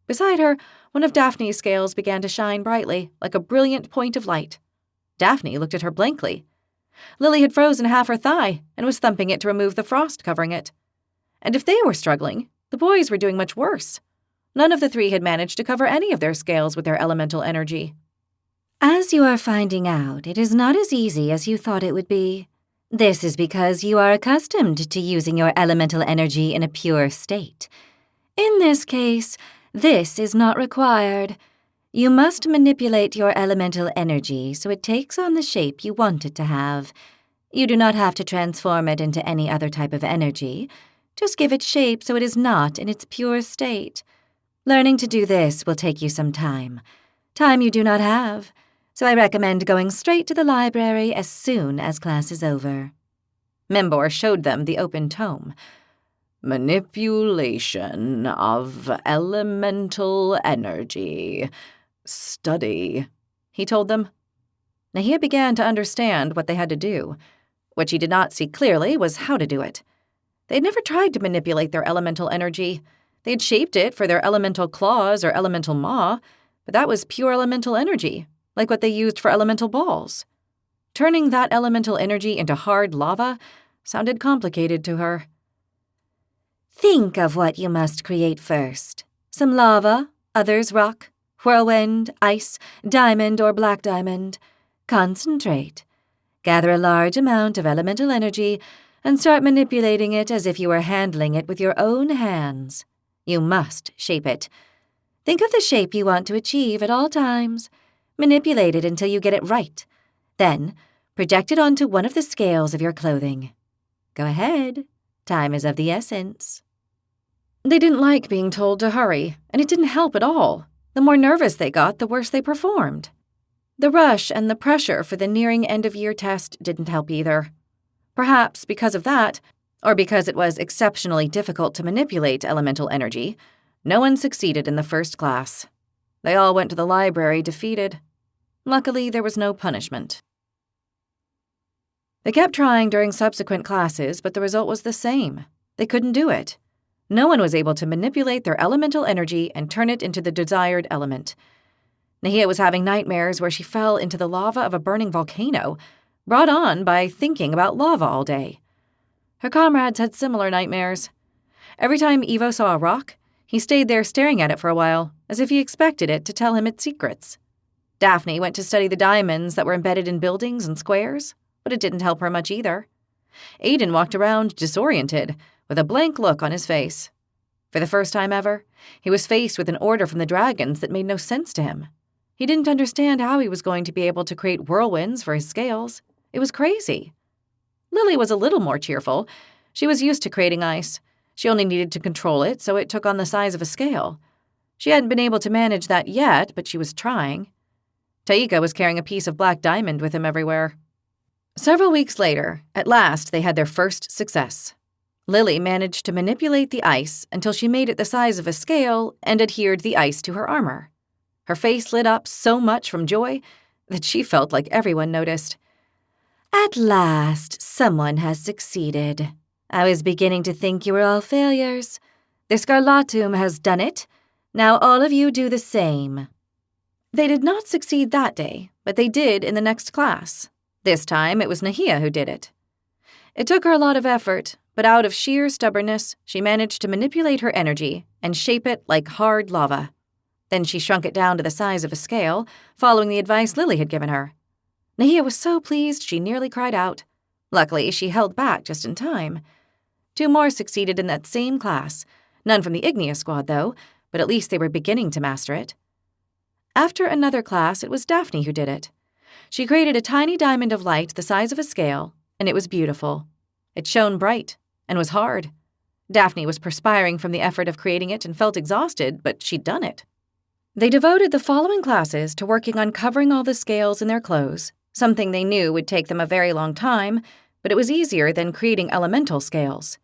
Beside her, one of Daphne's scales began to shine brightly, like a brilliant point of light. Daphne looked at her blankly. Lily had frozen half her thigh and was thumping it to remove the frost covering it. And if they were struggling, the boys were doing much worse. None of the three had managed to cover any of their scales with their elemental energy. As you are finding out, it is not as easy as you thought it would be. This is because you are accustomed to using your elemental energy in a pure state. In this case, this is not required. You must manipulate your elemental energy so it takes on the shape you want it to have. You do not have to transform it into any other type of energy. Just give it shape so it is not in its pure state. Learning to do this will take you some time. Time you do not have. So I recommend going straight to the library as soon as class is over. Membor showed them the open tome. Manipulation of elemental energy. Study, he told them. Nahia began to understand what they had to do. What she did not see clearly was how to do it. They had never tried to manipulate their elemental energy. They had shaped it for their elemental claws or elemental maw, but that was pure elemental energy, like what they used for elemental balls. Turning that elemental energy into hard lava sounded complicated to her. Think of what you must create first. Some lava, others rock, whirlwind, ice, diamond, or black diamond. Concentrate. Gather a large amount of elemental energy and start manipulating it as if you were handling it with your own hands. You must shape it. Think of the shape you want to achieve at all times. Manipulate it until you get it right. Then, project it onto one of the scales of your clothing. Go ahead. Time is of the essence. They didn't like being told to hurry, and it didn't help at all. The more nervous they got, the worse they performed. The rush and the pressure for the nearing end-of-year test didn't help either. Perhaps, because of that, or because it was exceptionally difficult to manipulate elemental energy, no one succeeded in the first class. They all went to the library defeated. Luckily, there was no punishment. They kept trying during subsequent classes, but the result was the same. They couldn't do it. No one was able to manipulate their elemental energy and turn it into the desired element. Nahia was having nightmares where she fell into the lava of a burning volcano, brought on by thinking about lava all day. Her comrades had similar nightmares. Every time Ivo saw a rock, he stayed there staring at it for a while, as if he expected it to tell him its secrets. Daphne went to study the diamonds that were embedded in buildings and squares, but it didn't help her much either. Aiden walked around disoriented, with a blank look on his face. For the first time ever, he was faced with an order from the dragons that made no sense to him. He didn't understand how he was going to be able to create whirlwinds for his scales. It was crazy. Lily was a little more cheerful. She was used to creating ice. She only needed to control it, so it took on the size of a scale. She hadn't been able to manage that yet, but she was trying. Taika was carrying a piece of black diamond with him everywhere. Several weeks later, at last they had their first success. Lily managed to manipulate the ice until she made it the size of a scale and adhered the ice to her armor. Her face lit up so much from joy that she felt like everyone noticed. At last, someone has succeeded. I was beginning to think you were all failures. The Scarlatum has done it. Now all of you do the same. They did not succeed that day, but they did in the next class. This time, it was Nahia who did it. It took her a lot of effort, but out of sheer stubbornness, she managed to manipulate her energy and shape it like hard lava. Then she shrunk it down to the size of a scale, following the advice Lily had given her. Nahia was so pleased she nearly cried out. Luckily, she held back just in time. 2 more succeeded in that same class. None from the Igneous squad, though, but at least they were beginning to master it. After another class, it was Daphne who did it. She created a tiny diamond of light the size of a scale, and it was beautiful. It shone bright and was hard. Daphne was perspiring from the effort of creating it and felt exhausted, but she'd done it. They devoted the following classes to working on covering all the scales in their clothes, something they knew would take them a very long time, but it was easier than creating elemental scales.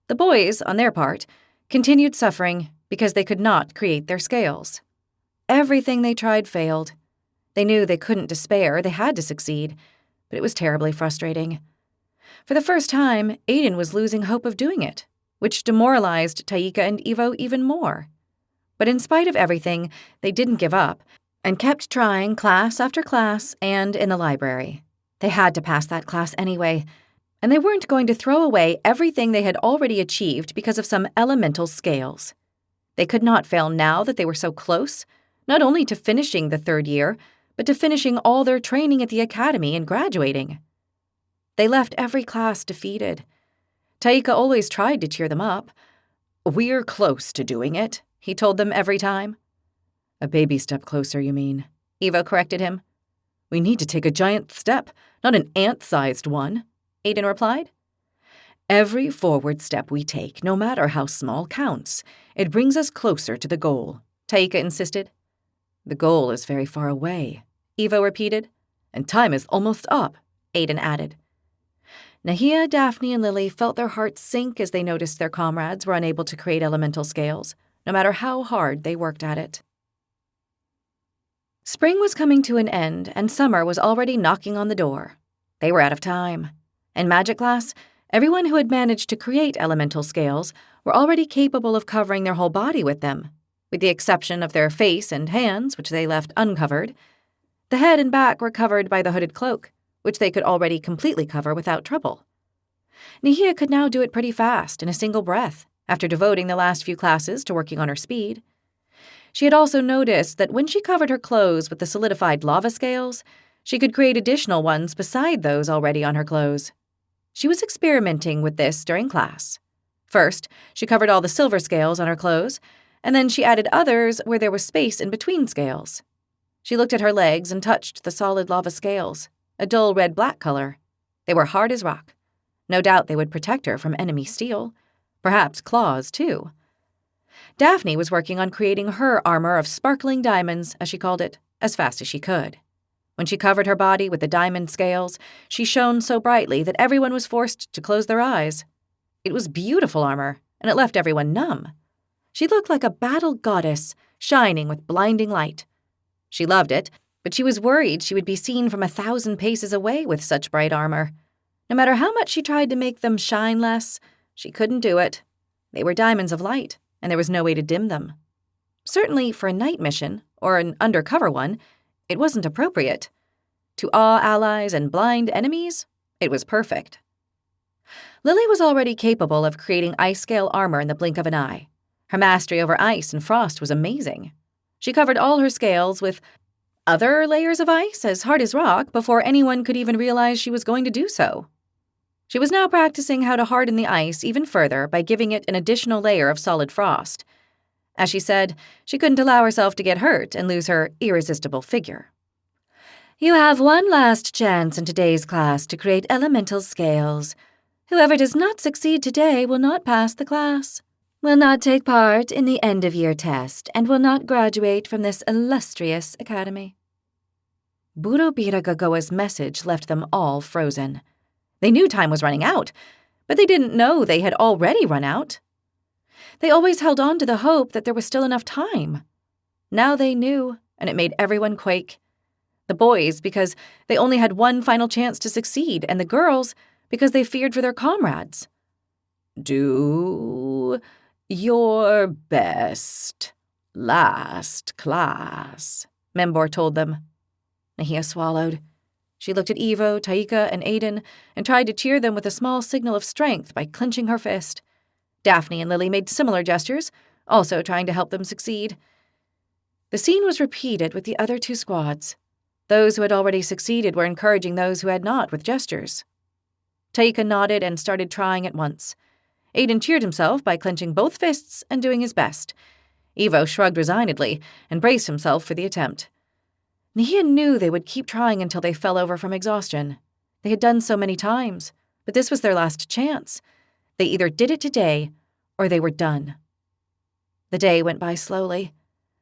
The boys, on their part, continued suffering because they could not create their scales. Everything they tried failed. They knew they couldn't despair, they had to succeed, but it was terribly frustrating. For the first time, Aiden was losing hope of doing it, which demoralized Taika and Ivo even more. But in spite of everything, they didn't give up and kept trying class after class and in the library. They had to pass that class anyway, and they weren't going to throw away everything they had already achieved because of some elemental scales. They could not fail now that they were so close, not only to finishing the 3rd year, but to finishing all their training at the academy and graduating. They left every class defeated. Taika always tried to cheer them up. "We're close to doing it," he told them every time. "A baby step closer, you mean," Ivo corrected him. "We need to take a giant step, not an ant-sized one," Aiden replied. "Every forward step we take, no matter how small, counts. It brings us closer to the goal," Taika insisted. "The goal is very far away," Ivo repeated. "And time is almost up," Aiden added. Nahia, Daphne, and Lily felt their hearts sink as they noticed their comrades were unable to create elemental scales, no matter how hard they worked at it. Spring was coming to an end, and summer was already knocking on the door. They were out of time. In magic class, everyone who had managed to create elemental scales were already capable of covering their whole body with them, with the exception of their face and hands, which they left uncovered. The head and back were covered by the hooded cloak, which they could already completely cover without trouble. Nahia could now do it pretty fast, in a single breath, after devoting the last few classes to working on her speed. She had also noticed that when she covered her clothes with the solidified lava scales, she could create additional ones beside those already on her clothes. She was experimenting with this during class. First, she covered all the silver scales on her clothes, and then she added others where there was space in between scales. She looked at her legs and touched the solid lava scales, a dull red-black color. They were hard as rock. No doubt they would protect her from enemy steel. Perhaps claws, too. Daphne was working on creating her armor of sparkling diamonds, as she called it, as fast as she could. When she covered her body with the diamond scales, she shone so brightly that everyone was forced to close their eyes. It was beautiful armor, and it left everyone numb. She looked like a battle goddess, shining with blinding light. She loved it, but she was worried she would be seen from 1,000 paces away with such bright armor. No matter how much she tried to make them shine less, she couldn't do it. They were diamonds of light, and there was no way to dim them. Certainly for a night mission, or an undercover one, it wasn't appropriate. To awe allies and blind enemies, it was perfect. Lily was already capable of creating ice-scale armor in the blink of an eye. Her mastery over ice and frost was amazing. She covered all her scales with other layers of ice as hard as rock before anyone could even realize she was going to do so. She was now practicing how to harden the ice even further by giving it an additional layer of solid frost. As she said, she couldn't allow herself to get hurt and lose her irresistible figure. You have one last chance in today's class to create elemental scales. Whoever does not succeed today will not pass the class, will not take part in the end-of-year test, and will not graduate from this illustrious academy. Burobiragagawa's message left them all frozen. They knew time was running out, but they didn't know they had already run out. They always held on to the hope that there was still enough time. Now they knew, and it made everyone quake. The boys, because they only had one final chance to succeed, and the girls, because they feared for their comrades. Do your best, last class, Membor told them. Nahia swallowed. She looked at Evo, Taika, and Aiden and tried to cheer them with a small signal of strength by clenching her fist. Daphne and Lily made similar gestures, also trying to help them succeed. The scene was repeated with the other two squads. Those who had already succeeded were encouraging those who had not with gestures. Taika nodded and started trying at once. Aiden cheered himself by clenching both fists and doing his best. Evo shrugged resignedly and braced himself for the attempt. Nahia knew they would keep trying until they fell over from exhaustion. They had done so many times, but this was their last chance. They either did it today, or they were done. The day went by slowly.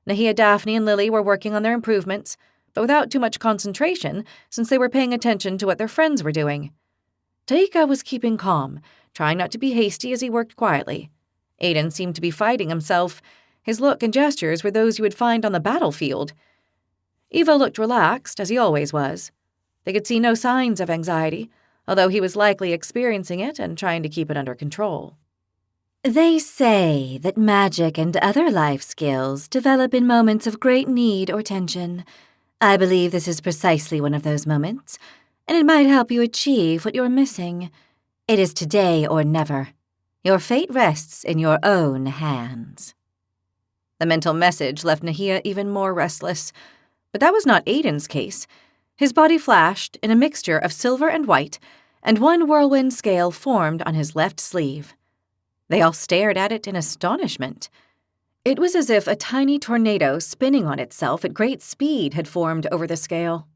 Nahia, Daphne, and Lily were working on their improvements, but without too much concentration since they were paying attention to what their friends were doing. Taika was keeping calm, trying not to be hasty as he worked quietly. Aiden seemed to be fighting himself. His look and gestures were those you would find on the battlefield. Evo looked relaxed, as he always was. They could see no signs of anxiety, although he was likely experiencing it and trying to keep it under control. They say that magic and other life skills develop in moments of great need or tension. I believe this is precisely one of those moments, and it might help you achieve what you're missing. It is today or never. Your fate rests in your own hands. The mental message left Nahia even more restless, but that was not Aiden's case. His body flashed in a mixture of silver and white, and one whirlwind scale formed on his left sleeve. They all stared at it in astonishment. It was as if a tiny tornado spinning on itself at great speed had formed over the scale.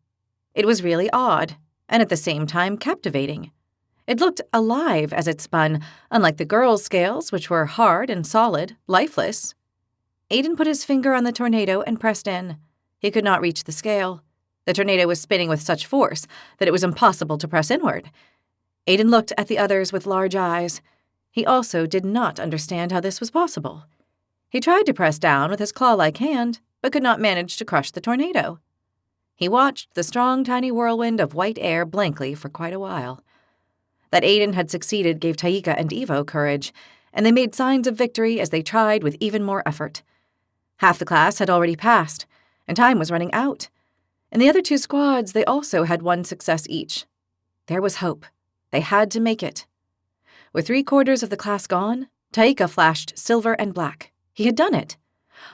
It was really odd, and at the same time captivating. It looked alive as it spun, unlike the girls' scales, which were hard and solid, lifeless. Aiden put his finger on the tornado and pressed in. He could not reach the scale. The tornado was spinning with such force that it was impossible to press inward. Aiden looked at the others with large eyes. He also did not understand how this was possible. He tried to press down with his claw-like hand, but could not manage to crush the tornado. He watched the strong, tiny whirlwind of white air blankly for quite a while. That Aiden had succeeded gave Taika and Evo courage, and they made signs of victory as they tried with even more effort. Half the class had already passed, and time was running out. In the other two squads, they also had one success each. There was hope. They had to make it. With 3/4 of the class gone, Taika flashed silver and black. He had done it.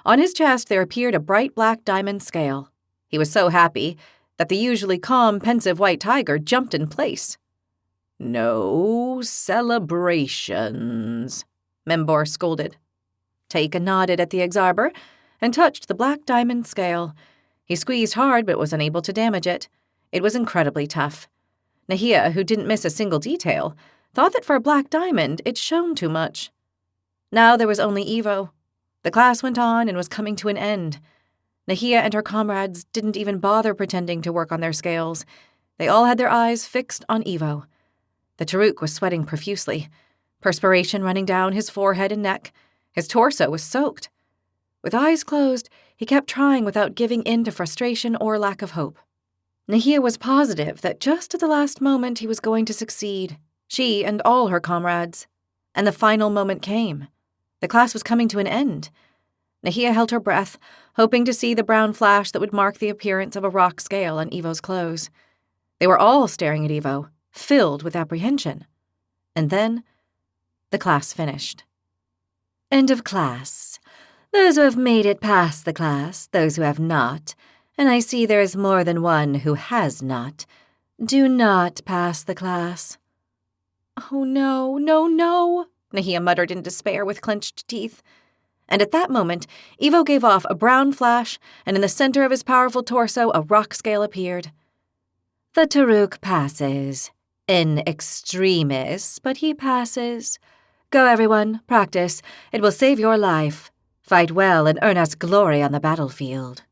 On his chest there appeared a bright black diamond scale. He was so happy that the usually calm, pensive white tiger jumped in place. No celebrations, Membor scolded. Taika nodded at the Exarber and touched the black diamond scale. He squeezed hard but was unable to damage it. It was incredibly tough. Nahia, who didn't miss a single detail, thought that for a black diamond it shone too much. Now there was only Evo. The class went on and was coming to an end. Nahia and her comrades didn't even bother pretending to work on their scales. They all had their eyes fixed on Evo. The Taruk was sweating profusely. perspiration running down his forehead and neck. His torso was soaked. With eyes closed, he kept trying without giving in to frustration or lack of hope. Nahia was positive that just at the last moment he was going to succeed, she and all her comrades. And the final moment came. The class was coming to an end. Nahia held her breath, hoping to see the brown flash that would mark the appearance of a rock scale on Evo's clothes. They were all staring at Evo, filled with apprehension. And then, the class finished. End of class. Those who have made it past the class, those who have not, and I see there is more than one who has not, do not pass the class. Oh, no, no, no, Nahia muttered in despair with clenched teeth. And at that moment, Evo gave off a brown flash, and in the center of his powerful torso, a rock scale appeared. The Taruk passes. In extremis, but he passes. Go, everyone, practice. It will save your life. Fight well and earn us glory on the battlefield.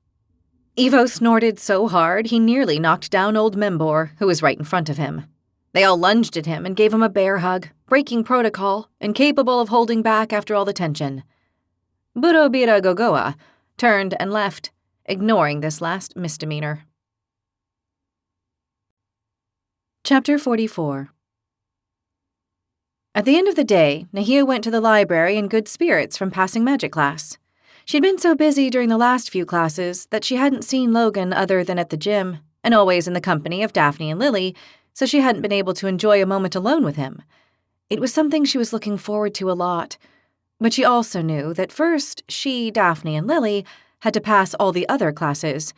Evo snorted so hard he nearly knocked down old Membor, who was right in front of him. They all lunged at him and gave him a bear hug, breaking protocol, incapable of holding back after all the tension. Burobira Gogoa turned and left, ignoring this last misdemeanor. Chapter 44. At the end of the day, Nahia went to the library in good spirits from passing magic class. She'd been so busy during the last few classes that she hadn't seen Logan other than at the gym, and always in the company of Daphne and Lily, so she hadn't been able to enjoy a moment alone with him. It was something she was looking forward to a lot, but she also knew that first she, Daphne, and Lily had to pass all the other classes,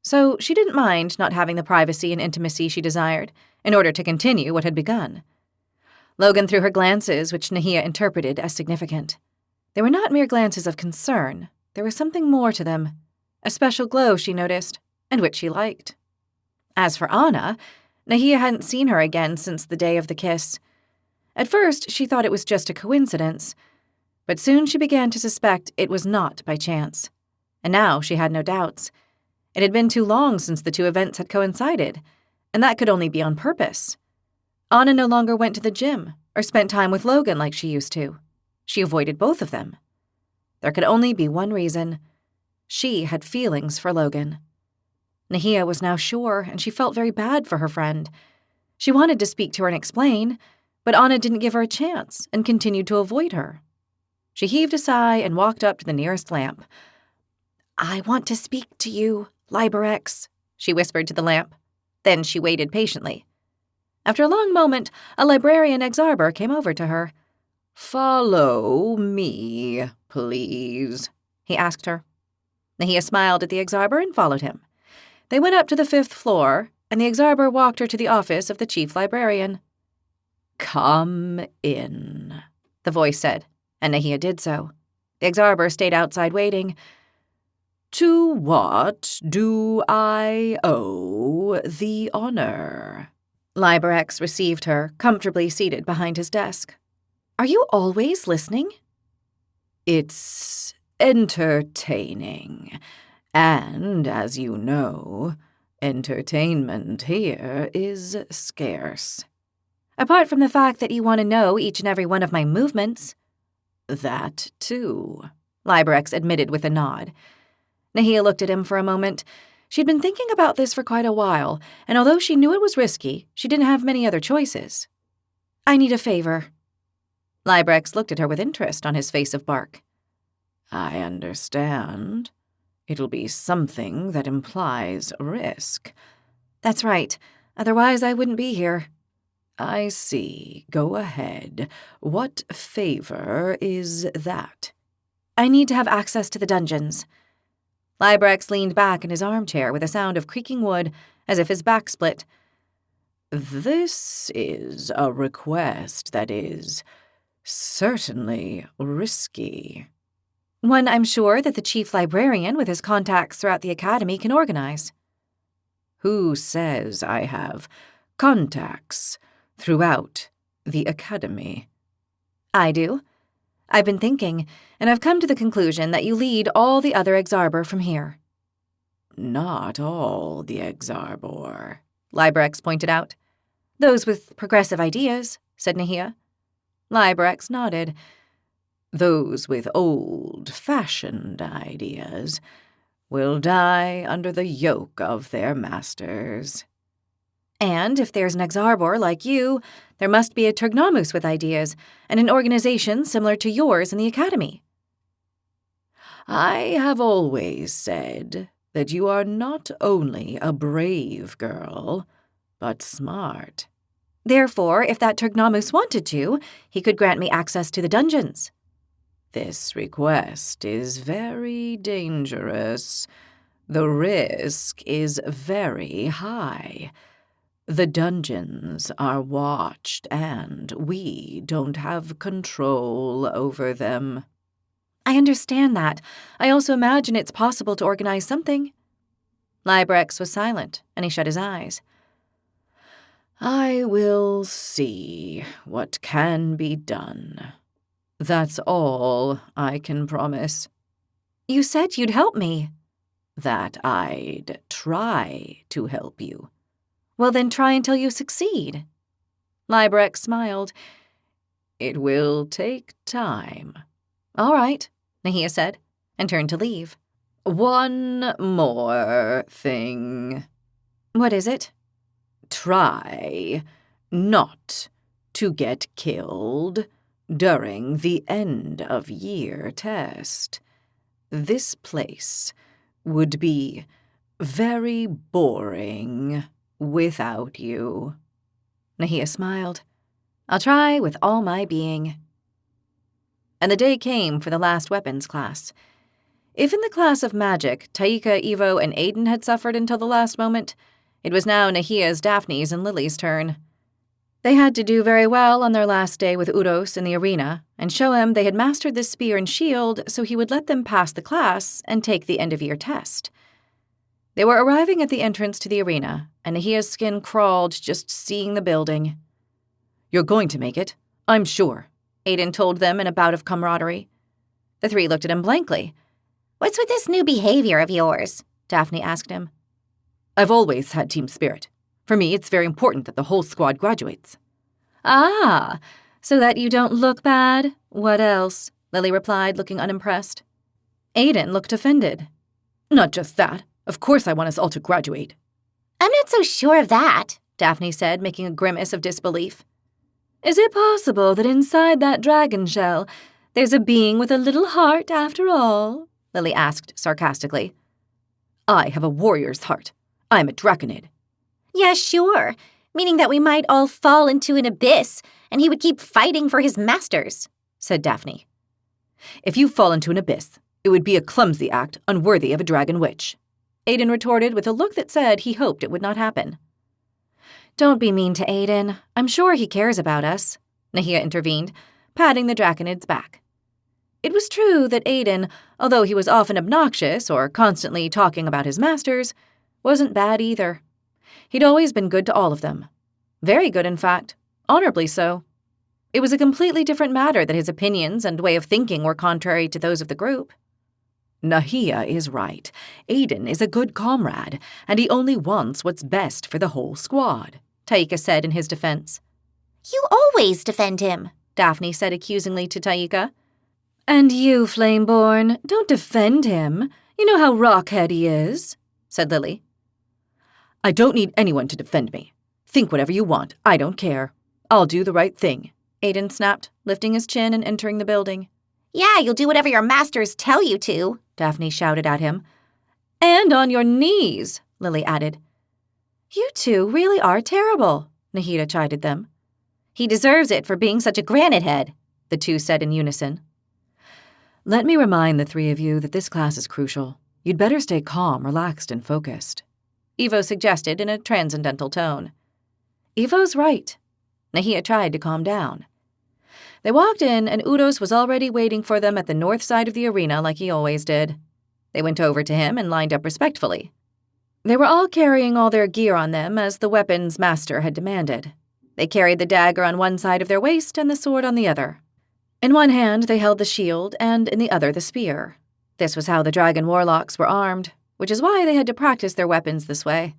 so she didn't mind not having the privacy and intimacy she desired in order to continue what had begun. Logan threw her glances, which Nahia interpreted as significant. They were not mere glances of concern. There was something more to them, a special glow she noticed, and which she liked. As for Anna, Nahia hadn't seen her again since the day of the kiss. At first, she thought it was just a coincidence, but soon she began to suspect it was not by chance. And now she had no doubts. It had been too long since the two events had coincided, and that could only be on purpose. Anna no longer went to the gym or spent time with Logan like she used to. She avoided both of them. There could only be one reason. She had feelings for Logan. Nahia was now sure, and she felt very bad for her friend. She wanted to speak to her and explain, but Anna didn't give her a chance and continued to avoid her. She heaved a sigh and walked up to the nearest lamp. I want to speak to you, Liberex, she whispered to the lamp. Then she waited patiently. After a long moment, a librarian Exarber came over to her. Follow me, please, he asked her. Nahia smiled at the Exarber and followed him. They went up to the 5th floor, and the Exarber walked her to the office of the chief librarian. Come in, the voice said, and Nahia did so. The Exarber stayed outside waiting. To what do I owe the honor? Liberex received her, comfortably seated behind his desk. Are you always listening? It's entertaining. And, as you know, entertainment here is scarce. Apart from the fact that you want to know each and every one of my movements. That, too, Liberex admitted with a nod. Nahia looked at him for a moment. She'd been thinking about this for quite a while, and although she knew it was risky, she didn't have many other choices. I need a favor. Liberex looked at her with interest on his face of bark. I understand. It'll be something that implies risk. That's right. Otherwise, I wouldn't be here. I see. Go ahead. What favor is that? I need to have access to the dungeons. Liberex leaned back in his armchair with a sound of creaking wood, as if his back split. This is a request that is certainly risky. One I'm sure that the chief librarian with his contacts throughout the academy can organize. Who says I have contacts throughout the academy? I do. I've been thinking, and I've come to the conclusion that you lead all the other Exarber from here. Not all the Exarbor, Liberex pointed out. Those with progressive ideas, said Nahia. Librex nodded. Those with old-fashioned ideas will die under the yoke of their masters. And if there's an Exarbor like you, there must be a Tergnomus with ideas, and an organization similar to yours in the Academy. I have always said that you are not only a brave girl, but smart. Therefore, if that Tergnomus wanted to, he could grant me access to the dungeons. This request is very dangerous. The risk is very high. The dungeons are watched, and we don't have control over them. I understand that. I also imagine it's possible to organize something. Librex was silent, and he shut his eyes. I will see what can be done. That's all I can promise. You said you'd help me. That I'd try to help you. Well, then try until you succeed. Librex smiled. It will take time. All right, Nahia said, and turned to leave. One more thing. What is it? Try not to get killed during the end-of-year test. This place would be very boring without you. Nahia smiled. I'll try with all my being. And the day came for the last weapons class. If in the class of magic, Taika, Evo, and Aiden had suffered until the last moment, it was now Nahia's, Daphne's, and Lily's turn. They had to do very well on their last day with Uros in the arena and show him they had mastered the spear and shield so he would let them pass the class and take the end-of-year test. They were arriving at the entrance to the arena, and Nahia's skin crawled just seeing the building. You're going to make it, I'm sure, Aiden told them in a bout of camaraderie. The three looked at him blankly. What's with this new behavior of yours? Daphne asked him. I've always had team spirit. For me, it's very important that the whole squad graduates. Ah, so that you don't look bad? What else? Lily replied, looking unimpressed. Aiden looked offended. Not just that. Of course I want us all to graduate. I'm not so sure of that, Daphne said, making a grimace of disbelief. Is it possible that inside that dragon shell there's a being with a little heart after all? Lily asked sarcastically. I have a warrior's heart. I'm a draconid. Yeah, sure. Meaning that we might all fall into an abyss, and he would keep fighting for his masters, said Daphne. If you fall into an abyss, it would be a clumsy act unworthy of a dragon witch, Aiden retorted with a look that said he hoped it would not happen. Don't be mean to Aiden. I'm sure he cares about us, Nahia intervened, patting the draconid's back. It was true that Aiden, although he was often obnoxious or constantly talking about his masters, wasn't bad either. He'd always been good to all of them. Very good, in fact. Honorably so. It was a completely different matter that his opinions and way of thinking were contrary to those of the group. Nahia is right. Aiden is a good comrade, and he only wants what's best for the whole squad, Taika said in his defense. You always defend him, Daphne said accusingly to Taika. And you, Flameborn, don't defend him. You know how rockhead he is, said Lily. I don't need anyone to defend me. Think whatever you want. I don't care. I'll do the right thing, Aiden snapped, lifting his chin and entering the building. Yeah, you'll do whatever your masters tell you to, Daphne shouted at him. And on your knees, Lily added. You two really are terrible, Nahida chided them. He deserves it for being such a granite head, the two said in unison. Let me remind the three of you that this class is crucial. You'd better stay calm, relaxed, and focused, Evo suggested in a transcendental tone. Evo's right. Nahia tried to calm down. They walked in, and Udos was already waiting for them at the north side of the arena like he always did. They went over to him and lined up respectfully. They were all carrying all their gear on them as the weapons master had demanded. They carried the dagger on one side of their waist and the sword on the other. In one hand they held the shield and in the other the spear. This was how the dragon warlocks were armed, which is why they had to practice their weapons this way.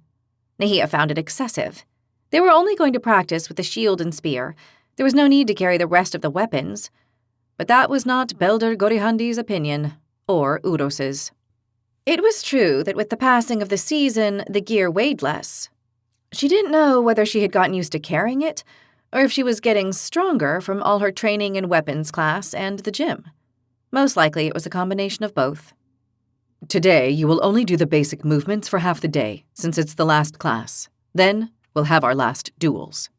Nahia found it excessive. They were only going to practice with the shield and spear, There was no need to carry the rest of the weapons. But that was not Belder Gorihandi's opinion, or Uros's. It was true that with the passing of the season, the gear weighed less. She didn't know whether she had gotten used to carrying it, or if she was getting stronger from all her training in weapons class and the gym. Most likely it was a combination of both. Today, you will only do the basic movements for half the day, since it's the last class. Then, we'll have our last duels.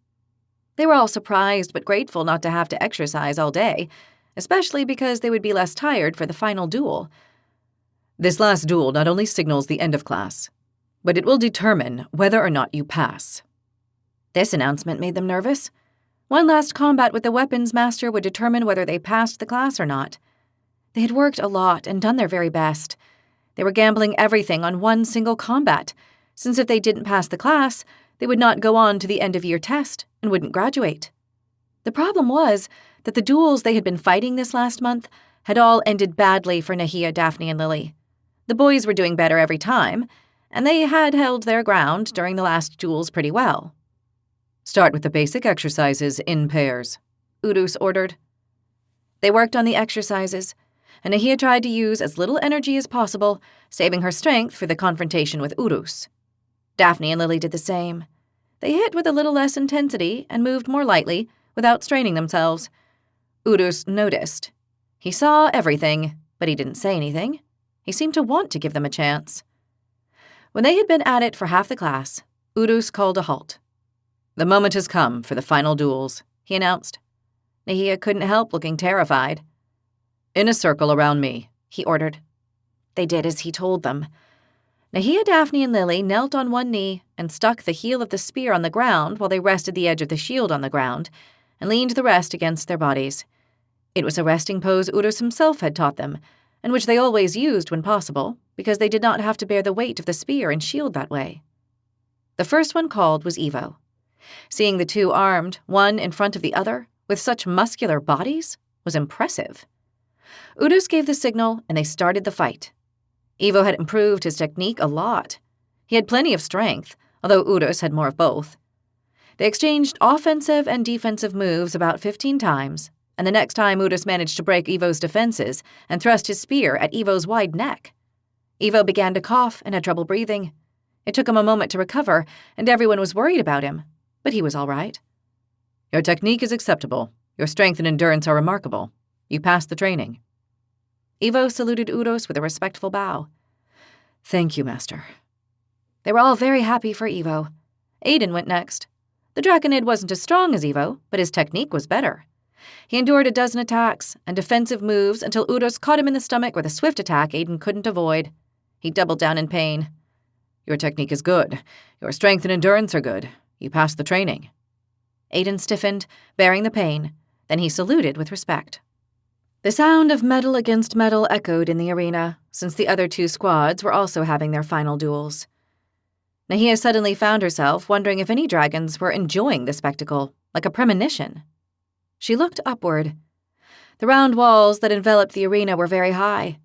They were all surprised but grateful not to have to exercise all day, especially because they would be less tired for the final duel. This last duel not only signals the end of class, but it will determine whether or not you pass. This announcement made them nervous. One last combat with the weapons master would determine whether they passed the class or not. They had worked a lot and done their very best. They were gambling everything on one single combat, since if they didn't pass the class, they would not go on to the end-of-year test and wouldn't graduate. The problem was that the duels they had been fighting this last month had all ended badly for Nahia, Daphne, and Lily. The boys were doing better every time, and they had held their ground during the last duels pretty well. Start with the basic exercises in pairs, Urus ordered. They worked on the exercises, and Nahia tried to use as little energy as possible, saving her strength for the confrontation with Urus. Daphne and Lily did the same. They hit with a little less intensity and moved more lightly, without straining themselves. Urus noticed. He saw everything, but he didn't say anything. He seemed to want to give them a chance. When they had been at it for half the class, Urus called a halt. The moment has come for the final duels, he announced. Nahia couldn't help looking terrified. In a circle around me, he ordered. They did as he told them. Nahia, Daphne, and Lily knelt on one knee and stuck the heel of the spear on the ground while they rested the edge of the shield on the ground and leaned the rest against their bodies. It was a resting pose Urus himself had taught them, and which they always used when possible, because they did not have to bear the weight of the spear and shield that way. The first one called was Evo. Seeing the two armed, one in front of the other, with such muscular bodies, was impressive. Urus gave the signal, and they started the fight. Evo had improved his technique a lot. He had plenty of strength, although Urus had more of both. They exchanged offensive and defensive moves about 15 times, and the next time Urus managed to break Evo's defenses and thrust his spear at Evo's wide neck. Evo began to cough and had trouble breathing. It took him a moment to recover, and everyone was worried about him, but he was all right. Your technique is acceptable. Your strength and endurance are remarkable. You passed the training. Evo saluted Urus with a respectful bow. Thank you, Master. They were all very happy for Evo. Aiden went next. The Draconid wasn't as strong as Evo, but his technique was better. He endured a dozen attacks and defensive moves until Urus caught him in the stomach with a swift attack Aiden couldn't avoid. He doubled down in pain. Your technique is good. Your strength and endurance are good. You passed the training. Aiden stiffened, bearing the pain. Then he saluted with respect. The sound of metal against metal echoed in the arena, since the other two squads were also having their final duels. Nahia suddenly found herself wondering if any dragons were enjoying the spectacle, like a premonition. She looked upward. The round walls that enveloped the arena were very high,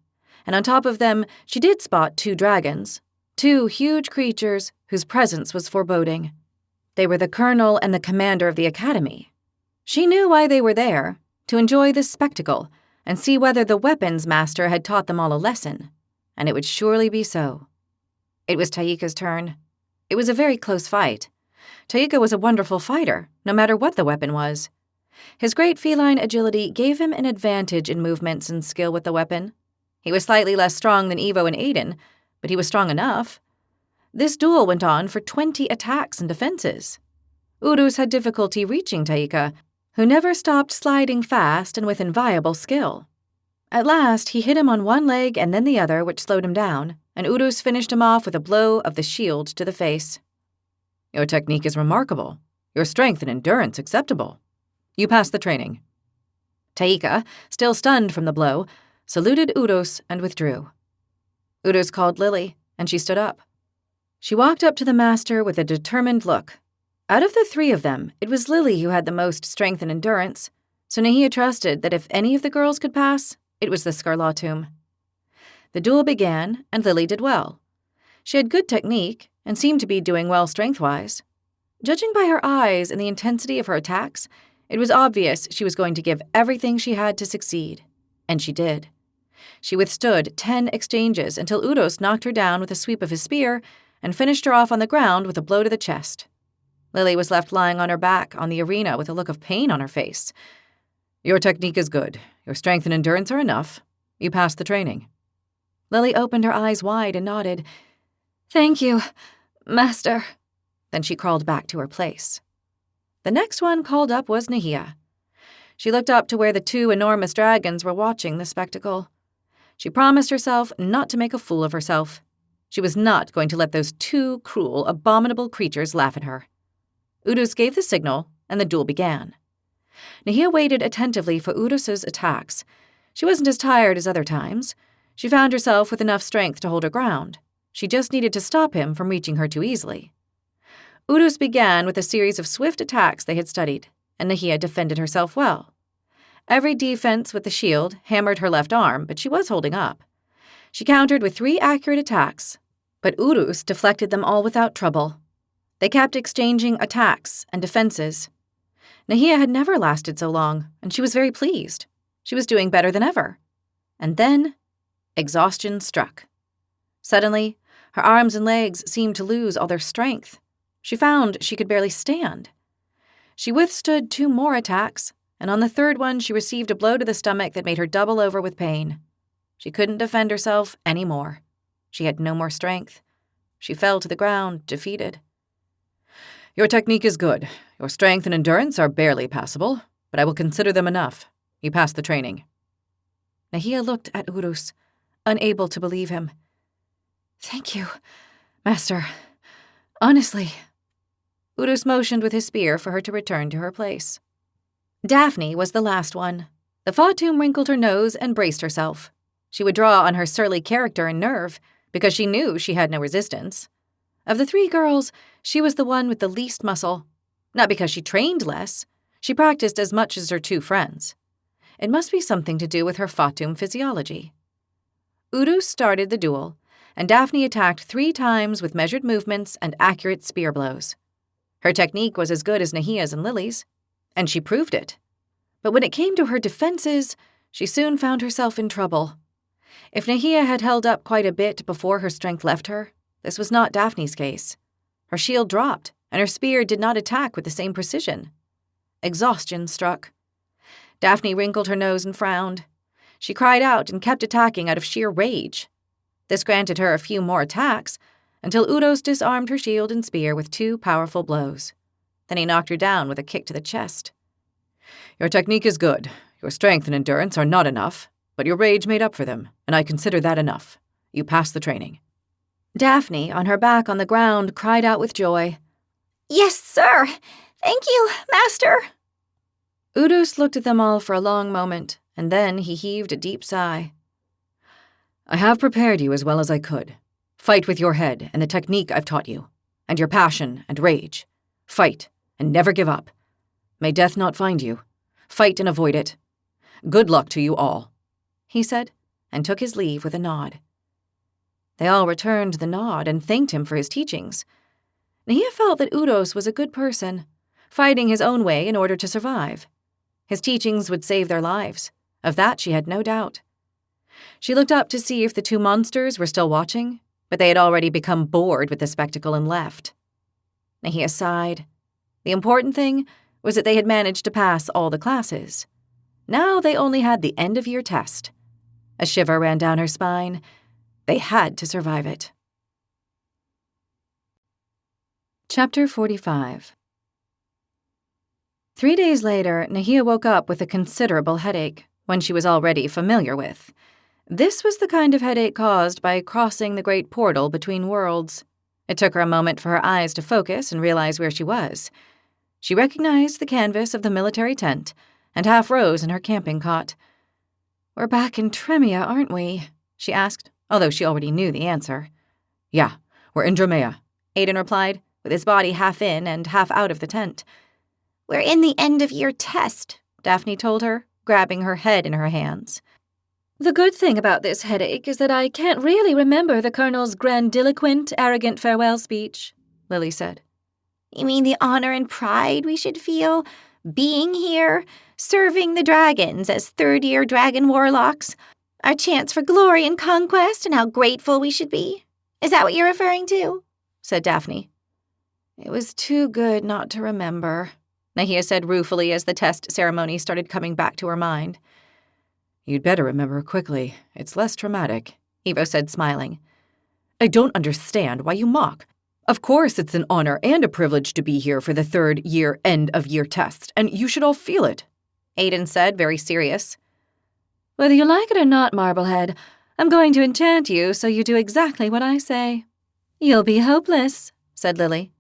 and on top of them she did spot two dragons, two huge creatures whose presence was foreboding. They were the colonel and the commander of the academy. She knew why they were there, to enjoy this spectacle and see whether the weapons master had taught them all a lesson, and it would surely be so. It was Taika's turn. It was a very close fight. Taika was a wonderful fighter, no matter what the weapon was. His great feline agility gave him an advantage in movements and skill with the weapon. He was slightly less strong than Evo and Aiden, but he was strong enough. This duel went on for 20 attacks and defenses. Urus had difficulty reaching Taika, who never stopped sliding fast and with inviolable skill. At last, he hit him on one leg and then the other, which slowed him down, and Urus finished him off with a blow of the shield to the face. Your technique is remarkable. Your strength and endurance acceptable. You passed the training. Taika, still stunned from the blow, saluted Urus and withdrew. Urus called Lily, and she stood up. She walked up to the master with a determined look. Out of the three of them, it was Lily who had the most strength and endurance, so Nahia trusted that if any of the girls could pass, it was the Scarlatum. The duel began, and Lily did well. She had good technique and seemed to be doing well strength-wise. Judging by her eyes and the intensity of her attacks, It was obvious she was going to give everything she had to succeed, and she did. She withstood 10 exchanges until Udos knocked her down with a sweep of his spear and finished her off on the ground with a blow to the chest. Lily was left lying on her back on the arena with a look of pain on her face. "Your technique is good. Your strength and endurance are enough. You passed the training." Lily opened her eyes wide and nodded. "Thank you, Master." Then she crawled back to her place. The next one called up was Nahia. She looked up to where the 2 enormous dragons were watching the spectacle. She promised herself not to make a fool of herself. She was not going to let those 2 cruel, abominable creatures laugh at her. Udos gave the signal, and the duel began. Nahia waited attentively for Udos's attacks. She wasn't as tired as other times. She found herself with enough strength to hold her ground. She just needed to stop him from reaching her too easily. Udos began with a series of swift attacks they had studied, and Nahia defended herself well. Every defense with the shield hammered her left arm, but she was holding up. She countered with 3 accurate attacks, but Udos deflected them all without trouble. They kept exchanging attacks and defenses. Nahia had never lasted so long, and she was very pleased. She was doing better than ever. And then, exhaustion struck. Suddenly, her arms and legs seemed to lose all their strength. She found she could barely stand. She withstood 2 more attacks, and on the 3rd one she received a blow to the stomach that made her double over with pain. She couldn't defend herself any more. She had no more strength. She fell to the ground, defeated. "Your technique is good. Your strength and endurance are barely passable, but I will consider them enough. You passed the training." Nahia looked at Udos, unable to believe him. "Thank you, Master. Honestly." Udos motioned with his spear for her to return to her place. Daphne was the last one. The Fatum wrinkled her nose and braced herself. She would draw on her surly character and nerve, because she knew she had no resistance. Of the 3 girls, she was the one with the least muscle. Not because she trained less. She practiced as much as her 2 friends. It must be something to do with her Fatum physiology. Udos started the duel, and Daphne attacked 3 times with measured movements and accurate spear blows. Her technique was as good as Nahia's and Lily's, and she proved it. But when it came to her defenses, she soon found herself in trouble. If Nahia had held up quite a bit before her strength left her, this was not Daphne's case. Her shield dropped, and her spear did not attack with the same precision. Exhaustion struck. Daphne wrinkled her nose and frowned. She cried out and kept attacking out of sheer rage. This granted her a few more attacks, until Udos disarmed her shield and spear with 2 powerful blows. Then he knocked her down with a kick to the chest. "Your technique is good. Your strength and endurance are not enough, but your rage made up for them, and I consider that enough. You passed the training." Daphne, on her back on the ground, cried out with joy. Yes, sir. Thank you, Master. Udos looked at them all for a long moment, and then he heaved a deep sigh. "I have prepared you as well as I could. Fight with your head and the technique I've taught you, and your passion and rage. Fight, and never give up. May death not find you. Fight and avoid it. Good luck to you all," he said, and took his leave with a nod. They all returned the nod and thanked him for his teachings. Nahia felt that Udos was a good person, fighting his own way in order to survive. His teachings would save their lives. Of that she had no doubt. She looked up to see if the 2 monsters were still watching, but they had already become bored with the spectacle and left. Nahia sighed. The important thing was that they had managed to pass all the classes. Now they only had the end-of-year test. A shiver ran down her spine. They had to survive it. Chapter 45. 3 days later, Nahia woke up with a considerable headache, one she was already familiar with. This was the kind of headache caused by crossing the great portal between worlds. It took her a moment for her eyes to focus and realize where she was. She recognized the canvas of the military tent and half rose in her camping cot. "We're back in Tremia, aren't we?" she asked, although she already knew the answer. "Yeah, we're in Dromea," Aiden replied, with his body half in and half out of the tent. We're in the end-of-year test, Daphne told her, grabbing her head in her hands. "The good thing about this headache is that I can't really remember the Colonel's grandiloquent, arrogant farewell speech," Lily said. You mean the honor and pride we should feel being here, serving the dragons as third-year dragon warlocks, our chance for glory and conquest, and how grateful we should be. Is that what you're referring to?" said Daphne. "It was too good not to remember," Nahia said ruefully as the test ceremony started coming back to her mind. "You'd better remember quickly. It's less traumatic," Evo said, smiling. "I don't understand why you mock. Of course it's an honor and a privilege to be here for the third-year end-of-year test, and you should all feel it," Aiden said, very serious. "Whether you like it or not, Marblehead, I'm going to enchant you so you do exactly what I say." "You'll be hopeless," said Lily.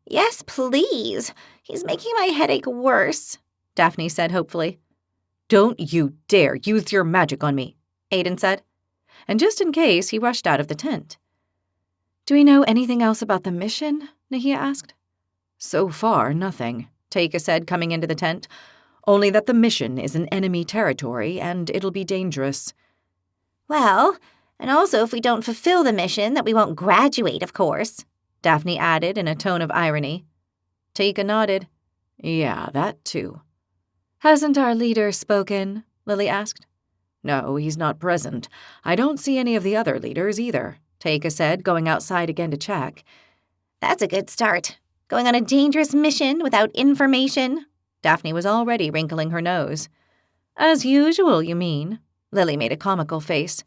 "Yes, please. He's making my headache worse," Daphne said hopefully. "Don't you dare use your magic on me," Aiden said. And just in case, he rushed out of the tent. "Do we know anything else about the mission?" Nahia asked. "So far, nothing," Taika said, coming into the tent. "Only that the mission is in enemy territory, and it'll be dangerous." "Well, and also if we don't fulfill the mission, that we won't graduate, of course," Daphne added in a tone of irony. Taika nodded. "Yeah, that too." "Hasn't our leader spoken?" Lily asked. "No, he's not present. I don't see any of the other leaders either," Taika said, going outside again to check. "That's a good start. Going on a dangerous mission without information." Daphne was already wrinkling her nose. "As usual, you mean?" Lily made a comical face.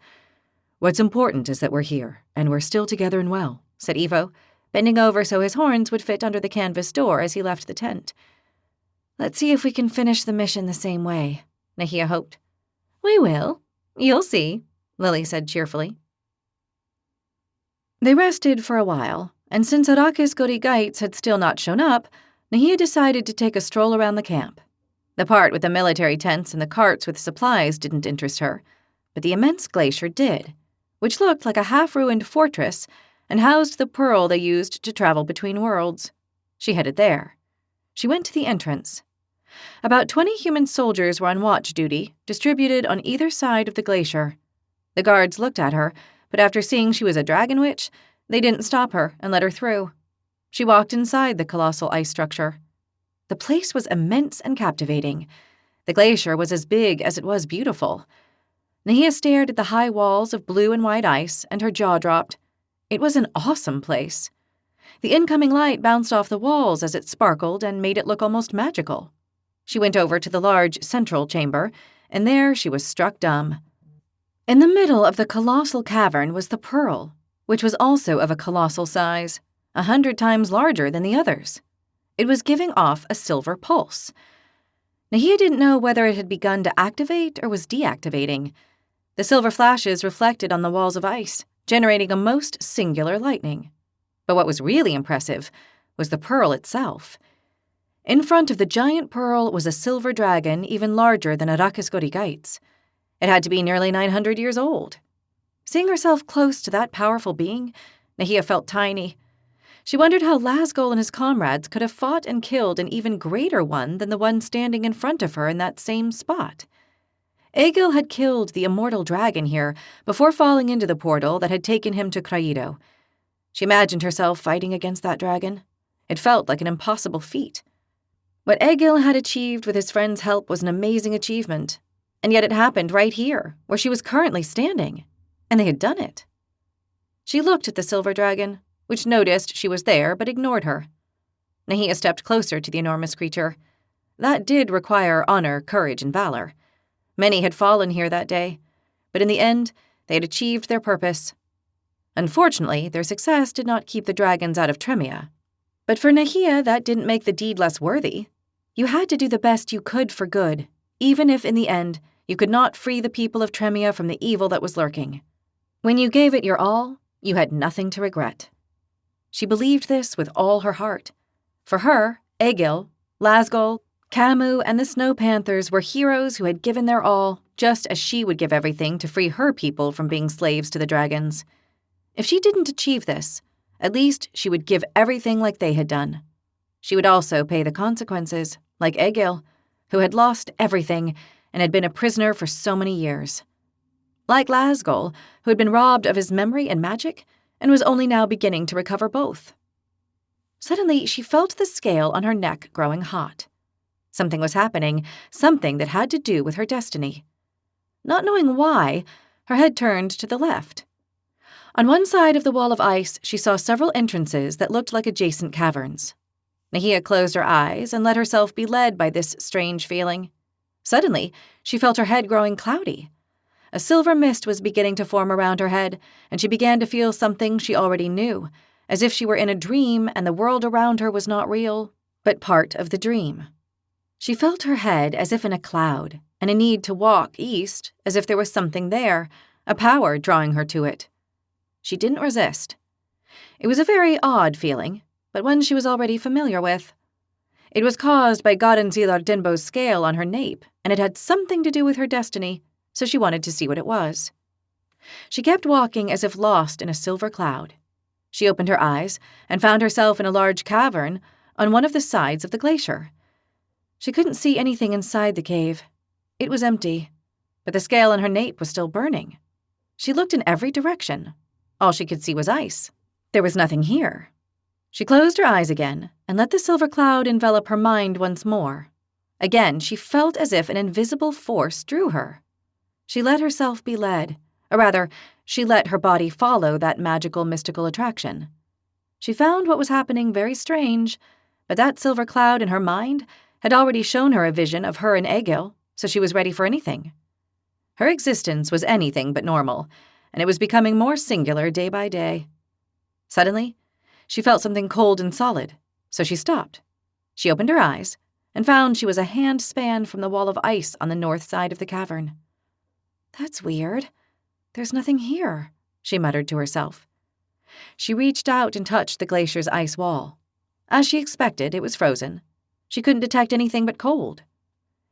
"What's important is that we're here, and we're still together and well," said Evo, bending over so his horns would fit under the canvas door as he left the tent. "Let's see if we can finish the mission the same way," Nahia hoped. "We will. You'll see," Lily said cheerfully. They rested for a while, and since Arrakis Godigites had still not shown up, Nahia decided to take a stroll around the camp. The part with the military tents and the carts with supplies didn't interest her, but the immense glacier did, which looked like a half-ruined fortress and housed the pearl they used to travel between worlds. She headed there. She went to the entrance. About 20 human soldiers were on watch duty, distributed on either side of the glacier. The guards looked at her, but after seeing she was a dragon witch, they didn't stop her and let her through. She walked inside the colossal ice structure. The place was immense and captivating. The glacier was as big as it was beautiful. Nahia stared at the high walls of blue and white ice, and her jaw dropped. It was an awesome place. The incoming light bounced off the walls as it sparkled and made it look almost magical. She went over to the large central chamber, and there she was struck dumb. In the middle of the colossal cavern was the pearl, which was also of a colossal size, 100 times larger than the others. It was giving off a silver pulse. Nahia didn't know whether it had begun to activate or was deactivating. The silver flashes reflected on the walls of ice, generating a most singular lightning. But what was really impressive was the pearl itself. In front of the giant pearl was a silver dragon even larger than Arrakis Godigites. It had to be nearly 900 years old. Seeing herself close to that powerful being, Nahia felt tiny. She wondered how Lasgol and his comrades could have fought and killed an even greater one than the one standing in front of her in that same spot. Egil had killed the immortal dragon here before falling into the portal that had taken him to Craido. She imagined herself fighting against that dragon. It felt like an impossible feat. What Egil had achieved with his friend's help was an amazing achievement, and yet it happened right here, where she was currently standing, and they had done it. She looked at the silver dragon, which noticed she was there but ignored her. Nahia stepped closer to the enormous creature. That did require honor, courage, and valor. Many had fallen here that day, but in the end, they had achieved their purpose. Unfortunately, their success did not keep the dragons out of Tremia. But for Nahia, that didn't make the deed less worthy. You had to do the best you could for good, even if in the end, you could not free the people of Tremia from the evil that was lurking. When you gave it your all, you had nothing to regret. She believed this with all her heart. For her, Egil, Lasgol, Camus, and the Snow Panthers were heroes who had given their all, just as she would give everything to free her people from being slaves to the dragons. If she didn't achieve this, at least she would give everything like they had done. She would also pay the consequences, like Egil, who had lost everything and had been a prisoner for so many years. Like Lasgol, who had been robbed of his memory and magic, and was only now beginning to recover both. Suddenly, she felt the scale on her neck growing hot. Something was happening, something that had to do with her destiny. Not knowing why, her head turned to the left. On one side of the wall of ice, she saw several entrances that looked like adjacent caverns. Nahia closed her eyes and let herself be led by this strange feeling. Suddenly, she felt her head growing cloudy. A silver mist was beginning to form around her head, and she began to feel something she already knew, as if she were in a dream and the world around her was not real, but part of the dream. She felt her head as if in a cloud, and a need to walk east as if there was something there, a power drawing her to it. She didn't resist. It was a very odd feeling, but one she was already familiar with. It was caused by Gadenzilar Dinbo's scale on her nape, and it had something to do with her destiny, so she wanted to see what it was. She kept walking as if lost in a silver cloud. She opened her eyes and found herself in a large cavern on one of the sides of the glacier. She couldn't see anything inside the cave. It was empty, but the scale on her nape was still burning. She looked in every direction. All she could see was ice. There was nothing here. She closed her eyes again and let the silver cloud envelop her mind once more. Again, she felt as if an invisible force drew her. She let herself be led, or rather, she let her body follow that magical, mystical attraction. She found what was happening very strange, but that silver cloud in her mind had already shown her a vision of her and Egil, so she was ready for anything. Her existence was anything but normal, and it was becoming more singular day by day. Suddenly, she felt something cold and solid, so she stopped. She opened her eyes and found she was a hand span from the wall of ice on the north side of the cavern. "That's weird. There's nothing here," she muttered to herself. She reached out and touched the glacier's ice wall. As she expected, it was frozen. She couldn't detect anything but cold.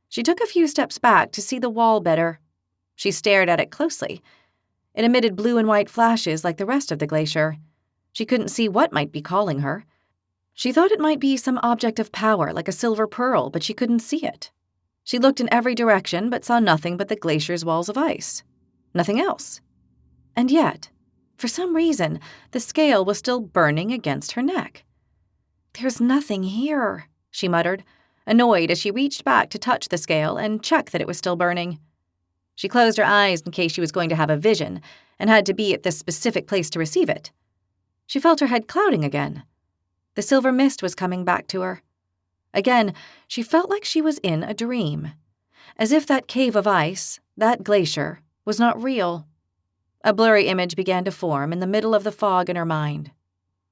She took a few steps back to see the wall better. She stared at it closely. It emitted blue and white flashes like the rest of the glacier. She couldn't see what might be calling her. She thought it might be some object of power like a silver pearl, but she couldn't see it. She looked in every direction but saw nothing but the glacier's walls of ice. Nothing else. And yet, for some reason, the scale was still burning against her neck. "There's nothing here," she muttered, annoyed as she reached back to touch the scale and check that it was still burning. She closed her eyes in case she was going to have a vision and had to be at this specific place to receive it. She felt her head clouding again. The silver mist was coming back to her. Again, she felt like she was in a dream, as if that cave of ice, that glacier, was not real. A blurry image began to form in the middle of the fog in her mind.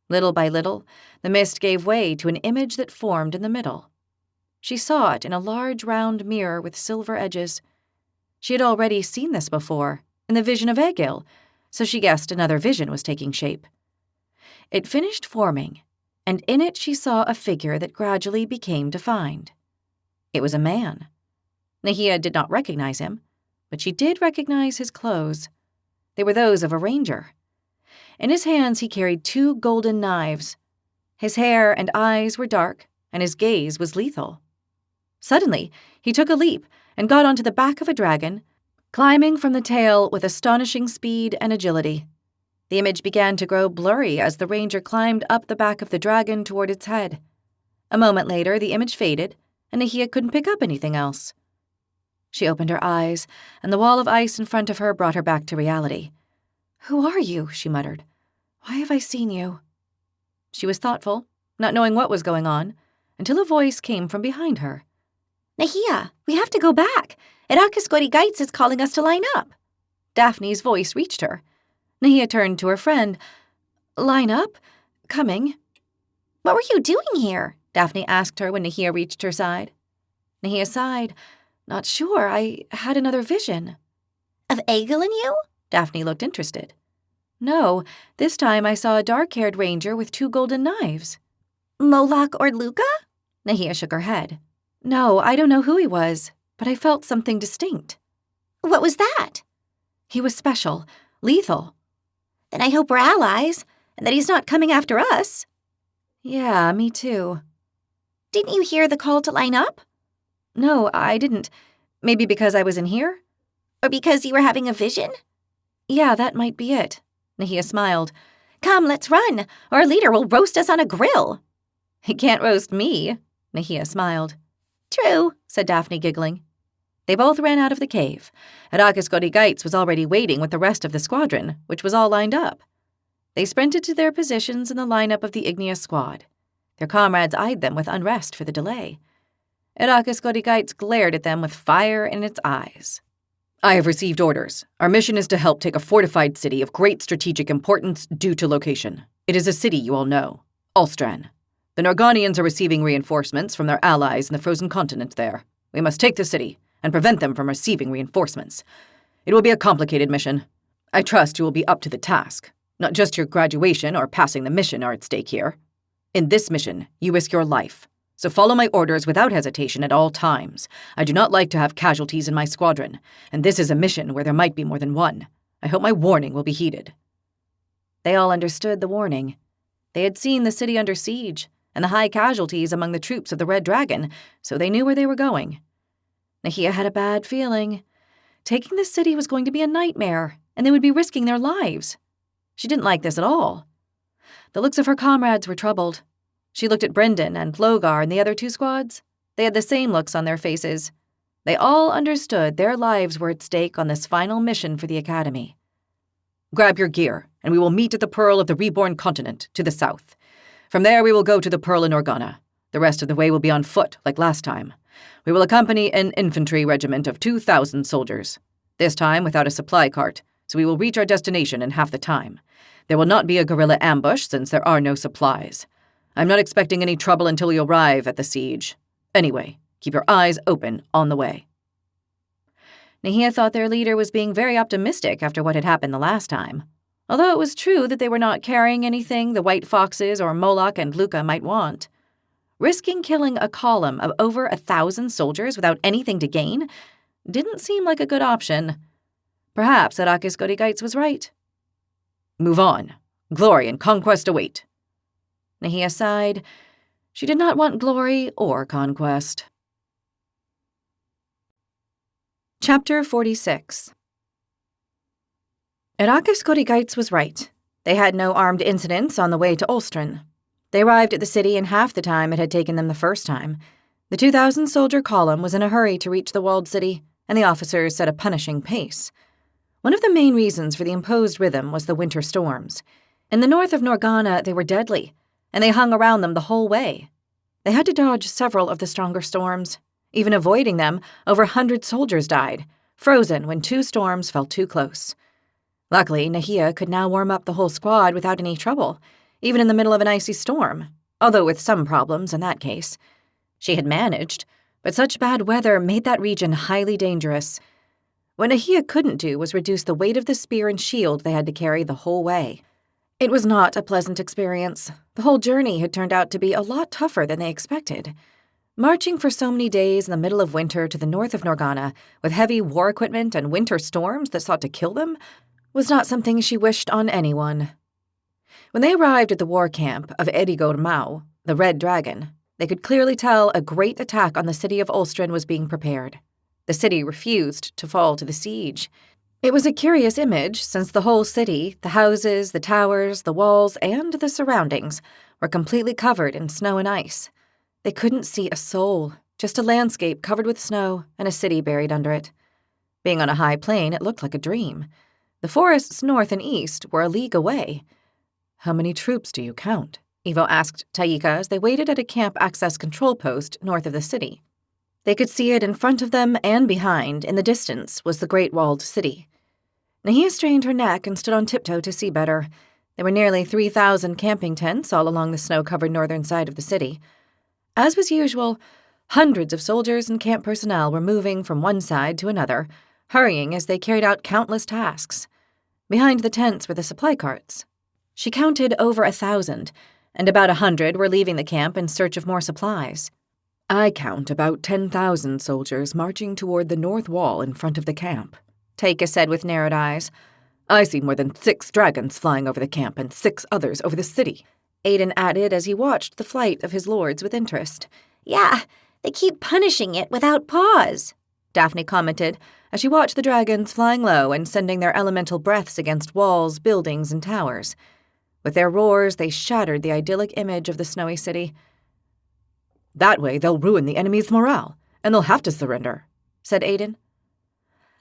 Little by little, the mist gave way to an image that formed in the middle. She saw it in a large round mirror with silver edges. She had already seen this before, in the vision of Egil, so she guessed another vision was taking shape. It finished forming, and in it she saw a figure that gradually became defined. It was a man. Nahia did not recognize him, but she did recognize his clothes. They were those of a ranger. In his hands he carried 2 golden knives. His hair and eyes were dark, and his gaze was lethal. Suddenly, he took a leap and got onto the back of a dragon, climbing from the tail with astonishing speed and agility. The image began to grow blurry as the ranger climbed up the back of the dragon toward its head. A moment later, the image faded, and Nahia couldn't pick up anything else. She opened her eyes, and the wall of ice in front of her brought her back to reality. "Who are you?" she muttered. "Why have I seen you?" She was thoughtful, not knowing what was going on, until a voice came from behind her. "Nahia, we have to go back. Irakasgori Gaitz is calling us to line up." Daphne's voice reached her. Nahia turned to her friend. "Line up? Coming." "What were you doing here?" Daphne asked her when Nahia reached her side. Nahia sighed. "Not sure. I had another vision." "Of Egil and you?" Daphne looked interested. "No, this time I saw a dark-haired ranger with 2 golden knives." "Moloch or Luca?" Nahia shook her head. "No, I don't know who he was, but I felt something distinct." "What was that?" "He was special, lethal." "Then I hope we're allies, and that he's not coming after us." "Yeah, me too." "Didn't you hear the call to line up?" "No, I didn't. Maybe because I was in here?" "Or because you were having a vision?" "Yeah, that might be it." Nahia smiled. "Come, let's run, or our leader will roast us on a grill." "He can't roast me." Nahia smiled. True, said Daphne, giggling. They both ran out of the cave. Audakis Godigites was already waiting with the rest of the squadron, which was all lined up. They sprinted to their positions in the lineup of the igneous squad. Their comrades eyed them with unrest for the delay. Audakis Godigites glared at them with fire in its eyes. I have received orders. Our mission is to help take a fortified city of great strategic importance due to location. It is a city you all know, Ulstran. The Norganians are receiving reinforcements from their allies in the frozen continent there. We must take the city and prevent them from receiving reinforcements. It will be a complicated mission. I trust you will be up to the task. Not just your graduation or passing the mission are at stake here. In this mission, you risk your life. So follow my orders without hesitation at all times. I do not like to have casualties in my squadron, and this is a mission where there might be more than one. I hope my warning will be heeded. They all understood the warning. They had seen the city under siege and the high casualties among the troops of the Red Dragon, so they knew where they were going. Nahia had a bad feeling. Taking the city was going to be a nightmare, and they would be risking their lives. She didn't like this at all. The looks of her comrades were troubled. She looked at Brendan and Logar and the other two squads. They had the same looks on their faces. They all understood their lives were at stake on this final mission for the Academy. Grab your gear, and we will meet at the Pearl of the Reborn Continent, to the south. From there we will go to the Pearl in Organa. The rest of the way will be on foot, like last time. We will accompany an infantry regiment of 2,000 soldiers. This time without a supply cart, so we will reach our destination in half the time. There will not be a guerrilla ambush since there are no supplies. I'm not expecting any trouble until we arrive at the siege. Anyway, keep your eyes open on the way. Nahia thought their leader was being very optimistic after what had happened the last time. Although it was true that they were not carrying anything the White Foxes or Moloch and Luca might want. Risking killing a column of over 1,000 soldiers without anything to gain didn't seem like a good option. Perhaps Audakis Godigites was right. Move on. Glory and conquest await. Nahia sighed. She did not want glory or conquest. Chapter 46. Audakis Godigites was right. They had no armed incidents on the way to Ulstran. They arrived at the city in half the time it had taken them the first time. The 2,000-soldier column was in a hurry to reach the walled city, and the officers set a punishing pace. One of the main reasons for the imposed rhythm was the winter storms. In the north of Norgana, they were deadly, and they hung around them the whole way. They had to dodge several of the stronger storms. Even avoiding them, over 100 soldiers died, frozen when 2 storms fell too close. Luckily, Nahia could now warm up the whole squad without any trouble, even in the middle of an icy storm, although with some problems in that case. She had managed, but such bad weather made that region highly dangerous. What Nahia couldn't do was reduce the weight of the spear and shield they had to carry the whole way. It was not a pleasant experience. The whole journey had turned out to be a lot tougher than they expected. Marching for so many days in the middle of winter to the north of Norgana, with heavy war equipment and winter storms that sought to kill them, was not something she wished on anyone. When they arrived at the war camp of Edigor Mau, the Red Dragon, they could clearly tell a great attack on the city of Ulstran was being prepared. The city refused to fall to the siege. It was a curious image, since the whole city, the houses, the towers, the walls, and the surroundings, were completely covered in snow and ice. They couldn't see a soul, just a landscape covered with snow and a city buried under it. Being on a high plain, it looked like a dream. The forests north and east were a league away. How many troops do you count? Ivo asked Taika as they waited at a camp access control post north of the city. They could see it in front of them and behind, in the distance, was the great walled city. Nahia strained her neck and stood on tiptoe to see better. There were nearly 3,000 camping tents all along the snow-covered northern side of the city. As was usual, hundreds of soldiers and camp personnel were moving from one side to another, hurrying as they carried out countless tasks. Behind the tents were the supply carts. She counted over 1,000, and about 100 were leaving the camp in search of more supplies. I count about 10,000 soldiers marching toward the north wall in front of the camp, Taika said with narrowed eyes. I see more than 6 dragons flying over the camp and 6 others over the city, Aiden added as he watched the flight of his lords with interest. Yeah, they keep punishing it without pause, Daphne commented as she watched the dragons flying low and sending their elemental breaths against walls, buildings, and towers. With their roars, they shattered the idyllic image of the snowy city. That way, they'll ruin the enemy's morale. and they'll have to surrender, said Aiden.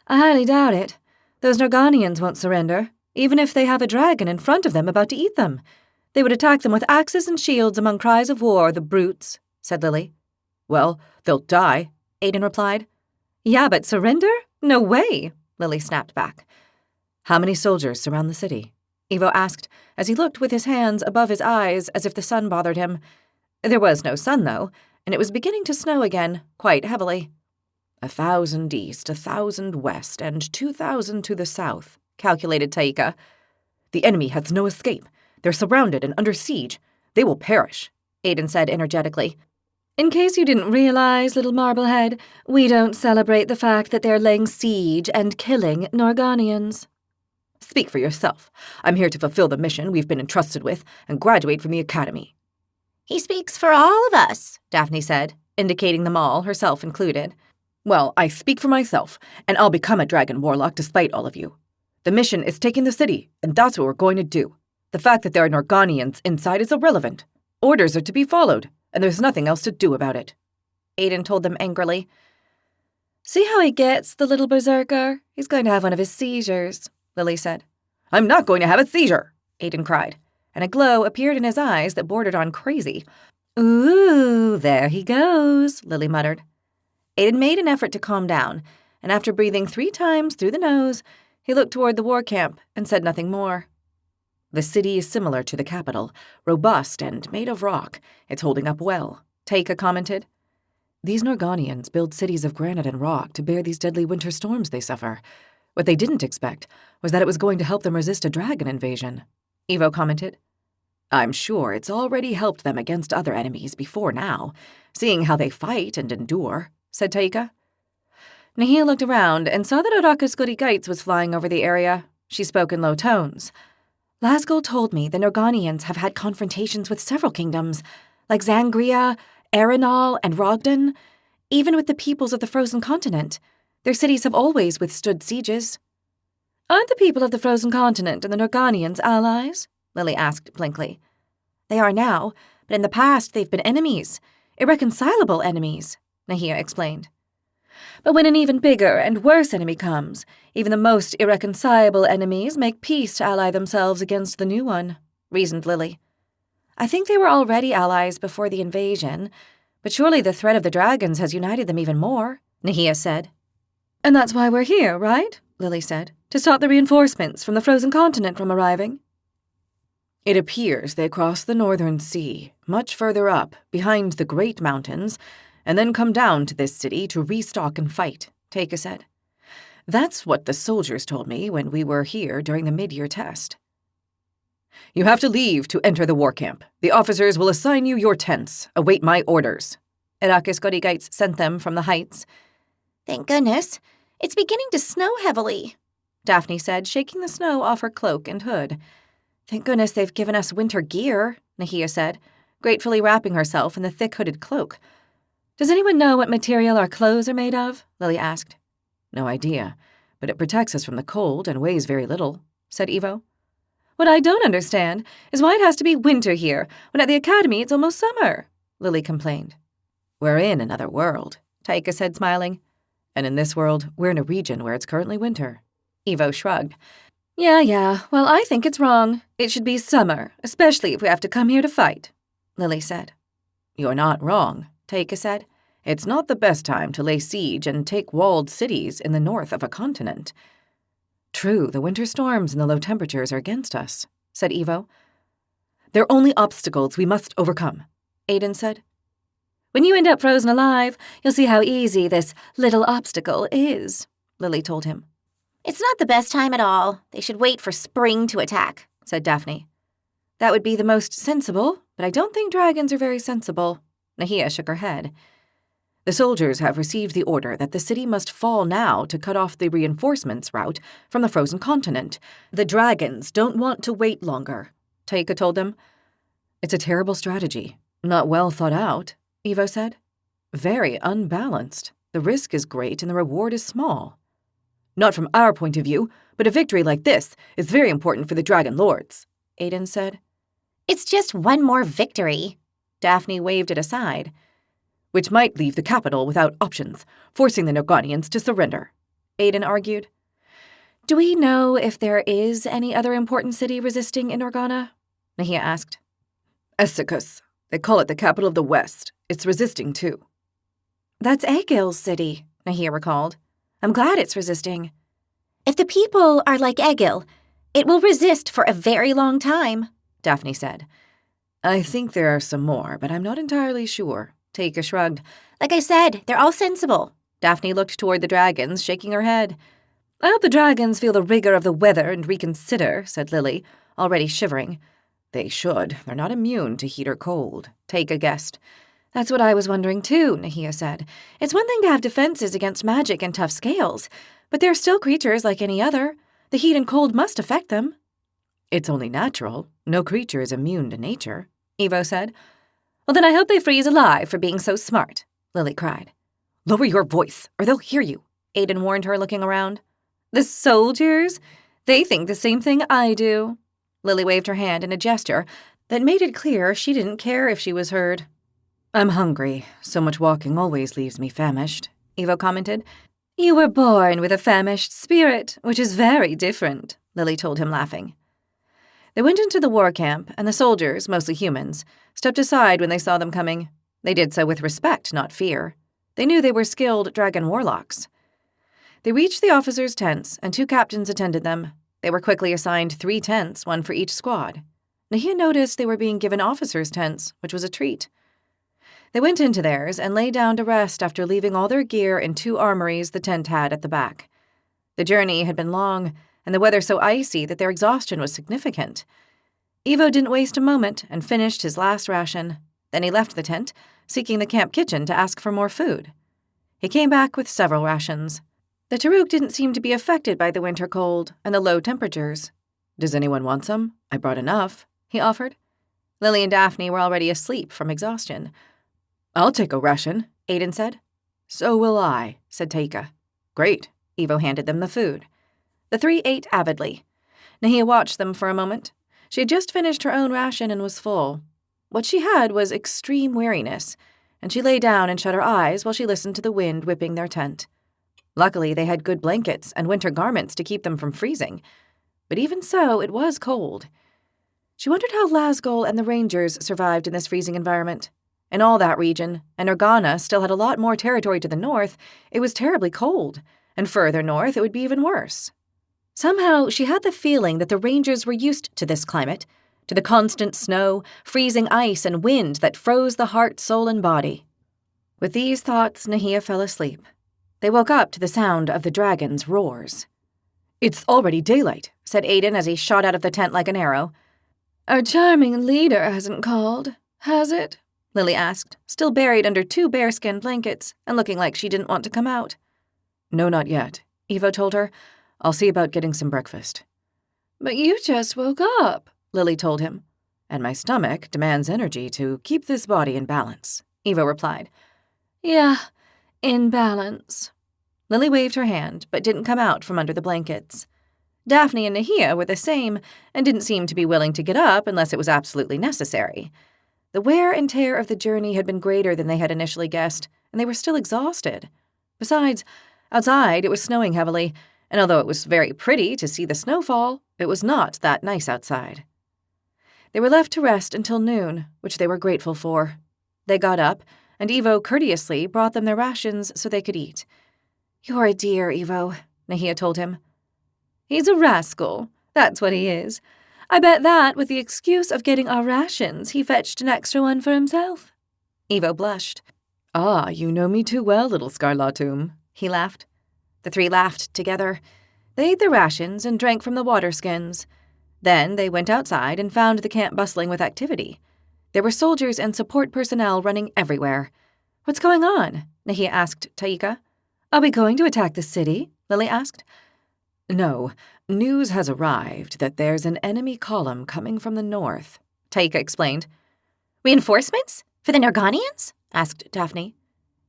I highly doubt it. Those Narganians won't surrender, even if they have a dragon in front of them about to eat them. They would attack them with axes and shields among cries of war, the brutes, said Lily. Well, they'll die, Aiden replied. Yeah, but surrender? No way, Lily snapped back. How many soldiers surround the city? Ivo asked, as he looked with his hands above his eyes as if the sun bothered him. There was no sun, though, and it was beginning to snow again, quite heavily. 1,000 east, 1,000 west, and 2,000 to the south, calculated Taika. The enemy has no escape. They're surrounded and under siege. They will perish, Aiden said energetically. In case you didn't realize, little Marblehead, we don't celebrate the fact that they're laying siege and killing Narganians. Speak for yourself. I'm here to fulfill the mission we've been entrusted with and graduate from the academy. He speaks for all of us, Daphne said, indicating them all, herself included. Well, I speak for myself, and I'll become a dragon warlock despite all of you. The mission is taking the city, and that's what we're going to do. The fact that there are Narganians inside is irrelevant. Orders are to be followed, and there's nothing else to do about it, Aiden told them angrily. See how he gets, the little berserker? He's going to have one of his seizures, Lily said. I'm not going to have a seizure, Aiden cried, and a glow appeared in his eyes that bordered on crazy. Ooh, there he goes, Lily muttered. Aiden made an effort to calm down, and after breathing 3 times through the nose, he looked toward the war camp and said nothing more. The city is similar to the capital, robust and made of rock. It's holding up well, Taika commented. These Narganians build cities of granite and rock to bear these deadly winter storms they suffer. What they didn't expect was that it was going to help them resist a dragon invasion, Ivo commented. I'm sure it's already helped them against other enemies before now, seeing how they fight and endure, said Taika. Nahia looked around and saw that Araka's Goody Gites was flying over the area. She spoke in low tones. Lasgold told me the Narganians have had confrontations with several kingdoms, like Zangria, Arenal, and Rogden. Even with the peoples of the frozen continent, their cities have always withstood sieges. Aren't the people of the frozen continent and the Narganians allies? Lily asked blankly. They are now, but in the past they've been enemies. Irreconcilable enemies, Nahia explained. But when an even bigger and worse enemy comes, even the most irreconcilable enemies make peace to ally themselves against the new one, reasoned Lily. I think they were already allies before the invasion, but surely the threat of the dragons has united them even more, Nahia said. And that's why we're here, right? Lily said. To stop the reinforcements from the frozen continent from arriving. It appears they cross the northern sea, much further up, behind the great mountains, and then come down to this city to restock and fight, Taika said. That's what the soldiers told me when we were here during the mid-year test. You have to leave to enter the war camp. The officers will assign you your tents. Await my orders, Araka's Goody Gites sent them from the heights. Thank goodness. It's beginning to snow heavily, Daphne said, shaking the snow off her cloak and hood. Thank goodness they've given us winter gear, Nahia said, gratefully wrapping herself in the thick hooded cloak. Does anyone know what material our clothes are made of? Lily asked. No idea, but it protects us from the cold and weighs very little, said Ivo. What I don't understand is why it has to be winter here, when at the academy it's almost summer, Lily complained. We're in another world, Taika said, smiling. And in this world, we're in a region where it's currently winter. Ivo shrugged. Yeah, well, I think it's wrong. It should be summer, especially if we have to come here to fight, Lily said. You're not wrong, Taika said. It's not the best time to lay siege and take walled cities in the north of a continent. True, the winter storms and the low temperatures are against us, said Ivo. They're only obstacles we must overcome, Aiden said. When you end up frozen alive, you'll see how easy this little obstacle is, Lily told him. It's not the best time at all. They should wait for spring to attack, said Daphne. That would be the most sensible, but I don't think dragons are very sensible. Nahia shook her head. The soldiers have received the order that the city must fall now to cut off the reinforcements route from the frozen continent. The dragons don't want to wait longer, Taika told them. It's a terrible strategy. Not well thought out, Ivo said. Very unbalanced. The risk is great and the reward is small. Not from our point of view, but a victory like this is very important for the Dragon Lords, Aiden said. It's just one more victory. Daphne waved it aside. which might leave the capital without options, forcing the Norganians to surrender, Aiden argued. Do we know if there is any other important city resisting in Organa? Nahia asked. Essicus. They call it the capital of the West. It's resisting, too. That's Egil's city, Nahia recalled. I'm glad it's resisting. If the people are like Egil, it will resist for a very long time, Daphne said. I think there are some more, but I'm not entirely sure. Taika shrugged. Like I said, they're all sensible. Daphne looked toward the dragons, shaking her head. I hope the dragons feel the rigor of the weather and reconsider, said Lily, already shivering. They should. They're not immune to heat or cold, Taika guessed. That's what I was wondering too, Nahia said. It's one thing to have defenses against magic and tough scales, but they're still creatures like any other. The heat and cold must affect them. It's only natural. No creature is immune to nature, Evo said. Well, then I hope they freeze alive for being so smart, Lily cried. Lower your voice, or they'll hear you, Aiden warned her, looking around. The soldiers? They think the same thing I do. Lily waved her hand in a gesture that made it clear she didn't care if she was heard. I'm hungry. So much walking always leaves me famished, Evo commented. You were born with a famished spirit, which is very different, Lily told him, laughing. They went into the war camp, and the soldiers, mostly humans, stepped aside when they saw them coming. They did so with respect, not fear. They knew they were skilled dragon warlocks. They reached the officers' tents, and 2 captains attended them. They were quickly assigned 3 tents, one for each squad. Nahia noticed they were being given officers' tents, which was a treat. They went into theirs and lay down to rest after leaving all their gear in 2 armories the tent had at the back. The journey had been long, and the weather so icy that their exhaustion was significant. Evo didn't waste a moment and finished his last ration. Then he left the tent, seeking the camp kitchen to ask for more food. He came back with several rations. The Taruk didn't seem to be affected by the winter cold and the low temperatures. Does anyone want some? I brought enough, he offered. Lily and Daphne were already asleep from exhaustion. I'll take a ration, Aiden said. So will I, said Taika. Great. Evo handed them the food. The 3 ate avidly. Nahia watched them for a moment. She had just finished her own ration and was full. What she had was extreme weariness, and she lay down and shut her eyes while she listened to the wind whipping their tent. Luckily, they had good blankets and winter garments to keep them from freezing. But even so, it was cold. She wondered how Lasgol and the Rangers survived in this freezing environment. In all that region, and Organa still had a lot more territory to the north, it was terribly cold, and further north it would be even worse. Somehow, she had the feeling that the Rangers were used to this climate, to the constant snow, freezing ice, and wind that froze the heart, soul, and body. With these thoughts, Nahia fell asleep. They woke up to the sound of the dragon's roars. It's already daylight, said Aiden as he shot out of the tent like an arrow. Our charming leader hasn't called, has it? Lily asked, still buried under 2 bearskin blankets and looking like she didn't want to come out. No, not yet, Evo told her. I'll see about getting some breakfast. But you just woke up, Lily told him. And my stomach demands energy to keep this body in balance, Evo replied. Yeah, in balance. Lily waved her hand, but didn't come out from under the blankets. Daphne and Nahia were the same, and didn't seem to be willing to get up unless it was absolutely necessary. The wear and tear of the journey had been greater than they had initially guessed, and they were still exhausted. Besides, outside it was snowing heavily, and although it was very pretty to see the snowfall, it was not that nice outside. They were left to rest until noon, which they were grateful for. They got up, and Evo courteously brought them their rations so they could eat. You're a dear, Evo, Nahia told him. He's a rascal, that's what he is. I bet that, with the excuse of getting our rations, he fetched an extra one for himself. Evo blushed. Ah, you know me too well, little Scarlatum, he laughed. The 3 laughed together. They ate their rations and drank from the water skins. Then they went outside and found the camp bustling with activity. There were soldiers and support personnel running everywhere. What's going on? Nahia asked Taika. Are we going to attack the city? Lily asked. No, news has arrived that there's an enemy column coming from the north, Taika explained. Reinforcements? For the Norganians? Asked Daphne.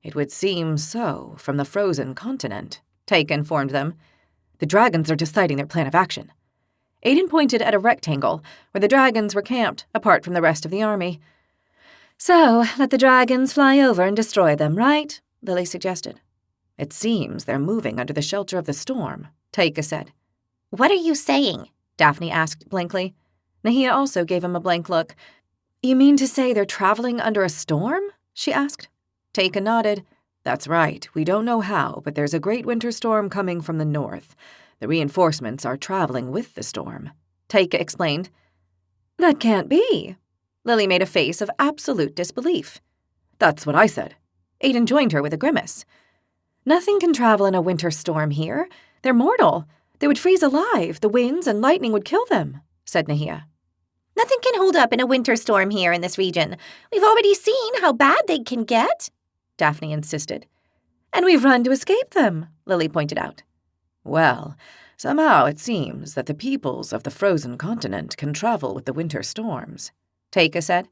It would seem so from the frozen continent, Taika informed them. The dragons are deciding their plan of action. Aiden pointed at a rectangle where the dragons were camped, apart from the rest of the army. So, let the dragons fly over and destroy them, right? Lily suggested. It seems they're moving under the shelter of the storm, Taika said. What are you saying? Daphne asked blankly. Nahia also gave him a blank look. You mean to say they're traveling under a storm? She asked. Taika nodded. That's right. We don't know how, but there's a great winter storm coming from the north. The reinforcements are traveling with the storm, Taika explained. That can't be. Lily made a face of absolute disbelief. That's what I said. Aiden joined her with a grimace. Nothing can travel in a winter storm here. They're mortal. They would freeze alive. The winds and lightning would kill them, said Nahia. Nothing can hold up in a winter storm here in this region. We've already seen how bad they can get, Daphne insisted. And we've run to escape them, Lily pointed out. Well, somehow it seems that the peoples of the frozen continent can travel with the winter storms, Taika said.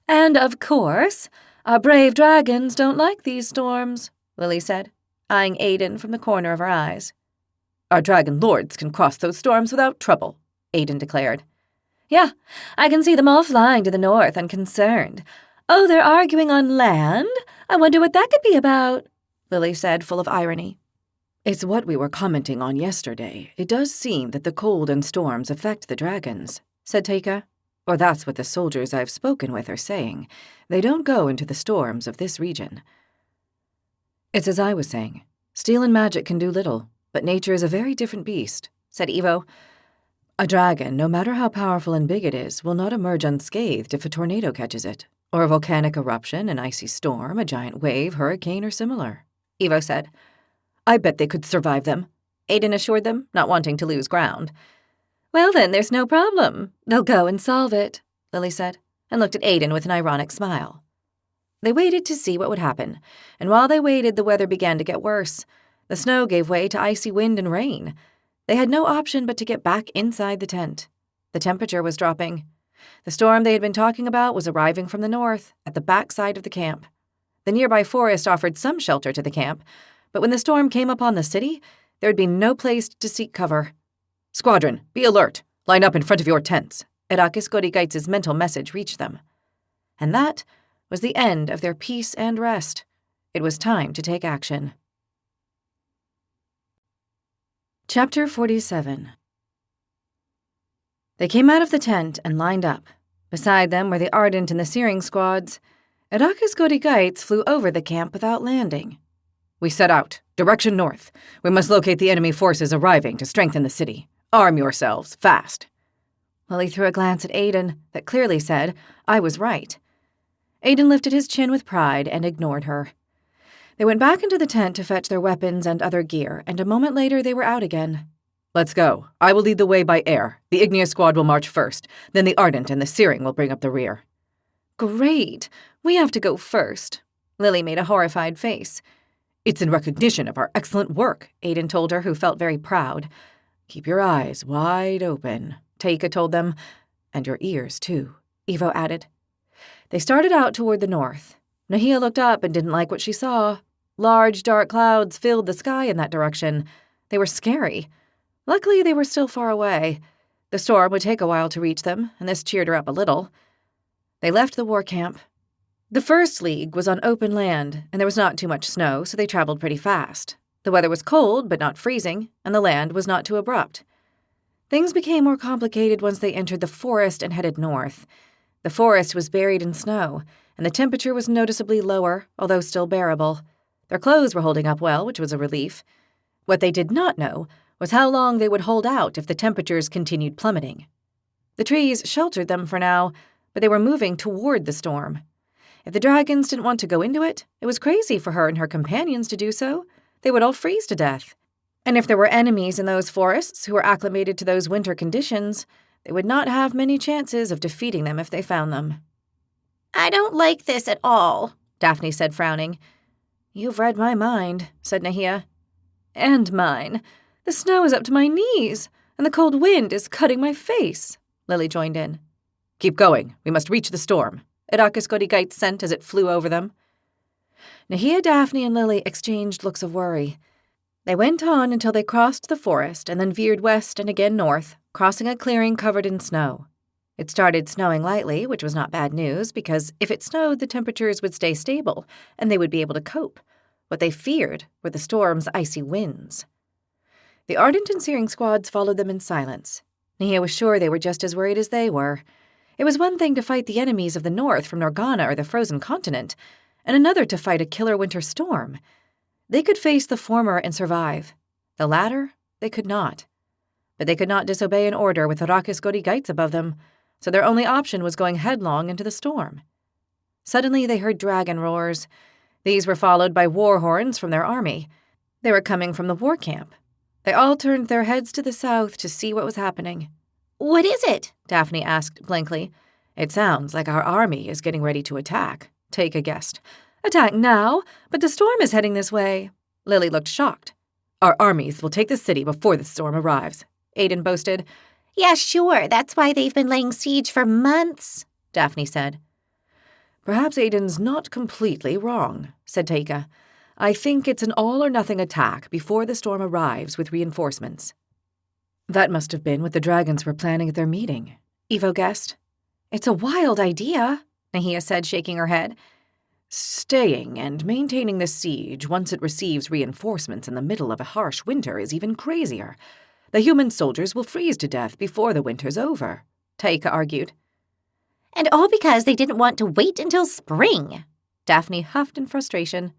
And of course, our brave dragons don't like these storms, Lily said, eyeing Aiden from the corner of her eyes. Our dragon lords can cross those storms without trouble, Aiden declared. Yeah, I can see them all flying to the north unconcerned. Oh, they're arguing on land? I wonder what that could be about, Lily said, full of irony. It's what we were commenting on yesterday. It does seem that the cold and storms affect the dragons, said Taika. Or that's what the soldiers I've spoken with are saying. They don't go into the storms of this region. It's as I was saying. Steel and magic can do little, but nature is a very different beast, said Evo. A dragon, no matter how powerful and big it is, will not emerge unscathed if a tornado catches it, or a volcanic eruption, an icy storm, a giant wave, hurricane, or similar, Evo said. I bet they could survive them, Aiden assured them, not wanting to lose ground. Well then, there's no problem. They'll go and solve it, Lily said, and looked at Aiden with an ironic smile. They waited to see what would happen, and while they waited, the weather began to get worse. The snow gave way to icy wind and rain. They had no option but to get back inside the tent. The temperature was dropping. The storm they had been talking about was arriving from the north, at the back side of the camp. The nearby forest offered some shelter to the camp, but when the storm came upon the city, there would be no place to seek cover. Squadron, be alert. Line up in front of your tents. Erakis Gorigaitz's mental message reached them. And that was the end of their peace and rest. It was time to take action. Chapter 47. They came out of the tent and lined up. Beside them were the Ardent and the Searing squads. Erakis Godigaitz flew over the camp without landing. We set out. Direction north. We must locate the enemy forces arriving to strengthen the city. Arm yourselves, fast. Lily threw a glance at Aiden that clearly said, I was right. Aiden lifted his chin with pride and ignored her. They went back into the tent to fetch their weapons and other gear, and a moment later they were out again. Let's go. I will lead the way by air. The Igneous squad will march first. Then the Ardent and the Searing will bring up the rear. Great. We have to go first. Lily made a horrified face. It's in recognition of our excellent work, Aiden told her, who felt very proud. Keep your eyes wide open, Taika told them. And your ears, too, Evo added. They started out toward the north. Nahia looked up and didn't like what she saw. Large, dark clouds filled the sky in that direction. They were scary. Luckily, they were still far away. The storm would take a while to reach them, and this cheered her up a little. They left the war camp. The first league was on open land, and there was not too much snow, so they traveled pretty fast. The weather was cold, but not freezing, and the land was not too abrupt. Things became more complicated once they entered the forest and headed north. The forest was buried in snow, and the temperature was noticeably lower, although still bearable. Their clothes were holding up well, which was a relief. What they did not know was how long they would hold out if the temperatures continued plummeting. The trees sheltered them for now, but they were moving toward the storm. If the dragons didn't want to go into it, it was crazy for her and her companions to do so. They would all freeze to death. And if there were enemies in those forests who were acclimated to those winter conditions, they would not have many chances of defeating them if they found them. I don't like this at all, Daphne said, frowning. You've read my mind, said Nahia. And mine. The snow is up to my knees, and the cold wind is cutting my face, Lily joined in. Keep going. We must reach the storm, Erakis Godigaitz sent as it flew over them. Nahia, Daphne, and Lily exchanged looks of worry. They went on until they crossed the forest and then veered west and again north, crossing a clearing covered in snow. It started snowing lightly, which was not bad news, because if it snowed, the temperatures would stay stable, and they would be able to cope. What they feared were the storm's icy winds. The ardent and searing squads followed them in silence. Nahia was sure they were just as worried as they were. It was one thing to fight the enemies of the north from Norgana or the frozen continent, and another to fight a killer winter storm. They could face the former and survive. The latter, they could not. But they could not disobey an order with Arrakis Godigites above them, so their only option was going headlong into the storm. Suddenly they heard dragon roars. These were followed by war horns from their army. They were coming from the war camp. They all turned their heads to the south to see what was happening. What is it? Daphne asked blankly. It sounds like our army is getting ready to attack, Taika guessed. Attack now? But the storm is heading this way. Lily looked shocked. Our armies will take the city before the storm arrives, Aiden boasted. Yeah, sure. That's why they've been laying siege for months, Daphne said. Perhaps Aiden's not completely wrong, said Taika. I think it's an all-or-nothing attack before the storm arrives with reinforcements. That must have been what the dragons were planning at their meeting, Evo guessed. It's a wild idea, Nahia said, shaking her head. Staying and maintaining the siege once it receives reinforcements in the middle of a harsh winter is even crazier. The human soldiers will freeze to death before the winter's over, Taika argued. And all because they didn't want to wait until spring, Daphne huffed in frustration.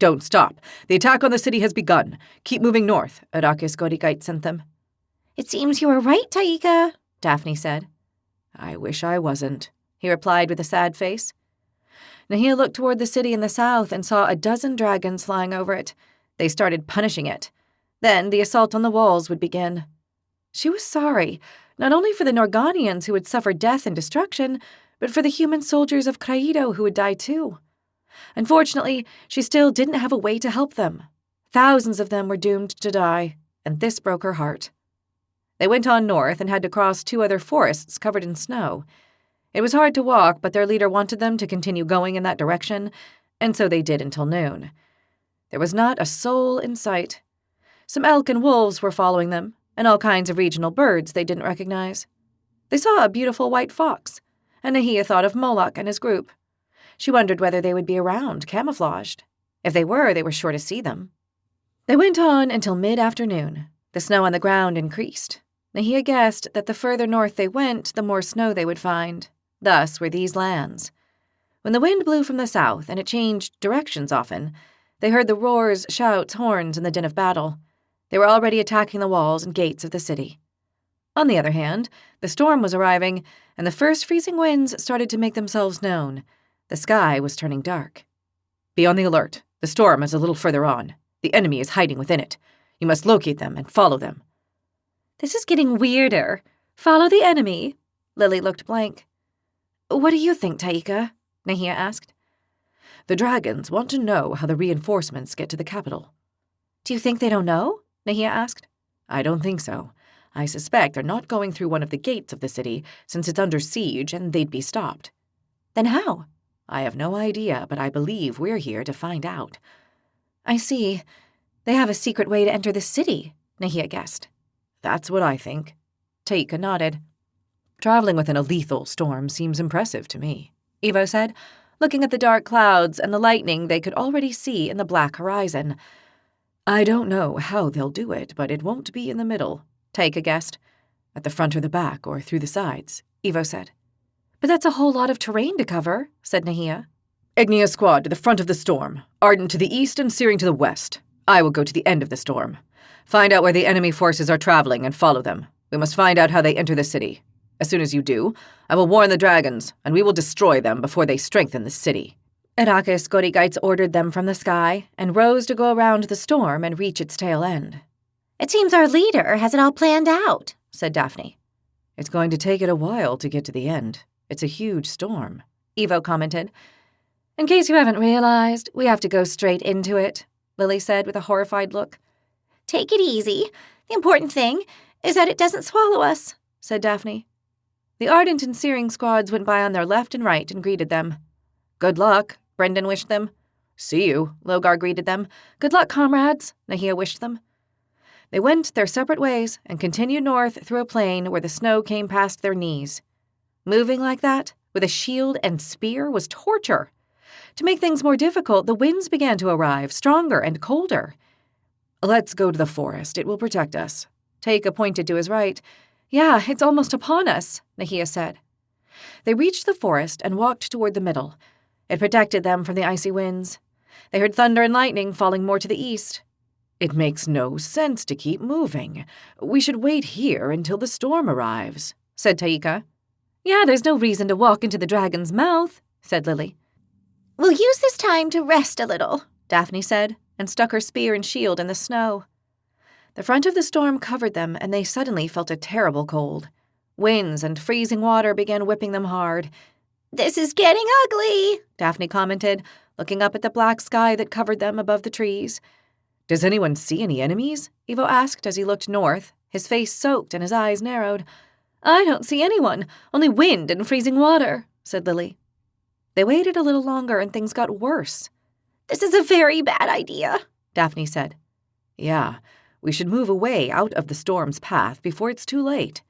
Don't stop. The attack on the city has begun. Keep moving north, Arrakis Godigite sent them. It seems you were right, Taika, Daphne said. I wish I wasn't, he replied with a sad face. Nahia looked toward the city in the south and saw a dozen dragons flying over it. They started punishing it. Then the assault on the walls would begin. She was sorry, not only for the Norganians who would suffer death and destruction, but for the human soldiers of Craido who would die too. Unfortunately, she still didn't have a way to help them. Thousands of them were doomed to die, and this broke her heart. They went on north and had to cross 2 other forests covered in snow. It was hard to walk, but their leader wanted them to continue going in that direction, and so they did until noon. There was not a soul in sight. Some elk and wolves were following them, and all kinds of regional birds they didn't recognize. They saw a beautiful white fox, and Nahia thought of Moloch and his group. She wondered whether they would be around, camouflaged. If they were sure to see them. They went on until mid-afternoon. The snow on the ground increased. Nahia guessed that the further north they went, the more snow they would find. Thus were these lands. When the wind blew from the south, and it changed directions often, they heard the roars, shouts, horns, and the din of battle. They were already attacking the walls and gates of the city. On the other hand, the storm was arriving, and the first freezing winds started to make themselves known. The sky was turning dark. Be on the alert. The storm is a little further on. The enemy is hiding within it. You must locate them and follow them. This is getting weirder. Follow the enemy. Lily looked blank. What do you think, Taika? Nahia asked. The dragons want to know how the reinforcements get to the capital. Do you think they don't know? Nahia asked. I don't think so. I suspect they're not going through one of the gates of the city since it's under siege and they'd be stopped. Then how? I have no idea, but I believe we're here to find out. I see. They have a secret way to enter the city, Nahia guessed. That's what I think. Taika nodded. Traveling within a lethal storm seems impressive to me, Evo said, looking at the dark clouds and the lightning they could already see in the black horizon. I don't know how they'll do it, but it won't be in the middle, Taika guessed. At the front or the back or through the sides, Evo said. But that's a whole lot of terrain to cover, said Nahia. Ignia squad to the front of the storm, Ardent to the east and Searing to the west. I will go to the end of the storm. Find out where the enemy forces are traveling and follow them. We must find out how they enter the city. As soon as you do, I will warn the dragons, and we will destroy them before they strengthen the city. Arrakis Godigites ordered them from the sky and rose to go around the storm and reach its tail end. It seems our leader has it all planned out, said Daphne. It's going to take it a while to get to the end. It's a huge storm, Evo commented. In case you haven't realized, we have to go straight into it, Lily said with a horrified look. Take it easy. The important thing is that it doesn't swallow us, said Daphne. The Ardent and Searing squads went by on their left and right and greeted them. Good luck, Brendan wished them. See you, Logar greeted them. Good luck, comrades, Nahia wished them. They went their separate ways and continued north through a plain where the snow came past their knees. Moving like that, with a shield and spear, was torture. To make things more difficult, the winds began to arrive, stronger and colder. Let's go to the forest. It will protect us. Taika pointed to his right. Yeah, it's almost upon us, Nahia said. They reached the forest and walked toward the middle. It protected them from the icy winds. They heard thunder and lightning falling more to the east. It makes no sense to keep moving. We should wait here until the storm arrives, said Taika. Yeah, there's no reason to walk into the dragon's mouth, said Lily. We'll use this time to rest a little, Daphne said, and stuck her spear and shield in the snow. The front of the storm covered them, and they suddenly felt a terrible cold. Winds and freezing water began whipping them hard. This is getting ugly, Daphne commented, looking up at the black sky that covered them above the trees. Does anyone see any enemies? Ivo asked as he looked north, his face soaked and his eyes narrowed. I don't see anyone, only wind and freezing water, said Lily. They waited a little longer and things got worse. This is a very bad idea, Daphne said. Yeah, we should move away out of the storm's path before it's too late.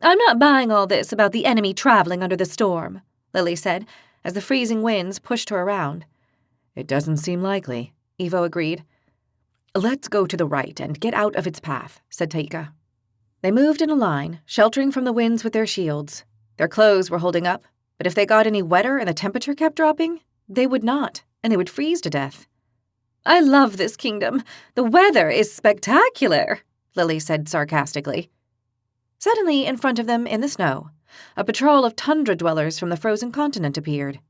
I'm not buying all this about the enemy traveling under the storm, Lily said, as the freezing winds pushed her around. It doesn't seem likely, Ivo agreed. Let's go to the right and get out of its path, said Taika. They moved in a line, sheltering from the winds with their shields. Their clothes were holding up, but if they got any wetter and the temperature kept dropping, they would not, and they would freeze to death. I love this kingdom. The weather is spectacular, Lily said sarcastically. Suddenly, in front of them, in the snow, a patrol of tundra dwellers from the frozen continent appeared.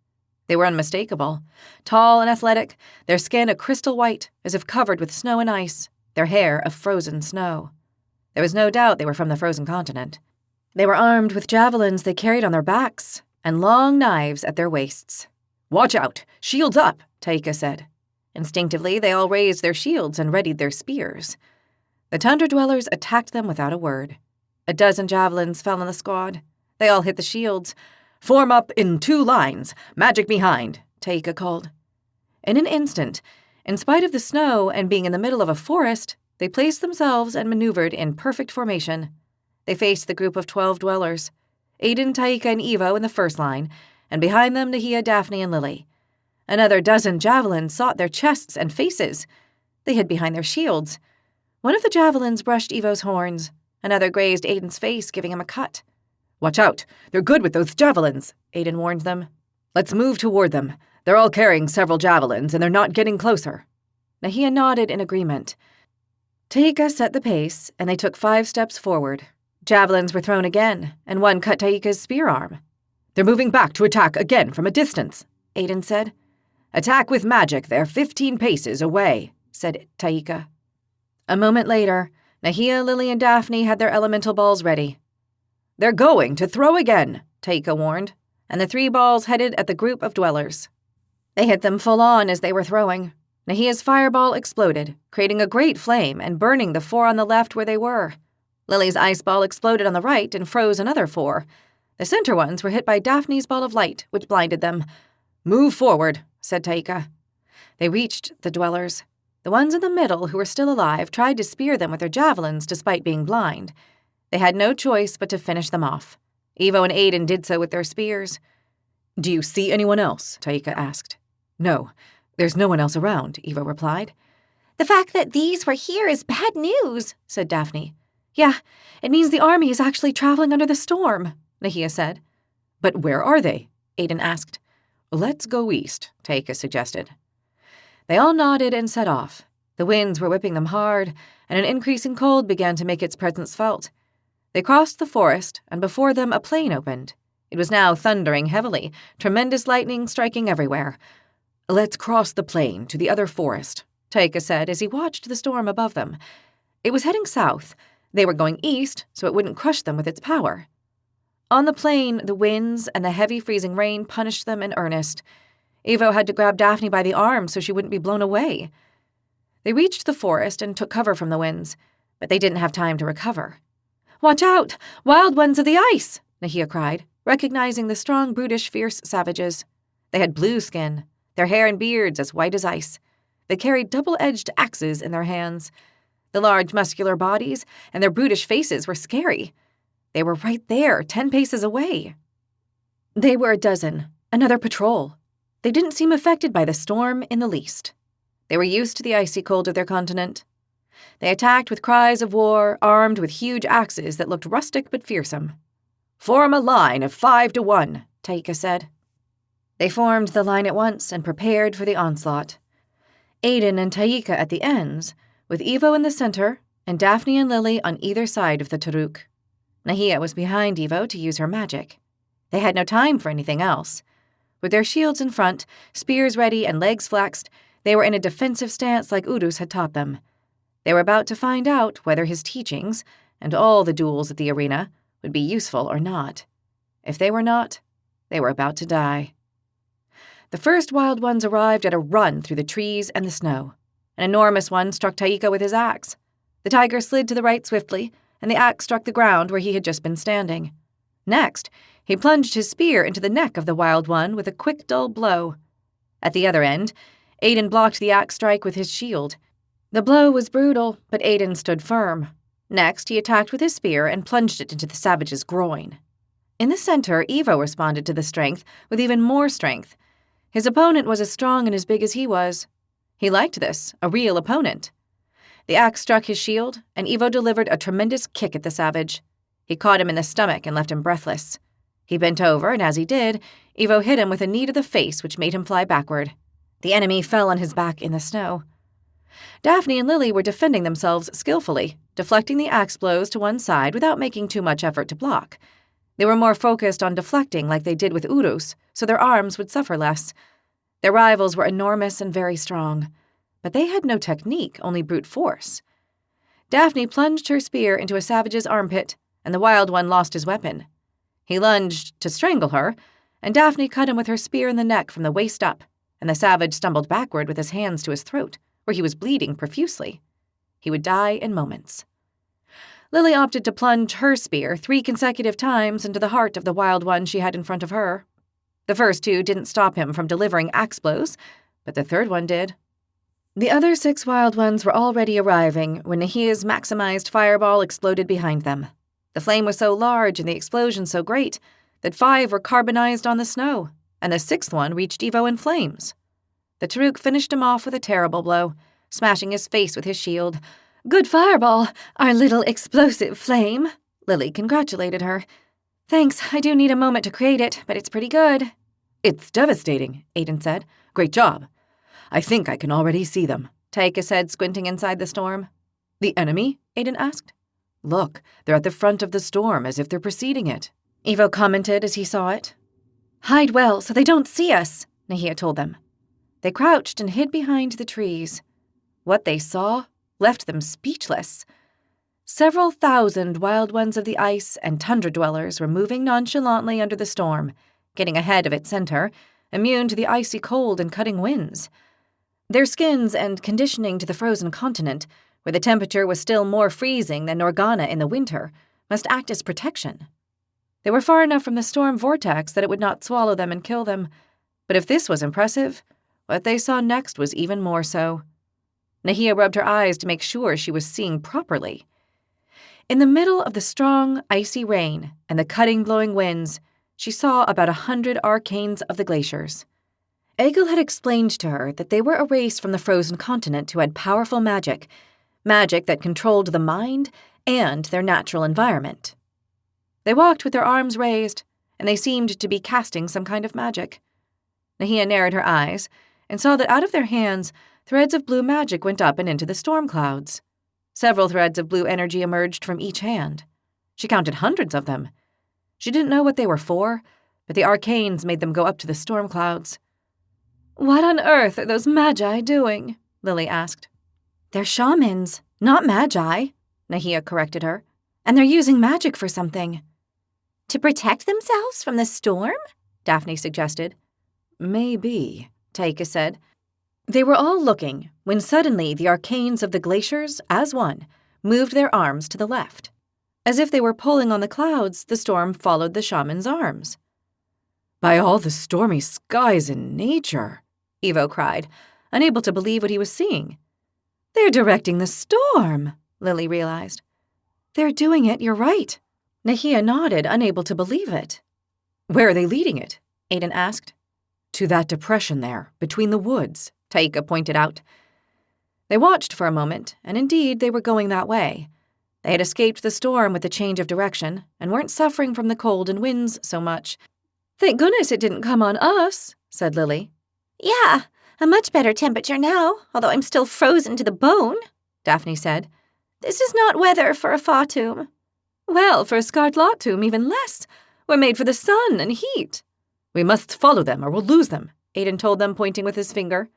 They were unmistakable. Tall and athletic, their skin a crystal white, as if covered with snow and ice, their hair of frozen snow. There was no doubt they were from the frozen continent. They were armed with javelins they carried on their backs, and long knives at their waists. Watch out! Shields up, Taika said. Instinctively, they all raised their shields and readied their spears. The tundra dwellers attacked them without a word. A dozen javelins fell on the squad. They all hit the shields. Form up in 2 lines, magic behind, Taika called. In an instant, in spite of the snow and being in the middle of a forest, they placed themselves and maneuvered in perfect formation. They faced the group of 12 dwellers, Aiden, Taika, and Ivo in the first line, and behind them Nahia, Daphne, and Lily. Another dozen javelins sought their chests and faces. They hid behind their shields. One of the javelins brushed Ivo's horns. Another grazed Aiden's face, giving him a cut. Watch out! They're good with those javelins, Aiden warned them. Let's move toward them. They're all carrying several javelins, and they're not getting closer. Nahia nodded in agreement. Taika set the pace, and they took 5 steps forward. Javelins were thrown again, and one cut Taika's spear arm. They're moving back to attack again from a distance, Aiden said. Attack with magic, they're 15 paces away, said Taika. A moment later, Nahia, Lily, and Daphne had their elemental balls ready. They're going to throw again, Taika warned, and the 3 balls headed at the group of dwellers. They hit them full on as they were throwing. Nahia's fireball exploded, creating a great flame and burning the 4 on the left where they were. Lily's ice ball exploded on the right and froze another 4. The center ones were hit by Daphne's ball of light, which blinded them. Move forward, said Taika. They reached the dwellers. The ones in the middle, who were still alive, tried to spear them with their javelins despite being blind. They had no choice but to finish them off. Ivo and Aiden did so with their spears. Do you see anyone else? Taika asked. No, there's no one else around, Ivo replied. The fact that these were here is bad news, said Daphne. Yeah, it means the army is actually traveling under the storm, Nahia said. But where are they? Aiden asked. Let's go east, Taika suggested. They all nodded and set off. The winds were whipping them hard, and an increasing cold began to make its presence felt. They crossed the forest, and before them a plain opened. It was now thundering heavily, tremendous lightning striking everywhere. Let's cross the plain to the other forest, Taika said as he watched the storm above them. It was heading south. They were going east, so it wouldn't crush them with its power. On the plain, the winds and the heavy freezing rain punished them in earnest. Ivo had to grab Daphne by the arm so she wouldn't be blown away. They reached the forest and took cover from the winds, but they didn't have time to recover. Watch out! Wild ones of the ice! Nahia cried, recognizing the strong, brutish, fierce savages. They had blue skin, their hair and beards as white as ice. They carried double-edged axes in their hands. The large, muscular bodies and their brutish faces were scary. They were right there, 10 paces away. They were a dozen, another patrol. They didn't seem affected by the storm in the least. They were used to the icy cold of their continent. They attacked with cries of war, armed with huge axes that looked rustic but fearsome. "Form a line of 5 to 1, Taika said. They formed the line at once and prepared for the onslaught. Aiden and Taika at the ends, with Evo in the center and Daphne and Lily on either side of the Taruk. Nahia was behind Evo to use her magic. They had no time for anything else. With their shields in front, spears ready, and legs flexed, they were in a defensive stance like Urus had taught them. They were about to find out whether his teachings, and all the duels at the arena, would be useful or not. If they were not, they were about to die. The first wild ones arrived at a run through the trees and the snow. An enormous one struck Taika with his axe. The tiger slid to the right swiftly, and the axe struck the ground where he had just been standing. Next, he plunged his spear into the neck of the wild one with a quick, dull blow. At the other end, Aiden blocked the axe strike with his shield. The blow was brutal, but Aiden stood firm. Next, he attacked with his spear and plunged it into the savage's groin. In the center, Evo responded to the strength with even more strength. His opponent was as strong and as big as he was. He liked this, a real opponent. The axe struck his shield, and Evo delivered a tremendous kick at the savage. He caught him in the stomach and left him breathless. He bent over, and as he did, Evo hit him with a knee to the face, which made him fly backward. The enemy fell on his back in the snow. Daphne and Lily were defending themselves skillfully, deflecting the axe blows to one side without making too much effort to block. They were more focused on deflecting like they did with Urus, so their arms would suffer less. Their rivals were enormous and very strong, but they had no technique, only brute force. Daphne plunged her spear into a savage's armpit, and the wild one lost his weapon. He lunged to strangle her, and Daphne cut him with her spear in the neck from the waist up, and the savage stumbled backward with his hands to his throat, where he was bleeding profusely. He would die in moments. Lily opted to plunge her spear 3 consecutive times into the heart of the wild one she had in front of her. The first 2 didn't stop him from delivering axe blows, but the third one did. The other 6 wild ones were already arriving when Nahia's maximized fireball exploded behind them. The flame was so large and the explosion so great that 5 were carbonized on the snow, and the 6th one reached Evo in flames. The Taruk finished him off with a terrible blow, smashing his face with his shield. "Good fireball, our little explosive flame," Lily congratulated her. "Thanks, I do need a moment to create it, but it's pretty good." "It's devastating," Aiden said. "Great job." "I think I can already see them," Taika said, squinting inside the storm. "The enemy?" Aiden asked. "Look, they're at the front of the storm as if they're preceding it," Evo commented as he saw it. "Hide well so they don't see us," Nahia told them. They crouched and hid behind the trees. What they saw left them speechless. Several thousand wild ones of the ice and tundra dwellers were moving nonchalantly under the storm, getting ahead of its center, immune to the icy cold and cutting winds. Their skins and conditioning to the frozen continent, where the temperature was still more freezing than Norgana in the winter, must act as protection. They were far enough from the storm vortex that it would not swallow them and kill them. But if this was impressive, what they saw next was even more so. Nahia rubbed her eyes to make sure she was seeing properly. In the middle of the strong, icy rain and the cutting, blowing winds, she saw about 100 arcanes of the glaciers. Egil had explained to her that they were a race from the frozen continent who had powerful magic that controlled the mind and their natural environment. They walked with their arms raised, and they seemed to be casting some kind of magic. Nahia narrowed her eyes and saw that out of their hands, threads of blue magic went up and into the storm clouds. Several threads of blue energy emerged from each hand. She counted hundreds of them. She didn't know what they were for, but the arcanes made them go up to the storm clouds. "What on earth are those magi doing?" Lily asked. "They're shamans, not magi," Nahia corrected her. "And they're using magic for something." To protect themselves from the storm? Daphne suggested. "Maybe," Taika said. They were all looking when suddenly the arcanes of the glaciers, as one, moved their arms to the left. As if they were pulling on the clouds, the storm followed the shaman's arms. "By all the stormy skies in nature," Evo cried, unable to believe what he was seeing. "They're directing the storm," Lily realized. "They're doing it, you're right." Nahia nodded, unable to believe it. Where are they leading it? Aiden asked. To that depression there, between the woods, Taika pointed out. They watched for a moment, and indeed they were going that way. They had escaped the storm with the change of direction, and weren't suffering from the cold and winds so much. Thank goodness it didn't come on us, said Lily. Yeah, a much better temperature now, although I'm still frozen to the bone, Daphne said. This is not weather for a fatum. Well, for a scarlatum, even less. We're made for the sun and heat. We must follow them or we'll lose them, Aiden told them, pointing with his finger.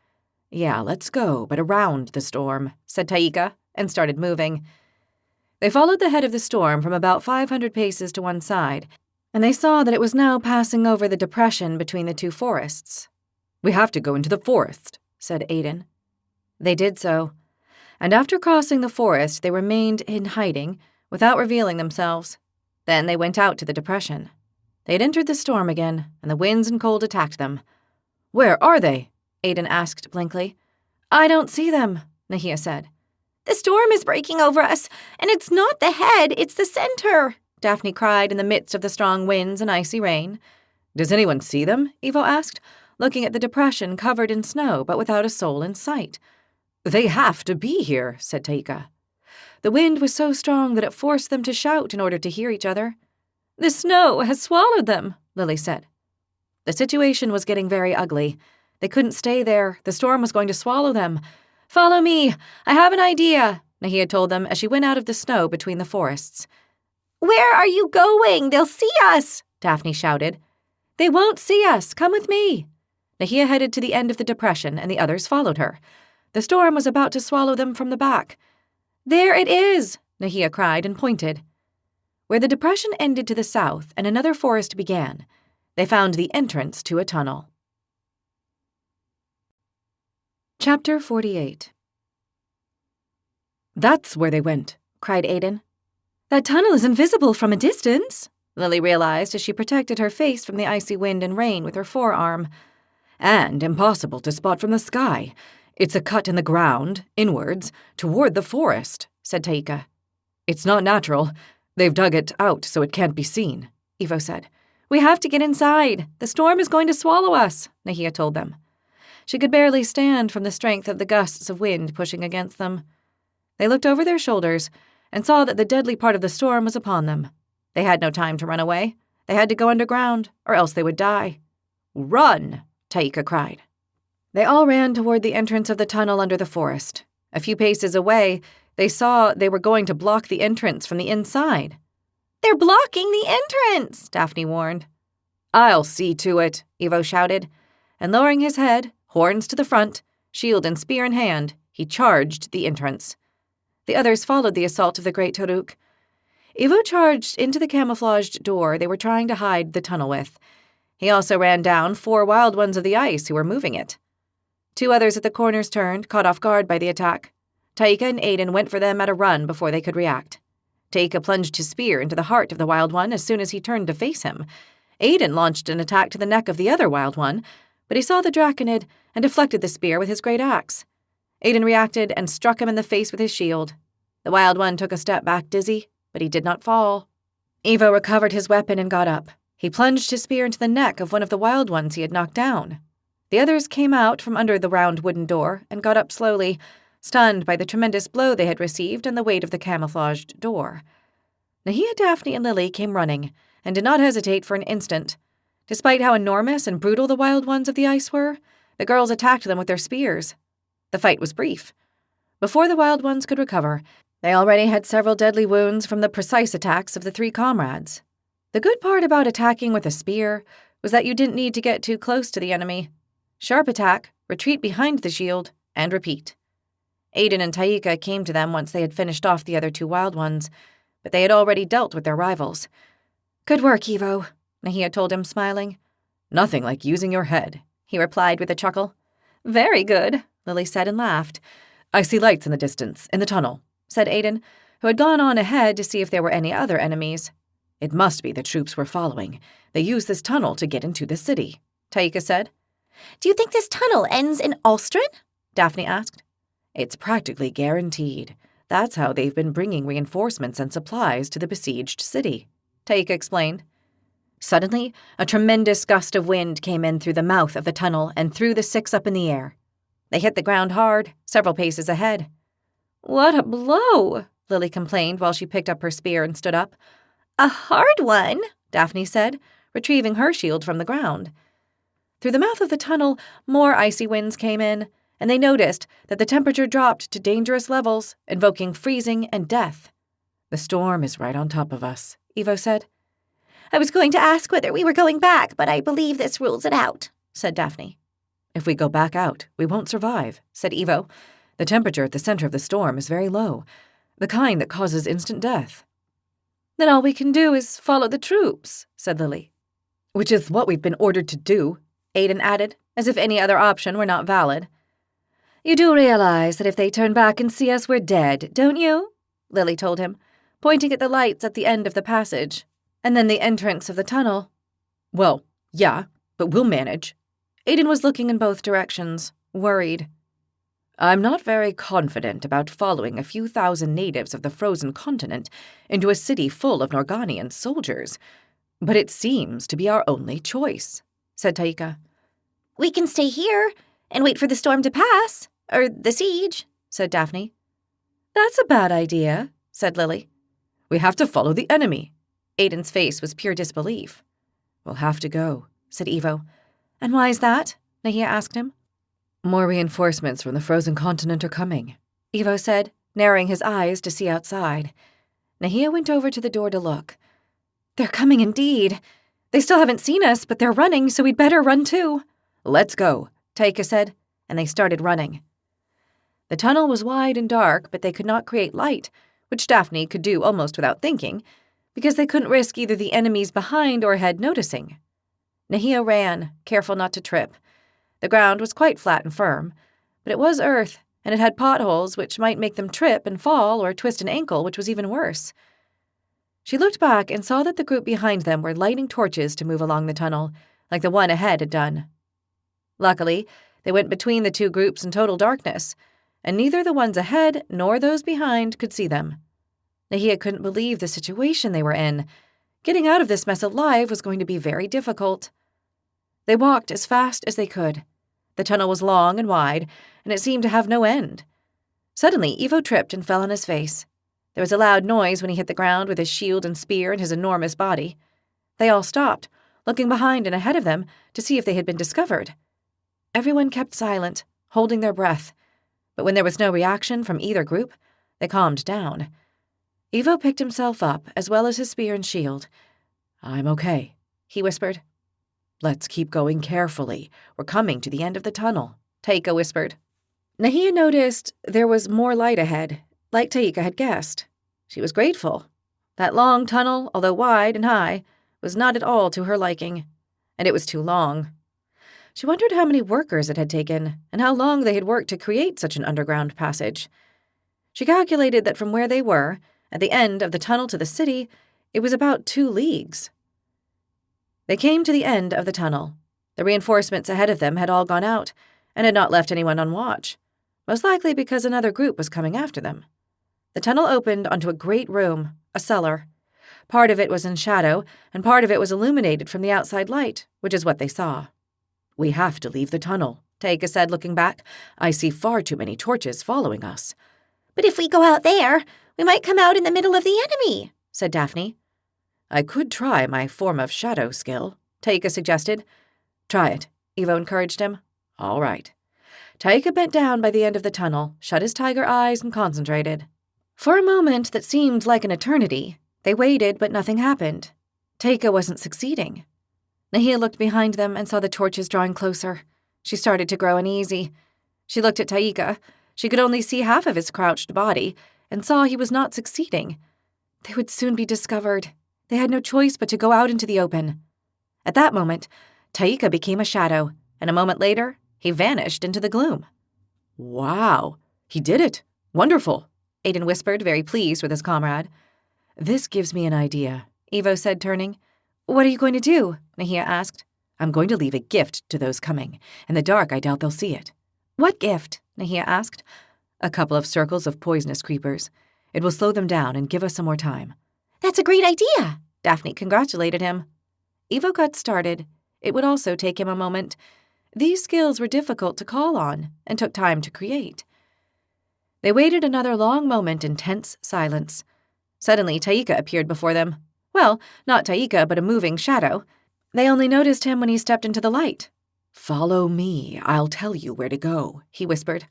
Yeah, let's go, but around the storm, said Taika, and started moving. They followed the head of the storm from about 500 paces to one side, and they saw that it was now passing over the depression between the two forests. We have to go into the forest, said Aiden. They did so, and after crossing the forest, they remained in hiding, without revealing themselves. Then they went out to the depression. They had entered the storm again, and the winds and cold attacked them. Where are they? Aiden asked blankly. I don't see them, Nahia said. The storm is breaking over us, and it's not the head, it's the center, Daphne cried in the midst of the strong winds and icy rain. Does anyone see them? Ivo asked, looking at the depression covered in snow but without a soul in sight. They have to be here, said Taika. The wind was so strong that it forced them to shout in order to hear each other. The snow has swallowed them, Lily said. The situation was getting very ugly. They couldn't stay there. The storm was going to swallow them. Follow me. I have an idea, Nahia told them as she went out of the snow between the forests. Where are you going? They'll see us, Daphne shouted. They won't see us. Come with me. Nahia headed to the end of the depression, and the others followed her. The storm was about to swallow them from the back. There it is, Nahia cried and pointed. Where the depression ended to the south and another forest began, they found the entrance to a tunnel. Chapter 48. That's where they went, cried Aiden. That tunnel is invisible from a distance, Lily realized as she protected her face from the icy wind and rain with her forearm. And impossible to spot from the sky. It's a cut in the ground, inwards, toward the forest, said Taika. It's not natural. They've dug it out so it can't be seen, Ivo said. We have to get inside. The storm is going to swallow us, Nahia told them. She could barely stand from the strength of the gusts of wind pushing against them. They looked over their shoulders and saw that the deadly part of the storm was upon them. They had no time to run away. They had to go underground, or else they would die. Run, Taika cried. They all ran toward the entrance of the tunnel under the forest. A few paces away, they saw they were going to block the entrance from the inside. They're blocking the entrance, Daphne warned. I'll see to it, Ivo shouted, and lowering his head, horns to the front, shield and spear in hand, he charged the entrance. The others followed the assault of the great Toruk. Ivo charged into the camouflaged door they were trying to hide the tunnel with. He also ran down 4 wild ones of the ice who were moving it. 2 others at the corners turned, caught off guard by the attack. Taika and Aiden went for them at a run before they could react. Taika plunged his spear into the heart of the wild one as soon as he turned to face him. Aiden launched an attack to the neck of the other wild one, but he saw the draconid and deflected the spear with his great axe. Aiden reacted and struck him in the face with his shield. The wild one took a step back dizzy, but he did not fall. Ivo recovered his weapon and got up. He plunged his spear into the neck of one of the wild ones he had knocked down. The others came out from under the round wooden door and got up slowly, stunned by the tremendous blow they had received and the weight of the camouflaged door. Nahia, Daphne, and Lily came running, and did not hesitate for an instant. Despite how enormous and brutal the wild ones of the ice were, the girls attacked them with their spears. The fight was brief. Before the wild ones could recover, they already had several deadly wounds from the precise attacks of the 3 comrades. The good part about attacking with a spear was that you didn't need to get too close to the enemy. Sharp attack, retreat behind the shield, and repeat. Aiden and Taika came to them once they had finished off the other 2 wild ones, but they had already dealt with their rivals. Good work, Ivo, Nahia told him, smiling. Nothing like using your head, he replied with a chuckle. Very good, Lily said and laughed. I see lights in the distance, in the tunnel, said Aiden, who had gone on ahead to see if there were any other enemies. It must be the troops we're following. They use this tunnel to get into the city, Taika said. Do you think this tunnel ends in Ulstrin? Daphne asked. It's practically guaranteed. That's how they've been bringing reinforcements and supplies to the besieged city, Taika explained. Suddenly, a tremendous gust of wind came in through the mouth of the tunnel and threw the six up in the air. They hit the ground hard, several paces ahead. "What a blow!" Lily complained while she picked up her spear and stood up. "A hard one," Daphne said, retrieving her shield from the ground. Through the mouth of the tunnel, more icy winds came in, and they noticed that the temperature dropped to dangerous levels, invoking freezing and death. "The storm is right on top of us," Evo said. "I was going to ask whether we were going back, but I believe this rules it out," said Daphne. "If we go back out, we won't survive," said Evo. "The temperature at the center of the storm is very low, the kind that causes instant death." "Then all we can do is follow the troops," said Lily. "Which is what we've been ordered to do," Aiden added, as if any other option were not valid. "You do realize that if they turn back and see us, we're dead, don't you?" Lily told him, pointing at the lights at the end of the passage, and then the entrance of the tunnel. "Well, yeah, but we'll manage." Aiden was looking in both directions, worried. "I'm not very confident about following a few thousand natives of the frozen continent into a city full of Norganian soldiers, but it seems to be our only choice," said Taika. "We can stay here and wait for the storm to pass, or the siege," said Daphne. "That's a bad idea," said Lily. "We have to follow the enemy." Aiden's face was pure disbelief. "We'll have to go," said Evo. "And why is that?" Nahia asked him. "More reinforcements from the frozen continent are coming," Evo said, narrowing his eyes to see outside. Nahia went over to the door to look. "They're coming indeed. They still haven't seen us, but they're running, so we'd better run too." "Let's go," Taika said, and they started running. The tunnel was wide and dark, but they could not create light, which Daphne could do almost without thinking, because they couldn't risk either the enemies behind or ahead noticing. Nahia ran, careful not to trip. The ground was quite flat and firm, but it was earth, and it had potholes which might make them trip and fall or twist an ankle, which was even worse. She looked back and saw that the group behind them were lighting torches to move along the tunnel, like the one ahead had done. Luckily, they went between the two groups in total darkness, and neither the ones ahead nor those behind could see them. Nahia couldn't believe the situation they were in. Getting out of this mess alive was going to be very difficult. They walked as fast as they could. The tunnel was long and wide, and it seemed to have no end. Suddenly, Evo tripped and fell on his face. There was a loud noise when he hit the ground with his shield and spear and his enormous body. They all stopped, looking behind and ahead of them to see if they had been discovered. Everyone kept silent, holding their breath, but when there was no reaction from either group, they calmed down. Evo picked himself up, as well as his spear and shield. "I'm okay," he whispered. "Let's keep going carefully. We're coming to the end of the tunnel," Taika whispered. Nahia noticed there was more light ahead, like Taika had guessed. She was grateful. That long tunnel, although wide and high, was not at all to her liking, and it was too long. She wondered how many workers it had taken, and how long they had worked to create such an underground passage. She calculated that from where they were, at the end of the tunnel to the city, it was about 2 leagues. They came to the end of the tunnel. The reinforcements ahead of them had all gone out, and had not left anyone on watch, most likely because another group was coming after them. The tunnel opened onto a great room, a cellar. Part of it was in shadow, and part of it was illuminated from the outside light, which is what they saw. "We have to leave the tunnel," Taika said, looking back. "I see far too many torches following us." "But if we go out there, we might come out in the middle of the enemy," said Daphne. "I could try my form of shadow skill," Taika suggested. "Try it," Evo encouraged him. "All right." Taika bent down by the end of the tunnel, shut his tiger eyes, and concentrated. For a moment that seemed like an eternity, they waited, but nothing happened. Taika wasn't succeeding. Nahia looked behind them and saw the torches drawing closer. She started to grow uneasy. She looked at Taika. She could only see half of his crouched body, and saw he was not succeeding. They would soon be discovered. They had no choice but to go out into the open. At that moment, Taika became a shadow, and a moment later, he vanished into the gloom. "Wow, he did it! Wonderful!" Aiden whispered, very pleased with his comrade. "This gives me an idea," Evo said, turning. "What are you going to do?" Nahia asked. "I'm going to leave a gift to those coming. In the dark, I doubt they'll see it." "What gift?" Nahia asked. "A couple of circles of poisonous creepers. It will slow them down and give us some more time." "That's a great idea," Daphne congratulated him. Ivo got started. It would also take him a moment. These skills were difficult to call on and took time to create. They waited another long moment in tense silence. Suddenly, Taika appeared before them. Well, not Taika, but a moving shadow. They only noticed him when he stepped into the light. "Follow me, I'll tell you where to go," he whispered.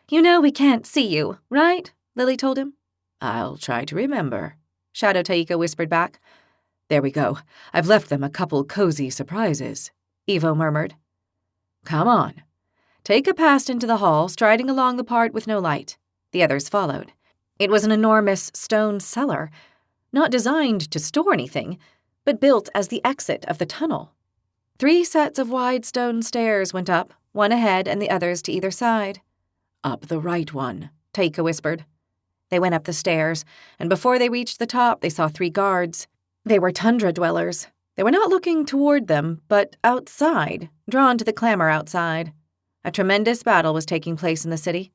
"You know we can't see you, right?" Lily told him. "I'll try to remember," Shadow Taika whispered back. "There we go. I've left them a couple cozy surprises," Ivo murmured. "Come on." Taika passed into the hall, striding along the part with no light. The others followed. It was an enormous stone cellar, not designed to store anything, but built as the exit of the tunnel. 3 sets of wide stone stairs went up, one ahead and the others to either side. "Up the right one," Taika whispered. They went up the stairs, and before they reached the top, they saw 3 guards. They were tundra dwellers. They were not looking toward them, but outside, drawn to the clamor outside. A tremendous battle was taking place in the city.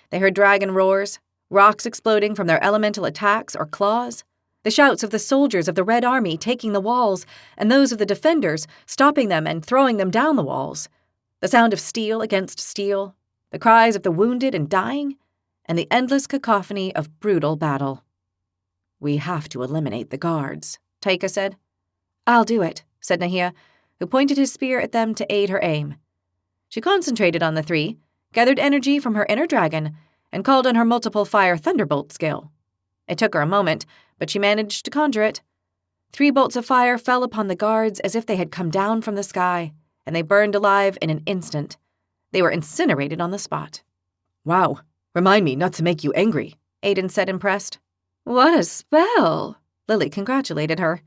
They heard dragon roars, rocks exploding from their elemental attacks or claws, the shouts of the soldiers of the Red Army taking the walls, and those of the defenders stopping them and throwing them down the walls, the sound of steel against steel, the cries of the wounded and dying, and the endless cacophony of brutal battle. "We have to eliminate the guards," Taika said. "I'll do it," said Nahia, who pointed his spear at them to aid her aim. She concentrated on the 3, gathered energy from her inner dragon, and called on her multiple fire thunderbolt skill. It took her a moment, but she managed to conjure it. 3 bolts of fire fell upon the guards as if they had come down from the sky, and they burned alive in an instant. They were incinerated on the spot. "Wow, remind me not to make you angry," Aiden said, impressed. "What a spell!" Lily congratulated her.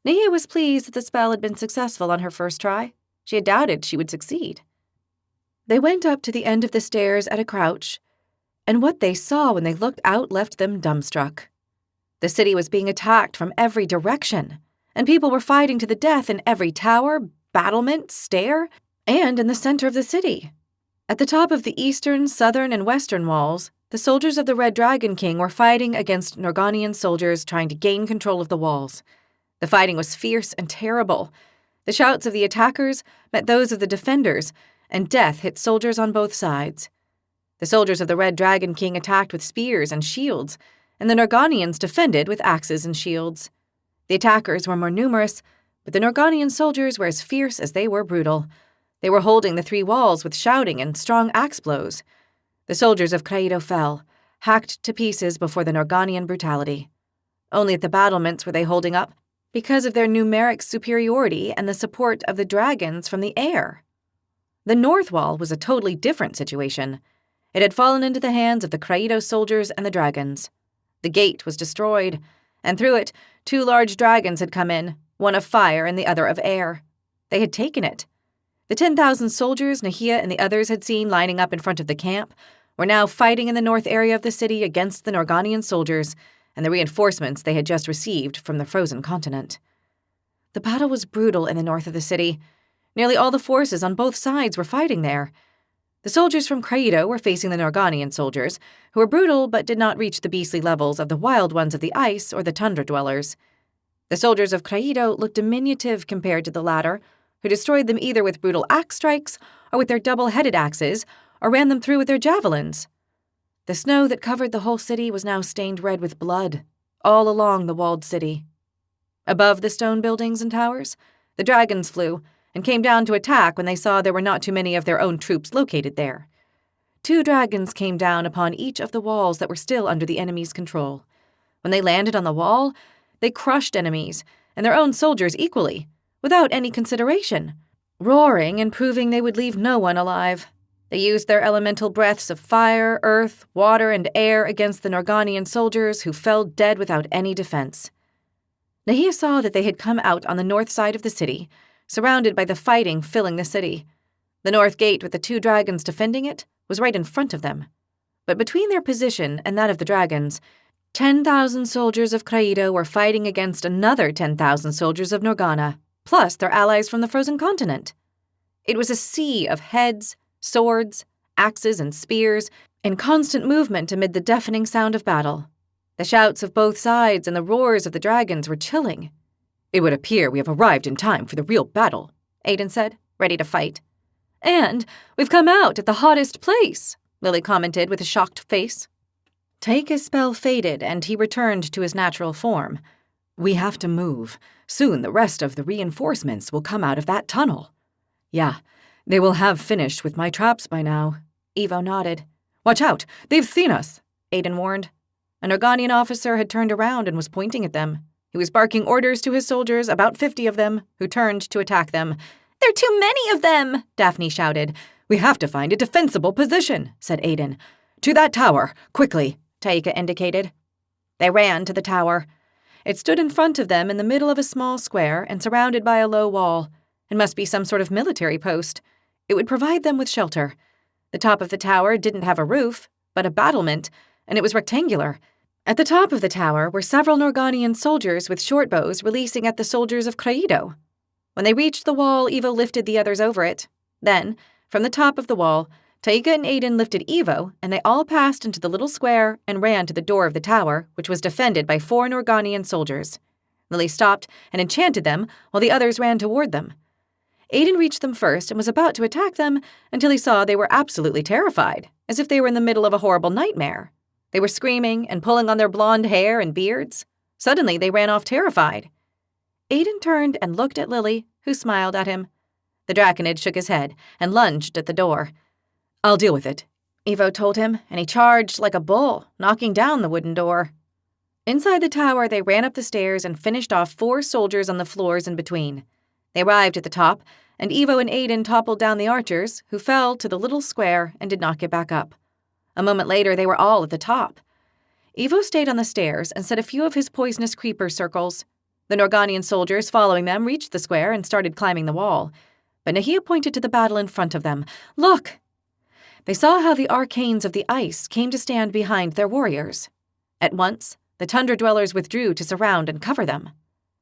Nahia was pleased that the spell had been successful on her first try. She had doubted she would succeed. They went up to the end of the stairs at a crouch, and what they saw when they looked out left them dumbstruck. The city was being attacked from every direction, and people were fighting to the death in every tower, battlement, stair, and in the center of the city. At the top of the eastern, southern, and western walls, the soldiers of the Red Dragon King were fighting against Norganian soldiers trying to gain control of the walls. The fighting was fierce and terrible. The shouts of the attackers met those of the defenders, and death hit soldiers on both sides. The soldiers of the Red Dragon King attacked with spears and shields, and the Norganians defended with axes and shields. The attackers were more numerous, but the Norganian soldiers were as fierce as they were brutal. They were holding the 3 walls with shouting and strong axe blows. The soldiers of Craido fell, hacked to pieces before the Norganian brutality. Only at the battlements were they holding up, because of their numeric superiority and the support of the dragons from the air. The north wall was a totally different situation. It had fallen into the hands of the Craido soldiers and the dragons. The gate was destroyed, and through it 2 large dragons had come in, one of fire and the other of air. They had taken it. The 10,000 soldiers Nahia and the others had seen lining up in front of the camp were now fighting in the north area of the city against the Norganian soldiers and the reinforcements they had just received from the frozen continent. The battle was brutal in the north of the city. Nearly all the forces on both sides were fighting there. The soldiers from Craido were facing the Norganian soldiers, who were brutal but did not reach the beastly levels of the wild ones of the ice or the tundra dwellers. The soldiers of Craido looked diminutive compared to the latter, who destroyed them either with brutal axe strikes or with their double-headed axes, or ran them through with their javelins. The snow that covered the whole city was now stained red with blood, all along the walled city. Above the stone buildings and towers, the dragons flew and came down to attack when they saw there were not too many of their own troops located there. 2 dragons came down upon each of the walls that were still under the enemy's control. When they landed on the wall, they crushed enemies, and their own soldiers equally, without any consideration, roaring and proving they would leave no one alive. They used their elemental breaths of fire, earth, water, and air against the Norganian soldiers who fell dead without any defense. Nahia saw that they had come out on the north side of the city, surrounded by the fighting filling the city. The north gate with the 2 dragons defending it was right in front of them. But between their position and that of the dragons, 10,000 soldiers of Craido were fighting against another 10,000 soldiers of Norgana, plus their allies from the frozen continent. It was a sea of heads, swords, axes, and spears, in constant movement amid the deafening sound of battle. The shouts of both sides and the roars of the dragons were chilling. It would appear we have arrived in time for the real battle, Aiden said, ready to fight. And we've come out at the hottest place, Lily commented with a shocked face. Taika's spell faded, and he returned to his natural form. We have to move. Soon the rest of the reinforcements will come out of that tunnel. Yeah, they will have finished with my traps by now. Evo nodded. Watch out! They've seen us, Aiden warned. An Organian officer had turned around and was pointing at them. He was barking orders to his soldiers, about 50 of them, who turned to attack them. There are too many of them, Daphne shouted. We have to find a defensible position, said Aiden. To that tower, quickly, Taika indicated. They ran to the tower. It stood in front of them in the middle of a small square and surrounded by a low wall. It must be some sort of military post. It would provide them with shelter. The top of the tower didn't have a roof, but a battlement, and it was rectangular. At the top of the tower were several Norganian soldiers with short bows releasing at the soldiers of Craido. When they reached the wall, Evo lifted the others over it. Then, from the top of the wall, Taika and Aiden lifted Evo, and they all passed into the little square and ran to the door of the tower, which was defended by 4 Norganian soldiers. Lily stopped and enchanted them while the others ran toward them. Aiden reached them first and was about to attack them until he saw they were absolutely terrified, as if they were in the middle of a horrible nightmare. They were screaming and pulling on their blonde hair and beards. Suddenly, they ran off terrified. Aiden turned and looked at Lily, who smiled at him. The Draconid shook his head and lunged at the door. I'll deal with it, Evo told him, and he charged like a bull, knocking down the wooden door. Inside the tower, they ran up the stairs and finished off 4 soldiers on the floors in between. They arrived at the top, and Evo and Aiden toppled down the archers, who fell to the little square and did not get back up. A moment later, they were all at the top. Evo stayed on the stairs and set a few of his poisonous creeper circles. The Norganian soldiers following them reached the square and started climbing the wall. But Nahia pointed to the battle in front of them. Look! They saw how the arcanes of the ice came to stand behind their warriors. At once, the tundra dwellers withdrew to surround and cover them.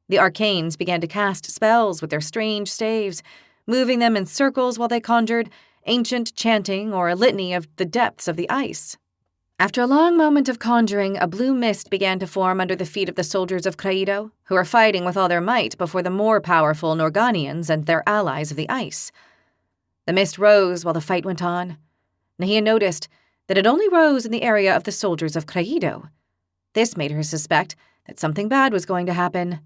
The arcanes began to cast spells with their strange staves, moving them in circles while they conjured, ancient chanting or a litany of the depths of the ice. After a long moment of conjuring, a blue mist began to form under the feet of the soldiers of Craido, who were fighting with all their might before the more powerful Norganians and their allies of the ice. The mist rose while the fight went on. Nahia noticed that it only rose in the area of the soldiers of Craido. This made her suspect that something bad was going to happen.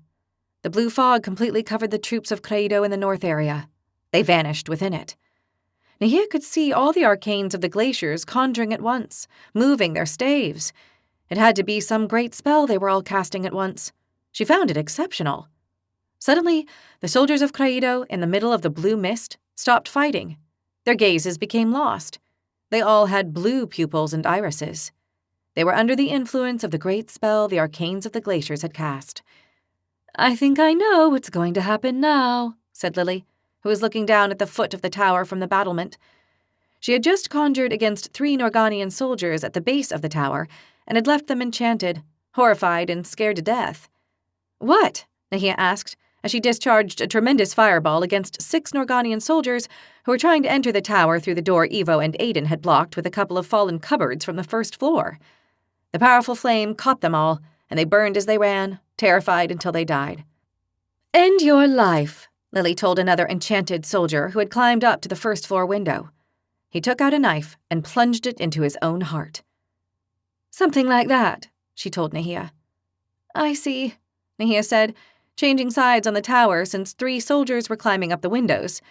The blue fog completely covered the troops of Craido in the north area. They vanished within it. Nahia could see all the arcanes of the glaciers conjuring at once, moving their staves. It had to be some great spell they were all casting at once. She found it exceptional. Suddenly, the soldiers of Craido, in the middle of the blue mist, stopped fighting. Their gazes became lost. They all had blue pupils and irises. They were under the influence of the great spell the arcanes of the glaciers had cast. I think I know what's going to happen now, said Lily, who was looking down at the foot of the tower from the battlement. She had just conjured against 3 Norganian soldiers at the base of the tower and had left them enchanted, horrified and scared to death. What? Nahia asked, as she discharged a tremendous fireball against 6 Norganian soldiers who were trying to enter the tower through the door Evo and Aiden had blocked with a couple of fallen cupboards from the first floor. The powerful flame caught them all, and they burned as they ran, terrified until they died. End your life, Lily told another enchanted soldier who had climbed up to the first-floor window. He took out a knife and plunged it into his own heart. Something like that, she told Nahia. I see, Nahia said, changing sides on the tower since 3 soldiers were climbing up the windows.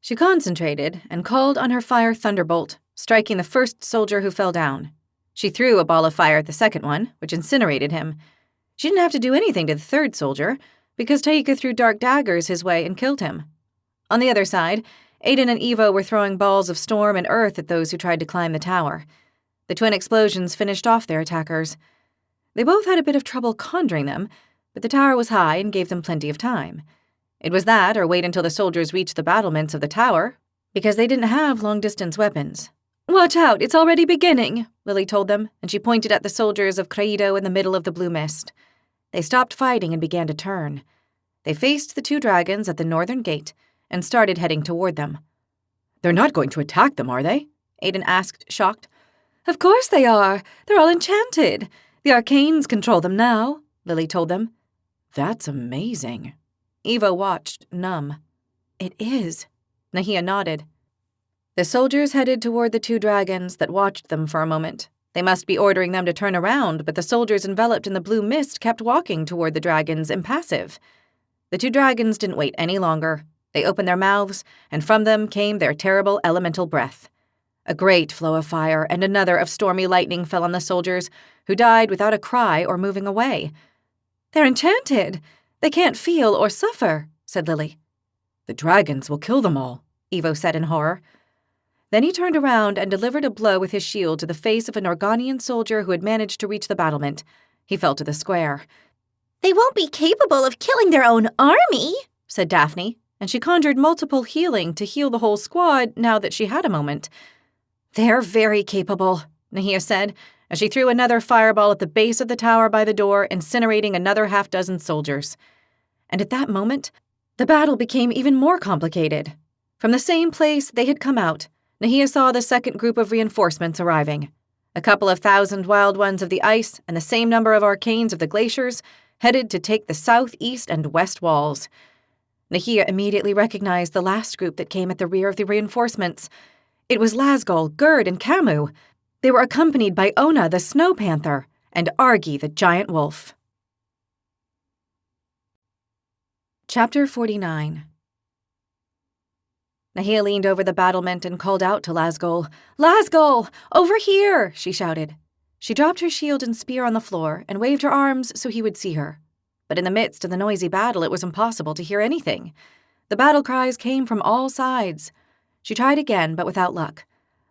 She concentrated and called on her fire thunderbolt, striking the first soldier who fell down. She threw a ball of fire at the second one, which incinerated him. She didn't have to do anything to the third soldier, because Taika threw dark daggers his way and killed him. On the other side, Aiden and Evo were throwing balls of storm and earth at those who tried to climb the tower. The twin explosions finished off their attackers. They both had a bit of trouble conjuring them, but the tower was high and gave them plenty of time. It was that, or wait until the soldiers reached the battlements of the tower, because they didn't have long-distance weapons. Watch out, it's already beginning, Lily told them, and she pointed at the soldiers of Craido in the middle of the blue mist. They stopped fighting and began to turn. They faced the 2 dragons at the northern gate and started heading toward them. They're not going to attack them, are they? Aiden asked, shocked. Of course they are. They're all enchanted. The arcanes control them now, Lily told them. That's amazing. Evo watched, numb. It is. Nahia nodded. The soldiers headed toward the two dragons that watched them for a moment. They must be ordering them to turn around, but the soldiers enveloped in the blue mist kept walking toward the dragons, impassive. The two dragons didn't wait any longer. They opened their mouths, and from them came their terrible elemental breath. A great flow of fire and another of stormy lightning fell on the soldiers, who died without a cry or moving away. "They're enchanted. They can't feel or suffer," said Lily. "The dragons will kill them all," Evo said in horror. Then he turned around and delivered a blow with his shield to the face of an Organian soldier who had managed to reach the battlement. He fell to the square. "They won't be capable of killing their own army," said Daphne, and she conjured multiple healing to heal the whole squad now that she had a moment. "They're very capable," Nahia said, as she threw another fireball at the base of the tower by the door, incinerating another half-dozen soldiers. And at that moment, the battle became even more complicated. From the same place they had come out, Nahia saw the second group of reinforcements arriving. A couple of thousand wild ones of the ice and the same number of arcanes of the glaciers headed to take the south, east, and west walls. Nahia immediately recognized the last group that came at the rear of the reinforcements. It was Lasgol, Gerd, and Camu. They were accompanied by Ona, the snow panther, and Argi, the giant wolf. Chapter 49. Nahia leaned over the battlement and called out to Lasgol. "Lasgol! Over here!" she shouted. She dropped her shield and spear on the floor and waved her arms so he would see her. But in the midst of the noisy battle, it was impossible to hear anything. The battle cries came from all sides. She tried again, but without luck.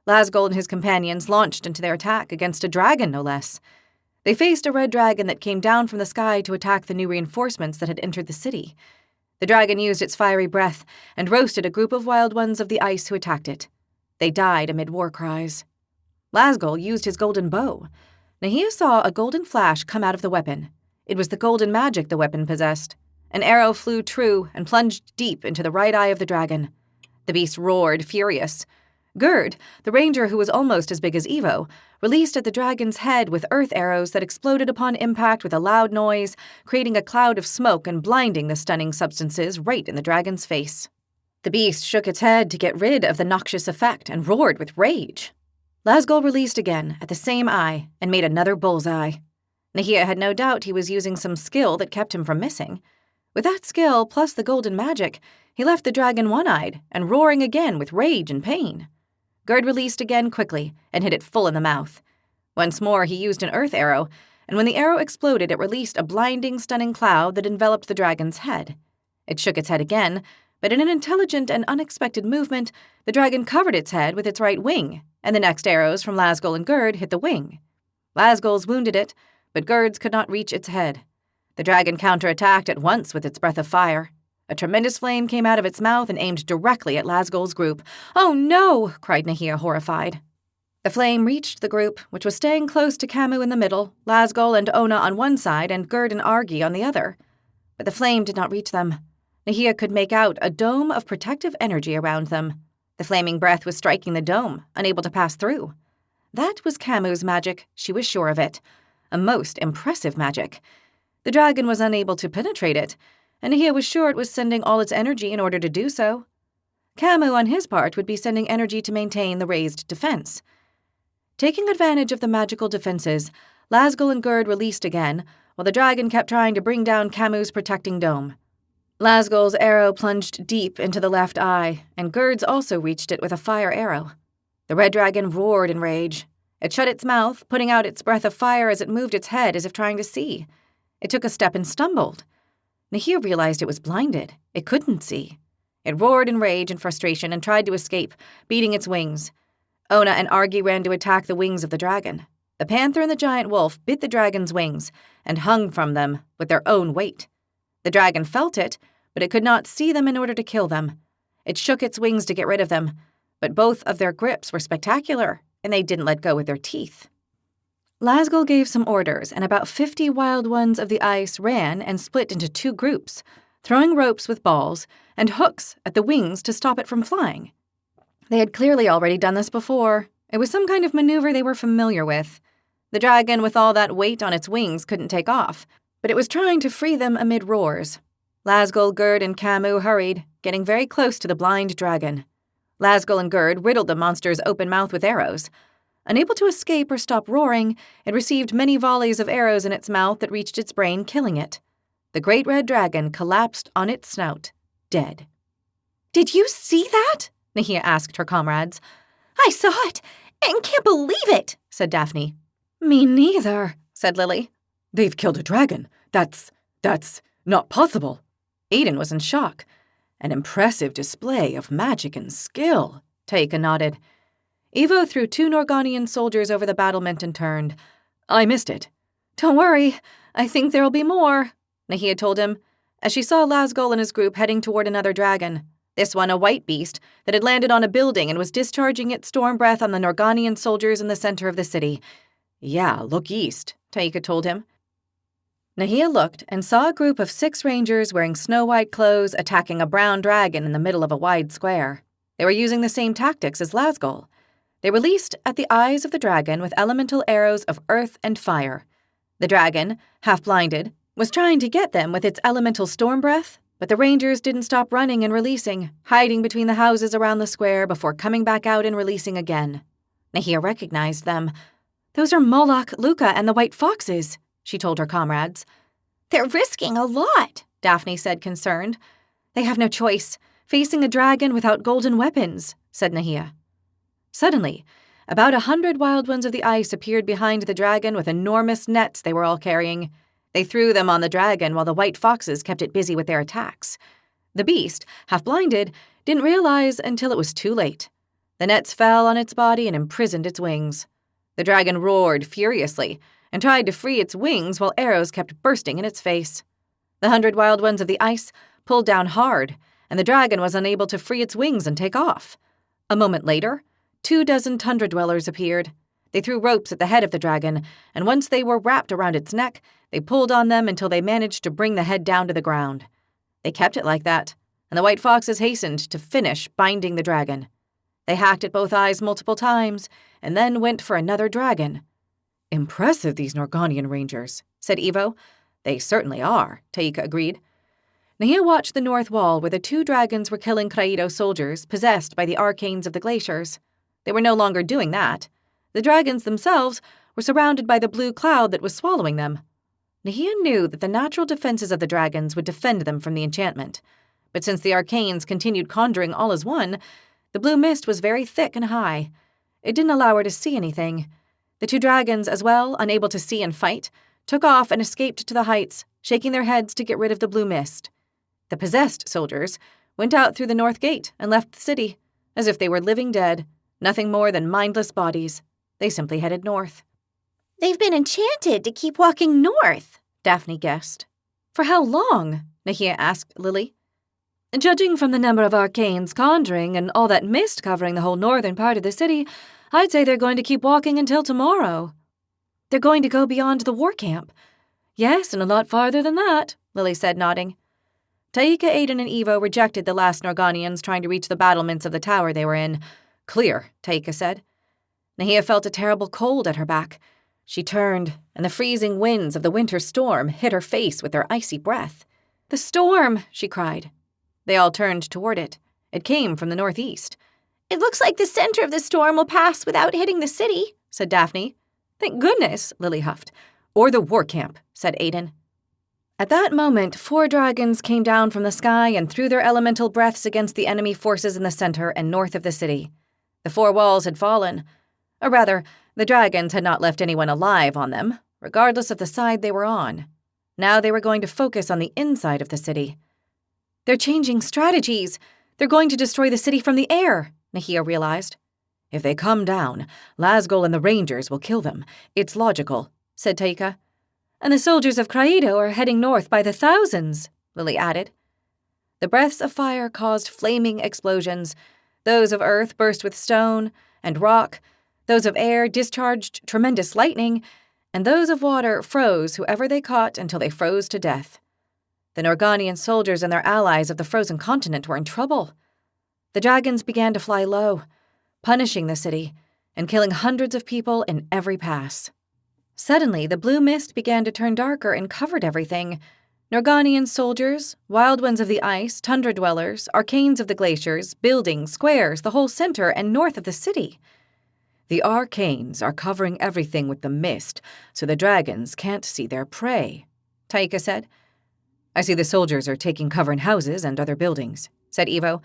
Lasgol and his companions launched into their attack against a dragon, no less. They faced a red dragon that came down from the sky to attack the new reinforcements that had entered the city. The dragon used its fiery breath and roasted a group of wild ones of the ice who attacked it. They died amid war cries. Lasgol used his golden bow. Nahia saw a golden flash come out of the weapon. It was the golden magic the weapon possessed. An arrow flew true and plunged deep into the right eye of the dragon. The beast roared, furious. Gerd, the ranger who was almost as big as Evo, released at the dragon's head with earth arrows that exploded upon impact with a loud noise, creating a cloud of smoke and blinding the stunning substances right in the dragon's face. The beast shook its head to get rid of the noxious effect and roared with rage. Lasgol released again at the same eye and made another bullseye. Nahia had no doubt he was using some skill that kept him from missing. With that skill, plus the golden magic, he left the dragon one-eyed and roaring again with rage and pain. Gerd released again quickly and hit it full in the mouth. Once more he used an earth arrow, and when the arrow exploded it released a blinding, stunning cloud that enveloped the dragon's head. It shook its head again, but in an intelligent and unexpected movement, the dragon covered its head with its right wing, and the next arrows from Lasgol and Gerd hit the wing. Lasgol's wounded it, but Gerd's could not reach its head. The dragon counterattacked at once with its breath of fire. A tremendous flame came out of its mouth and aimed directly at Lasgol's group. "Oh no!" cried Nahia, horrified. The flame reached the group, which was staying close to Camu in the middle, Lasgol and Ona on one side, and Gerd and Argi on the other. But the flame did not reach them. Nahia could make out a dome of protective energy around them. The flaming breath was striking the dome, unable to pass through. That was Camu's magic, she was sure of it. A most impressive magic. The dragon was unable to penetrate it, and Nahia was sure it was sending all its energy in order to do so. Camu, on his part, would be sending energy to maintain the raised defense. Taking advantage of the magical defenses, Lasgol and Gerd released again, while the dragon kept trying to bring down Camu's protecting dome. Lasgol's arrow plunged deep into the left eye, and Gerd's also reached it with a fire arrow. The red dragon roared in rage. It shut its mouth, putting out its breath of fire as it moved its head as if trying to see. It took a step and stumbled. Nahia realized it was blinded. It couldn't see. It roared in rage and frustration and tried to escape, beating its wings. Ona and Argi ran to attack the wings of the dragon. The panther and the giant wolf bit the dragon's wings and hung from them with their own weight. The dragon felt it, but it could not see them in order to kill them. It shook its wings to get rid of them, but both of their grips were spectacular, and they didn't let go with their teeth. Lasgol gave some orders, and about 50 wild ones of the ice ran and split into 2 groups, throwing ropes with balls and hooks at the wings to stop it from flying. They had clearly already done this before. It was some kind of maneuver they were familiar with. The dragon, with all that weight on its wings, couldn't take off. but it was trying to free them amid roars. Lasgul, Gerd, and Camus hurried, getting very close to the blind dragon. Lasgul and Gerd riddled the monster's open mouth with arrows. Unable to escape or stop roaring, it received many volleys of arrows in its mouth that reached its brain, killing it. The great red dragon collapsed on its snout, dead. "Did you see that?" Nahia asked her comrades. "I saw it and can't believe it," said Daphne. "Me neither," said Lily. "They've killed a dragon. That's not possible." Aiden was in shock. "An impressive display of magic and skill," Taika nodded. Evo threw 2 Norganian soldiers over the battlement and turned. "I missed it." "Don't worry, I think there'll be more," Nahia told him, as she saw Lasgul and his group heading toward another dragon. This one a white beast that had landed on a building and was discharging its storm breath on the Norganian soldiers in the center of the city. "Yeah, look east," Taika told him. Nahia looked and saw a group of 6 rangers wearing snow-white clothes attacking a brown dragon in the middle of a wide square. They were using the same tactics as Lasgul. They released at the eyes of the dragon with elemental arrows of earth and fire. The dragon, half-blinded, was trying to get them with its elemental storm breath, but the rangers didn't stop running and releasing, hiding between the houses around the square before coming back out and releasing again. Nahia recognized them. "Those are Moloch, Luca, and the White Foxes," she told her comrades. "They're risking a lot," Daphne said, concerned. "They have no choice, facing a dragon without golden weapons," said Nahia. Suddenly, about 100 wild ones of the ice appeared behind the dragon with enormous nets they were all carrying. They threw them on the dragon while the White Foxes kept it busy with their attacks. The beast, half-blinded, didn't realize until it was too late. The nets fell on its body and imprisoned its wings. The dragon roared furiously and tried to free its wings while arrows kept bursting in its face. The 100 wild ones of the ice pulled down hard, and the dragon was unable to free its wings and take off. A moment later, 24 tundra dwellers appeared. They threw ropes at the head of the dragon, and once they were wrapped around its neck, they pulled on them until they managed to bring the head down to the ground. They kept it like that, and the White Foxes hastened to finish binding the dragon. They hacked at both eyes multiple times, and then went for another dragon. "Impressive, these Norganian rangers," said Evo. "They certainly are," Taika agreed. Nahia watched the north wall where the 2 dragons were killing Craido soldiers possessed by the arcanes of the glaciers. They were no longer doing that. The dragons themselves were surrounded by the blue cloud that was swallowing them. Nahia knew that the natural defenses of the dragons would defend them from the enchantment. But since the arcanes continued conjuring all as one, the blue mist was very thick and high. It didn't allow her to see anything. The 2 dragons, as well, unable to see and fight, took off and escaped to the heights, shaking their heads to get rid of the blue mist. The possessed soldiers went out through the north gate and left the city, as if they were living dead, nothing more than mindless bodies. They simply headed north. "They've been enchanted to keep walking north," Daphne guessed. "For how long?" Nahia asked Lily. "Judging from the number of arcanes conjuring and all that mist covering the whole northern part of the city, I'd say they're going to keep walking until tomorrow." "They're going to go beyond the war camp." "Yes, and a lot farther than that," Lily said, nodding. Taika, Aiden, and Evo rejected the last Norganians trying to reach the battlements of the tower they were in. "Clear," Taika said. Nahia felt a terrible cold at her back. She turned, and the freezing winds of the winter storm hit her face with their icy breath. "The storm!" she cried. They all turned toward it. It came from the northeast. "It looks like the center of the storm will pass without hitting the city," said Daphne. "Thank goodness," Lily huffed. "Or the war camp," said Aiden. At that moment, 4 dragons came down from the sky and threw their elemental breaths against the enemy forces in the center and north of the city. The 4 walls had fallen. Or rather, the dragons had not left anyone alive on them, regardless of the side they were on. Now they were going to focus on the inside of the city. "They're changing strategies. They're going to destroy the city from the air," Nahia realized. "If they come down, Lasgul and the rangers will kill them. It's logical," said Taika. "And the soldiers of Craido are heading north by the thousands," Lily added. The breaths of fire caused flaming explosions. Those of earth burst with stone and rock. Those of air discharged tremendous lightning. And those of water froze whoever they caught until they froze to death. The Norganian soldiers and their allies of the frozen continent were in trouble. The dragons began to fly low, punishing the city and killing hundreds of people in every pass. Suddenly, the blue mist began to turn darker and covered everything. Norganian soldiers, wild ones of the ice, tundra dwellers, arcanes of the glaciers, buildings, squares, the whole center and north of the city. The arcanes are covering everything with the mist, so the dragons can't see their prey, Taika said. I see the soldiers are taking cover in houses and other buildings, said Evo.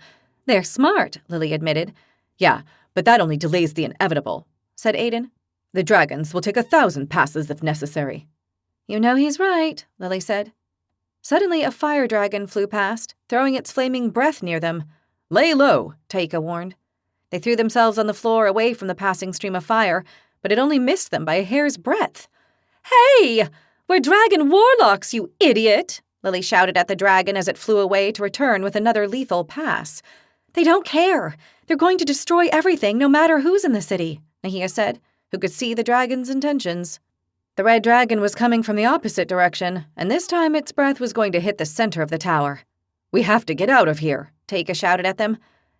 They're smart, Lily admitted. Yeah, but that only delays the inevitable, said Aiden. The dragons will take 1,000 passes if necessary. You know he's right, Lily said. Suddenly, a fire dragon flew past, throwing its flaming breath near them. Lay low, Taika warned. They threw themselves on the floor away from the passing stream of fire, but it only missed them by a hair's breadth. Hey! We're dragon warlocks, you idiot! Lily shouted at the dragon as it flew away to return with another lethal pass. They don't care. They're going to destroy everything, no matter who's in the city, Nahia said, who could see the dragon's intentions. The red dragon was coming from the opposite direction, and this time its breath was going to hit the center of the tower. We have to get out of here, Taika shouted at them.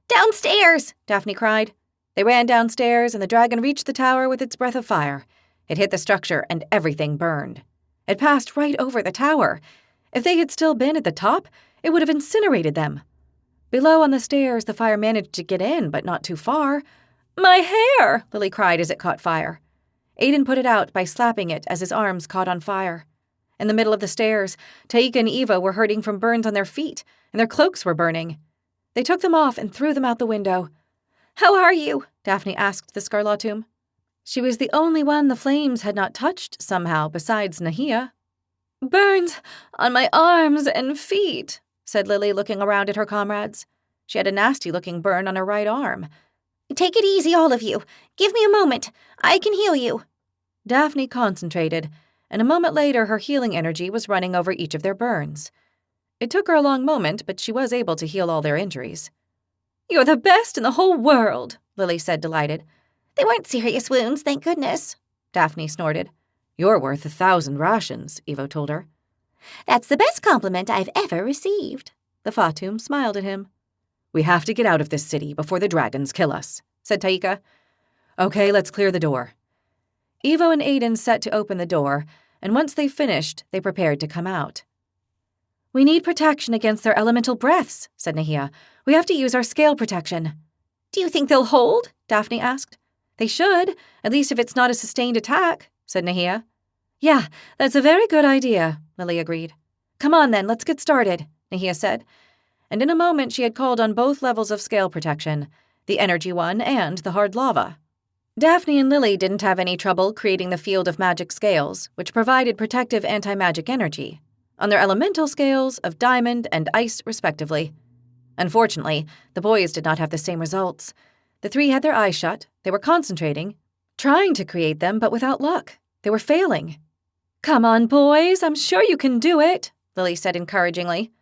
Downstairs, Daphne cried. They ran downstairs, and the dragon reached the tower with its breath of fire. It hit the structure, and everything burned. It passed right over the tower. If they had still been at the top, it would have incinerated them. Below on the stairs, the fire managed to get in, but not too far. My hair! Lily cried as it caught fire. Aiden put it out by slapping it as his arms caught on fire. In the middle of the stairs, Taika and Eva were hurting from burns on their feet, and their cloaks were burning. They took them off and threw them out the window. How are you? Daphne asked the Scarlatum. She was the only one the flames had not touched somehow besides Nahia. Burns on my arms and feet, said Lily, looking around at her comrades. She had a nasty-looking burn on her right arm. Take it easy, all of you. Give me a moment. I can heal you. Daphne concentrated, and a moment later her healing energy was running over each of their burns. It took her a long moment, but she was able to heal all their injuries. You're the best in the whole world, Lily said, delighted. They weren't serious wounds, thank goodness, Daphne snorted. You're worth 1,000 rations, Evo told her. That's the best compliment I've ever received. The Fatum smiled at him. We have to get out of this city before the dragons kill us, said Taika. Okay, let's clear the door. Evo and Aiden set to open the door, and once they finished, they prepared to come out. We need protection against their elemental breaths, said Nahia. We have to use our scale protection. Do you think they'll hold? Daphne asked. They should, at least if it's not a sustained attack, said Nahia. Yeah, that's a very good idea, Lily agreed. Come on then, let's get started, Nahia said. And in a moment she had called on both levels of scale protection, the energy one and the hard lava. Daphne and Lily didn't have any trouble creating the field of magic scales, which provided protective anti-magic energy, on their elemental scales of diamond and ice respectively. Unfortunately, the boys did not have the same results. The three had their eyes shut, they were concentrating, trying to create them, but without luck. They were failing. Come on, boys, I'm sure you can do it, Lily said encouragingly.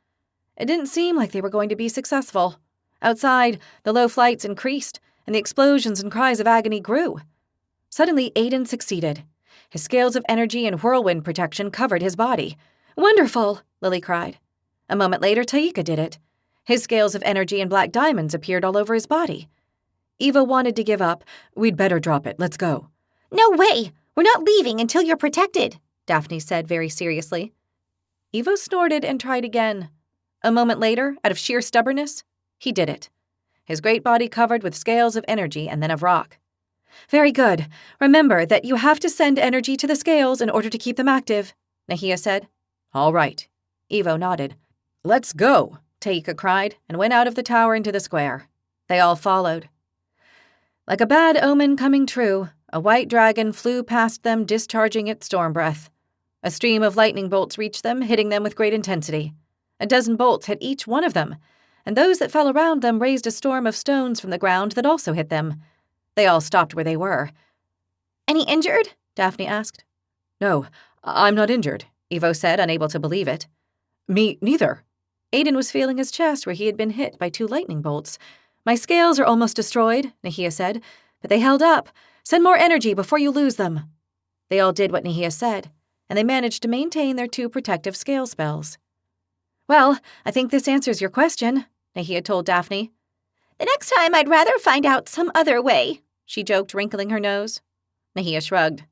It didn't seem like they were going to be successful. Outside, the low flights increased, and the explosions and cries of agony grew. Suddenly, Aiden succeeded. His scales of energy and whirlwind protection covered his body. Wonderful, Lily cried. A moment later, Taika did it. His scales of energy and black diamonds appeared all over his body. Eva wanted to give up. We'd better drop it. Let's go. No way! We're not leaving until you're protected, Daphne said very seriously. Eva snorted and tried again. A moment later, out of sheer stubbornness, he did it. His great body covered with scales of energy and then of rock. Very good. Remember that you have to send energy to the scales in order to keep them active, Nahia said. All right. Evo nodded. Let's go, Taika cried and went out of the tower into the square. They all followed. Like a bad omen coming true, a white dragon flew past them, discharging its storm breath. A stream of lightning bolts reached them, hitting them with great intensity. A dozen bolts hit each one of them, and those that fell around them raised a storm of stones from the ground that also hit them. They all stopped where they were. Any injured? Daphne asked. No, I'm not injured, Evo said, unable to believe it. Me neither. Aiden was feeling his chest where he had been hit by 2 lightning bolts. My scales are almost destroyed, Nahia said, but they held up. Send more energy before you lose them. They all did what Nahia said, and they managed to maintain their 2 protective scale spells. Well, I think this answers your question, Nahia told Daphne. The next time I'd rather find out some other way, she joked, wrinkling her nose. Nahia shrugged.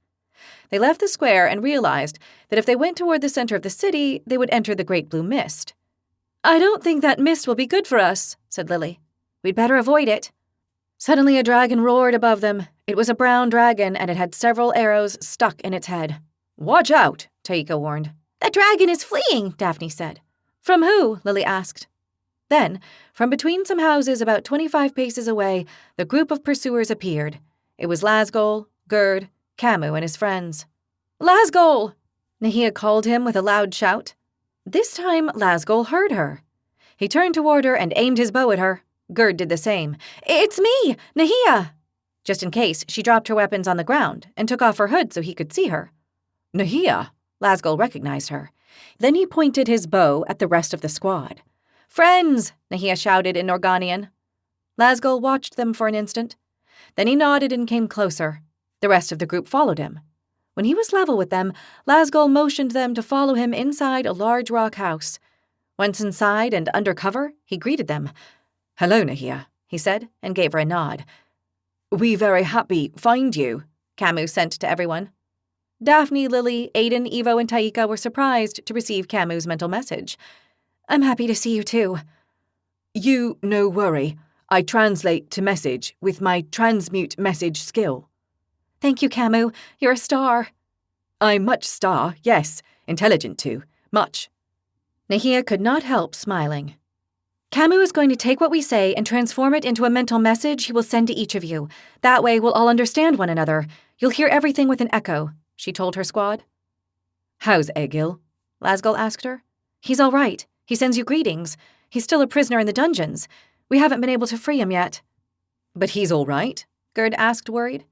They left the square and realized that if they went toward the center of the city, they would enter the Great Blue Mist. "I don't think that mist will be good for us," said Lily. "We'd better avoid it." Suddenly a dragon roared above them. It was a brown dragon, and it had several arrows stuck in its head. "Watch out," Taika warned. "That dragon is fleeing," Daphne said. "From who?" Lily asked. Then, from between some houses about 25 paces away, the group of pursuers appeared. It was Lasgol, Gerd, Camus, and his friends. "Lasgol!" Nahia called him with a loud shout. This time, Lasgol heard her. He turned toward her and aimed his bow at her. Gerd did the same. "It's me, Nahia!" Just in case, she dropped her weapons on the ground and took off her hood so he could see her. "Nahia!" Lasgol recognized her. Then he pointed his bow at the rest of the squad. "Friends!" Nahia shouted in Norganian. Lasgol watched them for an instant. Then he nodded and came closer. The rest of the group followed him. When he was level with them, Lasgol motioned them to follow him inside a large rock house. Once inside and under cover, he greeted them. "Hello, Nahia," he said, and gave her a nod. "We very happy find you," Camus sent to everyone. Daphne, Lily, Aiden, Evo, and Taika were surprised to receive Camus' mental message. "I'm happy to see you too." "You no worry. I translate to message with my transmute message skill." "Thank you, Camus. You're a star." "I'm much star, yes. Intelligent too. Much." Nahia could not help smiling. "Camus is going to take what we say and transform it into a mental message he will send to each of you. That way we'll all understand one another. You'll hear everything with an echo," she told her squad. "How's Egil?" Lasgol asked her. "He's all right. He sends you greetings. He's still a prisoner in the dungeons. We haven't been able to free him yet." "But he's all right?" Gerd asked, worried.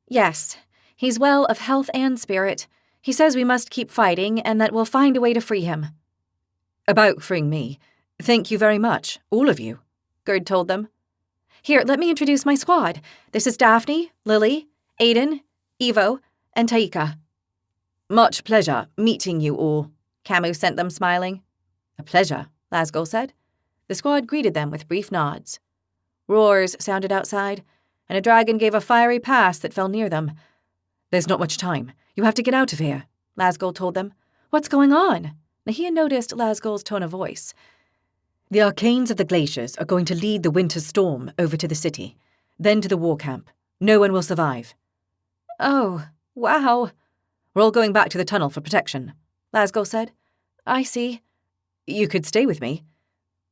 "Yes. He's well of health and spirit. He says we must keep fighting and that we'll find a way to free him." "About freeing me. Thank you very much, all of you," Gerd told them. "Here, let me introduce my squad. This is Daphne, Lily, Aiden, Evo, and Taika." "Much pleasure meeting you all," Camus sent them smiling. "A pleasure," Lasgol said. The squad greeted them with brief nods. Roars sounded outside, and a dragon gave a fiery pass that fell near them. "There's not much time. You have to get out of here," Lasgol told them. "What's going on?" Nahia noticed Lasgol's tone of voice. "The arcanes of the glaciers are going to lead the winter storm over to the city, then to the war camp. No one will survive." "Oh, wow." "We're all going back to the tunnel for protection," Lasgol said. "I see." "You could stay with me."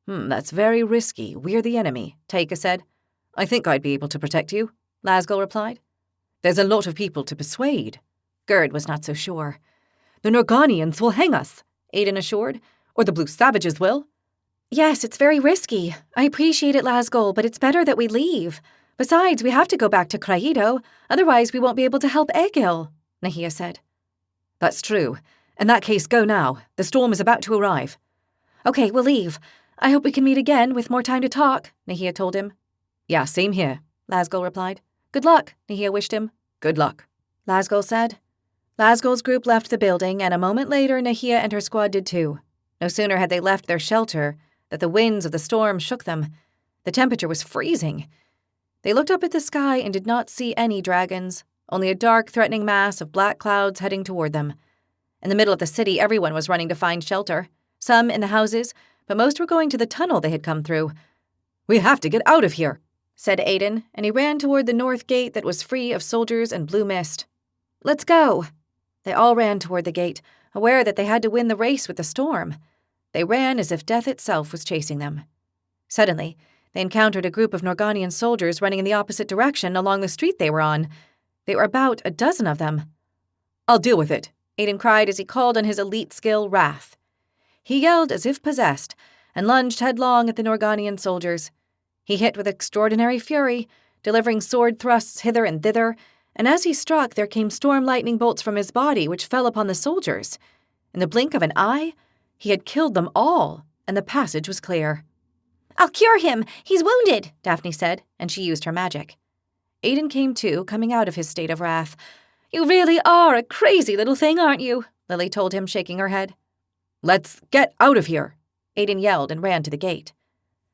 That's very risky. We're the enemy," Taika said. "I think I'd be able to protect you," Lasgol replied. "There's a lot of people to persuade." Gerd was not so sure. "The Norganians will hang us," Aiden assured. "Or the Blue Savages will." "Yes, it's very risky. I appreciate it, Lasgol, but it's better that we leave. Besides, we have to go back to Craido. Otherwise, we won't be able to help Egil," Nahia said. "That's true. In that case, go now. The storm is about to arrive." "Okay, we'll leave. I hope we can meet again with more time to talk," Nahia told him. "Yeah, same here," Lasgol replied. "Good luck," Nahia wished him. "Good luck," Lasgol said. Lasgol's group left the building, and a moment later Nahia and her squad did too. No sooner had they left their shelter that the winds of the storm shook them. The temperature was freezing. They looked up at the sky and did not see any dragons, only a dark, threatening mass of black clouds heading toward them. In the middle of the city, everyone was running to find shelter. Some in the houses, but most were going to the tunnel they had come through. "We have to get out of here," said Aiden, and he ran toward the north gate that was free of soldiers and blue mist. "Let's go." They all ran toward the gate, aware that they had to win the race with the storm. They ran as if death itself was chasing them. Suddenly, they encountered a group of Norganian soldiers running in the opposite direction along the street they were on. There were about a dozen of them. "I'll deal with it," Aiden cried as he called on his elite skill, Wrath. He yelled as if possessed and lunged headlong at the Norganian soldiers. He hit with extraordinary fury, delivering sword thrusts hither and thither, and as he struck there came storm lightning bolts from his body which fell upon the soldiers. In the blink of an eye, he had killed them all, and the passage was clear. "I'll cure him. He's wounded," Daphne said, and she used her magic. Aiden came too, coming out of his state of wrath. "You really are a crazy little thing, aren't you?" Lily told him, shaking her head. "Let's get out of here," Aiden yelled and ran to the gate.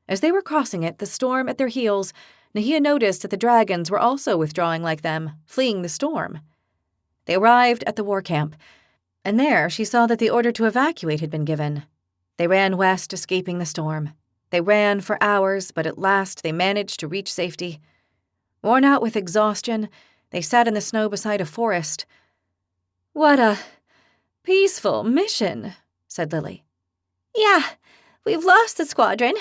As they were crossing it, the storm at their heels, Nahia noticed that the dragons were also withdrawing like them, fleeing the storm. They arrived at the war camp, and there she saw that the order to evacuate had been given. They ran west, escaping the storm. They ran for hours, but at last they managed to reach safety. Worn out with exhaustion, they sat in the snow beside a forest. "What a peaceful mission," said Lily. Yeah, we've lost the squadron,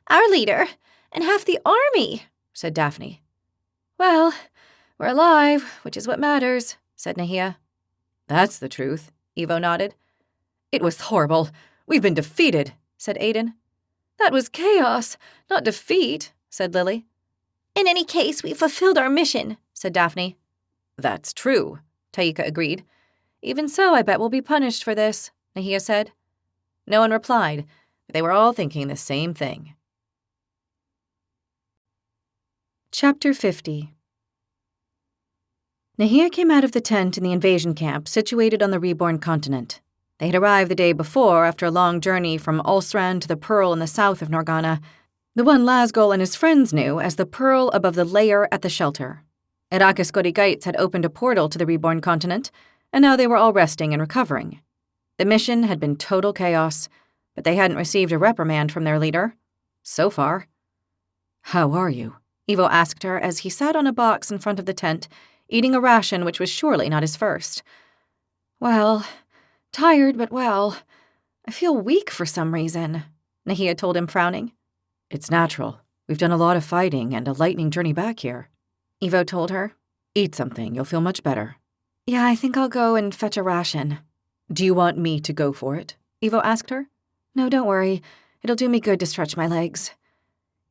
our leader, and half the army, said Daphne. "Well, we're alive, which is what matters," said Nahia. "That's the truth," Evo nodded. "It was horrible. We've been defeated," said Aiden. "That was chaos, not defeat," said Lily. In any case, we fulfilled our mission, said Daphne. "That's true," Taika agreed. "Even so, I bet we'll be punished for this," Nahia said. No one replied, but they were all thinking the same thing. Chapter 50. Nahia came out of the tent in the invasion camp situated on the reborn continent. They had arrived the day before after a long journey from Ulsran to the Pearl in the south of Norgana, the one Lasgol and his friends knew as the Pearl above the layer at the shelter. Irakis Godigites had opened a portal to the reborn continent, and now they were all resting and recovering. The mission had been total chaos, but they hadn't received a reprimand from their leader. So far. "How are you?" Evo asked her as he sat on a box in front of the tent, eating a ration which was surely not his first. "Well, tired but well. I feel weak for some reason," Nahia told him, frowning. "It's natural. We've done a lot of fighting and a lightning journey back here," Evo told her. "Eat something, you'll feel much better." "Yeah, I think I'll go and fetch a ration." "Do you want me to go for it?" Evo asked her. "No, don't worry. It'll do me good to stretch my legs."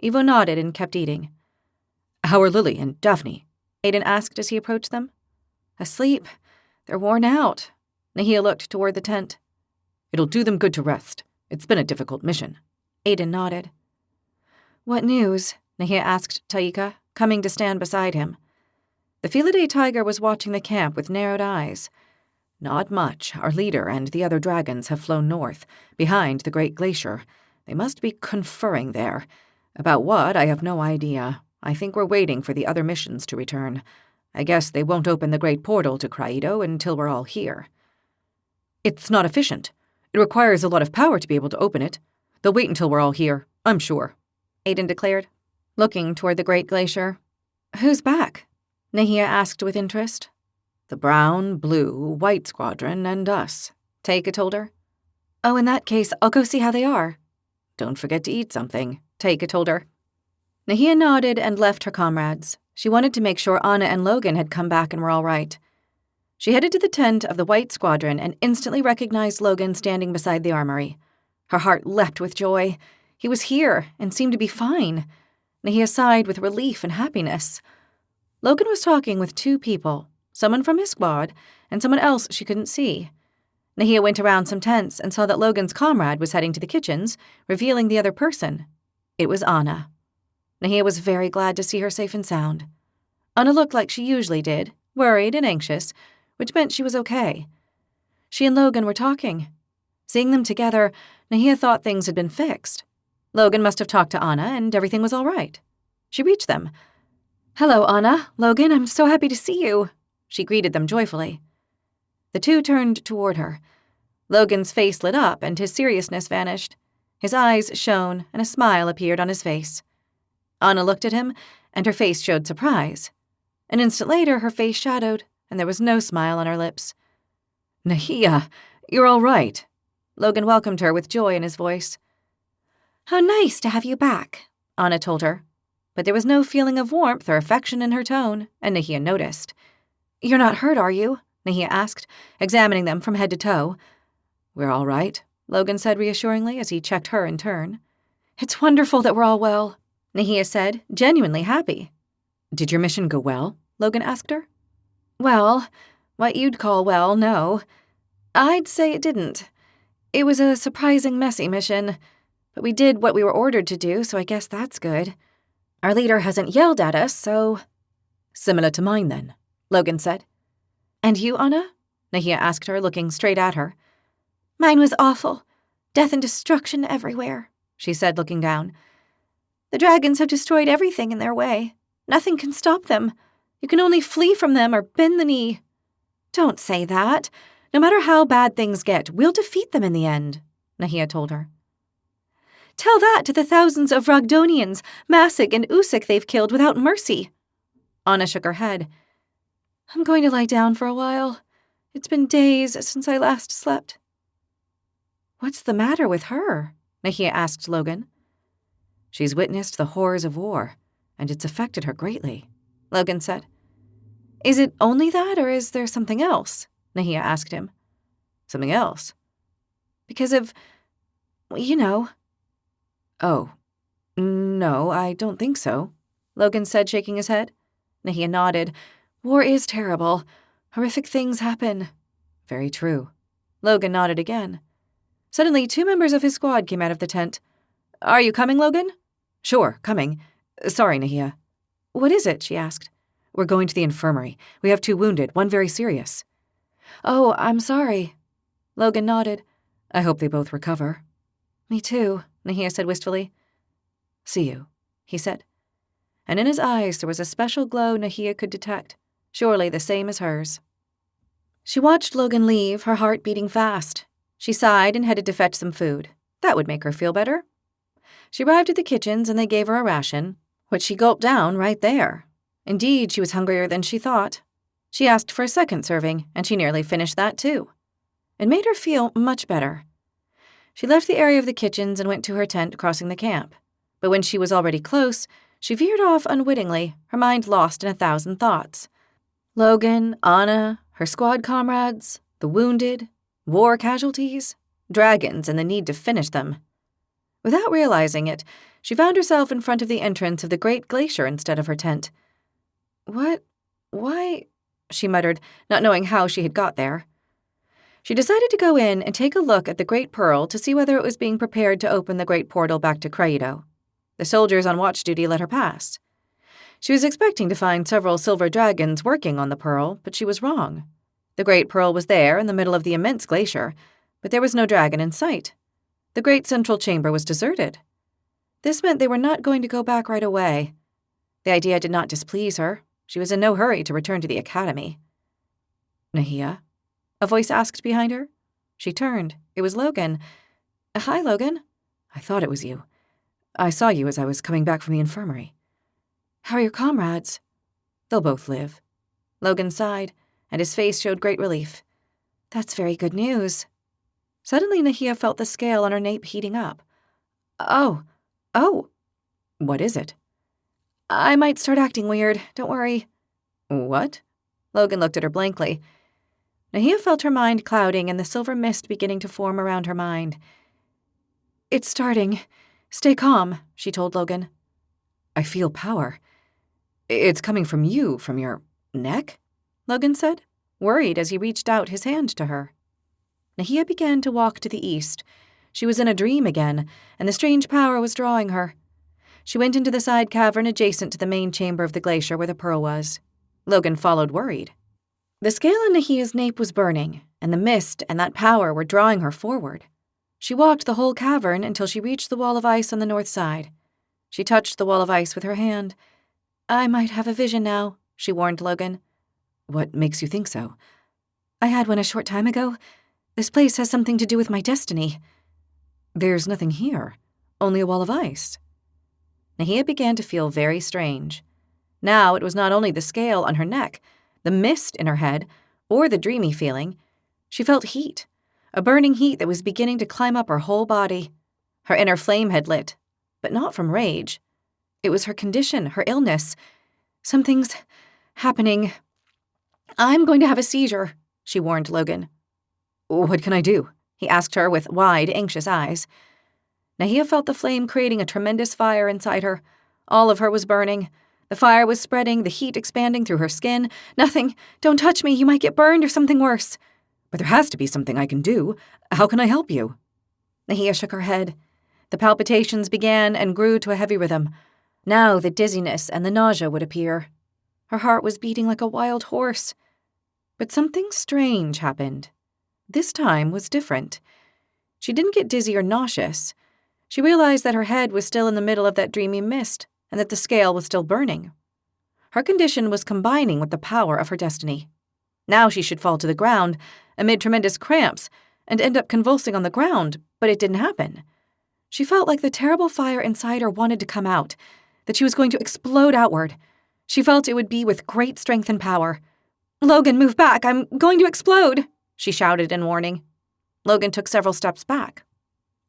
Evo nodded and kept eating. "How are Lily and Daphne?" Aiden asked as he approached them. "Asleep. They're worn out." Nahia looked toward the tent. "It'll do them good to rest. It's been a difficult mission." Aiden nodded. "What news?" Nahia asked Taika, coming to stand beside him. The Felidae tiger was watching the camp with narrowed eyes. "Not much. Our leader and the other dragons have flown north, behind the Great Glacier. They must be conferring there. About what, I have no idea. I think we're waiting for the other missions to return. I guess they won't open the Great Portal to Craido until we're all here." "It's not efficient. It requires a lot of power to be able to open it. They'll wait until we're all here, I'm sure," Aiden declared, looking toward the Great Glacier. "Who's back?" Nahia asked with interest. "The brown, blue, white squadron and us," Taika told her. "Oh, in that case, I'll go see how they are." "Don't forget to eat something," Taika told her. Nahia nodded and left her comrades. She wanted to make sure Anna and Logan had come back and were all right. She headed to the tent of the White Squadron and instantly recognized Logan standing beside the armory. Her heart leapt with joy. He was here and seemed to be fine. Nahia sighed with relief and happiness. Logan was talking with two people, someone from his squad and someone else she couldn't see. Nahia went around some tents and saw that Logan's comrade was heading to the kitchens, revealing the other person. It was Anna. Nahia was very glad to see her safe and sound. Anna looked like she usually did, worried and anxious, which meant she was okay. She and Logan were talking. Seeing them together, Nahia thought things had been fixed. Logan must have talked to Anna, and everything was all right. She reached them. "Hello, Anna. Logan, I'm so happy to see you." She greeted them joyfully. The two turned toward her. Logan's face lit up, and his seriousness vanished. His eyes shone, and a smile appeared on his face. Anna looked at him, and her face showed surprise. An instant later, her face shadowed, and there was no smile on her lips. "Nahia, you're all right." Logan welcomed her with joy in his voice. How nice to have you back, Anna told her. But there was no feeling of warmth or affection in her tone, and Nahia noticed. "You're not hurt, are you?" Nahia asked, examining them from head to toe. "We're all right," Logan said reassuringly as he checked her in turn. "It's wonderful that we're all well," Nahia said, genuinely happy. "Did your mission go well?" Logan asked her. "Well, what you'd call well, no. I'd say it didn't. It was a surprising messy mission, but we did what we were ordered to do, so I guess that's good. Our leader hasn't yelled at us, so—" "Similar to mine, then," Logan said. "And you, Anna?" Nahia asked her, looking straight at her. Mine was awful. Death and destruction everywhere, she said, looking down. The dragons have destroyed everything in their way. Nothing can stop them. You can only flee from them or bend the knee. Don't say that. No matter how bad things get, we'll defeat them in the end, Nahia told her. Tell that to the thousands of Rogdonians, Masik and Usik they've killed without mercy. Anna shook her head. I'm going to lie down for a while. It's been days since I last slept. What's the matter with her? Nahia asked Logan. She's witnessed the horrors of war, and it's affected her greatly, Logan said. Is it only that, or is there something else? Nahia asked him. Something else? Because of, you know. Oh, no, I don't think so, Logan said, shaking his head. Nahia nodded. War is terrible. Horrific things happen. Very true. Logan nodded again. Suddenly, 2 members of his squad came out of the tent. Are you coming, Logan? Sure, coming. Sorry, Nahia. What is it? She asked. We're going to the infirmary. We have 2 wounded, one very serious. Oh, I'm sorry. Logan nodded. I hope they both recover. Me too, Nahia said wistfully. See you, he said. And in his eyes there was a special glow Nahia could detect, surely the same as hers. She watched Logan leave, her heart beating fast. She sighed and headed to fetch some food. That would make her feel better. She arrived at the kitchens and they gave her a ration, which she gulped down right there. Indeed, she was hungrier than she thought. She asked for a second serving, and she nearly finished that too. It made her feel much better. She left the area of the kitchens and went to her tent crossing the camp. But when she was already close, she veered off unwittingly, her mind lost in 1,000 thoughts. Logan, Anna, her squad comrades, the wounded, war casualties, dragons, and the need to finish them. Without realizing it, she found herself in front of the entrance of the great glacier instead of her tent. Why, she muttered, not knowing how she had got there. She decided to go in and take a look at the Great Pearl to see whether it was being prepared to open the great portal back to Craido. The soldiers on watch duty let her pass. She was expecting to find several silver dragons working on the pearl, but she was wrong. The Great Pearl was there in the middle of the immense glacier, but there was no dragon in sight. The great central chamber was deserted. This meant they were not going to go back right away. The idea did not displease her. She was in no hurry to return to the academy. Nahia? A voice asked behind her. She turned. It was Logan. Hi, Logan. I thought it was you. I saw you as I was coming back from the infirmary. How are your comrades? They'll both live. Logan sighed, and his face showed great relief. That's very good news. Suddenly, Nahia felt the scale on her nape heating up. Oh. What is it? I might start acting weird. Don't worry. What? Logan looked at her blankly. Nahia felt her mind clouding and the silver mist beginning to form around her mind. It's starting. Stay calm, she told Logan. I feel power. It's coming from you, from your neck? Logan said, worried as he reached out his hand to her. Nahia began to walk to the east. She was in a dream again, and the strange power was drawing her. She went into the side cavern adjacent to the main chamber of the glacier where the pearl was. Logan followed, worried. The scale in Nahia's nape was burning, and the mist and that power were drawing her forward. She walked the whole cavern until she reached the wall of ice on the north side. She touched the wall of ice with her hand. I might have a vision now, she warned Logan. What makes you think so? I had one a short time ago. This place has something to do with my destiny. There's nothing here, only a wall of ice. Nahia began to feel very strange. Now it was not only the scale on her neck, the mist in her head, or the dreamy feeling. She felt heat, a burning heat that was beginning to climb up her whole body. Her inner flame had lit, but not from rage. It was her condition, her illness. Something's happening. I'm going to have a seizure, she warned Logan. What can I do? He asked her with wide, anxious eyes. Nahia felt the flame creating a tremendous fire inside her. All of her was burning. The fire was spreading, the heat expanding through her skin. Nothing. Don't touch me. You might get burned or something worse. But there has to be something I can do. How can I help you? Nahia shook her head. The palpitations began and grew to a heavy rhythm. Now the dizziness and the nausea would appear. Her heart was beating like a wild horse. But something strange happened. This time was different. She didn't get dizzy or nauseous. She realized that her head was still in the middle of that dreamy mist, and that the scale was still burning. Her condition was combining with the power of her destiny. Now she should fall to the ground, amid tremendous cramps, and end up convulsing on the ground, but it didn't happen. She felt like the terrible fire inside her wanted to come out, that she was going to explode outward. She felt it would be with great strength and power. "Logan, move back! I'm going to explode!" she shouted in warning. Logan took several steps back.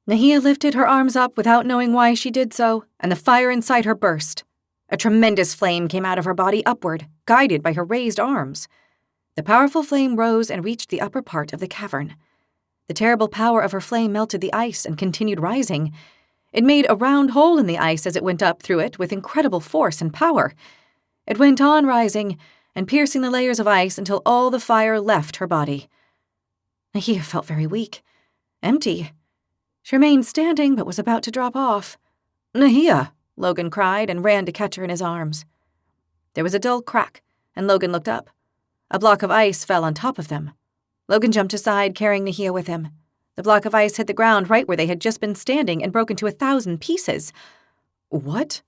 Nahia lifted her arms up without knowing why she did so, and the fire inside her burst. A tremendous flame came out of her body upward, guided by her raised arms. The powerful flame rose and reached the upper part of the cavern. The terrible power of her flame melted the ice and continued rising. It made a round hole in the ice as it went up through it with incredible force and power. It went on rising and piercing the layers of ice until all the fire left her body. Nahia felt very weak, empty. She remained standing but was about to drop off. "Nahia!" Logan cried and ran to catch her in his arms. There was a dull crack, and Logan looked up. A block of ice fell on top of them. Logan jumped aside, carrying Nahia with him. The block of ice hit the ground right where they had just been standing and broke into 1,000 pieces. What?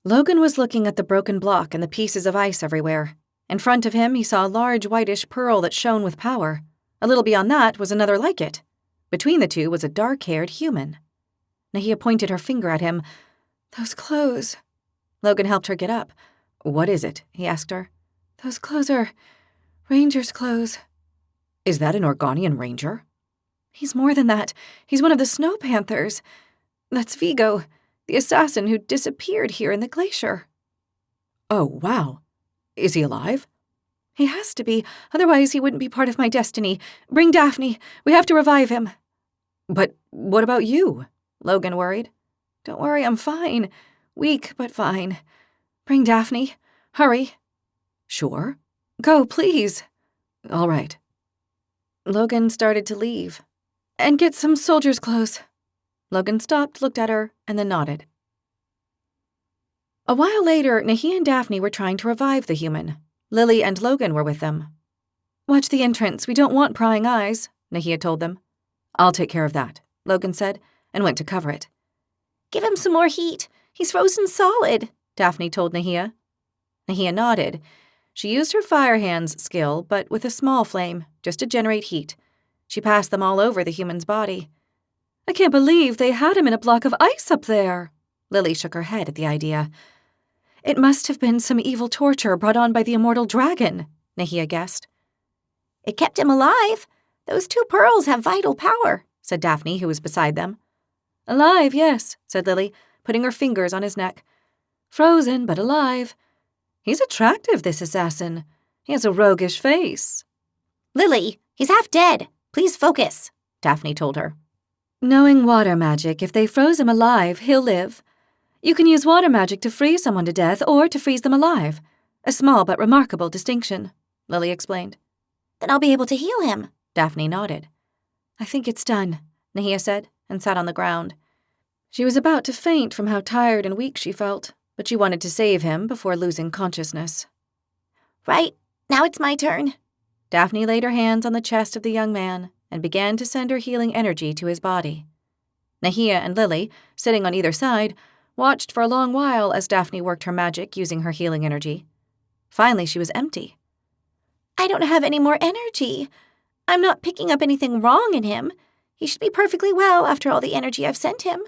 Logan was looking at the broken block and the pieces of ice everywhere. In front of him, he saw a large whitish pearl that shone with power. A little beyond that was another like it. Between the two was a dark-haired human. Nahia pointed her finger at him. "Those clothes." Logan helped her get up. "What is it?" he asked her. "Those clothes are ranger's clothes." "Is that an Organian ranger?" "He's more than that. He's one of the Snow Panthers. That's Vigo, the assassin who disappeared here in the glacier." "Oh, wow. Is he alive?" "He has to be, otherwise he wouldn't be part of my destiny. Bring Daphne. We have to revive him." "But what about you?" Logan worried. "Don't worry, I'm fine. Weak, but fine. Bring Daphne. Hurry." "Sure." "Go, please." "All right." Logan started to leave. "And get some soldier's clothes." Logan stopped, looked at her, and then nodded. A while later, Nahia and Daphne were trying to revive the human. Lily and Logan were with them. "Watch the entrance. We don't want prying eyes," Nahia told them. "I'll take care of that," Logan said, and went to cover it. Give him some more heat. He's frozen solid, Daphne told Nahia. Nahia nodded. She used her fire hands skill, but with a small flame, just to generate heat. She passed them all over the human's body. "I can't believe they had him in a block of ice up there." Lily shook her head at the idea. "It must have been some evil torture brought on by the immortal dragon," Nahia guessed. It kept him alive. Those 2 pearls have vital power, said Daphne, who was beside them. "Alive, yes," said Lily, putting her fingers on his neck. "Frozen, but alive. He's attractive, this assassin. He has a roguish face." Lily, he's half dead. Please focus, Daphne told her. "Knowing water magic, if they froze him alive, he'll live. You can use water magic to freeze someone to death or to freeze them alive. A small but remarkable distinction," Lily explained. Then I'll be able to heal him. Daphne nodded. "I think it's done," Nahia said, and sat on the ground. She was about to faint from how tired and weak she felt, but she wanted to save him before losing consciousness. Right, now it's my turn. Daphne laid her hands on the chest of the young man and began to send her healing energy to his body. Nahia and Lily, sitting on either side, watched for a long while as Daphne worked her magic using her healing energy. Finally, she was empty. I don't have any more energy. I'm not picking up anything wrong in him. He should be perfectly well after all the energy I've sent him.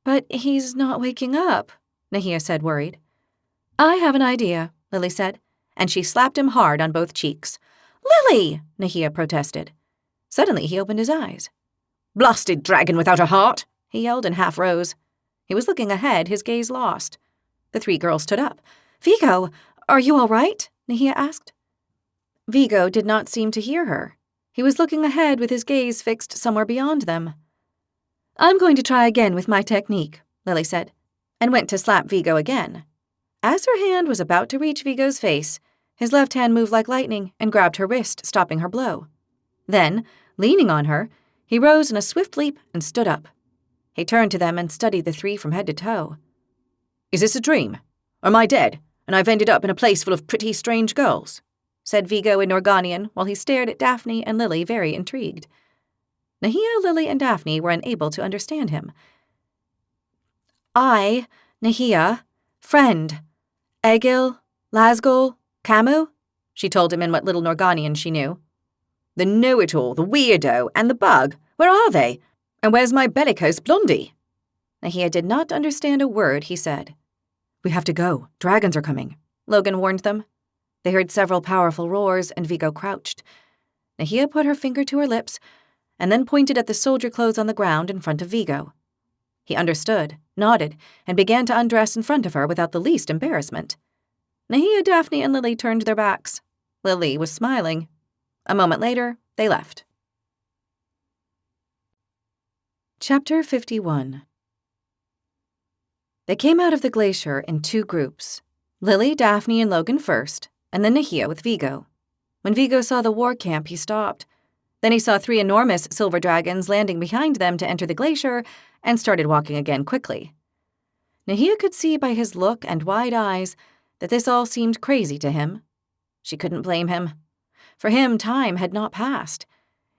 "But he's not waking up," Nahia said, worried. "I have an idea," Lily said, and she slapped him hard on both cheeks. "Lily!" Nahia protested. Suddenly he opened his eyes. "Blasted dragon without a heart!" he yelled and half rose. He was looking ahead, his gaze lost. The 3 girls stood up. "Vigo, are you all right?" Nahia asked. Vigo did not seem to hear her. He was looking ahead with his gaze fixed somewhere beyond them. "I'm going to try again with my technique," Lily said, and went to slap Vigo again. As her hand was about to reach Vigo's face, his left hand moved like lightning and grabbed her wrist, stopping her blow. Then, leaning on her, he rose in a swift leap and stood up. He turned to them and studied the 3 from head to toe. "Is this a dream? Or am I dead, and I've ended up in a place full of pretty, strange girls?" said Vigo in Organian while he stared at Daphne and Lily, very intrigued. Nahia, Lily, and Daphne were unable to understand him. "I, Nahia, friend, Egil, Lasgol, Camu," she told him in what little Norganian she knew. The know-it-all, the weirdo, and the bug. Where are they? And where's my bellicose blondie? Nahia did not understand a word he said. We have to go. Dragons are coming, Logan warned them. They heard several powerful roars, and Vigo crouched. Nahia put her finger to her lips, and then pointed at the soldier clothes on the ground in front of Vigo. He understood, nodded, and began to undress in front of her without the least embarrassment. Nahia, Daphne, and Lily turned their backs. Lily was smiling. A moment later, they left. Chapter 51. They came out of the glacier in 2 groups. Lily, Daphne, and Logan first, and then Nahia with Vigo. When Vigo saw the war camp, he stopped. Then he saw 3 enormous silver dragons landing behind them to enter the glacier and started walking again quickly. Nahia could see by his look and wide eyes that this all seemed crazy to him. She couldn't blame him. For him, time had not passed.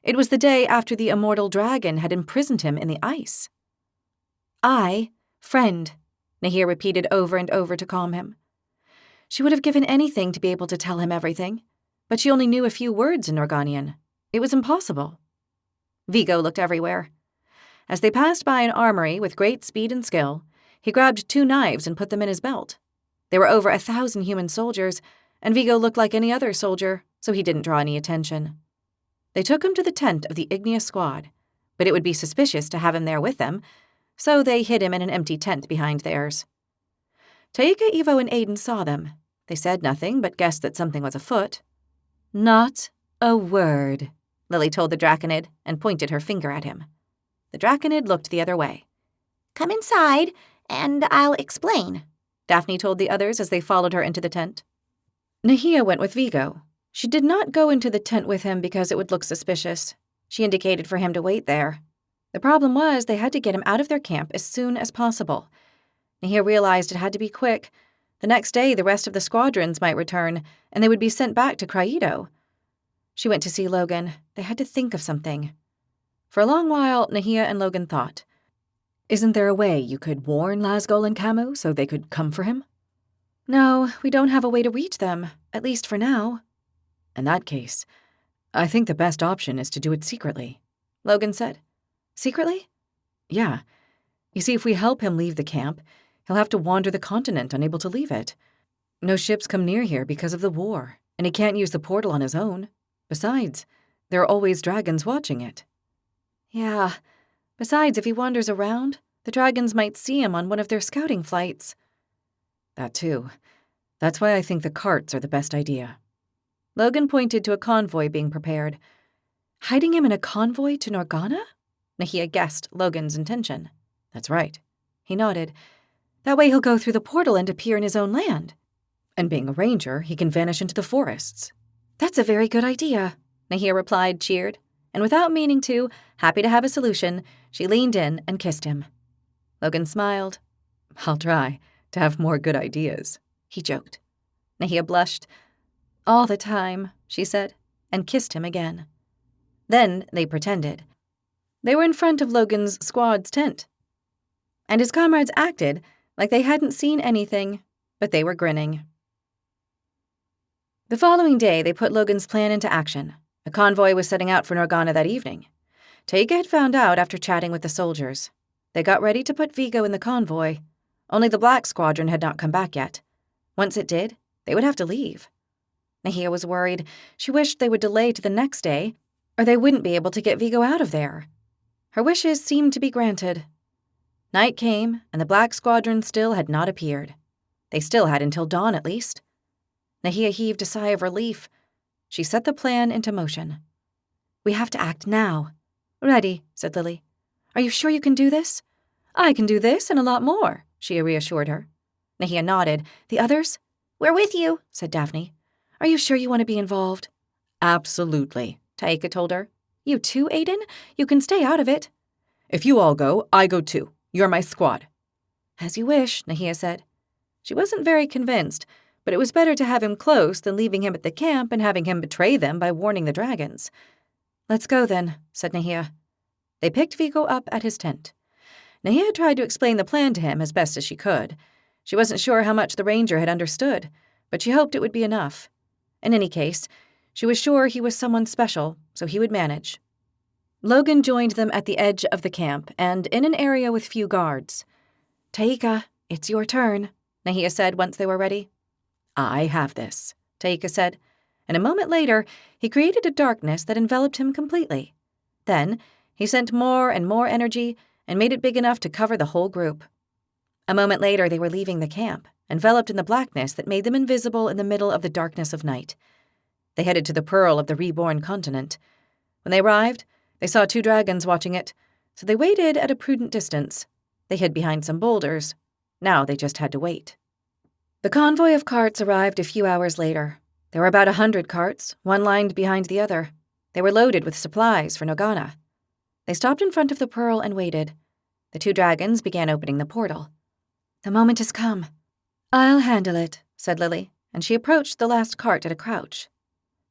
It was the day after the immortal dragon had imprisoned him in the ice. Friend, Nahia repeated over and over to calm him. She would have given anything to be able to tell him everything, but she only knew a few words in Norganian. It was impossible. Vigo looked everywhere. As they passed by an armory with great speed and skill, he grabbed 2 knives and put them in his belt. There were over 1,000 human soldiers, and Vigo looked like any other soldier, so he didn't draw any attention. They took him to the tent of the Igneous Squad, but it would be suspicious to have him there with them, so they hid him in an empty tent behind theirs. Taika, Evo, and Aiden saw them. They said nothing, but guessed that something was afoot. Not a word, Lily told the Draconid and pointed her finger at him. The Draconid looked the other way. Come inside, and I'll explain, Daphne told the others as they followed her into the tent. Nahia went with Vigo. She did not go into the tent with him because it would look suspicious. She indicated for him to wait there. The problem was they had to get him out of their camp as soon as possible. Nahia realized it had to be quick. The next day, the rest of the squadrons might return, and they would be sent back to Craido. She went to see Logan. They had to think of something. For a long while, Nahia and Logan thought. Isn't there a way you could warn Lasgol and Camu so they could come for him? No, we don't have a way to reach them, at least for now. In that case, I think the best option is to do it secretly, Logan said. Secretly? Yeah. You see, if we help him leave the camp, he'll have to wander the continent unable to leave it. No ships come near here because of the war, and he can't use the portal on his own. Besides, there are always dragons watching it. Yeah. Besides, if he wanders around, the dragons might see him on one of their scouting flights. That too. That's why I think the carts are the best idea. Logan pointed to a convoy being prepared. Hiding him in a convoy to Norgana? Nahia guessed Logan's intention. That's right. He nodded. That way he'll go through the portal and appear in his own land. And being a ranger, he can vanish into the forests. That's a very good idea, Nahia replied, cheered. And without meaning to, happy to have a solution, she leaned in and kissed him. Logan smiled. I'll try to have more good ideas, he joked. Nahia blushed. All the time, she said, and kissed him again. Then they pretended. They were in front of Logan's squad's tent. And his comrades acted like they hadn't seen anything, but they were grinning. The following day, they put Logan's plan into action. A convoy was setting out for Norgana that evening. Taika had found out after chatting with the soldiers. They got ready to put Vigo in the convoy. Only the Black Squadron had not come back yet. Once it did, they would have to leave. Nahia was worried. She wished they would delay to the next day, or they wouldn't be able to get Vigo out of there. Her wishes seemed to be granted. Night came, and the Black Squadron still had not appeared. They still had until dawn, at least. Nahia heaved a sigh of relief. She set the plan into motion. We have to act now. Ready, said Lily. Are you sure you can do this? I can do this and a lot more, she reassured her. Nahia nodded. The others? We're with you, said Daphne. Are you sure you want to be involved? Absolutely, Taika told her. You too, Aiden? You can stay out of it. If you all go, I go too. You're my squad. As you wish, Nahia said. She wasn't very convinced, but it was better to have him close than leaving him at the camp and having him betray them by warning the dragons. Let's go then, said Nahia. They picked Vigo up at his tent. Nahia tried to explain the plan to him as best as she could. She wasn't sure how much the ranger had understood, but she hoped it would be enough. In any case, she was sure he was someone special, so he would manage. Logan joined them at the edge of the camp and in an area with few guards. "Taika, it's your turn," Nahia said once they were ready. "I have this," Taika said, and a moment later, he created a darkness that enveloped him completely. Then, he sent more and more energy and made it big enough to cover the whole group. A moment later, they were leaving the camp, enveloped in the blackness that made them invisible in the middle of the darkness of night. They headed to the pearl of the reborn continent. When they arrived, they saw 2 dragons watching it, so they waited at a prudent distance. They hid behind some boulders. Now they just had to wait. The convoy of carts arrived a few hours later. There were about 100 carts, one lined behind the other. They were loaded with supplies for Nogana. They stopped in front of the pearl and waited. The 2 dragons began opening the portal. "The moment has come." "I'll handle it," said Lily, and she approached the last cart at a crouch.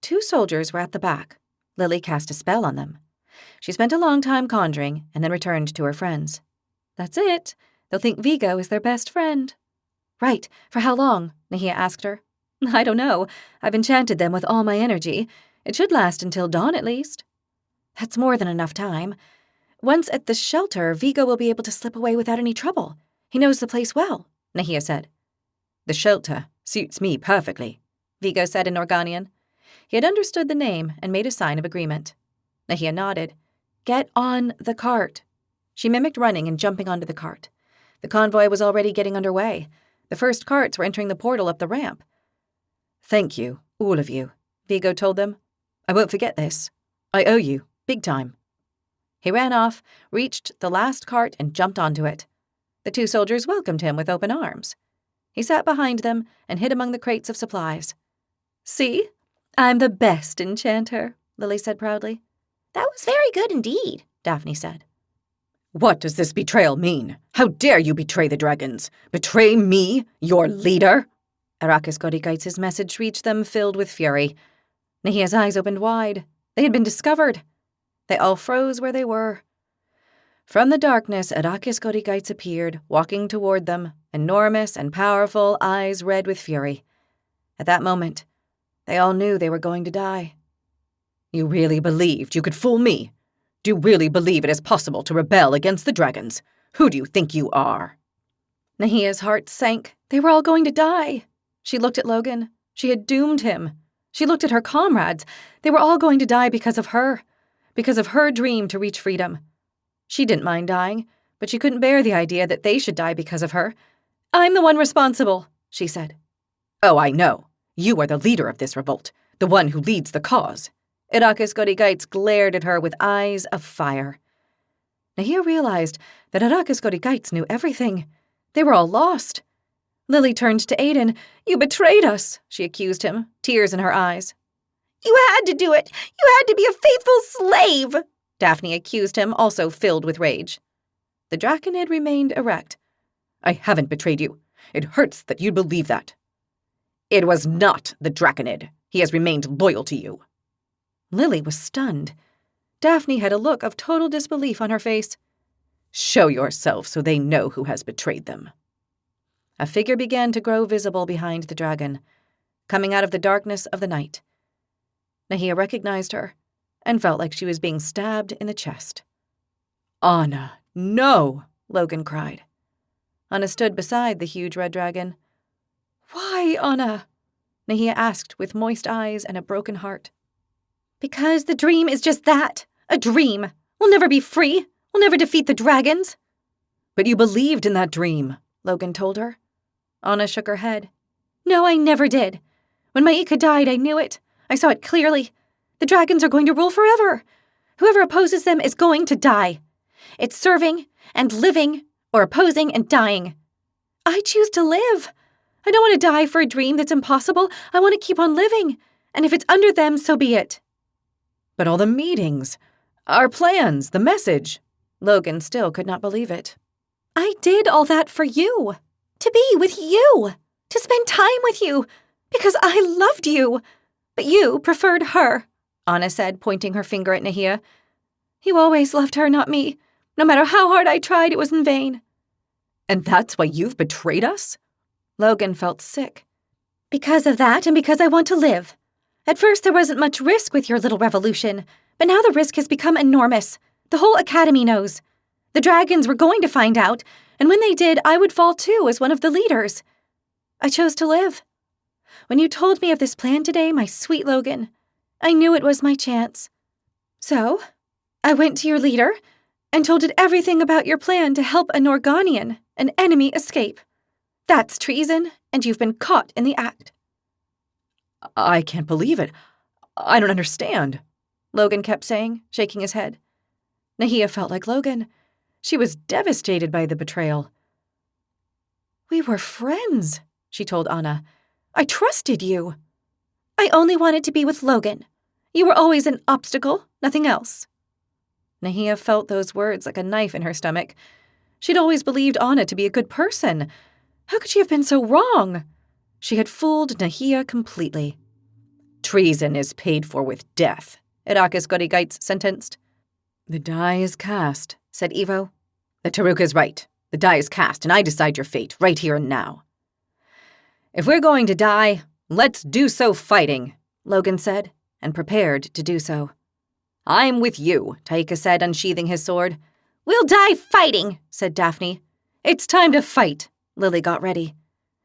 2 soldiers were at the back. Lily cast a spell on them. She spent a long time conjuring and then returned to her friends. "That's it. They'll think Vigo is their best friend." "Right. For how long?" Nahia asked her. "I don't know. I've enchanted them with all my energy. It should last until dawn at least." "That's more than enough time. Once at the shelter, Vigo will be able to slip away without any trouble. He knows the place well," Nahia said. "The shelter suits me perfectly," Vigo said in Organian. He had understood the name and made a sign of agreement. Nahia nodded. "Get on the cart." She mimicked running and jumping onto the cart. The convoy was already getting underway. The first carts were entering the portal up the ramp. "Thank you, all of you," Vigo told them. "I won't forget this. I owe you, big time." He ran off, reached the last cart, and jumped onto it. The 2 soldiers welcomed him with open arms. He sat behind them and hid among the crates of supplies. "See? I'm the best enchanter," Lily said proudly. That was very good indeed, Daphne said. "What does this betrayal mean? How dare you betray the dragons? Betray me, your leader?" Arrakis Gorigaitz's message reached them filled with fury. Nahia's eyes opened wide. They had been discovered. They all froze where they were. From the darkness, Arrakis Gorigaitz appeared, walking toward them, enormous and powerful, eyes red with fury. At that moment, they all knew they were going to die. "You really believed you could fool me? Do you really believe it is possible to rebel against the dragons? Who do you think you are?" Nahia's heart sank. They were all going to die. She looked at Logan. She had doomed him. She looked at her comrades. They were all going to die because of her dream to reach freedom. She didn't mind dying, but she couldn't bear the idea that they should die because of her. "I'm the one responsible," she said. "Oh, I know. You are the leader of this revolt, the one who leads the cause." Arrakis Gorigaitz glared at her with eyes of fire. Nahia realized that Arrakis Gorigaitz knew everything. They were all lost. Lily turned to Aiden. "You betrayed us," she accused him, tears in her eyes. "You had to do it! You had to be a faithful slave!" Daphne accused him, also filled with rage. The Draconid remained erect. "I haven't betrayed you. It hurts that you'd believe that." "It was not the Draconid. He has remained loyal to you." Lily was stunned. Daphne had a look of total disbelief on her face. "Show yourself so they know who has betrayed them." A figure began to grow visible behind the dragon, coming out of the darkness of the night. Nahia recognized her and felt like she was being stabbed in the chest. "Anna, no!" Logan cried. Anna stood beside the huge red dragon. "Why, Anna?" Nahia asked with moist eyes and a broken heart. "Because the dream is just that, a dream. We'll never be free. We'll never defeat the dragons." "But you believed in that dream," Logan told her. Anna shook her head. "No, I never did. When Maika died, I knew it. I saw it clearly. The dragons are going to rule forever. Whoever opposes them is going to die. It's serving and living or opposing and dying. I choose to live. I don't want to die for a dream that's impossible. I want to keep on living. And if it's under them, so be it." "But all the meetings, our plans, the message." Logan still could not believe it. "I did all that for you. To be with you. To spend time with you. Because I loved you. But you preferred her," Anna said, pointing her finger at Nahia. "You always loved her, not me. No matter how hard I tried, it was in vain." "And that's why you've betrayed us?" Logan felt sick. "Because of that and because I want to live. At first, there wasn't much risk with your little revolution, but now the risk has become enormous. The whole academy knows. The dragons were going to find out, and when they did, I would fall too as one of the leaders. I chose to live. When you told me of this plan today, my sweet Logan, I knew it was my chance. So, I went to your leader and told it everything about your plan to help a Norganian, an enemy, escape. That's treason, and you've been caught in the act. I can't believe it. I don't understand, Logan kept saying, shaking his head. Nahia felt like Logan. She was devastated by the betrayal. We were friends, she told Anna. I trusted you. I only wanted to be with Logan. You were always an obstacle, nothing else. Nahia felt those words like a knife in her stomach. She'd always believed Anna to be a good person. How could she have been so wrong? She had fooled Nahia completely. Treason is paid for with death, Irakis Godigites sentenced. The die is cast, said Evo. The Taruk is right. The die is cast, and I decide your fate, right here and now. If we're going to die, let's do so fighting, Logan said, and prepared to do so. I'm with you, Taika said, unsheathing his sword. We'll die fighting, said Daphne. It's time to fight, Lily got ready.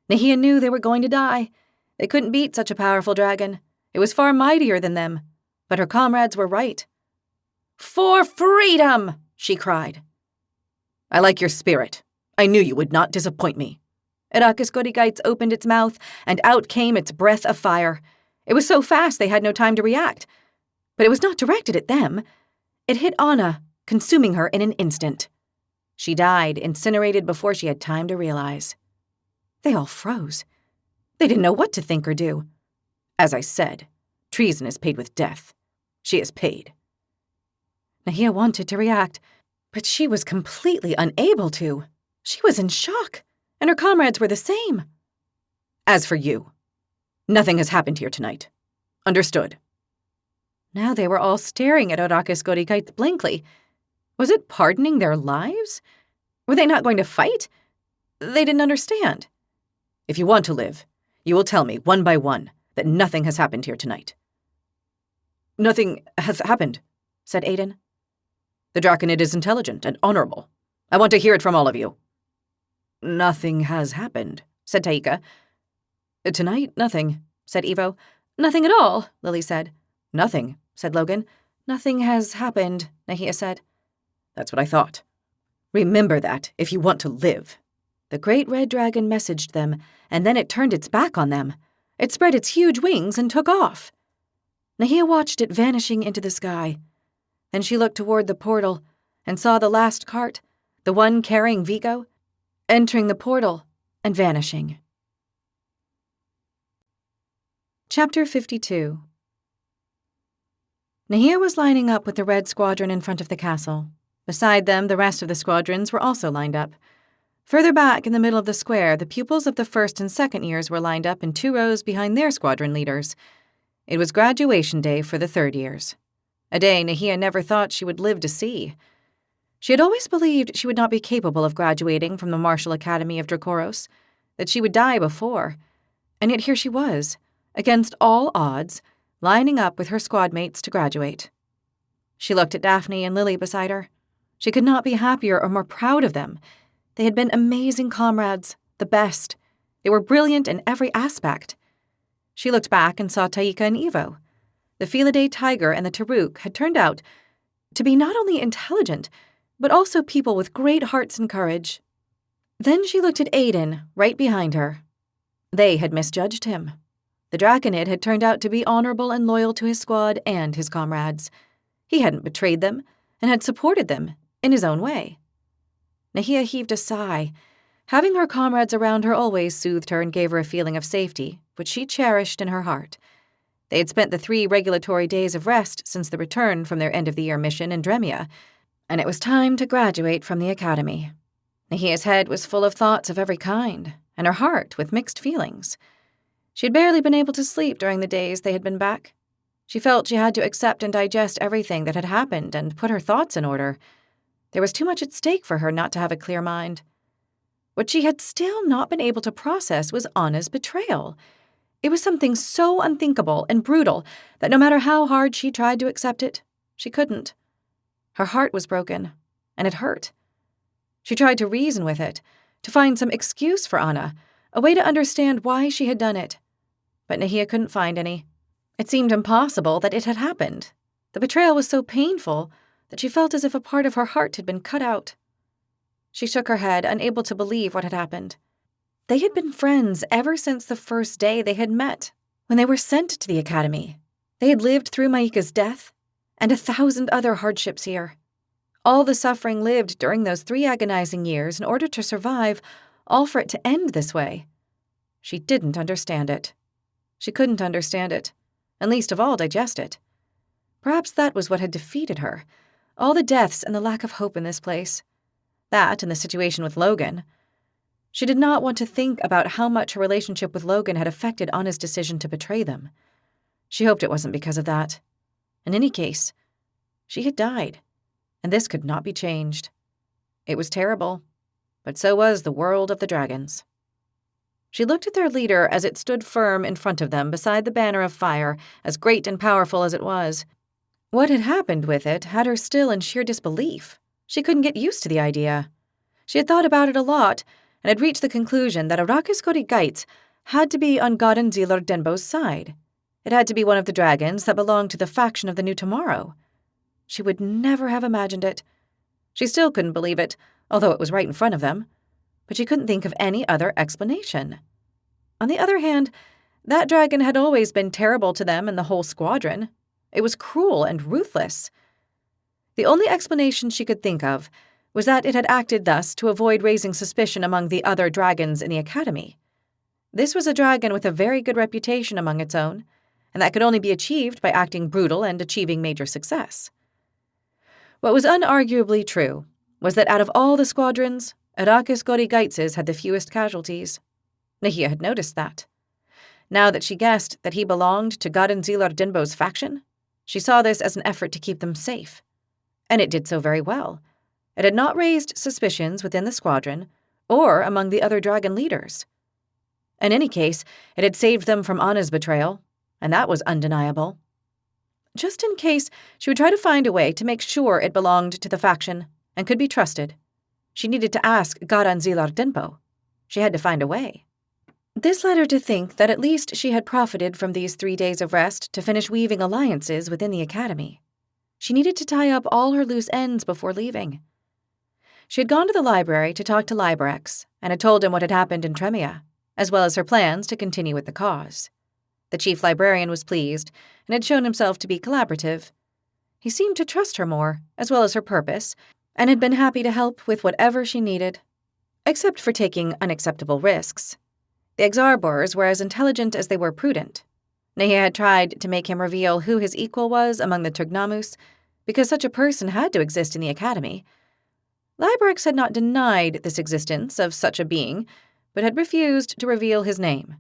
Nahia knew they were going to die. They couldn't beat such a powerful dragon. It was far mightier than them. But her comrades were right. For freedom, she cried. I like your spirit. I knew you would not disappoint me. Irakis Godigites opened its mouth, and out came its breath of fire. It was so fast they had no time to react. But it was not directed at them. It hit Anna, consuming her in an instant. She died, incinerated before she had time to realize. They all froze. They didn't know what to think or do. As I said, treason is paid with death. She is paid. Nahia wanted to react, but she was completely unable to. She was in shock, and her comrades were the same. As for you, nothing has happened here tonight. Understood? Now they were all staring at Irakis Godigites blankly. Was it pardoning their lives? Were they not going to fight? They didn't understand. If you want to live, you will tell me, one by one, that nothing has happened here tonight. Nothing has happened, said Aiden. The Draconid is intelligent and honorable. I want to hear it from all of you. Nothing has happened, said Taika. Tonight, nothing, said Evo. Nothing at all, Lily said. Nothing, said Logan. Nothing has happened, Nahia said. That's what I thought. Remember that if you want to live. The great red dragon messaged them, and then it turned its back on them. It spread its huge wings and took off. Nahia watched it vanishing into the sky. Then she looked toward the portal and saw the last cart, the one carrying Vigo, entering the portal and vanishing. Chapter 52. Nahia was lining up with the red squadron in front of the castle. Beside them, the rest of the squadrons were also lined up. Further back in the middle of the square, the pupils of the first and second years were lined up in 2 rows behind their squadron leaders. It was graduation day for the third years. A day Nahia never thought she would live to see. She had always believed she would not be capable of graduating from the Martial Academy of Dracoros, that she would die before. And yet here she was, against all odds, lining up with her squad mates to graduate. She looked at Daphne and Lily beside her. She could not be happier or more proud of them. They had been amazing comrades, the best. They were brilliant in every aspect. She looked back and saw Taika and Evo. The Felidae tiger and the Taruk had turned out to be not only intelligent, but also people with great hearts and courage. Then she looked at Aiden, right behind her. They had misjudged him. The Draconid had turned out to be honorable and loyal to his squad and his comrades. He hadn't betrayed them and had supported them in his own way. Nahia heaved a sigh. Having her comrades around her always soothed her and gave her a feeling of safety, which she cherished in her heart. They had spent the 3 regulatory days of rest since the return from their end-of-the-year mission in Dremia, and it was time to graduate from the academy. Nahia's head was full of thoughts of every kind, and her heart with mixed feelings. She had barely been able to sleep during the days they had been back. She felt she had to accept and digest everything that had happened and put her thoughts in order. There was too much at stake for her not to have a clear mind. What she had still not been able to process was Anna's betrayal. It was something so unthinkable and brutal that no matter how hard she tried to accept it, she couldn't. Her heart was broken, and it hurt. She tried to reason with it, to find some excuse for Anna, a way to understand why she had done it. But Nahia couldn't find any. It seemed impossible that it had happened. The betrayal was so painful that she felt as if a part of her heart had been cut out. She shook her head, unable to believe what had happened. They had been friends ever since the first day they had met, when they were sent to the academy. They had lived through Maika's death and 1,000 other hardships here. All the suffering lived during those 3 agonizing years in order to survive, all for it to end this way. She didn't understand it. She couldn't understand it, and least of all digest it. Perhaps that was what had defeated her. All the deaths and the lack of hope in this place. That and the situation with Logan. She did not want to think about how much her relationship with Logan had affected Anna's decision to betray them. She hoped it wasn't because of that. In any case, she had died, and this could not be changed. It was terrible, but so was the world of the dragons. She looked at their leader as it stood firm in front of them beside the banner of fire, as great and powerful as it was. What had happened with it had her still in sheer disbelief. She couldn't get used to the idea. She had thought about it a lot, and had reached the conclusion that Arrakis Gaitz had to be on Godin Zilor Denbo's side. It had to be one of the dragons that belonged to the faction of the New Tomorrow. She would never have imagined it. She still couldn't believe it, although it was right in front of them. But she couldn't think of any other explanation. On the other hand, that dragon had always been terrible to them and the whole squadron. It was cruel and ruthless. The only explanation she could think of was that it had acted thus to avoid raising suspicion among the other dragons in the academy. This was a dragon with a very good reputation among its own, and that could only be achieved by acting brutal and achieving major success. What was unarguably true was that out of all the squadrons, Arrakis Gaitz's had the fewest casualties. Nahia had noticed that. Now that she guessed that he belonged to Godin Zilor Dinbo's faction, she saw this as an effort to keep them safe. And it did so very well. It had not raised suspicions within the squadron or among the other dragon leaders. In any case, it had saved them from Anna's betrayal, and that was undeniable. Just in case, she would try to find a way to make sure it belonged to the faction and could be trusted. She needed to ask Godin Zilor Dinbo. She had to find a way. This led her to think that at least she had profited from these 3 days of rest to finish weaving alliances within the academy. She needed to tie up all her loose ends before leaving. She had gone to the library to talk to Librax and had told him what had happened in Tremia, as well as her plans to continue with the cause. The chief librarian was pleased and had shown himself to be collaborative. He seemed to trust her more, as well as her purpose, and had been happy to help with whatever she needed, except for taking unacceptable risks. The Exarbors were as intelligent as they were prudent. Nahia had tried to make him reveal who his equal was among the Turgnamus, because such a person had to exist in the academy. Librax had not denied this existence of such a being, but had refused to reveal his name.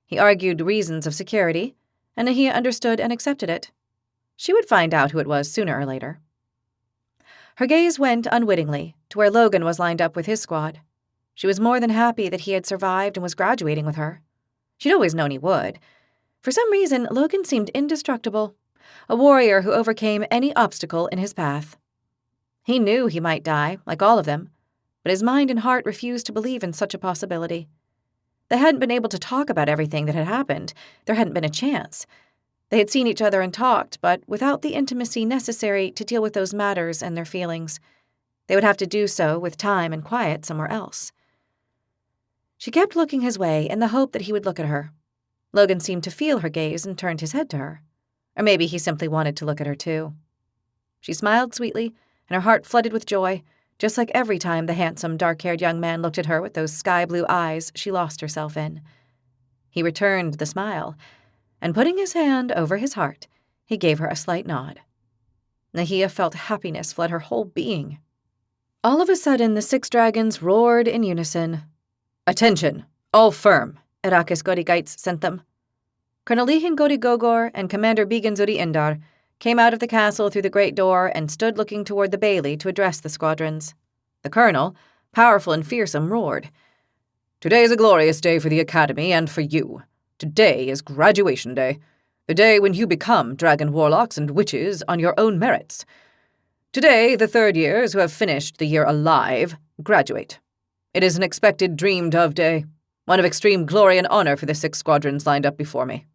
He argued reasons of security, and Nahia understood and accepted it. She would find out who it was sooner or later. Her gaze went unwittingly to where Logan was lined up with his squad. She was more than happy that he had survived and was graduating with her. She'd always known he would. For some reason, Logan seemed indestructible, a warrior who overcame any obstacle in his path. He knew he might die, like all of them, but his mind and heart refused to believe in such a possibility. They hadn't been able to talk about everything that had happened. There hadn't been a chance. They had seen each other and talked, but without the intimacy necessary to deal with those matters and their feelings. They would have to do so with time and quiet somewhere else. She kept looking his way in the hope that he would look at her. Logan seemed to feel her gaze and turned his head to her. Or maybe he simply wanted to look at her too. She smiled sweetly, and her heart flooded with joy, just like every time the handsome, dark-haired young man looked at her with those sky-blue eyes she lost herself in. He returned the smile, and putting his hand over his heart, he gave her a slight nod. Nahia felt happiness flood her whole being. All of a sudden, the 6 dragons roared in unison. "Attention! All firm!" Arrakis Gaitz sent them. Colonel Lihin Gogor and Commander Bigan Indar came out of the castle through the great door and stood looking toward the bailey to address the squadrons. The colonel, powerful and fearsome, roared, "Today is a glorious day for the Academy and for you. Today is graduation day, the day when you become dragon warlocks and witches on your own merits. Today, the third years who have finished the year alive graduate. It is an expected, dreamed-of day, one of extreme glory and honor for the 6 squadrons lined up before me.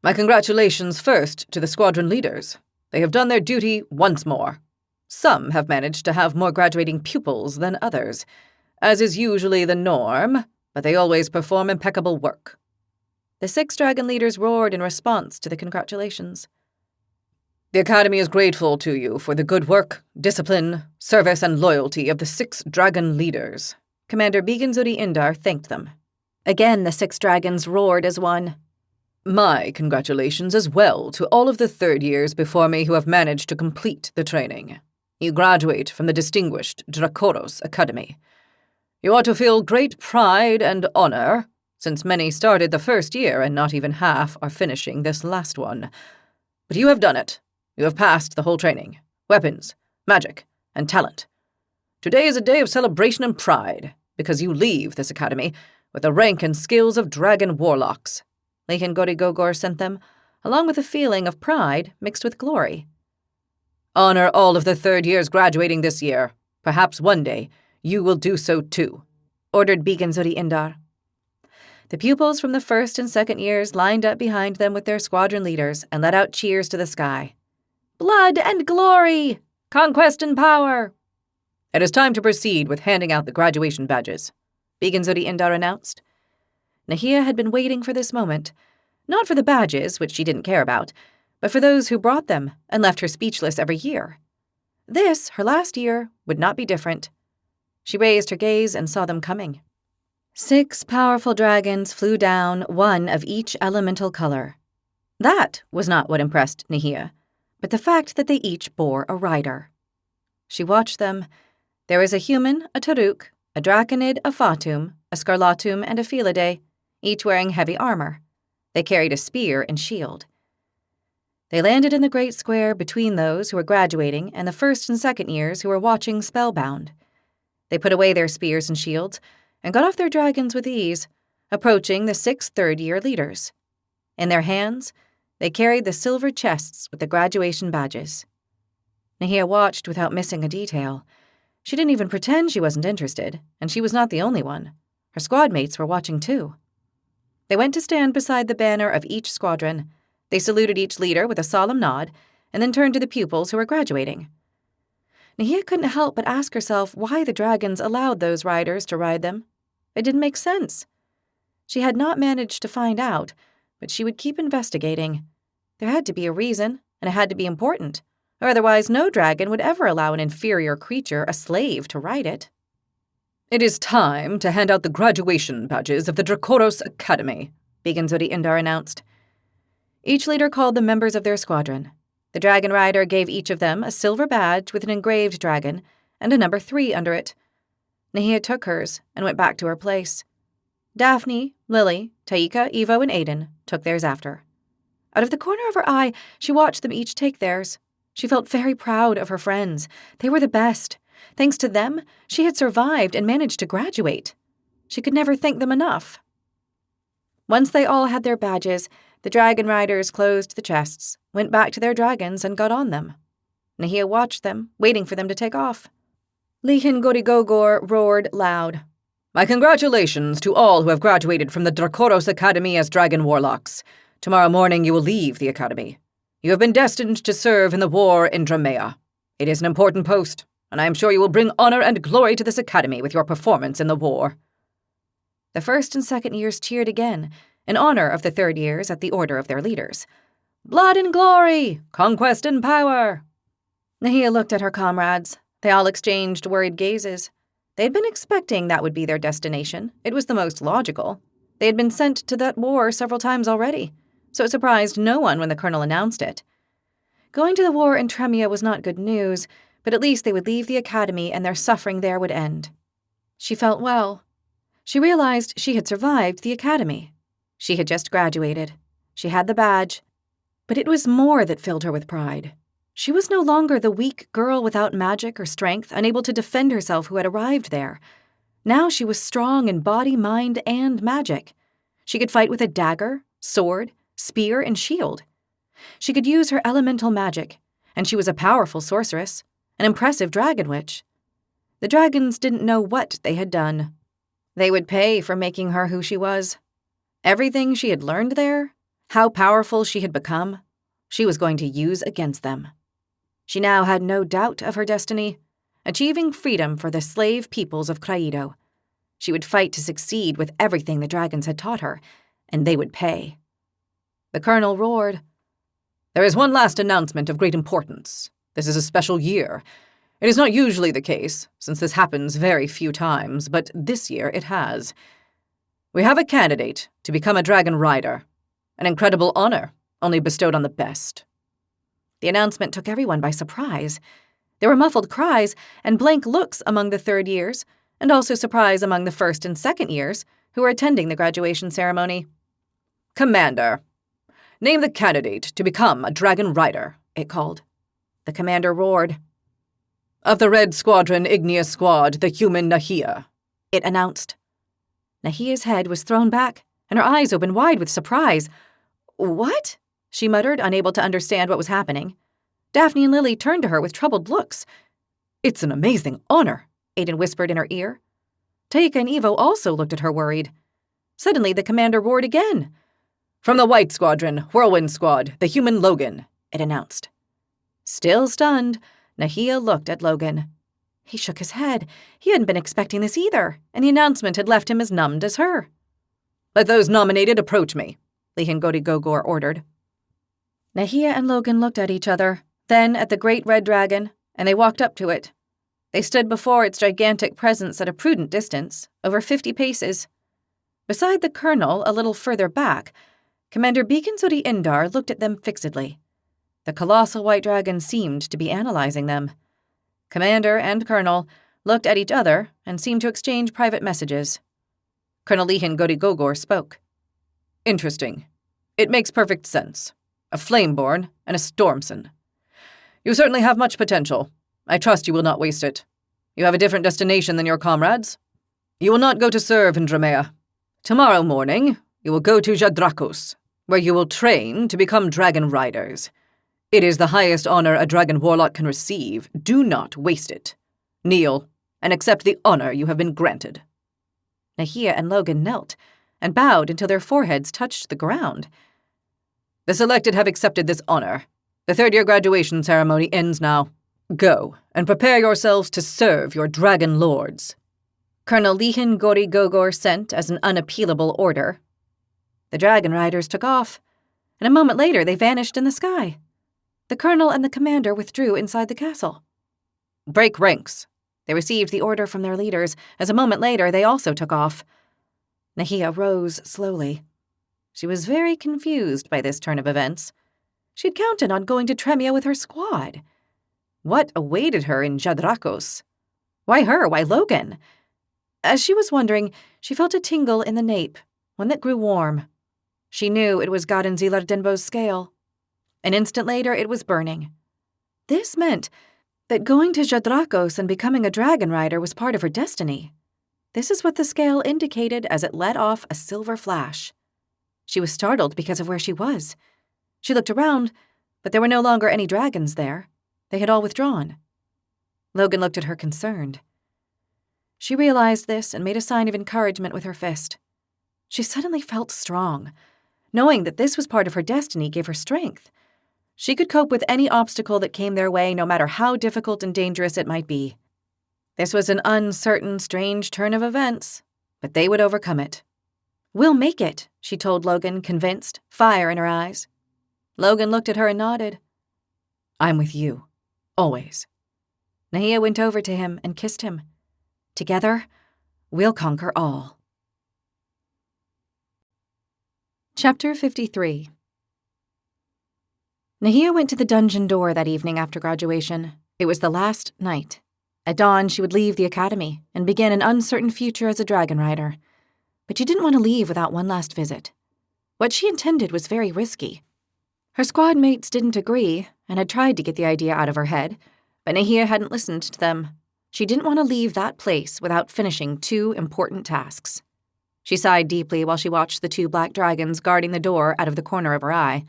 My congratulations first to the squadron leaders. They have done their duty once more. Some have managed to have more graduating pupils than others, as is usually the norm, but they always perform impeccable work. The 6 dragon leaders roared in response to the congratulations. The Academy is grateful to you for the good work, discipline, service, and loyalty of the 6 dragon leaders. Commander Beganzodi Indar thanked them. Again, the 6 dragons roared as one. My congratulations as well to all of the third years before me who have managed to complete the training. You graduate from the distinguished Dracoros Academy. You ought to feel great pride and honor, since many started the first year and not even half are finishing this last one. But you have done it. You have passed the whole training, weapons, magic, and talent. Today is a day of celebration and pride, because you leave this academy with the rank and skills of dragon warlocks. Lekan Gorigogor sent them, along with a feeling of pride mixed with glory. Honor all of the third years graduating this year. Perhaps one day you will do so too, ordered Beganzodi Indar. The pupils from the first and second years lined up behind them with their squadron leaders and let out cheers to the sky. Blood and glory! Conquest and power! It is time to proceed with handing out the graduation badges, Beganzodi Indar announced. Nahia had been waiting for this moment, not for the badges, which she didn't care about, but for those who brought them and left her speechless every year. This, her last year, would not be different. She raised her gaze and saw them coming. 6 powerful dragons flew down, one of each elemental color. That was not what impressed Nahia, but the fact that they each bore a rider. She watched them. There was a human, a Taruk, a Draconid, a Fatum, a Scarlatum, and a Felidae, each wearing heavy armor. They carried a spear and shield. They landed in the great square between those who were graduating and the first and second years who were watching spellbound. They put away their spears and shields and got off their dragons with ease, approaching the 6 third-year leaders. In their hands, they carried the silver chests with the graduation badges. Nahia watched without missing a detail. She didn't even pretend she wasn't interested, and she was not the only one. Her squad mates were watching too. They went to stand beside the banner of each squadron. They saluted each leader with a solemn nod, and then turned to the pupils who were graduating. Nahia couldn't help but ask herself why the dragons allowed those riders to ride them. It didn't make sense. She had not managed to find out, but she would keep investigating. There had to be a reason, and it had to be important, or otherwise no dragon would ever allow an inferior creature, a slave, to ride it. It is time to hand out the graduation badges of the Dracoros Academy, Beganzodi Indar announced. Each leader called the members of their squadron. The dragon rider gave each of them a silver badge with an engraved dragon and a number 3 under it. Nahia took hers and went back to her place. Daphne, Lily, Taika, Evo, and Aiden took theirs after. Out of the corner of her eye, she watched them each take theirs. She felt very proud of her friends. They were the best. Thanks to them, she had survived and managed to graduate. She could never thank them enough. Once they all had their badges, the dragon riders closed the chests, went back to their dragons, and got on them. Nahia watched them, waiting for them to take off. Lekan Gorigogor roared loud. My congratulations to all who have graduated from the Dracoros Academy as dragon warlocks. Tomorrow morning you will leave the academy. You have been destined to serve in the war in Dramea. It is an important post, and I am sure you will bring honor and glory to this academy with your performance in the war. The first and second years cheered again, in honor of the third years at the order of their leaders. Blood and glory! Conquest and power! Nahia looked at her comrades. They all exchanged worried gazes. They had been expecting that would be their destination. It was the most logical. They had been sent to that war several times already, so it surprised no one when the colonel announced it. Going to the war in Dramea was not good news, but at least they would leave the academy and their suffering there would end. She felt well. She realized she had survived the academy. She had just graduated. She had the badge. But it was more that filled her with pride. She was no longer the weak girl without magic or strength, unable to defend herself who had arrived there. Now she was strong in body, mind, and magic. She could fight with a dagger, sword, spear, and shield. She could use her elemental magic, and she was a powerful sorceress, an impressive dragon witch. The dragons didn't know what they had done. They would pay for making her who she was. Everything she had learned there, how powerful she had become, she was going to use against them. She now had no doubt of her destiny, achieving freedom for the slave peoples of Craido. She would fight to succeed with everything the dragons had taught her, and they would pay. The colonel roared. "There is one last announcement of great importance. This is a special year. It is not usually the case, since this happens very few times, but this year it has. We have a candidate to become a dragon rider, an incredible honor only bestowed on the best." The announcement took everyone by surprise. There were muffled cries and blank looks among the third years, and also surprise among the first and second years who were attending the graduation ceremony. "Commander, name the candidate to become a dragon rider," it called. The commander roared. "Of the Red Squadron Igneous Squad, the human Nahia," it announced. Nahia's head was thrown back, and her eyes opened wide with surprise. "What?" she muttered, unable to understand what was happening. Daphne and Lily turned to her with troubled looks. "It's an amazing honor," Aiden whispered in her ear. Taika and Evo also looked at her worried. Suddenly, the commander roared again. "From the White Squadron, Whirlwind Squad, the human Logan," it announced. Still stunned, Nahia looked at Logan. He shook his head. He hadn't been expecting this either, and the announcement had left him as numbed as her. "Let those nominated approach me," Lihan Gogor ordered. Nahia and Logan looked at each other, then at the great red dragon, and they walked up to it. They stood before its gigantic presence at a prudent distance, over 50 paces. Beside the colonel, a little further back, Commander Beaconsudi Indar looked at them fixedly. The colossal white dragon seemed to be analyzing them. Commander and colonel looked at each other and seemed to exchange private messages. Colonel Lihan Gogor spoke. "Interesting. It makes perfect sense. A Flameborn and a Stormson. You certainly have much potential. I trust you will not waste it. You have a different destination than your comrades. You will not go to serve in Dramea. Tomorrow morning, you will go to Jadrakos, where you will train to become dragon riders. It is the highest honor a dragon warlock can receive. Do not waste it. Kneel and accept the honor you have been granted." Nahia and Logan knelt and bowed until their foreheads touched the ground. "The selected have accepted this honor. The third-year graduation ceremony ends now. Go and prepare yourselves to serve your dragon lords." Colonel Lihan Gogor sent as an unappealable order. The dragon riders took off, and a moment later they vanished in the sky. The colonel and the commander withdrew inside the castle. "Break ranks." They received the order from their leaders, as a moment later they also took off. Nahia rose slowly. She was very confused by this turn of events. She'd counted on going to Tremia with her squad. What awaited her in Jadrakos? Why her? Why Logan? As she was wondering, she felt a tingle in the nape, one that grew warm. She knew it was Gaden Zilardinbo's scale. An instant later, it was burning. This meant that going to Jadrakos and becoming a dragon rider was part of her destiny. This is what the scale indicated as it let off a silver flash. She was startled because of where she was. She looked around, but there were no longer any dragons there. They had all withdrawn. Logan looked at her concerned. She realized this and made a sign of encouragement with her fist. She suddenly felt strong. Knowing that this was part of her destiny gave her strength. She could cope with any obstacle that came their way, no matter how difficult and dangerous it might be. This was an uncertain, strange turn of events, but they would overcome it. "We'll make it," she told Logan, convinced, fire in her eyes. Logan looked at her and nodded. "I'm with you. Always." Nahia went over to him and kissed him. Together, we'll conquer all. Chapter 53. Nahia went to the dungeon door that evening after graduation. It was the last night. At dawn, she would leave the academy and begin an uncertain future as a dragon rider. But she didn't want to leave without one last visit. What she intended was very risky. Her squad mates didn't agree and had tried to get the idea out of her head, but Nahia hadn't listened to them. She didn't want to leave that place without finishing 2 important tasks. She sighed deeply while she watched the 2 black dragons guarding the door out of the corner of her eye.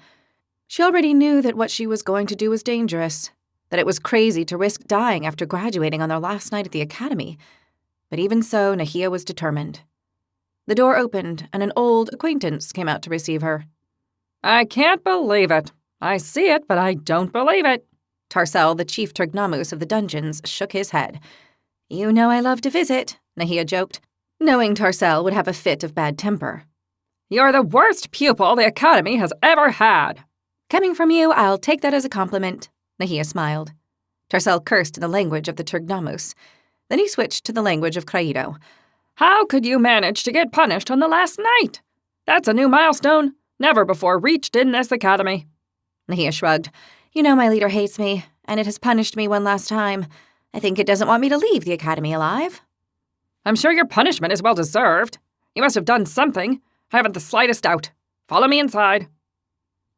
She already knew that what she was going to do was dangerous, that it was crazy to risk dying after graduating on their last night at the academy. But even so, Nahia was determined. The door opened, and an old acquaintance came out to receive her. I can't believe it. I see it, but I don't believe it. Tarsel, the chief Turgnamus of the dungeons, shook his head. You know I love to visit, Nahia joked, knowing Tarsel would have a fit of bad temper. You're the worst pupil the Academy has ever had. Coming from you, I'll take that as a compliment, Nahia smiled. Tarsel cursed in the language of the Turgnamus. Then he switched to the language of Craido. How could you manage to get punished on the last night? That's a new milestone, never before reached in this academy. Nahia shrugged. You know my leader hates me, and it has punished me one last time. I think it doesn't want me to leave the academy alive. I'm sure your punishment is well deserved. You must have done something. I haven't the slightest doubt. Follow me inside.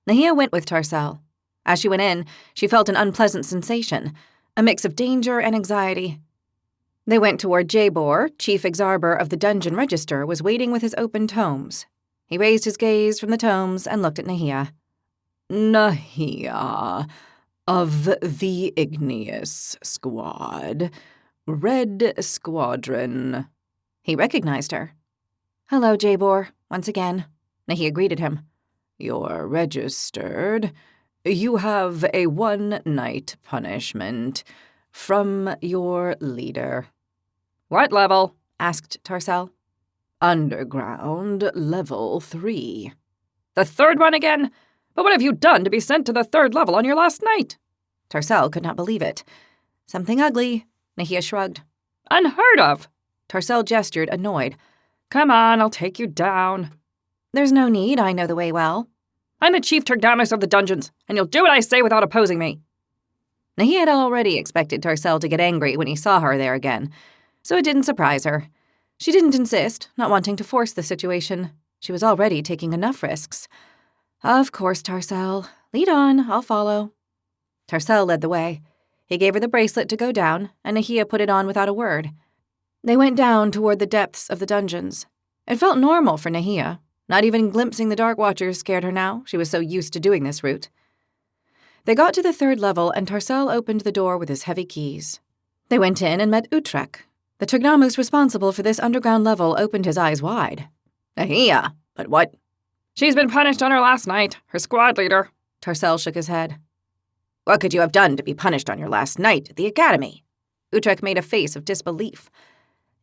Nahia went with Tarsel. As she went in, she felt an unpleasant sensation, a mix of danger and anxiety. They went toward Jabor, chief exarber of the dungeon register, was waiting with his open tomes. He raised his gaze from the tomes and looked at Nahia. Nahia, of the Igneous Squad, Red Squadron. He recognized her. Hello, Jabor, once again. Nahia greeted him. You're registered. You have a 1-night punishment from your leader. What level? Asked Tarsel. Underground, level 3. The 3rd one again? But what have you done to be sent to the 3rd level on your last night? Tarsel could not believe it. Something ugly, Nahia shrugged. Unheard of. Tarsel gestured, annoyed. Come on, I'll take you down. There's no need, I know the way well. I'm the chief Turgnamus of the dungeons, and you'll do what I say without opposing me. Nahia had already expected Tarsel to get angry when he saw her there again, so it didn't surprise her. She didn't insist, not wanting to force the situation. She was already taking enough risks. Of course, Tarsel. Lead on, I'll follow. Tarsel led the way. He gave her the bracelet to go down, and Nahia put it on without a word. They went down toward the depths of the dungeons. It felt normal for Nahia. Not even glimpsing the Dark Watchers scared her now. She was so used to doing this route. They got to the 3rd level, and Tarsel opened the door with his heavy keys. They went in and met Utrecht. The Turgnamus responsible for this underground level opened his eyes wide. Nahia, but what? She's been punished on her last night, her squad leader. Tarsel shook his head. What could you have done to be punished on your last night at the academy? Utrecht made a face of disbelief.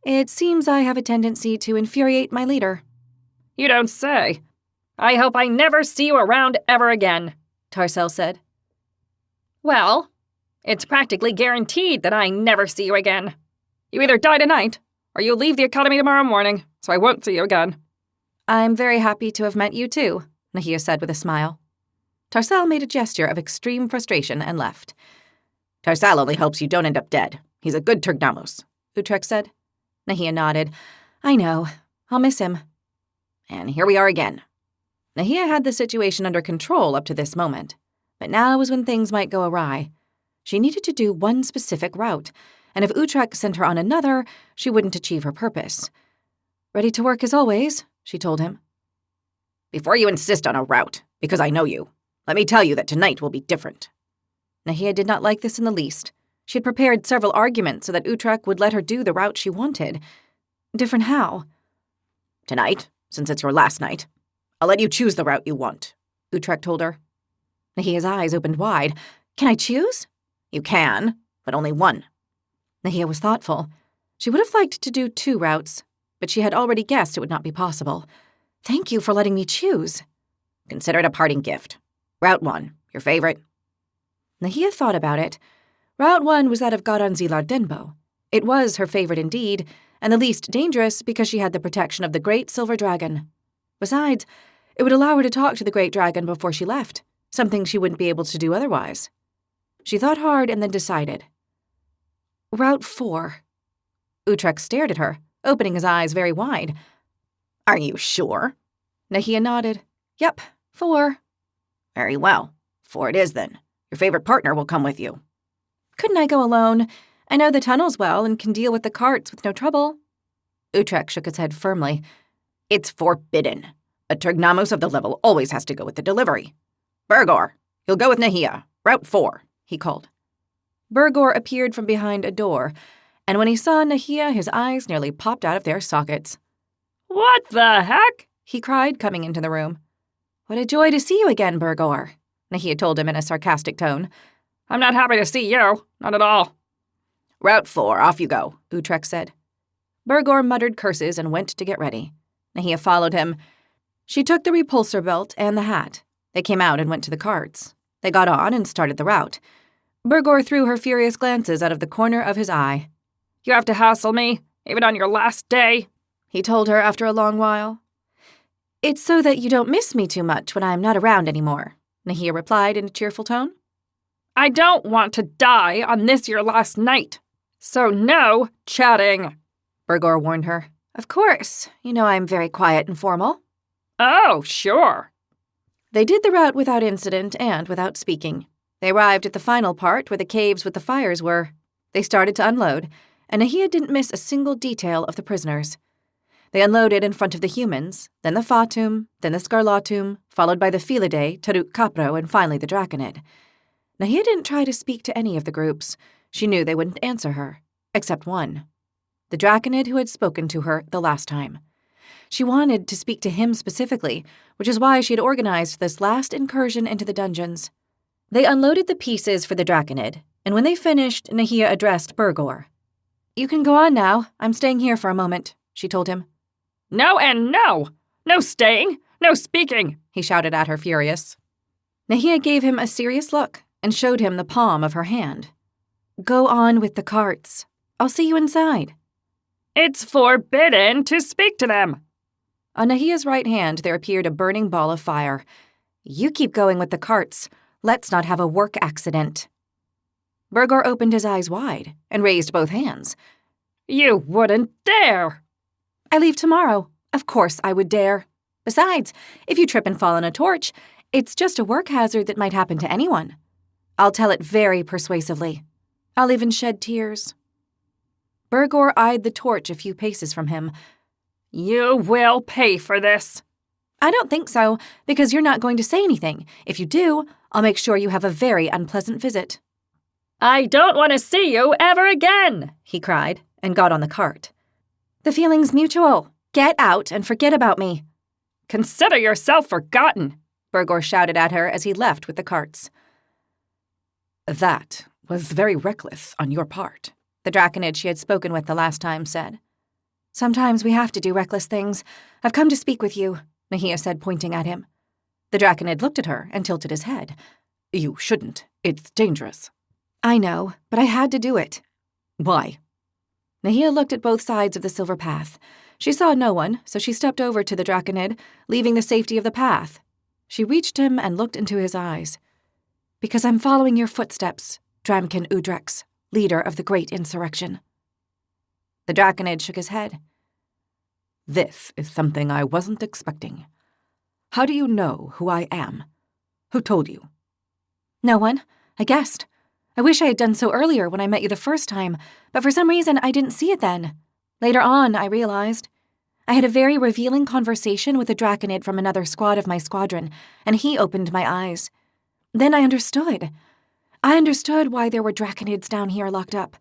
It seems I have a tendency to infuriate my leader. You don't say. I hope I never see you around ever again, Tarsel said. Well, it's practically guaranteed that I never see you again. You either die tonight, or you leave the academy tomorrow morning, so I won't see you again. I'm very happy to have met you too, Nahia said with a smile. Tarsel made a gesture of extreme frustration and left. Tarsel only hopes you don't end up dead. He's a good Turgnamus, Utrecht said. Nahia nodded. I know. I'll miss him. And here we are again. Nahia had the situation under control up to this moment, but now was when things might go awry. She needed to do one specific route, and if Utrecht sent her on another, she wouldn't achieve her purpose. Ready to work as always, she told him. Before you insist on a route, because I know you, let me tell you that tonight will be different. Nahia did not like this in the least. She had prepared several arguments so that Utrecht would let her do the route she wanted. Different how? Tonight, since it's your last night, I'll let you choose the route you want, Utrecht told her. Nahia's eyes opened wide. Can I choose? You can, but only one. Nahia was thoughtful. She would have liked to do 2 routes, but she had already guessed it would not be possible. Thank you for letting me choose. Consider it a parting gift. Route 1, your favorite? Nahia thought about it. Route 1 was that of Garanzi Lardenbo. It was her favorite indeed, and the least dangerous because she had the protection of the Great Silver Dragon. Besides, it would allow her to talk to the Great Dragon before she left, something she wouldn't be able to do otherwise. She thought hard and then decided. Route 4. Utrecht stared at her, opening his eyes very wide. Are you sure? Nahia nodded. Yep, 4. Very well. 4 it is then. Your favorite partner will come with you. Couldn't I go alone? I know the tunnels well and can deal with the carts with no trouble. Utrecht shook his head firmly. It's forbidden. A Tergnamos of the level always has to go with the delivery. Burgor, you'll go with Nahia. Route 4, he called. Burgor appeared from behind a door, and when he saw Nahia, his eyes nearly popped out of their sockets. What the heck? He cried, coming into the room. What a joy to see you again, Burgor, Nahia told him in a sarcastic tone. I'm not happy to see you. Not at all. Route 4, off you go, Utrecht said. Burgor muttered curses and went to get ready. Nahia followed him. She took the repulsor belt and the hat. They came out and went to the carts. They got on and started the route. Burgor threw her furious glances out of the corner of his eye. You have to hassle me, even on your last day, he told her after a long while. It's so that you don't miss me too much when I'm not around anymore, Nahia replied in a cheerful tone. I don't want to die on this your last night, so no chatting, Burgor warned her. Of course, you know I'm very quiet and formal. Oh, sure. They did the route without incident and without speaking. They arrived at the final part where the caves with the fires were. They started to unload, and Nahia didn't miss a single detail of the prisoners. They unloaded in front of the humans, then the Fatum, then the Scarlatum, followed by the Felidae, Taruk Capro, and finally the Draconid. Nahia didn't try to speak to any of the groups. She knew they wouldn't answer her, except one. The Draconid who had spoken to her the last time. She wanted to speak to him specifically, which is why she had organized this last incursion into the dungeons. They unloaded the pieces for the Draconid, and when they finished, Nahia addressed Burgor. You can go on now. I'm staying here for a moment, she told him. No and no! No staying! No speaking! He shouted at her, furious. Nahia gave him a serious look and showed him the palm of her hand. Go on with the carts. I'll see you inside. It's forbidden to speak to them. On Nahia's right hand there appeared a burning ball of fire. You keep going with the carts. Let's not have a work accident. Burgor opened his eyes wide and raised both hands. You wouldn't dare! I leave tomorrow. Of course I would dare. Besides, if you trip and fall on a torch, it's just a work hazard that might happen to anyone. I'll tell it very persuasively. I'll even shed tears. Burgor eyed the torch a few paces from him. You will pay for this. I don't think so, because you're not going to say anything. If you do, I'll make sure you have a very unpleasant visit. I don't want to see you ever again, he cried, and got on the cart. The feeling's mutual. Get out and forget about me. Consider yourself forgotten, Burgor shouted at her as he left with the carts. That was very reckless on your part, the Draconid she had spoken with the last time said. Sometimes we have to do reckless things. I've come to speak with you, Nahia said, pointing at him. The Draconid looked at her and tilted his head. You shouldn't. It's dangerous. I know, but I had to do it. Why? Nahia looked at both sides of the silver path. She saw no one, so she stepped over to the Draconid, leaving the safety of the path. She reached him and looked into his eyes. Because I'm following your footsteps, Dramkin Udrex, leader of the great insurrection. The Draconid shook his head. This is something I wasn't expecting. How do you know who I am? Who told you? No one. I guessed. I wish I had done so earlier when I met you the first time, but for some reason I didn't see it then. Later on, I realized. I had a very revealing conversation with a Draconid from another squad of my squadron, and he opened my eyes. Then I understood. I understood why there were Draconids down here locked up.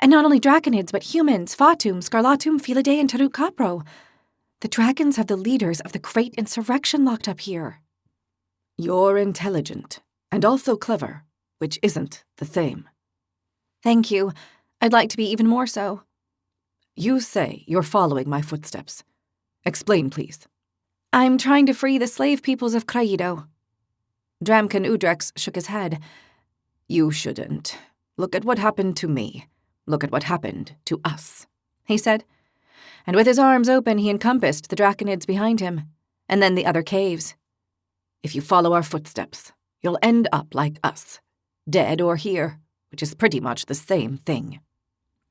And not only Draconids, but humans, Fatum, Scarlatum, Felidae, and Taruk Capro. The dragons have the leaders of the great insurrection locked up here. You're intelligent, and also clever, which isn't the same. Thank you. I'd like to be even more so. You say you're following my footsteps. Explain, please. I'm trying to free the slave peoples of Craido. Dramkin Udrex shook his head. You shouldn't. Look at what happened to me. Look at what happened to us, he said. And with his arms open, he encompassed the Draconids behind him, and then the other caves. If you follow our footsteps, you'll end up like us, dead or here, which is pretty much the same thing.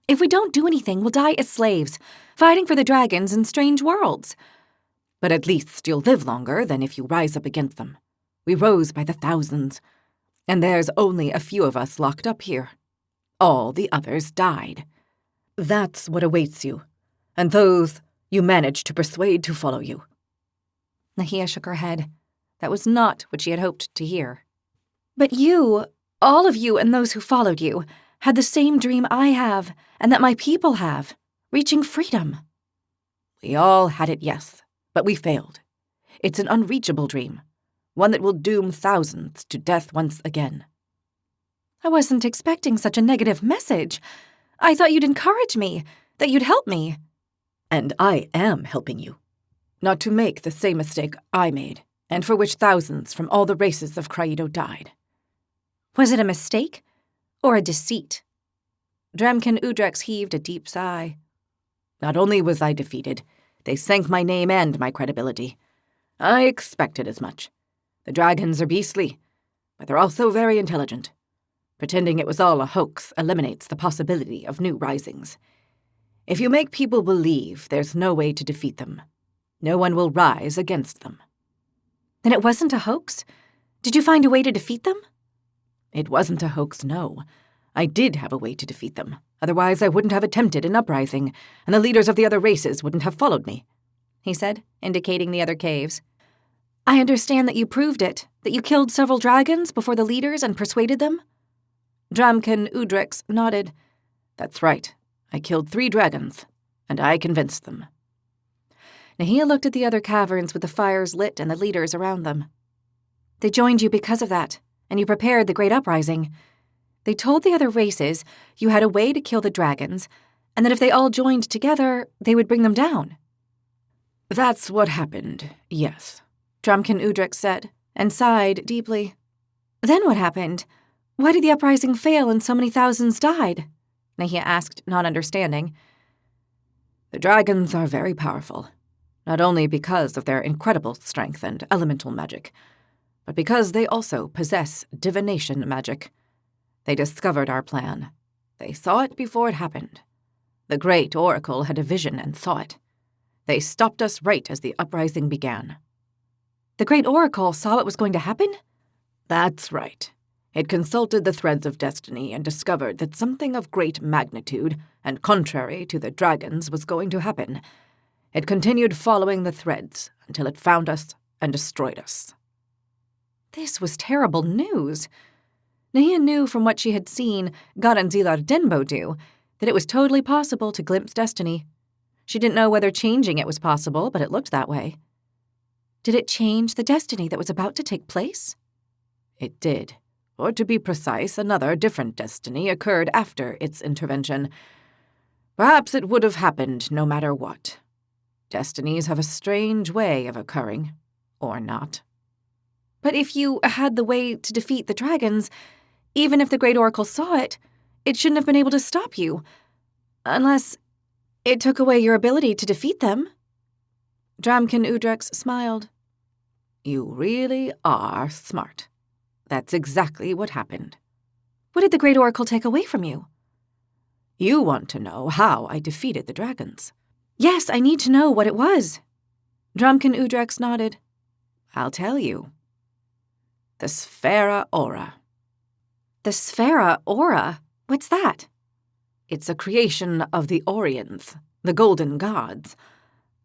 If we don't do anything, we'll die as slaves, fighting for the dragons in strange worlds. But at least you'll live longer than if you rise up against them. We rose by the thousands, and there's only a few of us locked up here. All the others died. That's what awaits you, and those You managed to persuade to follow you. Nahia shook her head. That was not what she had hoped to hear. But you, all of you and those who followed you, had the same dream I have and that my people have, reaching freedom. We all had it, yes, but we failed. It's an unreachable dream, one that will doom thousands to death once again. I wasn't expecting such a negative message. I thought you'd encourage me, that you'd help me. And I am helping you. Not to make the same mistake I made, and for which thousands from all the races of Craido died. Was it a mistake or a deceit? Dramkin Udrex heaved a deep sigh. Not only was I defeated, they sank my name and my credibility. I expected as much. The dragons are beastly, but they're also very intelligent. Pretending it was all a hoax eliminates the possibility of new risings. If you make people believe there's no way to defeat them, no one will rise against them. Then it wasn't a hoax? Did you find a way to defeat them? It wasn't a hoax, no. I did have a way to defeat them. Otherwise, I wouldn't have attempted an uprising, and the leaders of the other races wouldn't have followed me, he said, indicating the other caves. I understand that you proved it, that you killed several dragons before the leaders and persuaded them? Dramkin Udrex nodded. That's right. I killed 3 dragons, and I convinced them. Nahia looked at the other caverns with the fires lit and the leaders around them. They joined you because of that, and you prepared the great uprising. They told the other races you had a way to kill the dragons, and that if they all joined together, they would bring them down. That's what happened, yes, Dramkin Udrex said, and sighed deeply. Then what happened? Why did the uprising fail and so many thousands died? Nahia asked, not understanding. The dragons are very powerful, not only because of their incredible strength and elemental magic, but because they also possess divination magic. They discovered our plan. They saw it before it happened. The great oracle had a vision and saw it. They stopped us right as the uprising began. The great oracle saw what was going to happen? That's right. It consulted the threads of destiny and discovered that something of great magnitude and contrary to the dragons was going to happen. It continued following the threads until it found us and destroyed us. This was terrible news. Nahia knew from what she had seen Garanzilar Denbo do that it was totally possible to glimpse destiny. She didn't know whether changing it was possible, but it looked that way. Did it change the destiny that was about to take place? It did. Or to be precise, another different destiny occurred after its intervention. Perhaps it would have happened no matter what. Destinies have a strange way of occurring, or not. But if you had the way to defeat the dragons, even if the Great Oracle saw it, it shouldn't have been able to stop you. Unless it took away your ability to defeat them. Dramkin Udrex smiled. You really are smart. That's exactly what happened. What did the Great Oracle take away from you? You want to know how I defeated the dragons. Yes, I need to know what it was. Dramkin Udrex nodded. I'll tell you. The Sphera Aura. The Sphera Aura? What's that? It's a creation of the Orions, the golden gods.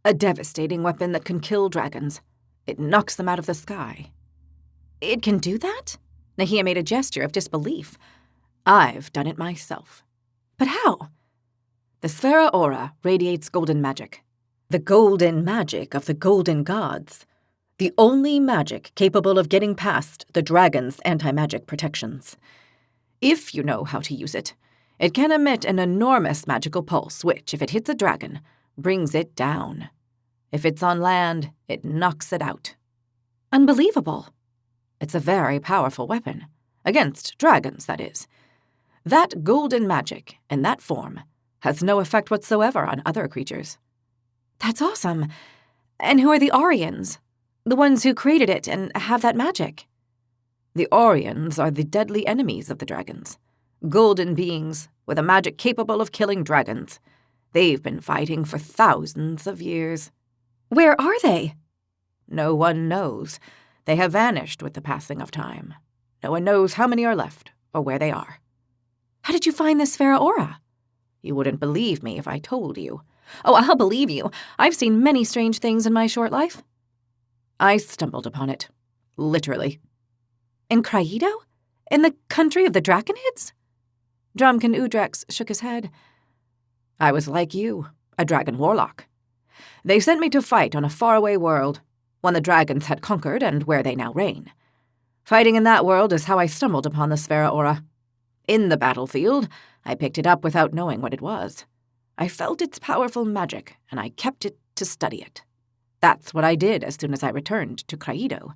A devastating weapon that can kill dragons. It knocks them out of the sky. It can do that? Nahia made a gesture of disbelief. I've done it myself. But how? The Sphera Aura radiates golden magic. The golden magic of the golden gods. The only magic capable of getting past the dragon's anti-magic protections. If you know how to use it, it can emit an enormous magical pulse which, if it hits a dragon, brings it down. If it's on land, it knocks it out. Unbelievable. It's a very powerful weapon. Against dragons, that is. That golden magic, in that form, has no effect whatsoever on other creatures. That's awesome. And who are the Orions? The ones who created it and have that magic? The Orions are the deadly enemies of the dragons. Golden beings with a magic capable of killing dragons. They've been fighting for thousands of years. Where are they? No one knows. They have vanished with the passing of time. No one knows how many are left or where they are. How did you find the Sphera Aura? You wouldn't believe me if I told you. Oh, I'll believe you. I've seen many strange things in my short life. I stumbled upon it. Literally. In Craido? In the country of the Draconids? Drumkin Udrex shook his head. I was like you, a dragon warlock. They sent me to fight on a faraway world, one the dragons had conquered and where they now reign. Fighting in that world is how I stumbled upon the Sphera Aura. In the battlefield, I picked it up without knowing what it was. I felt its powerful magic, and I kept it to study it. That's what I did as soon as I returned to Craido.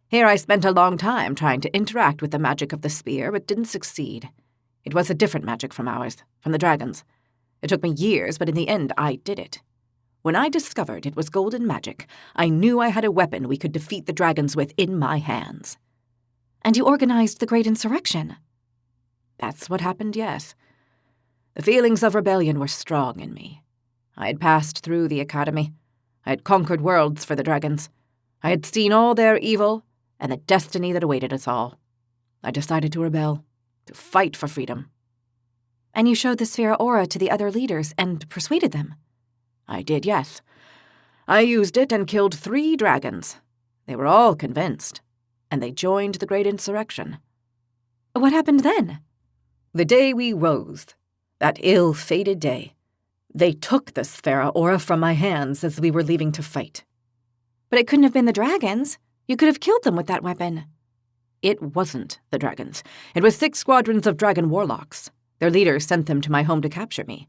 Here I spent a long time trying to interact with the magic of the spear, but didn't succeed. It was a different magic from ours, from the dragons. It took me years, but in the end I did it. When I discovered it was golden magic, I knew I had a weapon we could defeat the dragons with in my hands. And you organized the Great Insurrection. That's what happened, yes. The feelings of rebellion were strong in me. I had passed through the academy. I had conquered worlds for the dragons. I had seen all their evil and the destiny that awaited us all. I decided to rebel, to fight for freedom. And you showed the Sphera Aura to the other leaders and persuaded them. I did, yes. I used it and killed 3 dragons. They were all convinced, and they joined the Great Insurrection. What happened then? The day we rose, that ill-fated day, they took the Sphera Aura from my hands as we were leaving to fight. But it couldn't have been the dragons. You could have killed them with that weapon. It wasn't the dragons. It was 6 squadrons of dragon warlocks. Their leaders sent them to my home to capture me.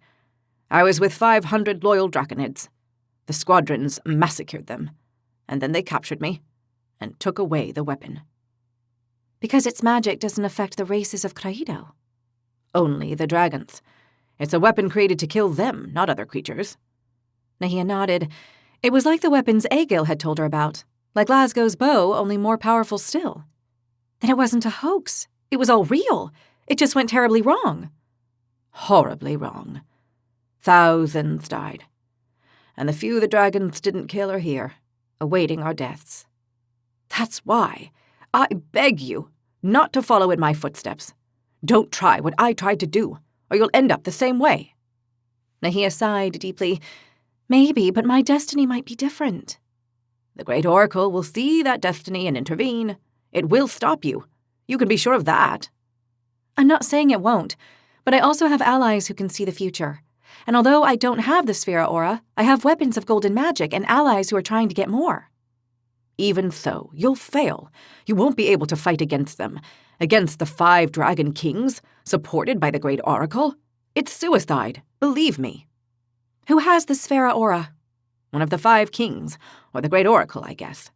I was with 500 loyal draconids. The squadrons massacred them, and then they captured me and took away the weapon. Because its magic doesn't affect the races of Craido. Only the dragons. It's a weapon created to kill them, not other creatures. Nahia nodded. It was like the weapons Aegil had told her about. Like Glasgow's bow, only more powerful still. Then it wasn't a hoax. It was all real. It just went terribly wrong. Horribly wrong. Thousands died. And the few the dragons didn't kill are here, awaiting our deaths. That's why I beg you not to follow in my footsteps. Don't try what I tried to do, or you'll end up the same way. Nahia sighed deeply. Maybe, but my destiny might be different. The Great Oracle will see that destiny and intervene. It will stop you. You can be sure of that. I'm not saying it won't, but I also have allies who can see the future. And although I don't have the Sphera Aura, I have weapons of golden magic and allies who are trying to get more. Even so, you'll fail. You won't be able to fight against them. Against the 5 dragon kings, supported by the Great Oracle. It's suicide, believe me. Who has the Sphera Aura? One of the 5 kings, or the Great Oracle, I guess.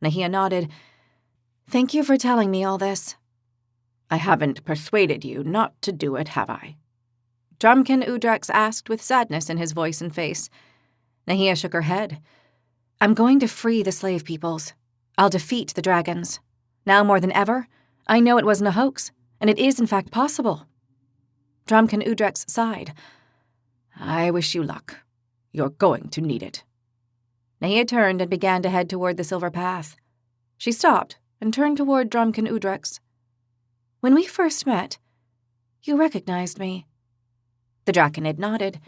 Nahia nodded. Thank you for telling me all this. I haven't persuaded you not to do it, have I? Drumkin Udrex asked with sadness in his voice and face. Nahia shook her head. I'm going to free the slave peoples. I'll defeat the dragons. Now more than ever, I know it wasn't a hoax, and it is in fact possible. Drumkin Udrex sighed. I wish you luck. You're going to need it. Nahia turned and began to head toward the Silver Path. She stopped and turned toward Drumkin Udrex. When we first met, you recognized me. The Draconid nodded.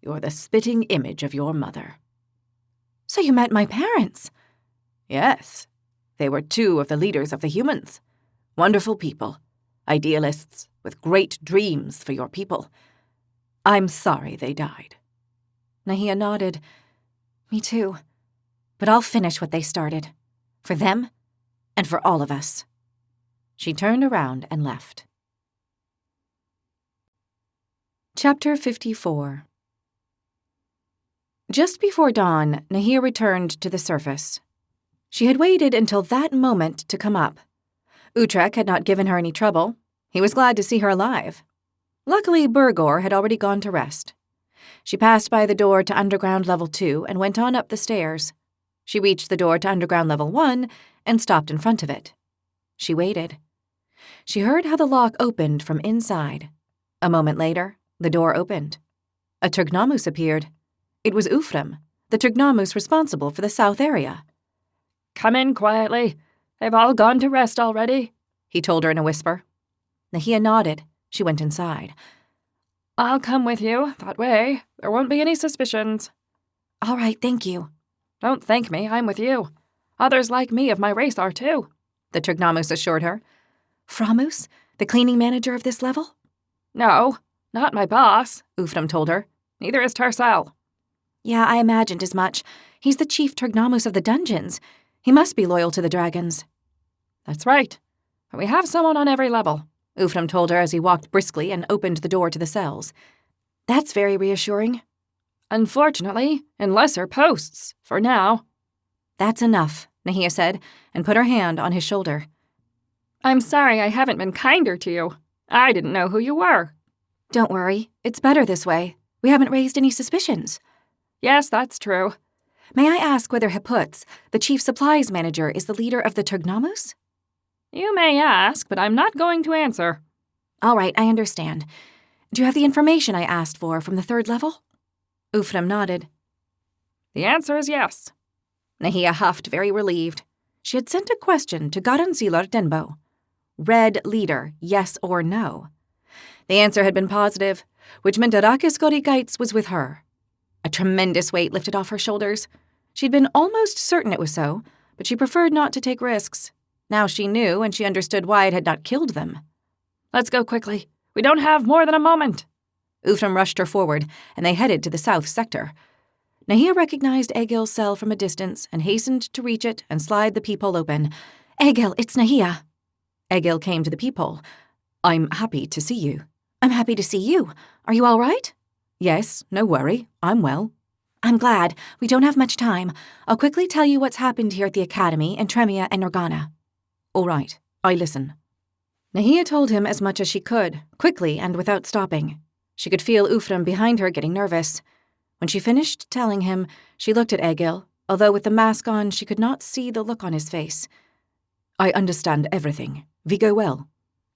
You're the spitting image of your mother. So you met my parents? Yes. They were 2 of the leaders of the humans. Wonderful people. Idealists with great dreams for your people. I'm sorry they died. Nahia nodded. Me too. But I'll finish what they started. For them and for all of us. She turned around and left. Chapter 54. Just before dawn, Nahia returned to the surface. She had waited until that moment to come up. Utrecht had not given her any trouble. He was glad to see her alive. Luckily, Burgor had already gone to rest. She passed by the door to Underground Level 2 and went on up the stairs. She reached the door to Underground Level 1 and stopped in front of it. She waited. She heard how the lock opened from inside. A moment later, the door opened. A Turgnamus appeared. It was Ufram, the Turgnamus responsible for the south area. Come in quietly. They've all gone to rest already, he told her in a whisper. Nahia nodded. She went inside. I'll come with you. That way, there won't be any suspicions. All right, thank you. Don't thank me, I'm with you. Others like me of my race are too, the Trignamus assured her. Framus, the cleaning manager of this level? No, not my boss, Ufram told her. Neither is Tarsel. Yeah, I imagined as much. He's the chief Trignamus of the dungeons. He must be loyal to the dragons. That's right. But we have someone on every level, Ufram told her as he walked briskly and opened the door to the cells. That's very reassuring. Unfortunately, in lesser posts, for now. That's enough, Nahia said, and put her hand on his shoulder. I'm sorry I haven't been kinder to you. I didn't know who you were. Don't worry, it's better this way. We haven't raised any suspicions. Yes, that's true. May I ask whether Hipputs, the chief supplies manager, is the leader of the Trignamus? You may ask, but I'm not going to answer. All right, I understand. Do you have the information I asked for from the third level? Ufram nodded. The answer is yes. Nahia huffed, very relieved. She had sent a question to Garanzilar Denbo. Red leader, yes or no? The answer had been positive, which meant Arakis Gorigaitz was with her. A tremendous weight lifted off her shoulders. She'd been almost certain it was so, but she preferred not to take risks. Now she knew, and she understood why it had not killed them. Let's go quickly. We don't have more than a moment. Ufram rushed her forward, and they headed to the south sector. Nahia recognized Egil's cell from a distance and hastened to reach it and slide the peephole open. Egil, it's Nahia. Egil came to the peephole. I'm happy to see you. I'm happy to see you. Are you all right? Yes, no worry. I'm well. I'm glad. We don't have much time. I'll quickly tell you what's happened here at the Academy in Tremia and Norgana. All right, I listen. Nahia told him as much as she could, quickly and without stopping. She could feel Ufram behind her getting nervous. When she finished telling him, she looked at Egil, although with the mask on she could not see the look on his face. I understand everything. Vigo well?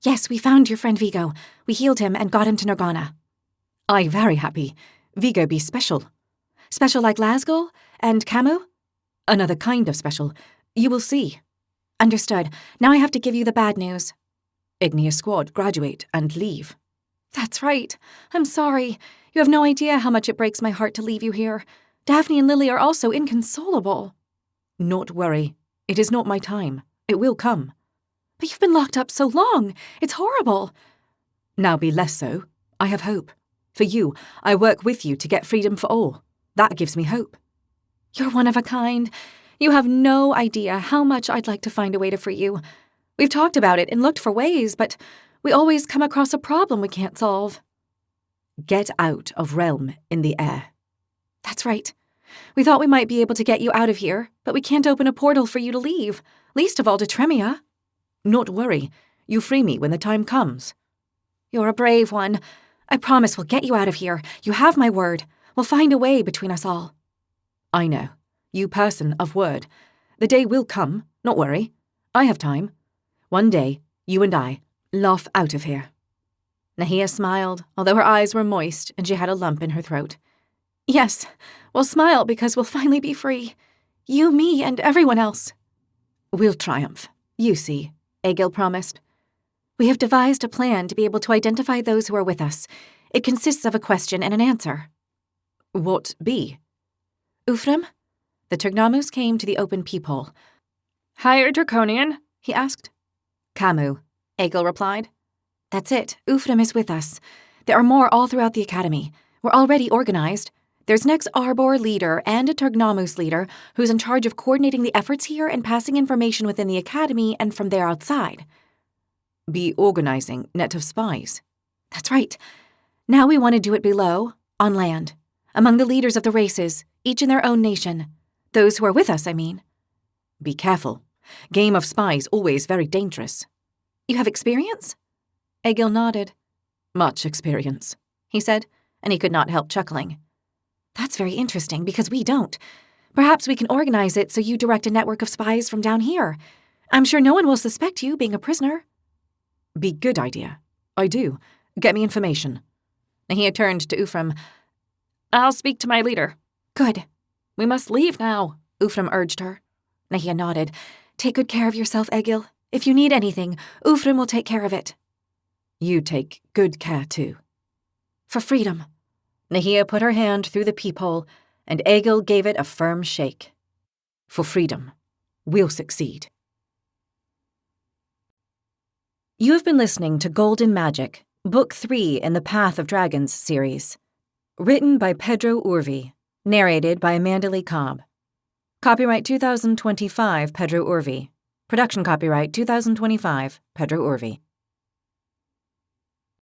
Yes, we found your friend Vigo. We healed him and got him to Norgana. I very happy. Vigo be special. Special like Lasgul and Camu? Another kind of special. You will see. Understood. Now I have to give you the bad news. Igneous Squad graduate and leave. That's right. I'm sorry. You have no idea how much it breaks my heart to leave you here. Daphne and Lily are also inconsolable. Not worry. It is not my time. It will come. But you've been locked up so long. It's horrible. Now be less so. I have hope. For you, I work with you to get freedom for all. That gives me hope. You're one of a kind. You have no idea how much I'd like to find a way to free you. We've talked about it and looked for ways, but we always come across a problem we can't solve. Get out of realm in the air. That's right. We thought we might be able to get you out of here, but we can't open a portal for you to leave, least of all to Tremia. Not worry. You free me when the time comes. You're a brave one. I promise we'll get you out of here. You have my word. We'll find a way between us all. I know. You person of word. The day will come. Not worry. I have time. One day, you and I, laugh out of here. Nahia smiled, although her eyes were moist and she had a lump in her throat. Yes, we'll smile because we'll finally be free. You, me, and everyone else. We'll triumph. You see, Egil promised. We have devised a plan to be able to identify those who are with us. It consists of a question and an answer. What be? Ufram? The Trignamus came to the open peephole. Higher Draconian? He asked. Camu, Egil replied. That's it. Ufram is with us. There are more all throughout the Academy. We're already organized. There's an ex-Arbor leader and a Trignamus leader who's in charge of coordinating the efforts here and passing information within the Academy and from there outside. Be organizing net of spies. That's right. Now we want to do it below, on land, among the leaders of the races, each in their own nation. Those who are with us, I mean. Be careful. Game of spies always very dangerous. You have experience? Egil nodded. Much experience, he said, and he could not help chuckling. That's very interesting because we don't. Perhaps we can organize it so you direct a network of spies from down here. I'm sure no one will suspect you being a prisoner. Be good idea. I do. Get me information. He turned to Ufram. I'll speak to my leader. Good. We must leave now, Ufram urged her. Nahia nodded. Take good care of yourself, Egil. If you need anything, Ufram will take care of it. You take good care, too. For freedom. Nahia put her hand through the peephole, and Egil gave it a firm shake. For freedom. We'll succeed. You have been listening to Golden Magic, Book 3 in the Path of Dragons series. Written by Pedro Urvi. Narrated by Amanda Lee Cobb. Copyright 2025 Pedro Urvi. Production copyright 2025 Pedro Urvi.